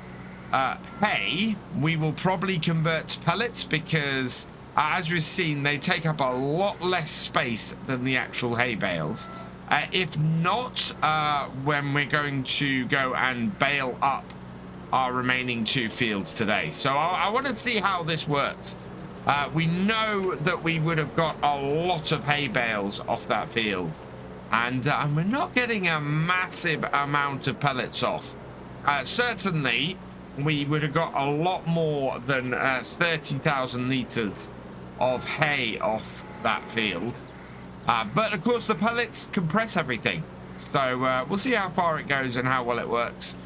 hay, we will probably convert to pellets because, as we've seen, they take up a lot less space than the actual hay bales. If not, when we're going to go and bale up our remaining 2 fields today. So I want to see how this works. We know that we would have got a lot of hay bales off that field, and we're not getting a massive amount of pellets off. Certainly, we would have got a lot more than 30,000 litres of hay off that field. But, of course, the pellets compress everything. So we'll see how far it goes and how well it works.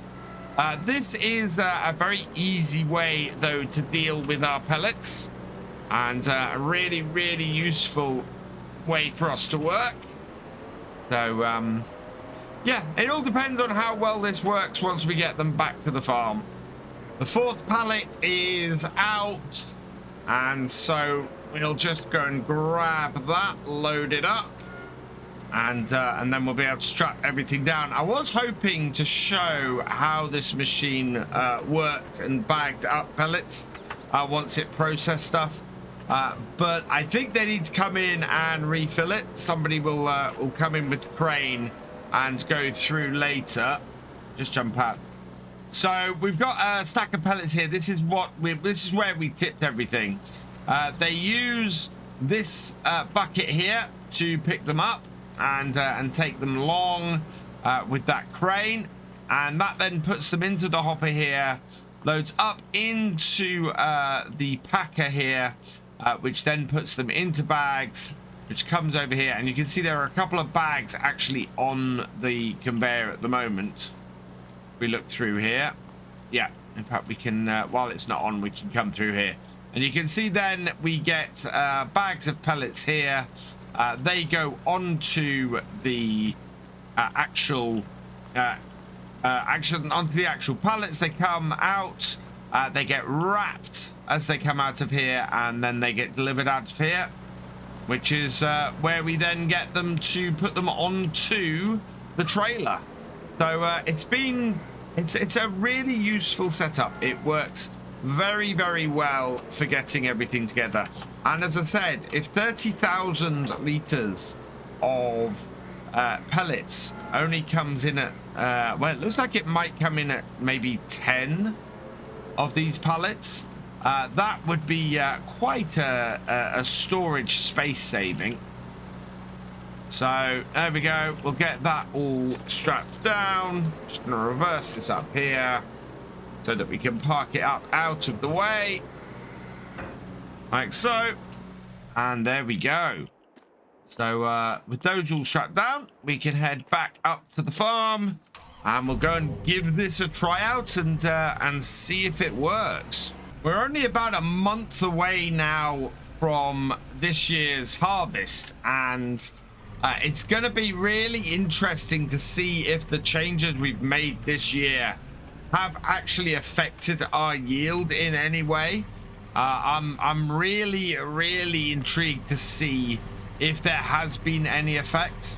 This is a very easy way, though, to deal with our pellets. And a really, really useful way for us to work. So, yeah, it all depends on how well this works once we get them back to the farm. The 4th pallet is out, and so we'll just go and grab that, load it up, and then we'll be able to strap everything down. I was hoping to show how this machine worked and bagged up pellets once it processed stuff. But I think they need to come in and refill it. Somebody will come in with the crane and go through later. Just jump out. So we've got a stack of pellets here. This is where we tipped everything. They use this bucket here to pick them up and take them along with that crane, and that then puts them into the hopper here, loads up into the packer here. Which then puts them into bags, which comes over here, and you can see there are a couple of bags actually on the conveyor at the moment. We look through here. Yeah, in fact, we can, while it's not on, we can come through here. And you can see then we get bags of pellets here. They go onto the onto the actual pallets. They come out. They get wrapped as they come out of here, and then they get delivered out of here, which is where we then get them to put them onto the trailer. So it's a really useful setup. It works very, very well for getting everything together. And as I said, if 30,000 liters of pellets only comes in at well, it looks like it might come in at maybe 10 of these pallets. That would be quite a storage space saving. So there we go. We'll get that all strapped down. Just gonna reverse this up here so that we can park it up out of the way, like so. And there we go. So with those all strapped down, we can head back up to the farm, and we'll go and give this a try out and see if it works. We're only about a month away now from this year's harvest, and it's going to be really interesting to see if the changes we've made this year have actually affected our yield in any way. I'm really intrigued to see if there has been any effect.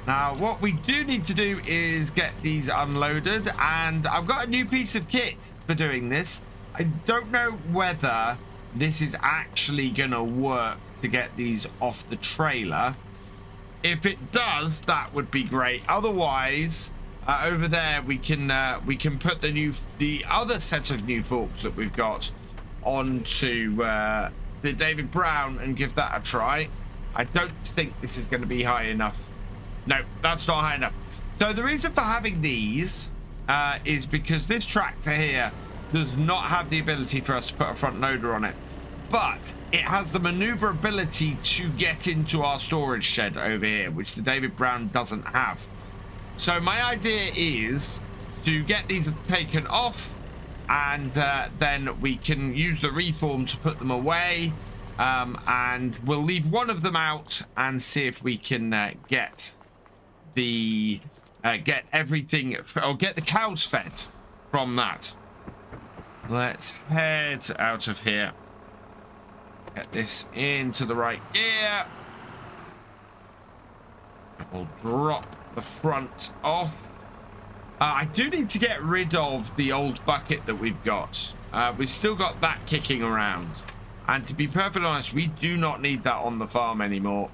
Now, what we do need to do is get these unloaded, and I've got a new piece of kit for doing this. I don't know whether this is actually gonna work to get these off the trailer. If it does, that would be great. Otherwise, over there we can put the other set of new forks that we've got onto the David Brown and give that a try. I don't think this is going to be high enough. No, that's not high enough. So the reason for having these is because this tractor here does not have the ability for us to put a front loader on it, but it has the maneuverability to get into our storage shed over here, which the David Brown doesn't have. So my idea is to get these taken off, and then we can use the reform to put them away, and we'll leave one of them out and see if we can get everything, or get the cows fed from that. Let's head out of here. Get this into the right gear. We'll drop the front off. I do need to get rid of the old bucket that we've got. We've still got that kicking around. And to be perfectly honest, we do not need that on the farm anymore.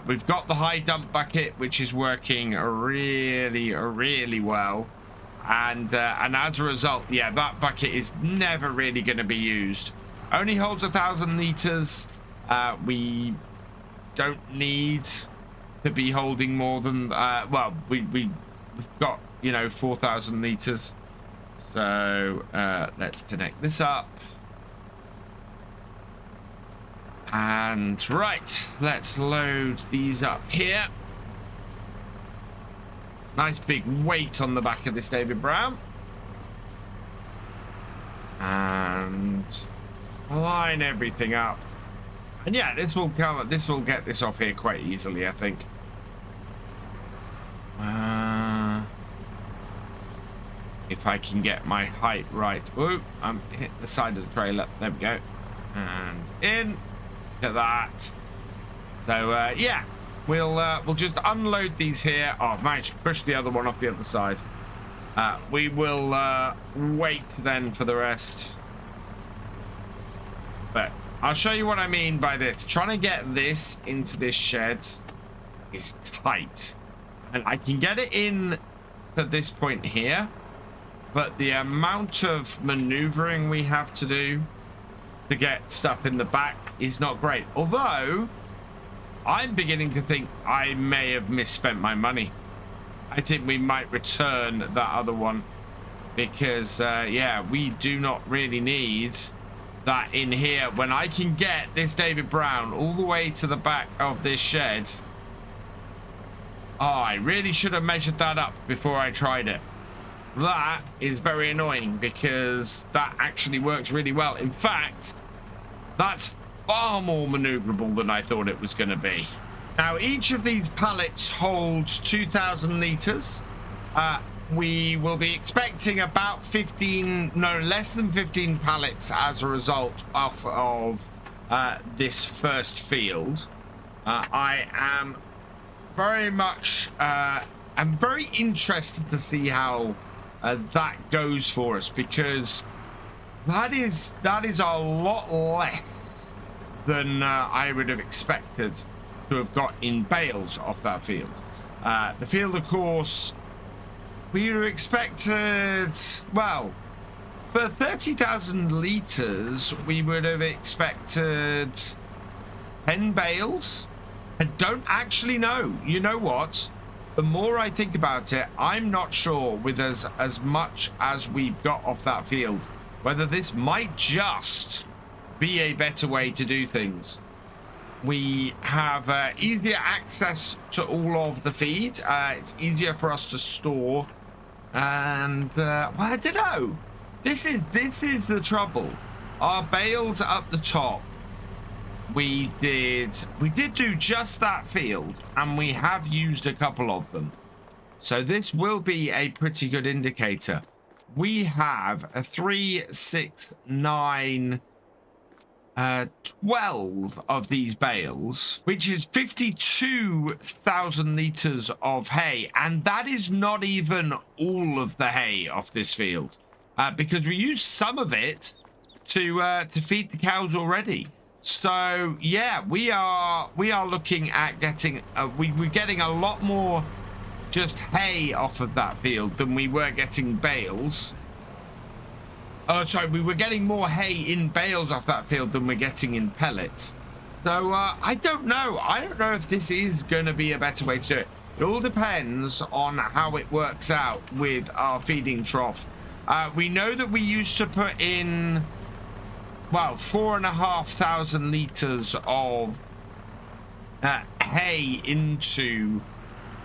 We've got the high dump bucket, which is working really well. And as a result, yeah, that bucket is never really going to be used. Only holds 1,000 liters. We don't need to be holding more than well, we've got, you know, 4,000 liters. So let's connect this up. And right, let's load these up here. Nice big weight on the back of this David Brown. And line everything up. And yeah, this will get this off here quite easily, I think. If I can get my height right. Ooh, I'm hit the side of the trailer. There we go. And in. Look at that. So yeah, we'll just unload these here. Oh, I managed to push the other one off the other side. We will wait then for the rest. But I'll show you what I mean by this. Trying to get this into this shed is tight. And I can get it in to this point here, but the amount of maneuvering we have to do to get stuff in the back is not great. Although, I'm beginning to think I may have misspent my money. I think we might return that other one, because yeah, we do not really need that in here when I can get this David Brown all the way to the back of this shed. Oh, I really should have measured that up before I tried it. that is very annoying because that actually works really well. In fact, that's far more maneuverable than I thought it was going to be. Now, each of these pallets holds 2,000 liters. We will be expecting about less than 15 pallets as a result of this first field. I am very much, I'm very interested to see how that goes for us, because that is a lot less than I would have expected to have got in bales off that field. The field, of course, we would have expected, well, for 30,000 liters, we would have expected 10 bales. I don't actually know. You know what? The more I think about it, I'm not sure with as much as we've got off that field, whether this might just be a better way to do things. We have easier access to all of the feed. It's easier for us to store. And, well, I don't know. This is the trouble. Our bales up the top. We did do just that field, and we have used a couple of them. So this will be a pretty good indicator. We have a 3, 6, 9, 12 of these bales, which is 52,000 liters of hay, and that is not even all of the hay off this field, because we used some of it to feed the cows already. So yeah, we are looking at getting we're getting a lot more just hay off of that field than we were getting bales. Oh, sorry, we were getting more hay in bales off that field than we're getting in pellets. So I don't know. I don't know if this is going to be a better way to do it. It all depends on how it works out with our feeding trough. We know that we used to put in, well, 4,500 liters of hay into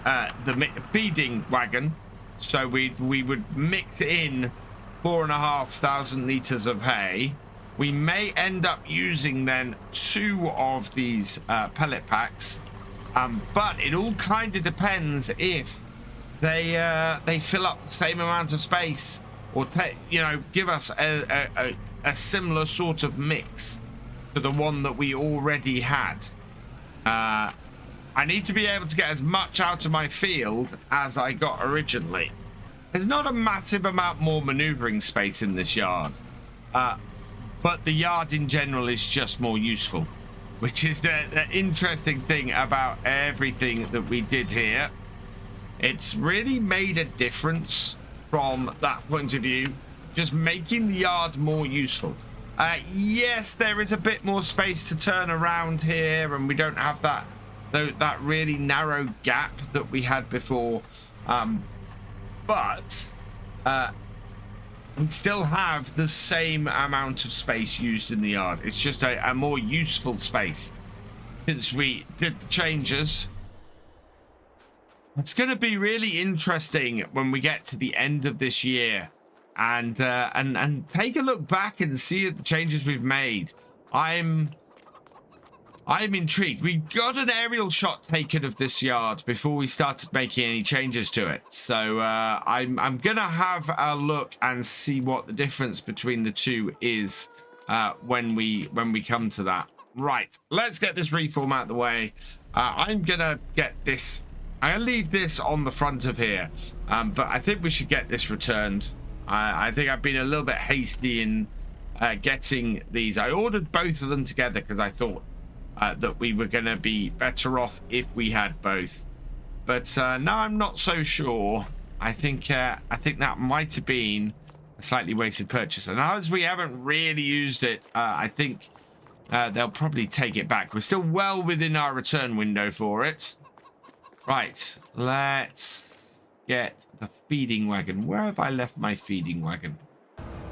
the feeding wagon. So we would mix in 4,500 liters of hay. We may end up using then 2 of these pellet packs, but it all kind of depends if they fill up the same amount of space, or give us a similar sort of mix to the one that we already had. I need to be able to get as much out of my field as I got originally. There's not a massive amount more maneuvering space in this yard, but the yard in general is just more useful, which is the interesting thing about everything that we did here. It's really made a difference from that point of view, just making the yard more useful. Yes, there is a bit more space to turn around here, and we don't have that really narrow gap that we had before. But we still have the same amount of space used in the yard. It's just a more useful space since we did the changes. It's going to be really interesting when we get to the end of this year and take a look back and see the changes we've made. I'm intrigued. We got an aerial shot taken of this yard before we started making any changes to it. So I'm going to have a look and see what the difference between the two is when we come to that. Right, let's get this reform out of the way. I'm going to get this. I'll leave this on the front of here, but I think we should get this returned. I think I've been a little bit hasty in getting these. I ordered both of them together because I thought that we were going to be better off if we had both, but now I'm not so sure. I think that might have been a slightly wasted purchase, and as we haven't really used it, I think they'll probably take it back. We're still well within our return window for it. Right, let's get the feeding wagon. Where have I left my feeding wagon?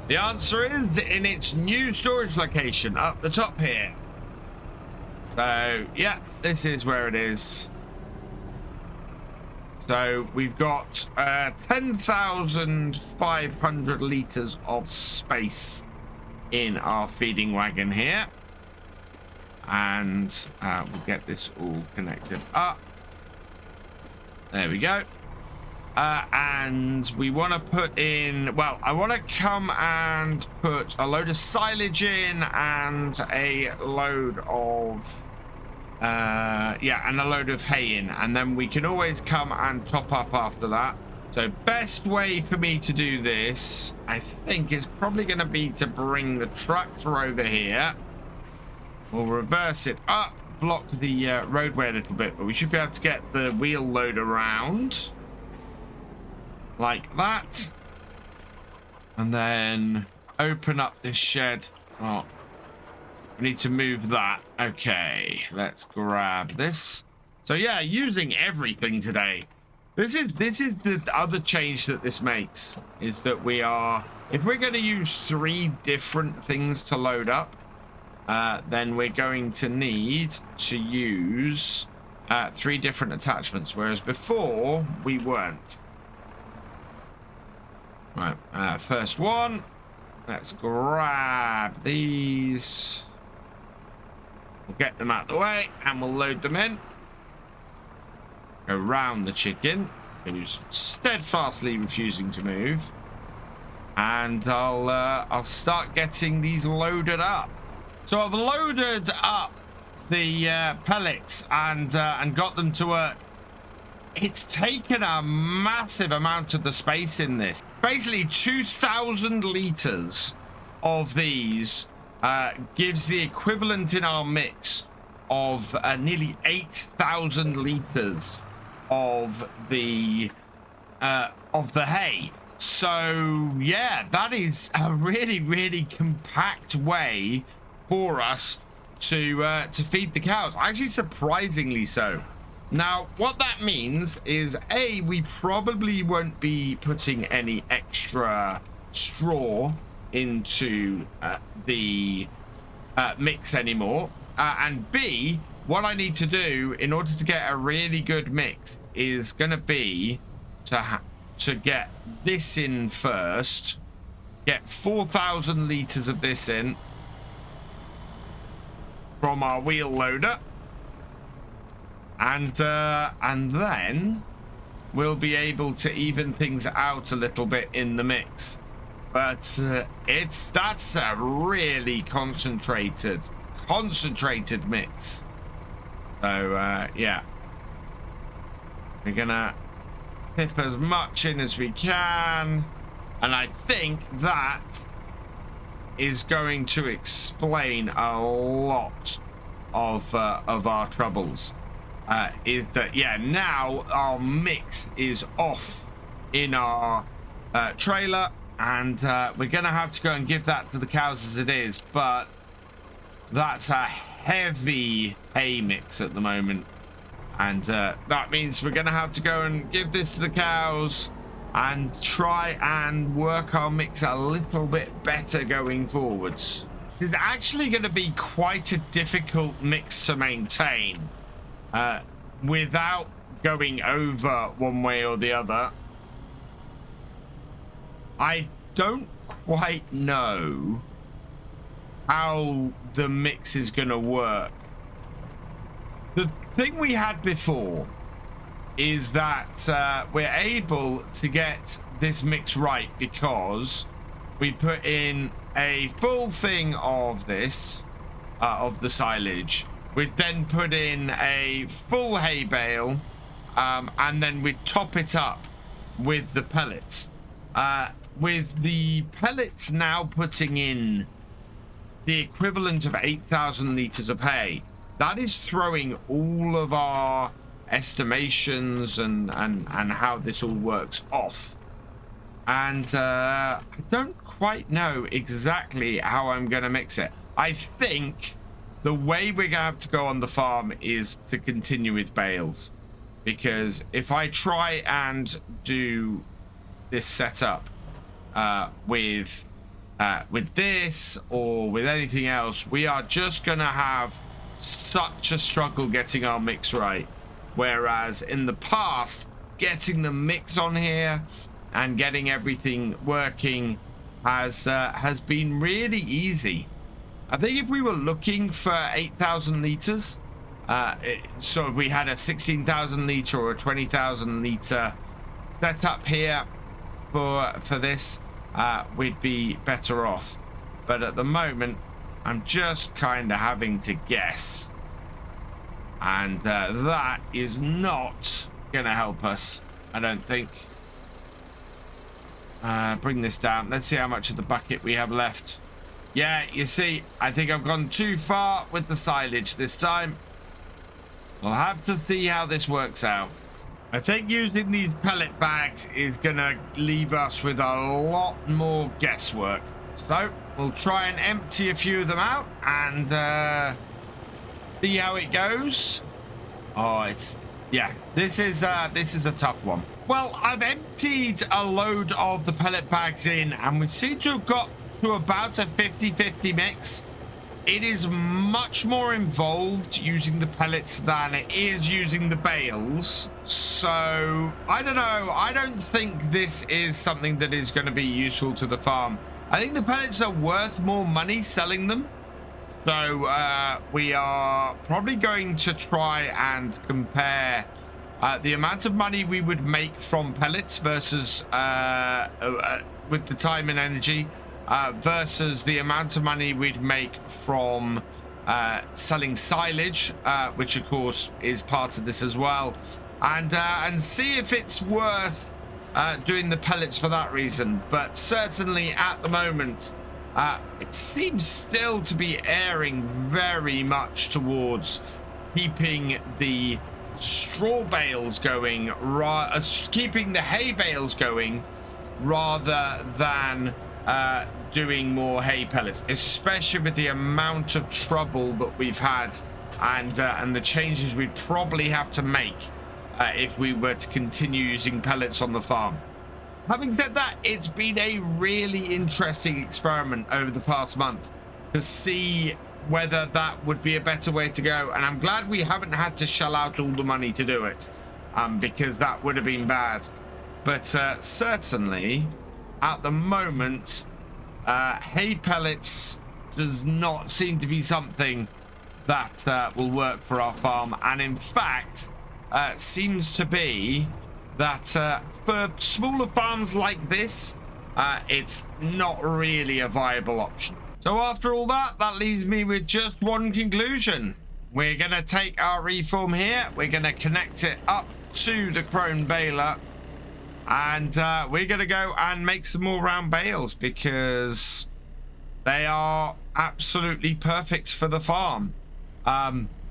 The answer is in its new storage location up the top here. So, yeah, this is where it is. So we've got 10,500 liters of space in our feeding wagon here. And we'll get this all connected up. There we go. And we want to put in, well, I want to come and put a load of silage in and a load of and a load of hay in, and then we can always come and top up after that. So best way for me to do this, I think, is probably going to be to bring the tractor over here. We'll reverse it up, block the roadway a little bit, but we should be able to get the wheel load around like that, and then open up this shed. Oh, we need to move that. Okay, let's grab this. So yeah, using everything today. This is the other change that this makes, is that we are, if we're going to use 3 different things to load up, then we're going to need to use 3 different attachments, whereas before we weren't. Right, first one. Let's grab these. We'll get them out of the way and we'll load them in. Go round the chicken, who's steadfastly refusing to move, and I'll start getting these loaded up. So I've loaded up the pellets and got them to work. It's taken a massive amount of the space in this. Basically 2,000 liters of these gives the equivalent in our mix of nearly 8,000 liters of the hay. So yeah, that is a really compact way for us to feed the cows. Actually, surprisingly so. Now, what that means is, A, we probably won't be putting any extra straw into the mix anymore. And B, what I need to do in order to get a really good mix is going to be to get this in first. Get 4,000 liters of this in from our wheel loader. And then we'll be able to even things out a little bit in the mix. But that's a really concentrated mix. So yeah, we're gonna tip as much in as we can, and I think that is going to explain a lot of our troubles. Is that, yeah, now our mix is off in our trailer, and we're gonna have to go and give that to the cows as it is, but that's a heavy hay mix at the moment, and that means we're gonna have to go and give this to the cows and try and work our mix a little bit better going forwards. It's actually going to be quite a difficult mix to maintain without going over one way or the other. I don't quite know how the mix is going to work. The thing we had before is that we're able to get this mix right because we put in a full thing of this, of the silage. We'd then put in a full hay bale, and then we'd top it up with the pellets. With the pellets now putting in the equivalent of 8,000 liters of hay, that is throwing all of our estimations and how this all works off. And I don't quite know exactly how I'm going to mix it. I think the way we're going to have to go on the farm is to continue with bales, because if I try and do this setup with this or with anything else, we are just going to have such a struggle getting our mix right. Whereas in the past, getting the mix on here and getting everything working has been really easy. I think if we were looking for 8,000 liters, so if we had a 16,000 liter or a 20,000 liter setup here for this, we'd be better off. But at the moment, I'm just kind of having to guess, and that is not gonna help us, I don't think. Bring this down. Let's see how much of the bucket we have left. Yeah, you see, I think I've gone too far with the silage this time. We'll have to see how this works out. I think using these pellet bags is gonna leave us with a lot more guesswork. So we'll try and empty a few of them out and see how it goes. Oh, this is a tough one. Well, I've emptied a load of the pellet bags in, and we seem to have got to about a 50-50 mix. It is much more involved using the pellets than it is using the bales. So I don't know. I don't think this is something that is going to be useful to the farm. I think the pellets are worth more money selling them. So we are probably going to try and compare the amount of money we would make from pellets versus with the time and energy versus the amount of money we'd make from selling silage, which of course is part of this as well, and see if it's worth doing the pellets for that reason. But certainly at the moment, it seems still to be erring very much towards keeping the straw bales going, keeping the hay bales going, rather than doing more hay pellets, especially with the amount of trouble that we've had and the changes we'd probably have to make if we were to continue using pellets on the farm. Having said that, it's been a really interesting experiment over the past month to see whether that would be a better way to go, and I'm glad we haven't had to shell out all the money to do it, because that would have been bad. But certainly at the moment, hay pellets does not seem to be something that will work for our farm, and in fact seems to be that for smaller farms like this, it's not really a viable option. So after all that, that leaves me with just one conclusion. We're going to take our reform here, we're going to connect it up to the Crone baler, and we're going to go and make some more round bales, because they are absolutely perfect for the farm.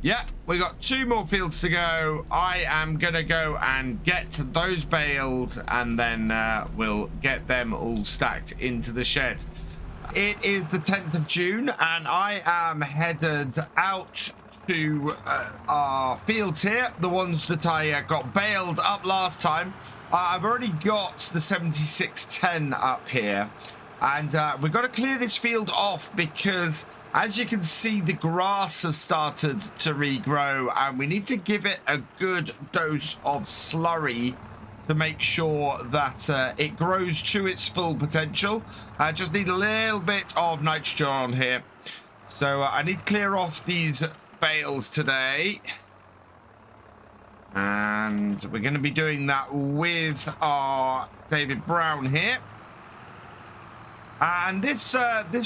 Yeah, we got 2 more fields to go. I am going to go and get those baled, and then we'll get them all stacked into the shed. It is the 10th of June, and I am headed out to our fields here, the ones that I got baled up last time. I've already got the 7610 up here, and we've got to clear this field off because, as you can see, the grass has started to regrow, and we need to give it a good dose of slurry to make sure that it grows to its full potential. I just need a little bit of nitrogen on here. So I need to clear off these bales today. And we're going to be doing that with our David Brown here. And this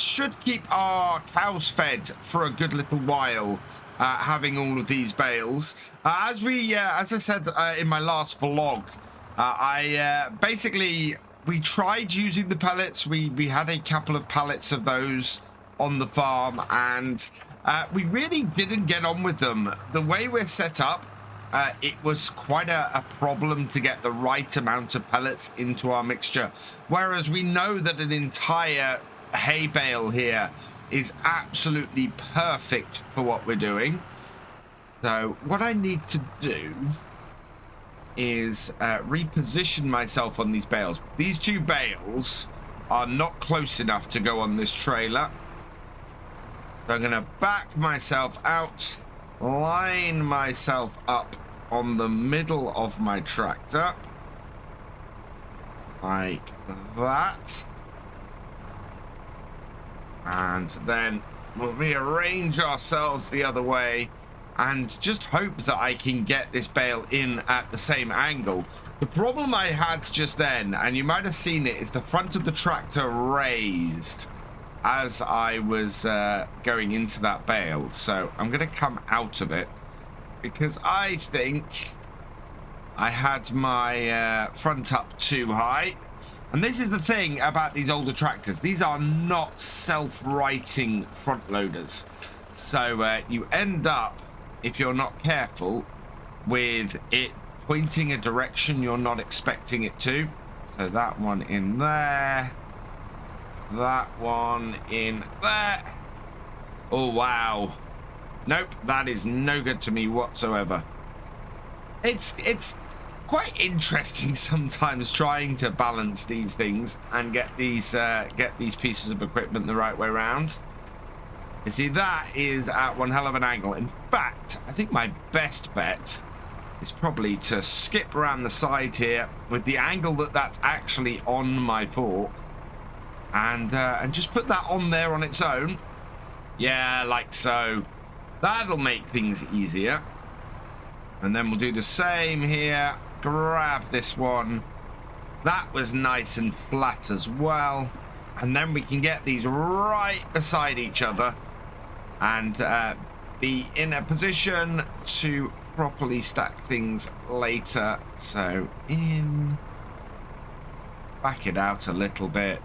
should keep our cows fed for a good little while, having all of these bales. As I said in my last vlog, we tried using the pellets. We had a couple of pallets of those on the farm, and we really didn't get on with them. The way we're set up, it was quite a problem to get the right amount of pellets into our mixture, whereas we know that an entire hay bale here is absolutely perfect for what we're doing. So what I need to do is reposition myself on these bales. These 2 bales are not close enough to go on this trailer, so I'm gonna back myself out, line myself up on the middle of my tractor, like that. And then we'll rearrange ourselves the other way and just hope that I can get this bale in at the same angle. The problem I had just then, and you might have seen it, is the front of the tractor raised as I was going into that bale. So I'm going to come out of it because I think I had my front up too high. And this is the thing about these older tractors. These are not self-righting front loaders. So you end up, if you're not careful, with it pointing a direction you're not expecting it to. So that one in there. That one in there. Oh, wow. Nope, that is no good to me whatsoever. It's quite interesting sometimes trying to balance these things and get these pieces of equipment the right way around. You see, that is at one hell of an angle. In fact, I think my best bet is probably to skip around the side here with the angle that's actually on my fork, and just put that on there on its own. Yeah, like so. That'll make things easier. And then we'll do the same here. Grab this one. That was nice and flat as well. And then we can get these right beside each other and be in a position to properly stack things later. So back it out a little bit.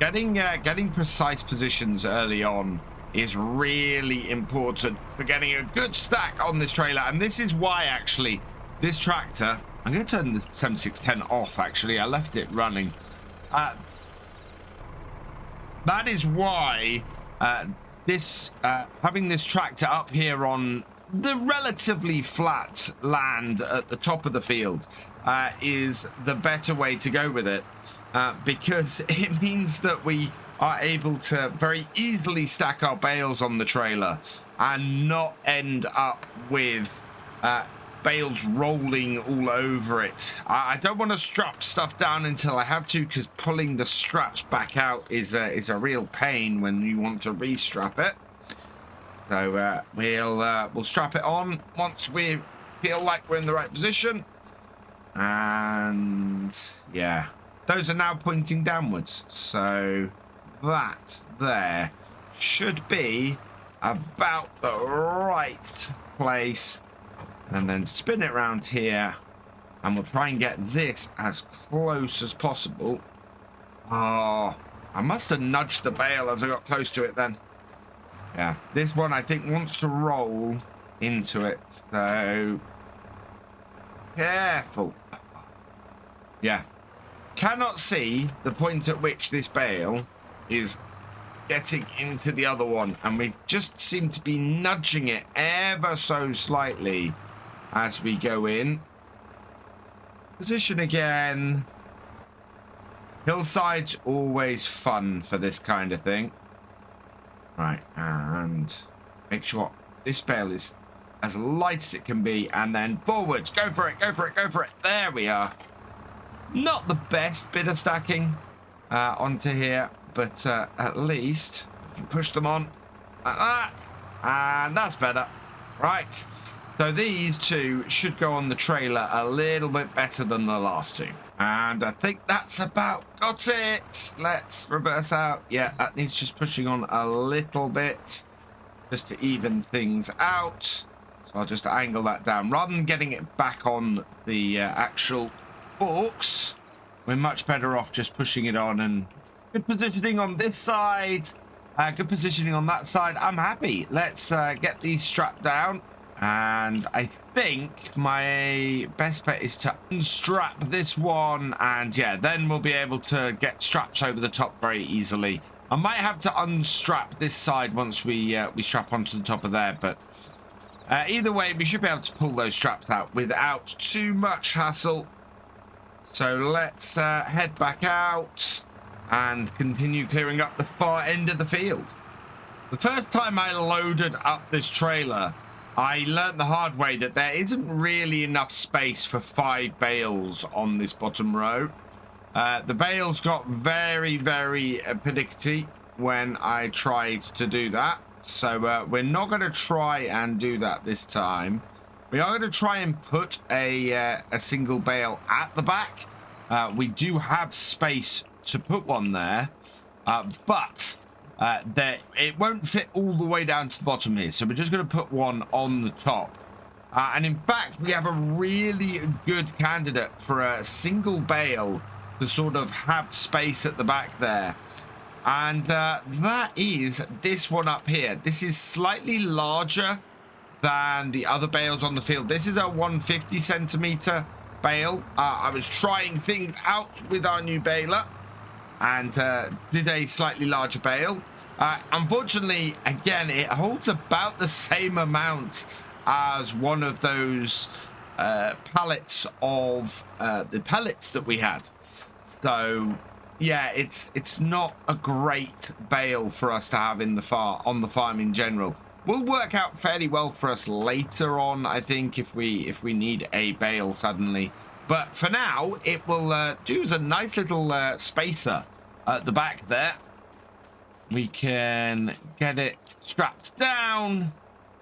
Getting precise positions early on is really important for getting a good stack on this trailer. And this is why, actually, this tractor, I'm going to turn the 7610 off, actually. I left it running. That is why having this tractor up here on the relatively flat land at the top of the field is the better way to go with it, because it means that we are able to very easily stack our bales on the trailer and not end up with bales rolling all over it. I don't want to strap stuff down until I have to, because pulling the straps back out is a real pain when you want to restrap it. So we'll strap it on once we feel like we're in the right position. And yeah, those are now pointing downwards. So that there should be about the right place. And then spin it around here, and we'll try and get this as close as possible. Oh, I must have nudged the bale as I got close to it then. Yeah, this one I think wants to roll into it, so careful. Yeah, cannot see the point at which this bale is getting into the other one, and we just seem to be nudging it ever so slightly as we go in. Position again. Hillside's always fun for this kind of thing. Right, and make sure this bale is as light as it can be, and then forwards. Go for it, go for it, go for it. There we are. Not the best bit of stacking onto here, but at least you can push them on like that, and that's better. Right, so these two should go on the trailer a little bit better than the last two. And I think that's about got it. Let's reverse out. Yeah, that needs just pushing on a little bit just to even things out. So I'll just angle that down. Rather than getting it back on the actual forks, we're much better off just pushing it on. And good positioning on this side. Good positioning on that side. I'm happy. Let's get these strapped down. And I think my best bet is to unstrap this one, and yeah, then we'll be able to get straps over the top very easily. I might have to unstrap this side once we strap onto the top of there, but either way, we should be able to pull those straps out without too much hassle. So let's head back out and continue clearing up the far end of the field. The first time I loaded up this trailer, I learned the hard way that there isn't really enough space for 5 bales on this bottom row. The bales got very pernickety when I tried to do that. So we're not going to try and do that this time. We are going to try and put a single bale at the back. We do have space to put one there, but it won't fit all the way down to the bottom here. So we're just going to put one on the top. And in fact, we have a really good candidate for a single bale to sort of have space at the back there. And that is this one up here. This is slightly larger than the other bales on the field. This is a 150 centimeter bale. I was trying things out with our new baler and did a slightly larger bale. Unfortunately, again, it holds about the same amount as one of those pallets of the pellets that we had. So yeah, it's not a great bale for us to have in the on the farm in general. Will work out fairly well for us later on, I think, if we need a bale suddenly. But for now, it will do as a nice little spacer at the back there. We can get it strapped down.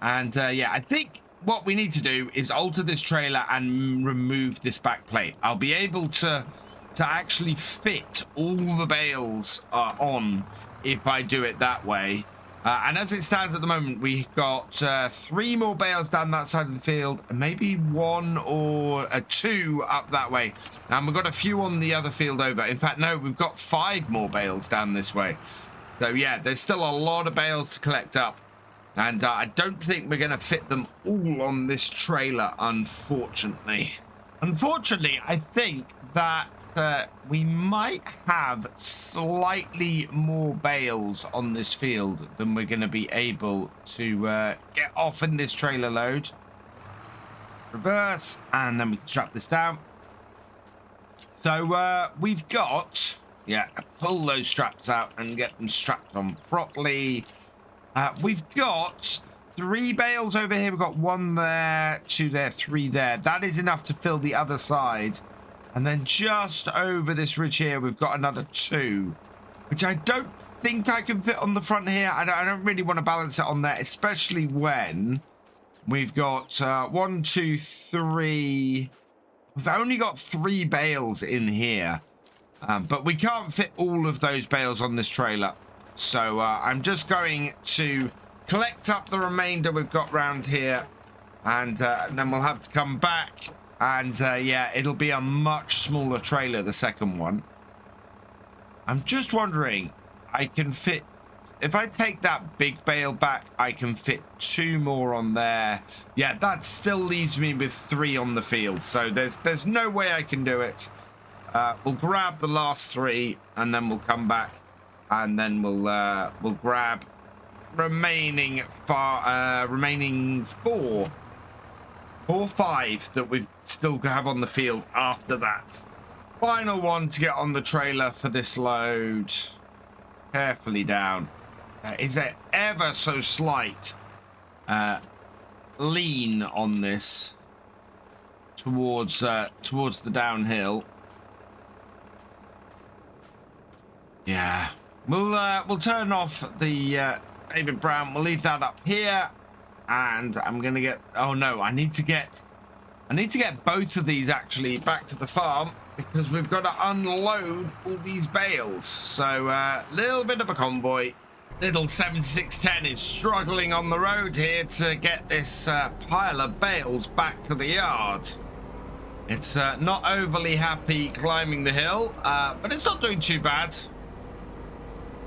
And yeah, I think what we need to do is alter this trailer and remove this back plate. I'll be able to actually fit all the bales on if I do it that way. And as it stands at the moment, we've got 3 more bales down that side of the field, and maybe 1 or 2 up that way. And we've got a few on the other field over. In fact, no, we've got 5 more bales down this way. So yeah, there's still a lot of bales to collect up. And I don't think we're going to fit them all on this trailer, unfortunately. Unfortunately, I think that we might have slightly more bales on this field than we're going to be able to get off in this trailer load. Reverse, and then we can strap this down. So we've got, yeah, pull those straps out and get them strapped on properly. We've got 3 bales over here. We've got 1 there, 2 there, 3 there. That is enough to fill the other side. And then just over this ridge here, we've got another 2, which I don't think I can fit on the front here. I don't really want to balance it on there, especially when we've got 1, 2, 3. We've only got 3 bales in here, but we can't fit all of those bales on this trailer. So I'm just going to collect up the remainder we've got round here, and then we'll have to come back. And yeah, it'll be a much smaller trailer, the second one. I'm just wondering, I can fit, if I take that big bale back, I can fit 2 more on there. Yeah, that still leaves me with 3 on the field. So there's no way I can do it. We'll grab the last 3, and then we'll come back, and then we'll grab remaining 4 or 5 that we still have on the field after that. Final one to get on the trailer for this load. Carefully down. Is there ever so slight lean on this towards the downhill? Yeah, we'll turn off the David Brown. We'll leave that up here. And I'm gonna get, oh no, I need to get both of these actually back to the farm, because we've got to unload all these bales. So little bit of a convoy. Little 7610 is struggling on the road here to get this pile of bales back to the yard. It's not overly happy climbing the hill, but it's not doing too bad.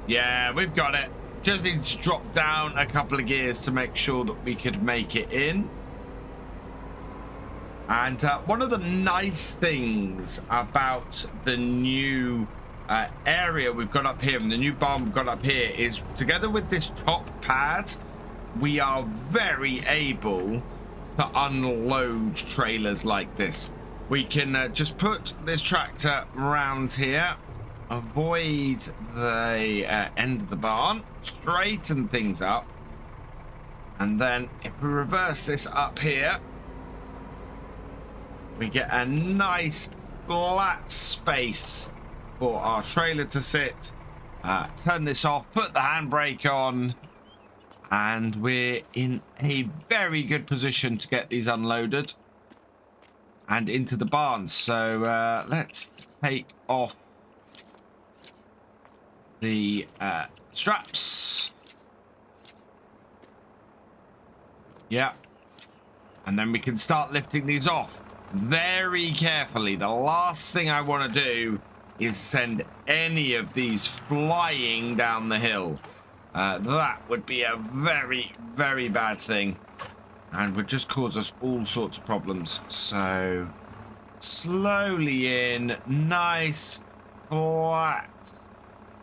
Yeah, we've got it. Just need to drop down a couple of gears to make sure that we could make it in. And one of the nice things about the new area we've got up here, and the new barn we've got up here, is together with this top pad, we are very able to unload trailers like this. We can just put this tractor around here, avoid the end of the barn, straighten things up, and then if we reverse this up here, we get a nice flat space for our trailer to sit. Turn this off, put the handbrake on, and we're in a very good position to get these unloaded and into the barns. So let's take off the straps. Yeah. And then we can start lifting these off very carefully. The last thing I want to do is send any of these flying down the hill. That would be a very, very bad thing and would just cause us all sorts of problems. So slowly in, nice, flat,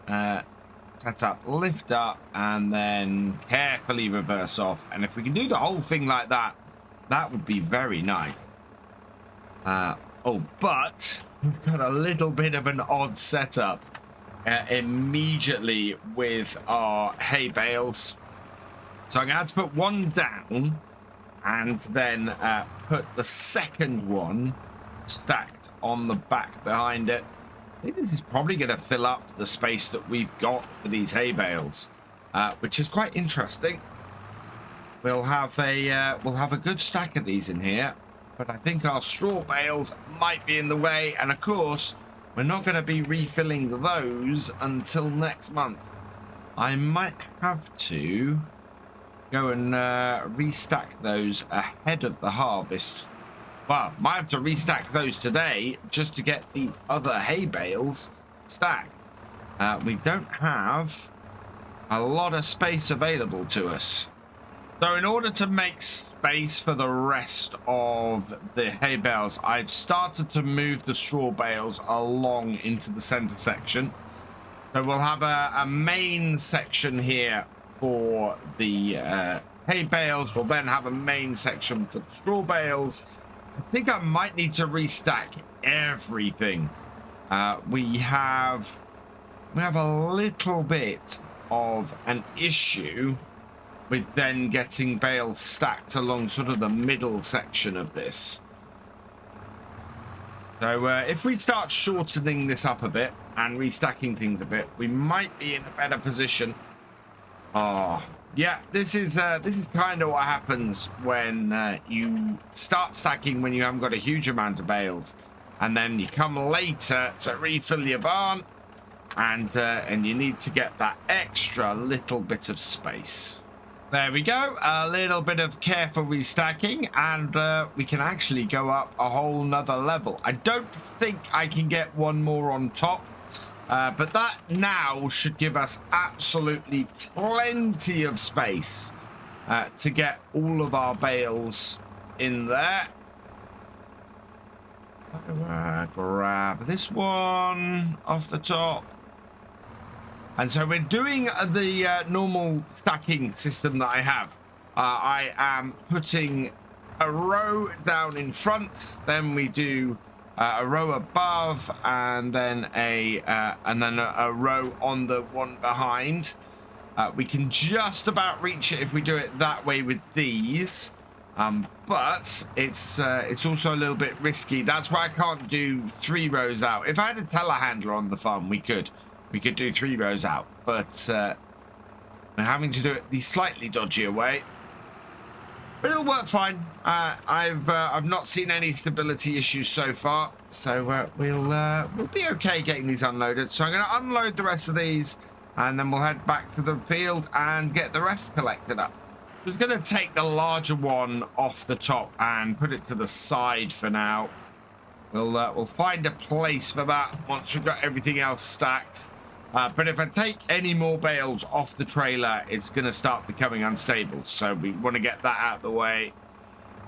set up, lift up, and then carefully reverse off. And if we can do the whole thing like that, that would be very nice. Oh, but we've got a little bit of an odd setup immediately with our hay bales. So I'm going to have to put one down and then put the second one stacked on the back behind it. I think this is probably going to fill up the space that we've got for these hay bales, which is quite interesting. We'll have a good stack of these in here, but I think our straw bales might be in the way, and of course we're not going to be refilling those until next month. I might have to go and restack those ahead of the harvest. Well, might have to restack those today just to get these other hay bales stacked. We don't have a lot of space available to us. So in order to make space for the rest of the hay bales, I've started to move the straw bales along into the center section. So we'll have a main section here for the hay bales. We'll then have a main section for the straw bales. I think I might need to restack everything. We have a little bit of an issue with then getting bales stacked along sort of the middle section of this. So if we start shortening this up a bit and restacking things a bit, we might be in a better position. Oh, yeah, this is kind of what happens when you start stacking when you haven't got a huge amount of bales, and then you come later to refill your barn, and you need to get that extra little bit of space. There we go, a little bit of careful restacking, and we can actually go up a whole nother level. I don't think I can get one more on top, but that now should give us absolutely plenty of space to get all of our bales in there. Grab this one off the top. And so we're doing the normal stacking system that I have. I am putting a row down in front, then we do a row above, and then a row on the one behind. We can just about reach it if we do it that way with these, but it's also a little bit risky. That's why I can't do 3 rows out. If I had a telehandler on the farm, we could do 3 rows out, but we're having to do it the slightly dodgier way. But it'll work fine. I've not seen any stability issues so far, so we'll be okay getting these unloaded. So I'm going to unload the rest of these, and then we'll head back to the field and get the rest collected up. I'm just going to take the larger one off the top and put it to the side for now. We'll find a place for that once we've got everything else stacked. But if I take any more bales off the trailer, it's going to start becoming unstable. So we want to get that out of the way.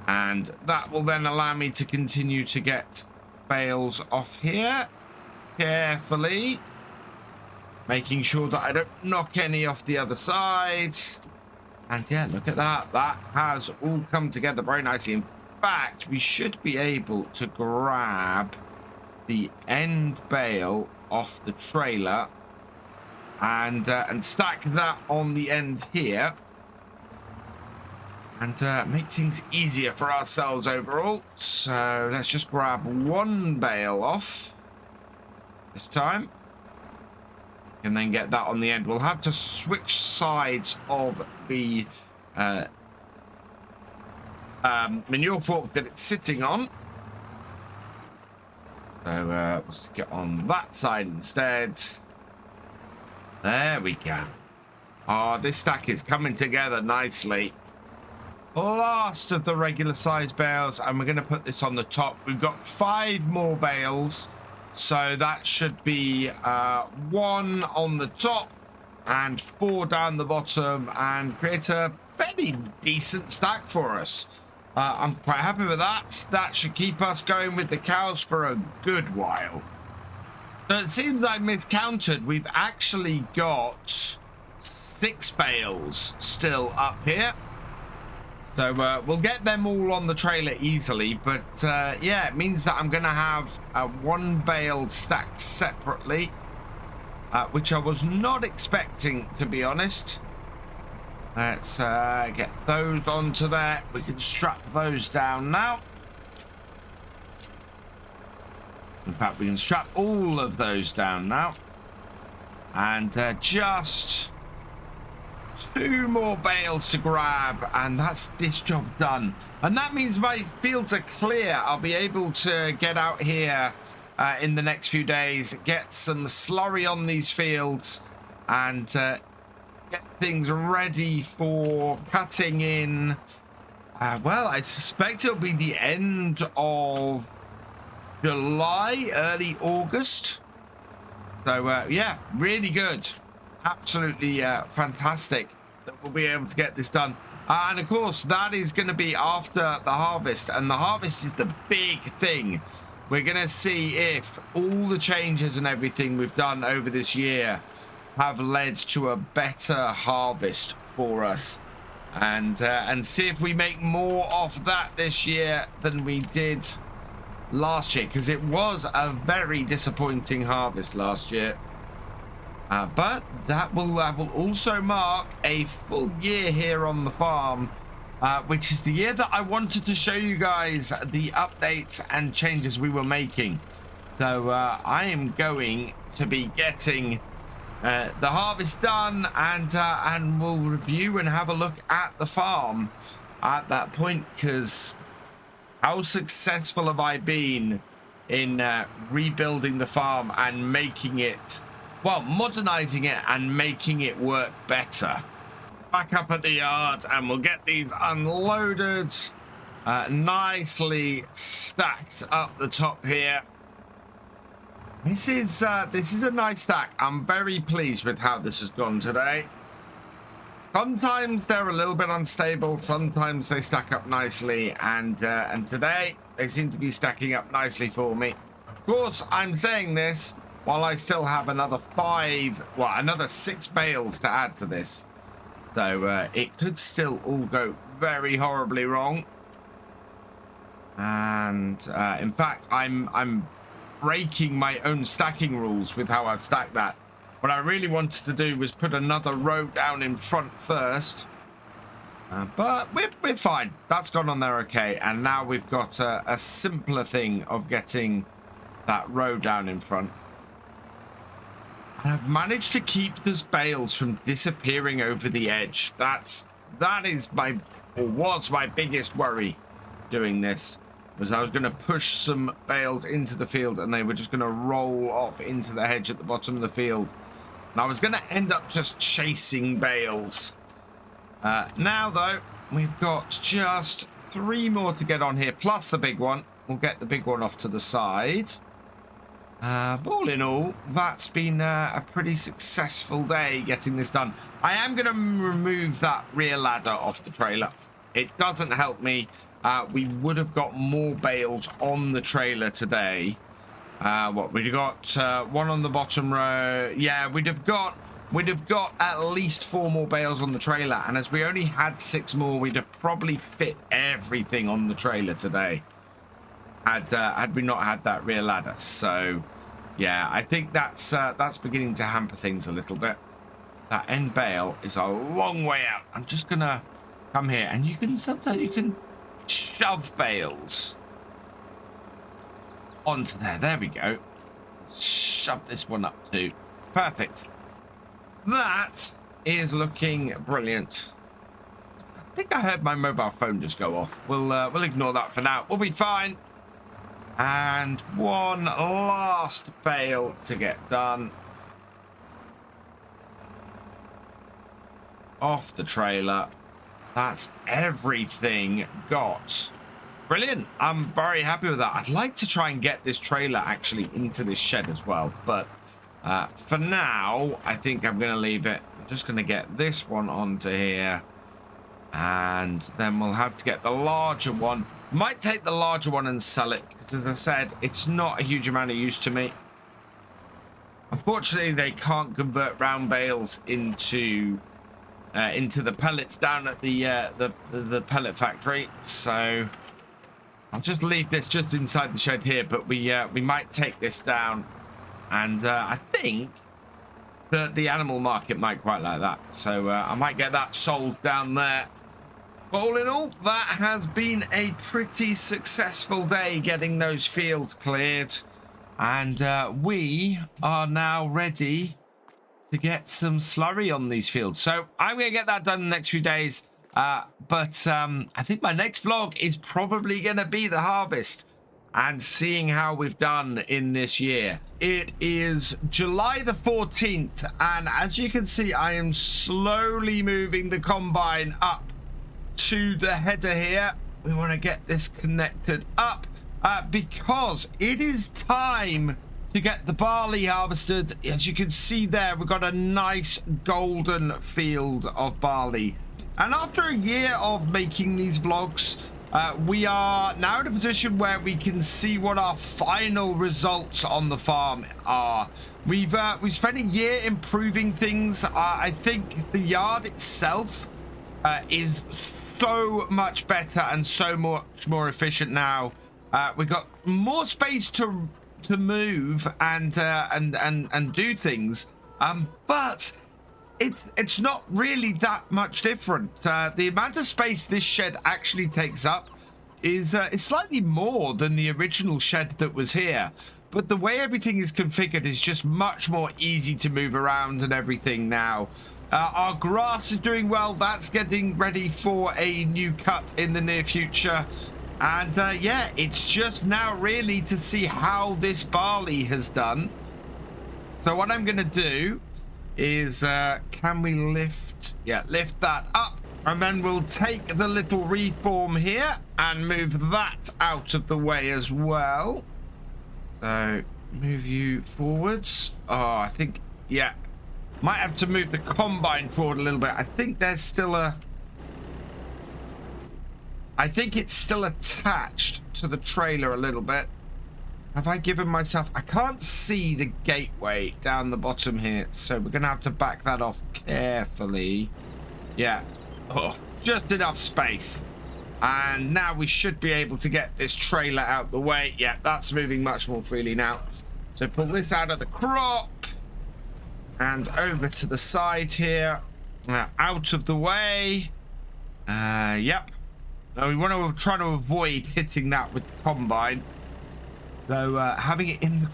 And that will then allow me to continue to get bales off here carefully, making sure that I don't knock any off the other side. And yeah, look at that. That has all come together very nicely. In fact, we should be able to grab the end bale off the trailer and stack that on the end here, and make things easier for ourselves overall. So let's just grab one bale off this time. and then get that on the end. We'll have to switch sides of the manure fork that it's sitting on. So let's get on that side instead. There we go. Oh, this stack is coming together nicely. Last of the regular size bales, and we're going to put this on the top. We've got 5 more bales, so that should be 1 on the top and 4 down the bottom, and create a fairly decent stack for us. I'm quite happy with that. That should keep us going with the cows for a good while. So it seems I miscounted. We've actually got 6 bales still up here. So we'll get them all on the trailer easily. But yeah, it means that I'm going to have 1 bale stacked separately, which I was not expecting, to be honest. Let's get those onto there. We can strap those down now. In fact, we can strap all of those down now. And just 2 more bales to grab, and that's this job done. And that means my fields are clear. I'll be able to get out here in the next few days, get some slurry on these fields, and get things ready for cutting in. Well, I suspect it'll be the end of July, early August. So yeah, really good. Absolutely fantastic that we'll be able to get this done. And of course, that is going to be after the harvest. And the harvest is the big thing. We're going to see if all the changes and everything we've done over this year have led to a better harvest for us, and see if we make more of that this year than we did last year, because it was a very disappointing harvest last year. But that will also mark a full year here on the farm, which is the year that I wanted to show you guys the updates and changes we were making. So I am going to be getting the harvest done, and we'll review and have a look at the farm at that point, because how successful have I been in rebuilding the farm and making it, well, modernizing it and making it work better. Back up at the yard, and we'll get these unloaded, nicely stacked up the top here. This is a nice stack. I'm very pleased with how this has gone today. Sometimes they're a little bit unstable, sometimes they stack up nicely, and today they seem to be stacking up nicely for me. Of course, I'm saying this while I still have another 6 bales to add to this. So it could still all go very horribly wrong. And in fact, I'm breaking my own stacking rules with how I've stacked that. What I really wanted to do was put another row down in front first, but we're fine. That's gone on there okay, and now we've got a simpler thing of getting that row down in front. And I've managed to keep those bales from disappearing over the edge. That is was my biggest worry doing this. Was I was going to push some bales into the field, and they were just going to roll off into the hedge at the bottom of the field. And I was going to end up just chasing bales. Now, though, we've got just 3 more to get on here, plus the big one. We'll get the big one off to the side. But all in all, that's been a pretty successful day getting this done. I am going to remove that rear ladder off the trailer. It doesn't help me. We would have got more bales on the trailer today. We'd got 1 on the bottom row. Yeah, we'd have got at least 4 more bales on the trailer, and as we only had 6 more, we'd have probably fit everything on the trailer today had we not had that rear ladder. So yeah, I think that's beginning to hamper things a little bit. That end bale is a long way out. I'm just gonna come here, and you can shove bales onto there. There we go. Shove this one up too. Perfect. that is looking brilliant. I think I heard my mobile phone just go off. We'll ignore that for now. We'll be fine. And one last bale to get done. Off the trailer. That's everything got. Brilliant. I'm very happy with that. I'd like to try and get this trailer actually into this shed as well. But for now, I think I'm going to leave it. I'm just going to get this one onto here. And then we'll have to get the larger one. Might take the larger one and sell it. Because as I said, it's not a huge amount of use to me. Unfortunately, they can't convert round bales into the pellets down at the pellet factory. So I'll just leave this just inside the shed here. But we might take this down. And I think that the animal market might quite like that. So I might get that sold down there. But all in all, that has been a pretty successful day getting those fields cleared. And we are now ready to get some slurry on these fields. So I'm going to get that done in the next few days. But I think my next vlog is probably going to be the harvest and seeing how we've done in this year. It is July the 14th. And as you can see, I am slowly moving the combine up to the header here. We want to get this connected up because it is time to get the barley harvested. As you can see there, we've got a nice golden field of barley. And after a year of making these vlogs, we are now in a position where we can see what our final results on the farm are. We've spent a year improving things. I think the yard itself is so much better and so much more efficient now. We've got more space to move and do things, but it's not really that much different. The amount of space this shed actually takes up is slightly more than the original shed that was here, but the way everything is configured is just much more easy to move around and everything now. Our grass is doing well. That's getting ready for a new cut in the near future. And yeah, it's just now really to see how this barley has done. So what I'm going to do is, can we lift? Yeah, lift that up. And then we'll take the little reform here and move that out of the way as well. So move you forwards. Oh, I think, yeah. Might have to move the combine forward a little bit. I think there's still I think it's still attached to the trailer a little bit. Have I given myself... I can't see the gateway down the bottom here, so we're going to have to back that off carefully. Yeah. Oh, just enough space. And now we should be able to get this trailer out the way. Yeah, that's moving much more freely now. So pull this out of the crop. And over to the side here. Out of the way. Yep. Now we want to try to avoid hitting that with the combine. Though having it in the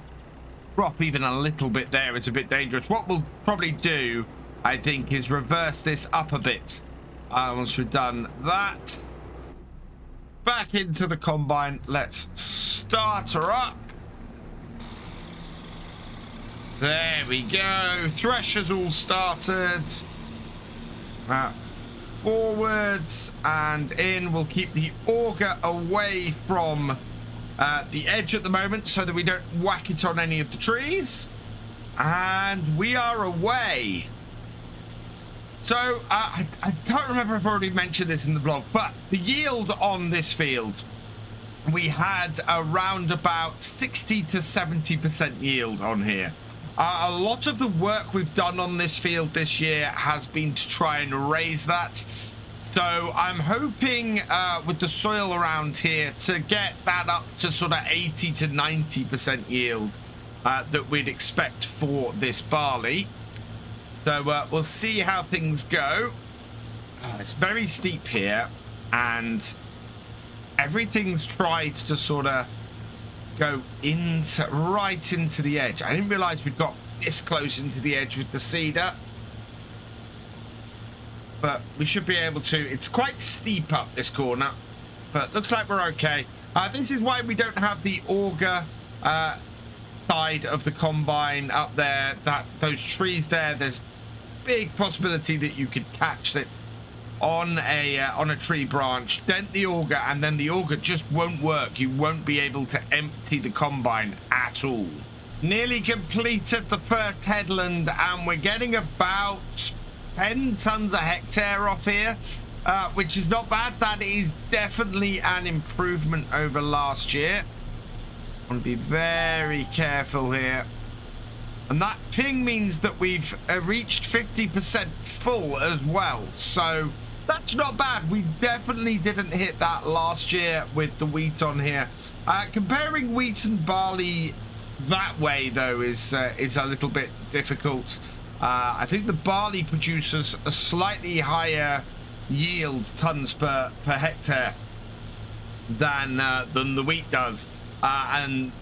crop even a little bit there is a bit dangerous. What we'll probably do, I think, is reverse this up a bit. Once we've done that. Back into the combine. Let's start her up. There we go. Thresher's all started. Forwards and in. We'll keep the auger away from the edge at the moment so that we don't whack it on any of the trees. And we are away. So I can't remember if I've already mentioned this in the vlog, but the yield on this field, we had around about 60 to 70% yield on here. A lot of the work we've done on this field this year has been to try and raise that. So I'm hoping with the soil around here to get that up to sort of 80 to 90% yield that we'd expect for this barley. So we'll see how things go. It's very steep here and everything's tried to sort of go right into the edge. I didn't realize we'd got this close into the edge with the cedar. but we should be able to. It's quite steep up this corner, but looks like we're okay. This is why we don't have the auger side of the combine up there. Those trees there, there's big possibility that you could catch it on a tree branch, dent the auger, and then the auger just won't work. You won't be able to empty the combine at all. Nearly completed the first headland, and we're getting about 10 tons a hectare off here, which is not bad. That is definitely an improvement over last year. I want to be very careful here. And that ping means that we've reached 50% full as well. So that's not bad. We definitely didn't hit that last year with the wheat on here. Comparing wheat and barley that way, though, is a little bit difficult. I think the barley produces a slightly higher yield tons per hectare than the wheat does. And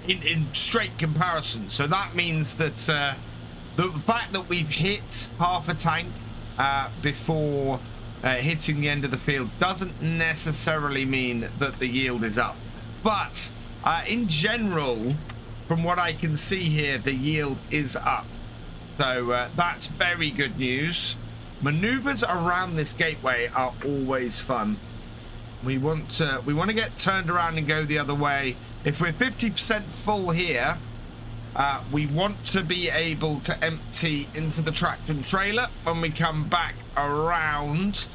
in straight comparison, so that means that the fact that we've hit half a tank before hitting the end of the field doesn't necessarily mean that the yield is up, but in general, from what I can see here, the yield is up, so that's very good news. Maneuvers around this gateway are always fun. We want to get turned around and go the other way. If we're 50% full here, we want to be able to empty into the tractor and trailer when we come back around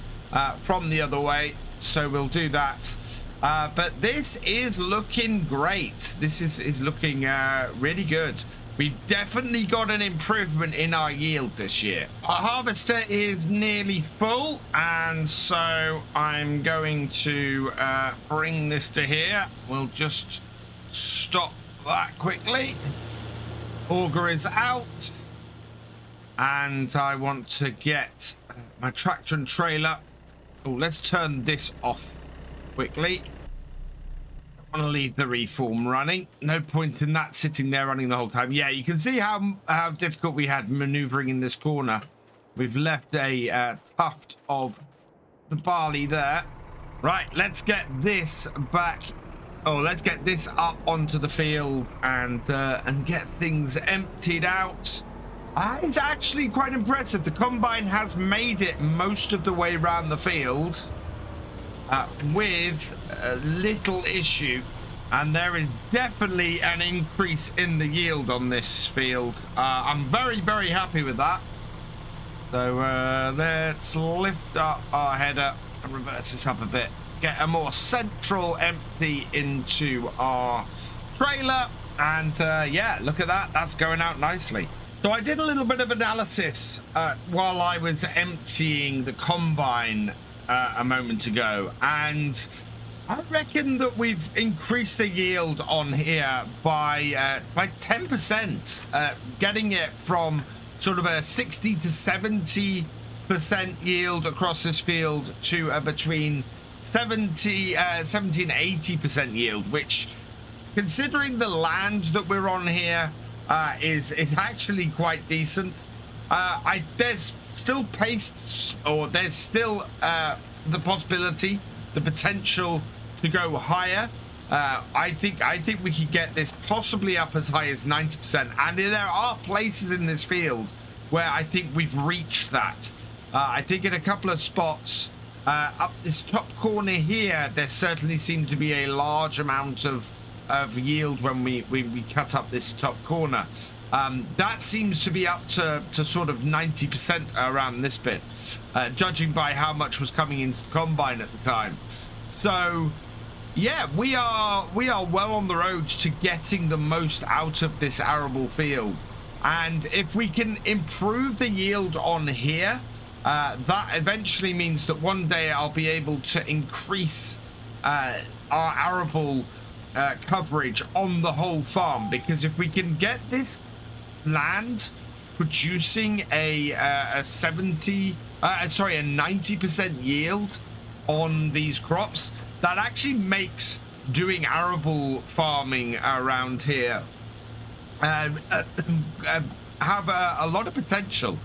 from the other way. So we'll do that. But this is looking great. This is looking really good. We've definitely got an improvement in our yield this year. Our harvester is nearly full, and so I'm going to bring this to here. We'll just stop that quickly. Auger is out, and I want to get my tractor and trailer. Oh, let's turn this off quickly. I want to leave the reform running. No point in that sitting there running the whole time. Yeah, you can see how difficult we had maneuvering in this corner. We've left a tuft of the barley there. Right, let's get this back. Oh, let's get this up onto the field and get things emptied out. It's actually quite impressive. The combine has made it most of the way around the field with little issue, and there is definitely an increase in the yield on this field. I'm very, very happy with that. So let's lift up our header and reverse this up a bit, get a more central empty into our trailer, and yeah, look at that, that's going out nicely. So I did a little bit of analysis while I was emptying the combine a moment ago, and I reckon that we've increased the yield on here by 10%, getting it from sort of a 60 to 70% yield across this field to between 70 and 80% yield, which, considering the land that we're on here, is actually quite decent. There's still paste, or there's still the possibility, the potential to go higher. I think we could get this possibly up as high as 90%, and there are places in this field where I think we've reached that. I think in a couple of spots up this top corner here, there certainly seemed to be a large amount of yield when we cut up this top corner. That seems to be up to sort of 90% around this bit, judging by how much was coming into the combine at the time. So yeah, we are well on the road to getting the most out of this arable field, and if we can improve the yield on here, that eventually means that one day I'll be able to increase our arable coverage on the whole farm, because if we can get this land producing a 90% yield on these crops, that actually makes doing arable farming around here have a lot of potential.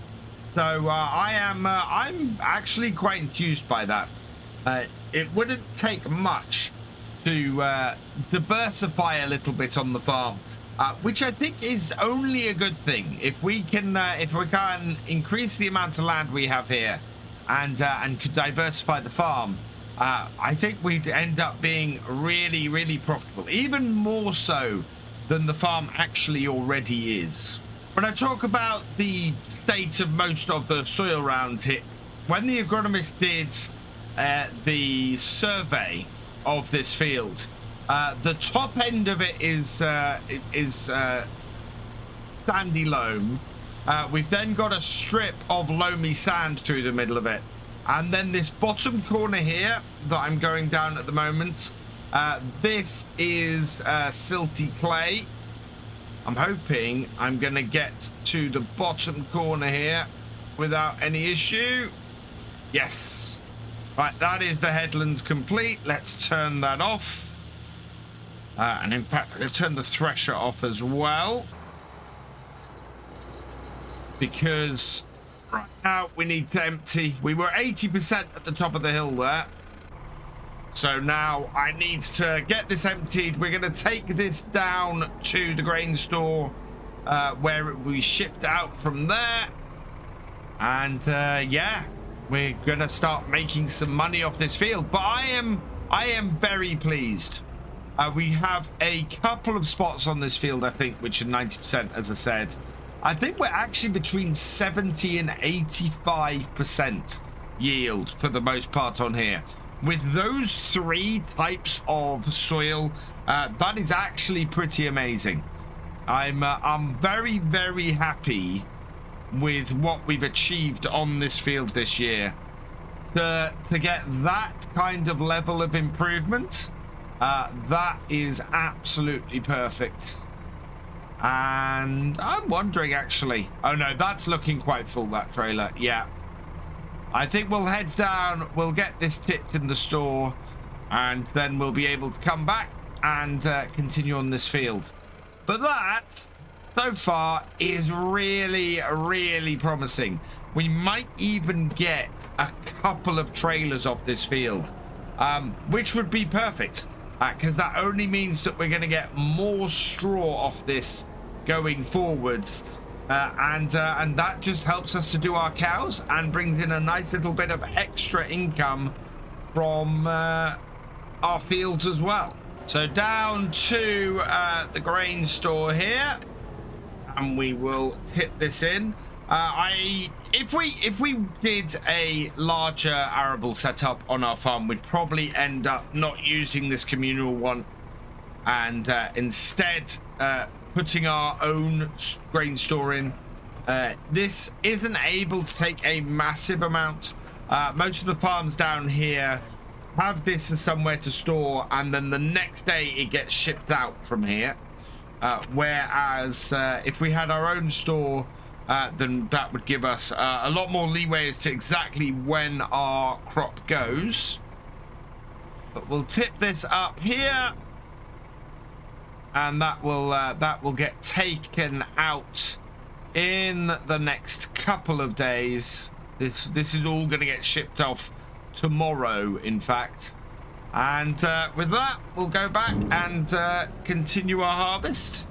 So I'm actually quite enthused by that. It wouldn't take much to diversify a little bit on the farm, which I think is only a good thing. If we can increase the amount of land we have here, and could diversify the farm, I think we'd end up being really, really profitable, even more so than the farm actually already is. When I talk about the state of most of the soil around here, when the agronomist did the survey of this field, the top end of it is sandy loam. We've then got a strip of loamy sand through the middle of it, and then this bottom corner here that I'm going down at the moment, this is silty clay. I'm hoping I'm gonna get to the bottom corner here without any issue. Yes. Right, that is the headland complete. Let's turn that off. And in fact, let's turn the thresher off as well, because right now we need to empty. We were 80% at the top of the hill there. So now I need to get this emptied. We're going to take this down to the grain store where it will be shipped out from there. And yeah, we're going to start making some money off this field. But I am very pleased. We have a couple of spots on this field, I think, which are 90%, as I said. I think we're actually between 70 and 85% yield for the most part on here. With those 3 types of soil, that is actually pretty amazing. I'm very, very happy with what we've achieved on this field this year. To get that kind of level of improvement, that is absolutely perfect. And I'm wondering, actually, oh no, that's looking quite full, that trailer. Yeah, I think we'll head down, we'll get this tipped in the store, and then we'll be able to come back and continue on this field. But that, so far, is really, really promising. We might even get a couple of trailers off this field, which would be perfect, because that only means that we're going to get more straw off this going forwards. And that just helps us to do our cows and brings in a nice little bit of extra income from our fields as well. So down to the grain store here, and we will tip this in. If we did a larger arable setup on our farm, we'd probably end up not using this communal one, and instead putting our own grain store in. This isn't able to take a massive amount. Most of the farms down here have this as somewhere to store, and then the next day it gets shipped out from here. Whereas if we had our own store, then that would give us a lot more leeway as to exactly when our crop goes. But we'll tip this up here, and that will get taken out in the next couple of days. This is all going to get shipped off tomorrow, in fact. And with that, we'll go back and continue our harvest.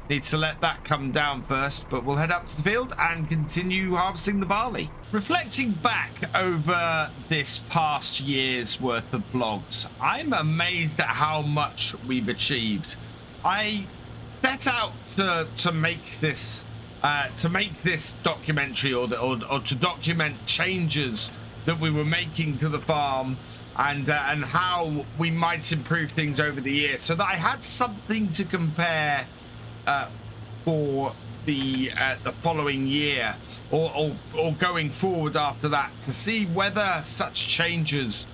Need to let that come down first, but we'll head up to the field and continue harvesting the barley. Reflecting back over this past year's worth of vlogs, I'm amazed at how much we've achieved. I set out to make this documentary, or to document changes that we were making to the farm, and how we might improve things over the year, so that I had something to compare for the following year, or going forward after that, to see whether such changes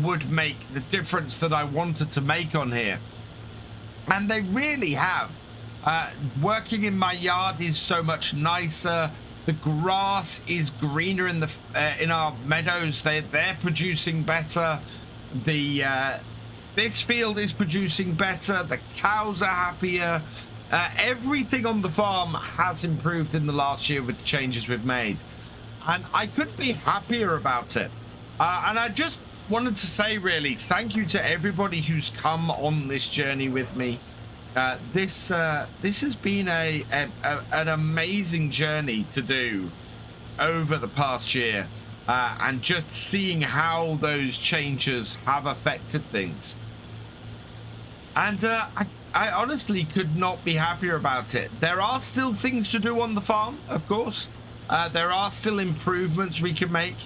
would make the difference that I wanted to make on here. And they really have. Working in my yard is so much nicer. The grass is greener in our meadows. They're producing better. This field is producing better. The cows are happier. Everything on the farm has improved in the last year with the changes we've made. and I couldn't be happier about it. And I just wanted to say, really, thank you to everybody who's come on this journey with me. This has been an amazing journey to do over the past year, and just seeing how those changes have affected things. And I honestly could not be happier about it. There are still things to do on the farm, of course. There are still improvements we can make.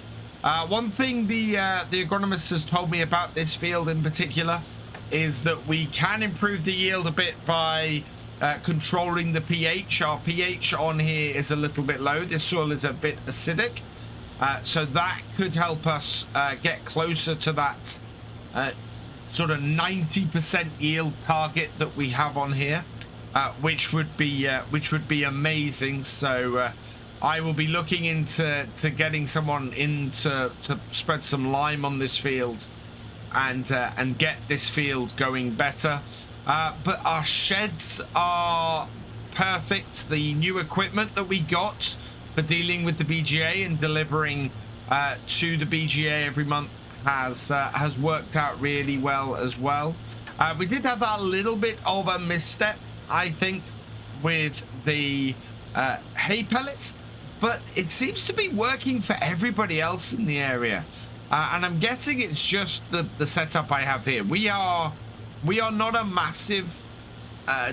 One thing the agronomist has told me about this field in particular is that we can improve the yield a bit by controlling the pH. Our pH on here is a little bit low. This soil is a bit acidic. So that could help us get closer to that sort of 90% yield target that we have on here, which would be amazing. So I will be looking into getting someone in to spread some lime on this field and get this field going better. But our sheds are perfect. The new equipment that we got for dealing with the BGA and delivering to the BGA every month has worked out really well as well. We did have that little bit of a misstep, I think, with the hay pellets, but it seems to be working for everybody else in the area. And I'm guessing it's just the setup I have here. We are not a massive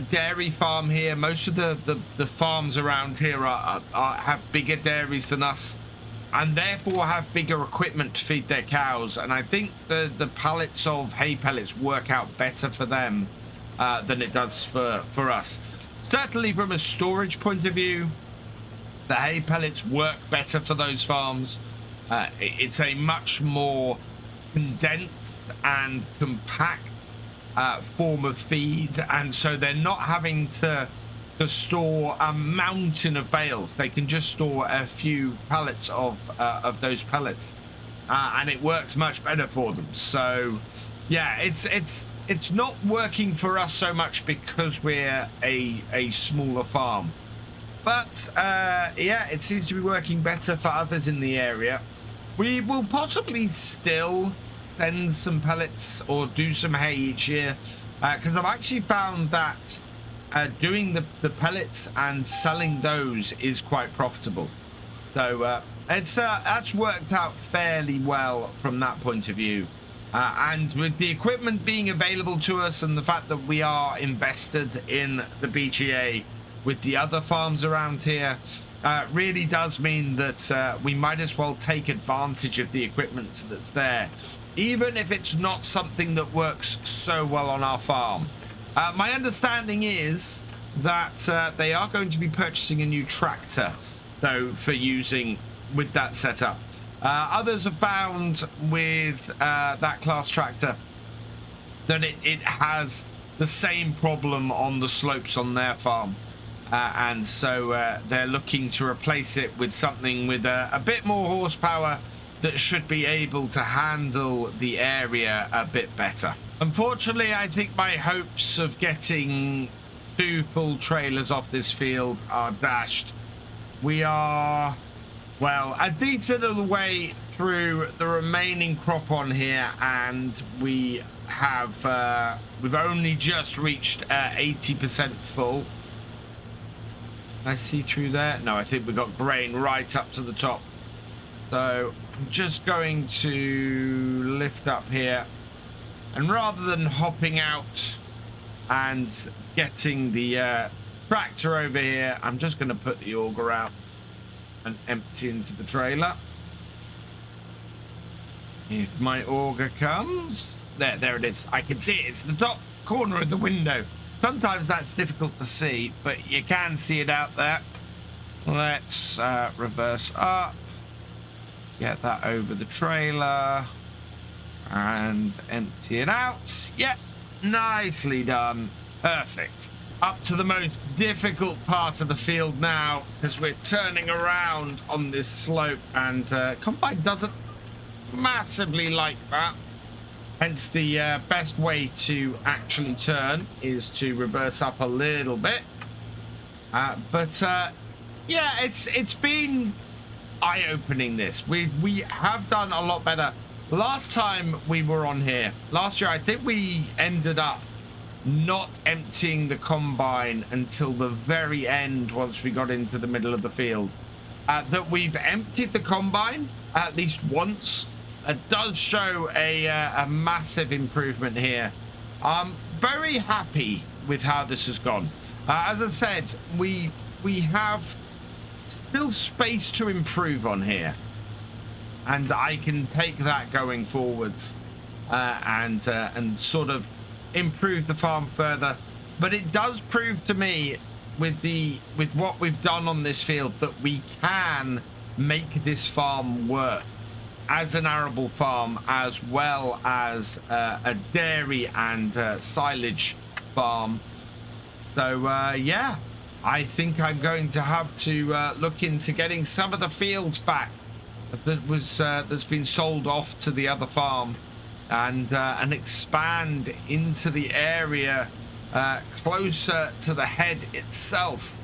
dairy farm here. Most of the farms around here have bigger dairies than us, and therefore have bigger equipment to feed their cows. And I think the pallets of hay pellets work out better for them than it does for us. Certainly from a storage point of view, the hay pellets work better for those farms. It's a much more condensed and compact form of feed, and so they're not having to store a mountain of bales. They can just store a few pallets of those pellets, and it works much better for them. So yeah, it's not working for us so much because we're a smaller farm, but yeah, it seems to be working better for others in the area. We will possibly still send some pellets or do some hay each year, because I've actually found that doing the pellets and selling those is quite profitable. So that's worked out fairly well from that point of view. And with the equipment being available to us and the fact that we are invested in the BGA with the other farms around here, really does mean that we might as well take advantage of the equipment that's there, even if it's not something that works so well on our farm. My understanding is that they are going to be purchasing a new tractor, though, for using with that setup. Others have found with that class tractor that it has the same problem on the slopes on their farm. And so they're looking to replace it with something with a bit more horsepower that should be able to handle the area a bit better. Unfortunately, I think my hopes of getting 2 full trailers off this field are dashed. We are, well, a decent of the way through the remaining crop on here, and we have we've only just reached 80% full. I see through there. No, I think we got grain right up to the top. So I'm just going to lift up here, and rather than hopping out and getting the tractor over here, I'm just going to put the auger out and empty into the trailer. If my auger comes, there it is. I can see it. It's the top corner of the window. Sometimes that's difficult to see, but you can see it out there. Let's reverse up, get that over the trailer, and empty it out. Yep, nicely done. Perfect. Up to the most difficult part of the field now, because we're turning around on this slope, and Combine doesn't massively like that. Hence, the best way to actually turn is to reverse up a little bit. But yeah, it's been eye-opening, this. We have done a lot better. Last time we were on here, last year, I think we ended up not emptying the combine until the very end once we got into the middle of the field. That we've emptied the combine at least once. It does show a massive improvement here. I'm very happy with how this has gone. As I said, we have still space to improve on here, and I can take that going forwards and sort of improve the farm further. But it does prove to me with what we've done on this field that we can make this farm work as an arable farm, as well as a dairy and silage farm. So yeah, I think I'm going to have to look into getting some of the fields back that's been sold off to the other farm, and expand into the area closer to the head itself,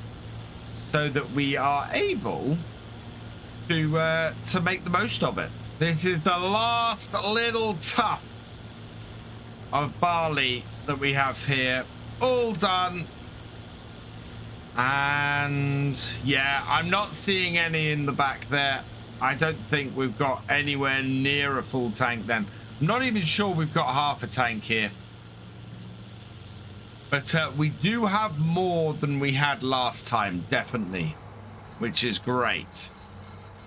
so that we are able to make the most of it. This is the last little tuft of barley that we have here, all done. And yeah, I'm not seeing any in the back there. I don't think we've got anywhere near a full tank then. I'm not even sure we've got half a tank here. But we do have more than we had last time, definitely, which is great.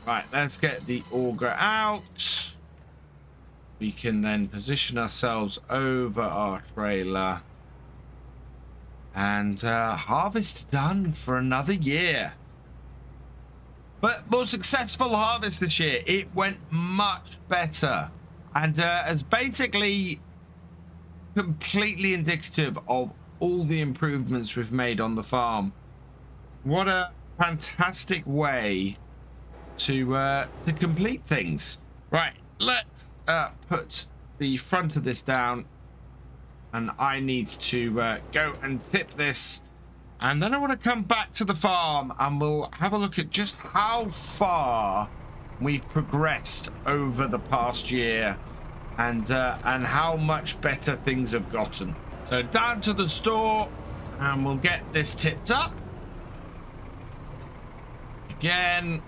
Right, let's get the auger out. We can then position ourselves over our trailer. And harvest done for another year. But more successful harvest this year. It went much better. And as basically completely indicative of all the improvements we've made on the farm. What a fantastic way to complete things. Right, let's put the front of this down, and I need to go and tip this, and then I want to come back to the farm and we'll have a look at just how far we've progressed over the past year, and how much better things have gotten. So down to the store, and we'll get this tipped up again,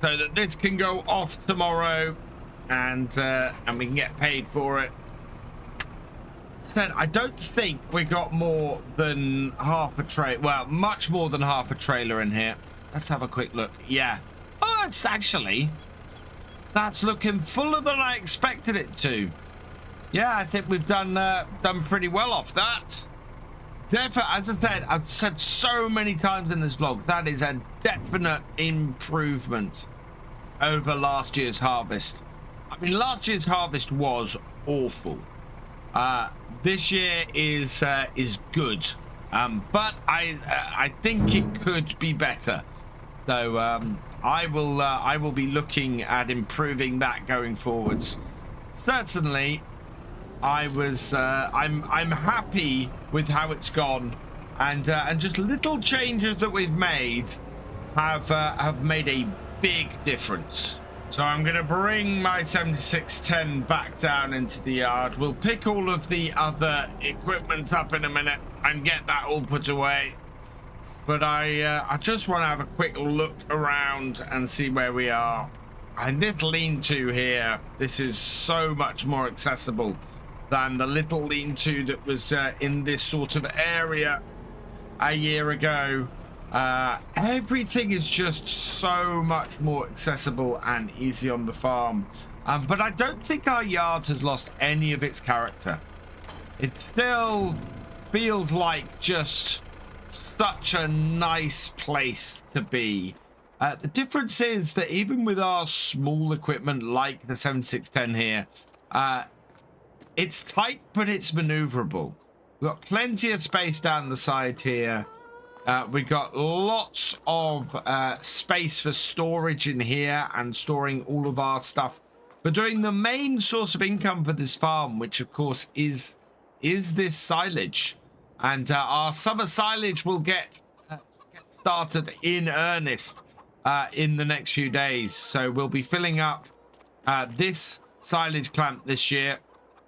so that this can go off tomorrow, and we can get paid for it. Said, I don't think we got more than half a trailer. Well, much more than half a trailer in here. Let's have a quick look. Yeah. Oh, it's actually, that's looking fuller than I expected it to. Yeah, I think we've done pretty well off that. As I said, I've said so many times in this vlog, that is a definite improvement over last year's harvest. I mean, last year's harvest was awful. This year is good, but I think it could be better. So I will be looking at improving that going forwards. Certainly, I'm happy with how it's gone, and just little changes that we've made have made a big difference. So I'm going to bring my 7610 back down into the yard. We'll pick all of the other equipment up in a minute and get that all put away. But I just want to have a quick look around and see where we are. And this lean-to here, this is so much more accessible than the little lean-to that was in this sort of area a year ago. Everything is just so much more accessible and easy on the farm. But I don't think our yard has lost any of its character. It still feels like just such a nice place to be. The difference is that even with our small equipment like the 7610 here, it's tight, but it's maneuverable. We've got plenty of space down the side here. We've got lots of space for storage in here and storing all of our stuff. But doing the main source of income for this farm, which of course is this silage. And our summer silage will get started in earnest in the next few days. So we'll be filling up this silage clamp this year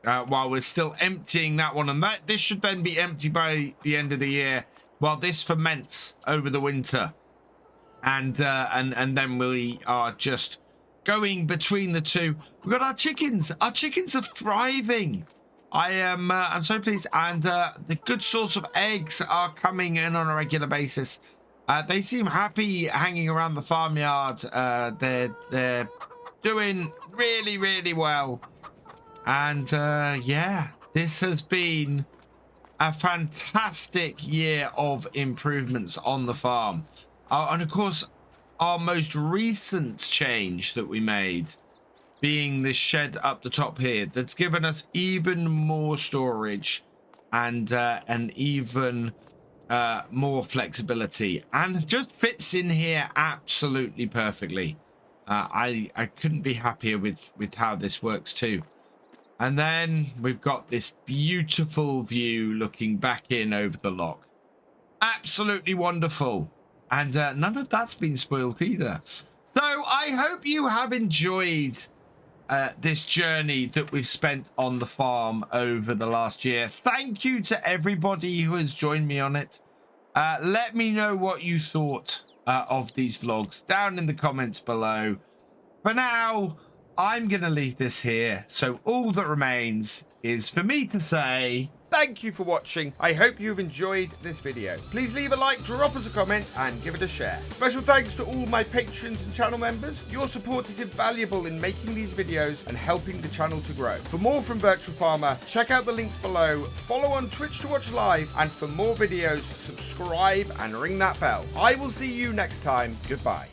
while we're still emptying that one, and this should then be empty by the end of the year while this ferments over the winter, and then we are just going between the two. We've got our chickens are thriving. I'm so pleased, and the good source of eggs are coming in on a regular basis. They seem happy hanging around the farmyard. They're doing really well, and yeah, this has been a fantastic year of improvements on the farm, and of course our most recent change that we made being this shed up the top here, that's given us even more storage and even more flexibility, and just fits in here absolutely perfectly. I couldn't be happier with how this works too. And then we've got this beautiful view looking back in over the lock. Absolutely wonderful. And none of that's been spoiled either. So I hope you have enjoyed this journey that we've spent on the farm over the last year. Thank you to everybody who has joined me on it. Let me know what you thought of these vlogs down in the comments below. For now, I'm going to leave this here. So all that remains is for me to say thank you for watching. I hope you've enjoyed this video. Please leave a like, drop us a comment, and give it a share. Special thanks to all my patrons and channel members. Your support is invaluable in making these videos and helping the channel to grow. For more from Virtual Farmer, check out the links below, follow on Twitch to watch live, and for more videos, subscribe and ring that bell. I will see you next time. Goodbye.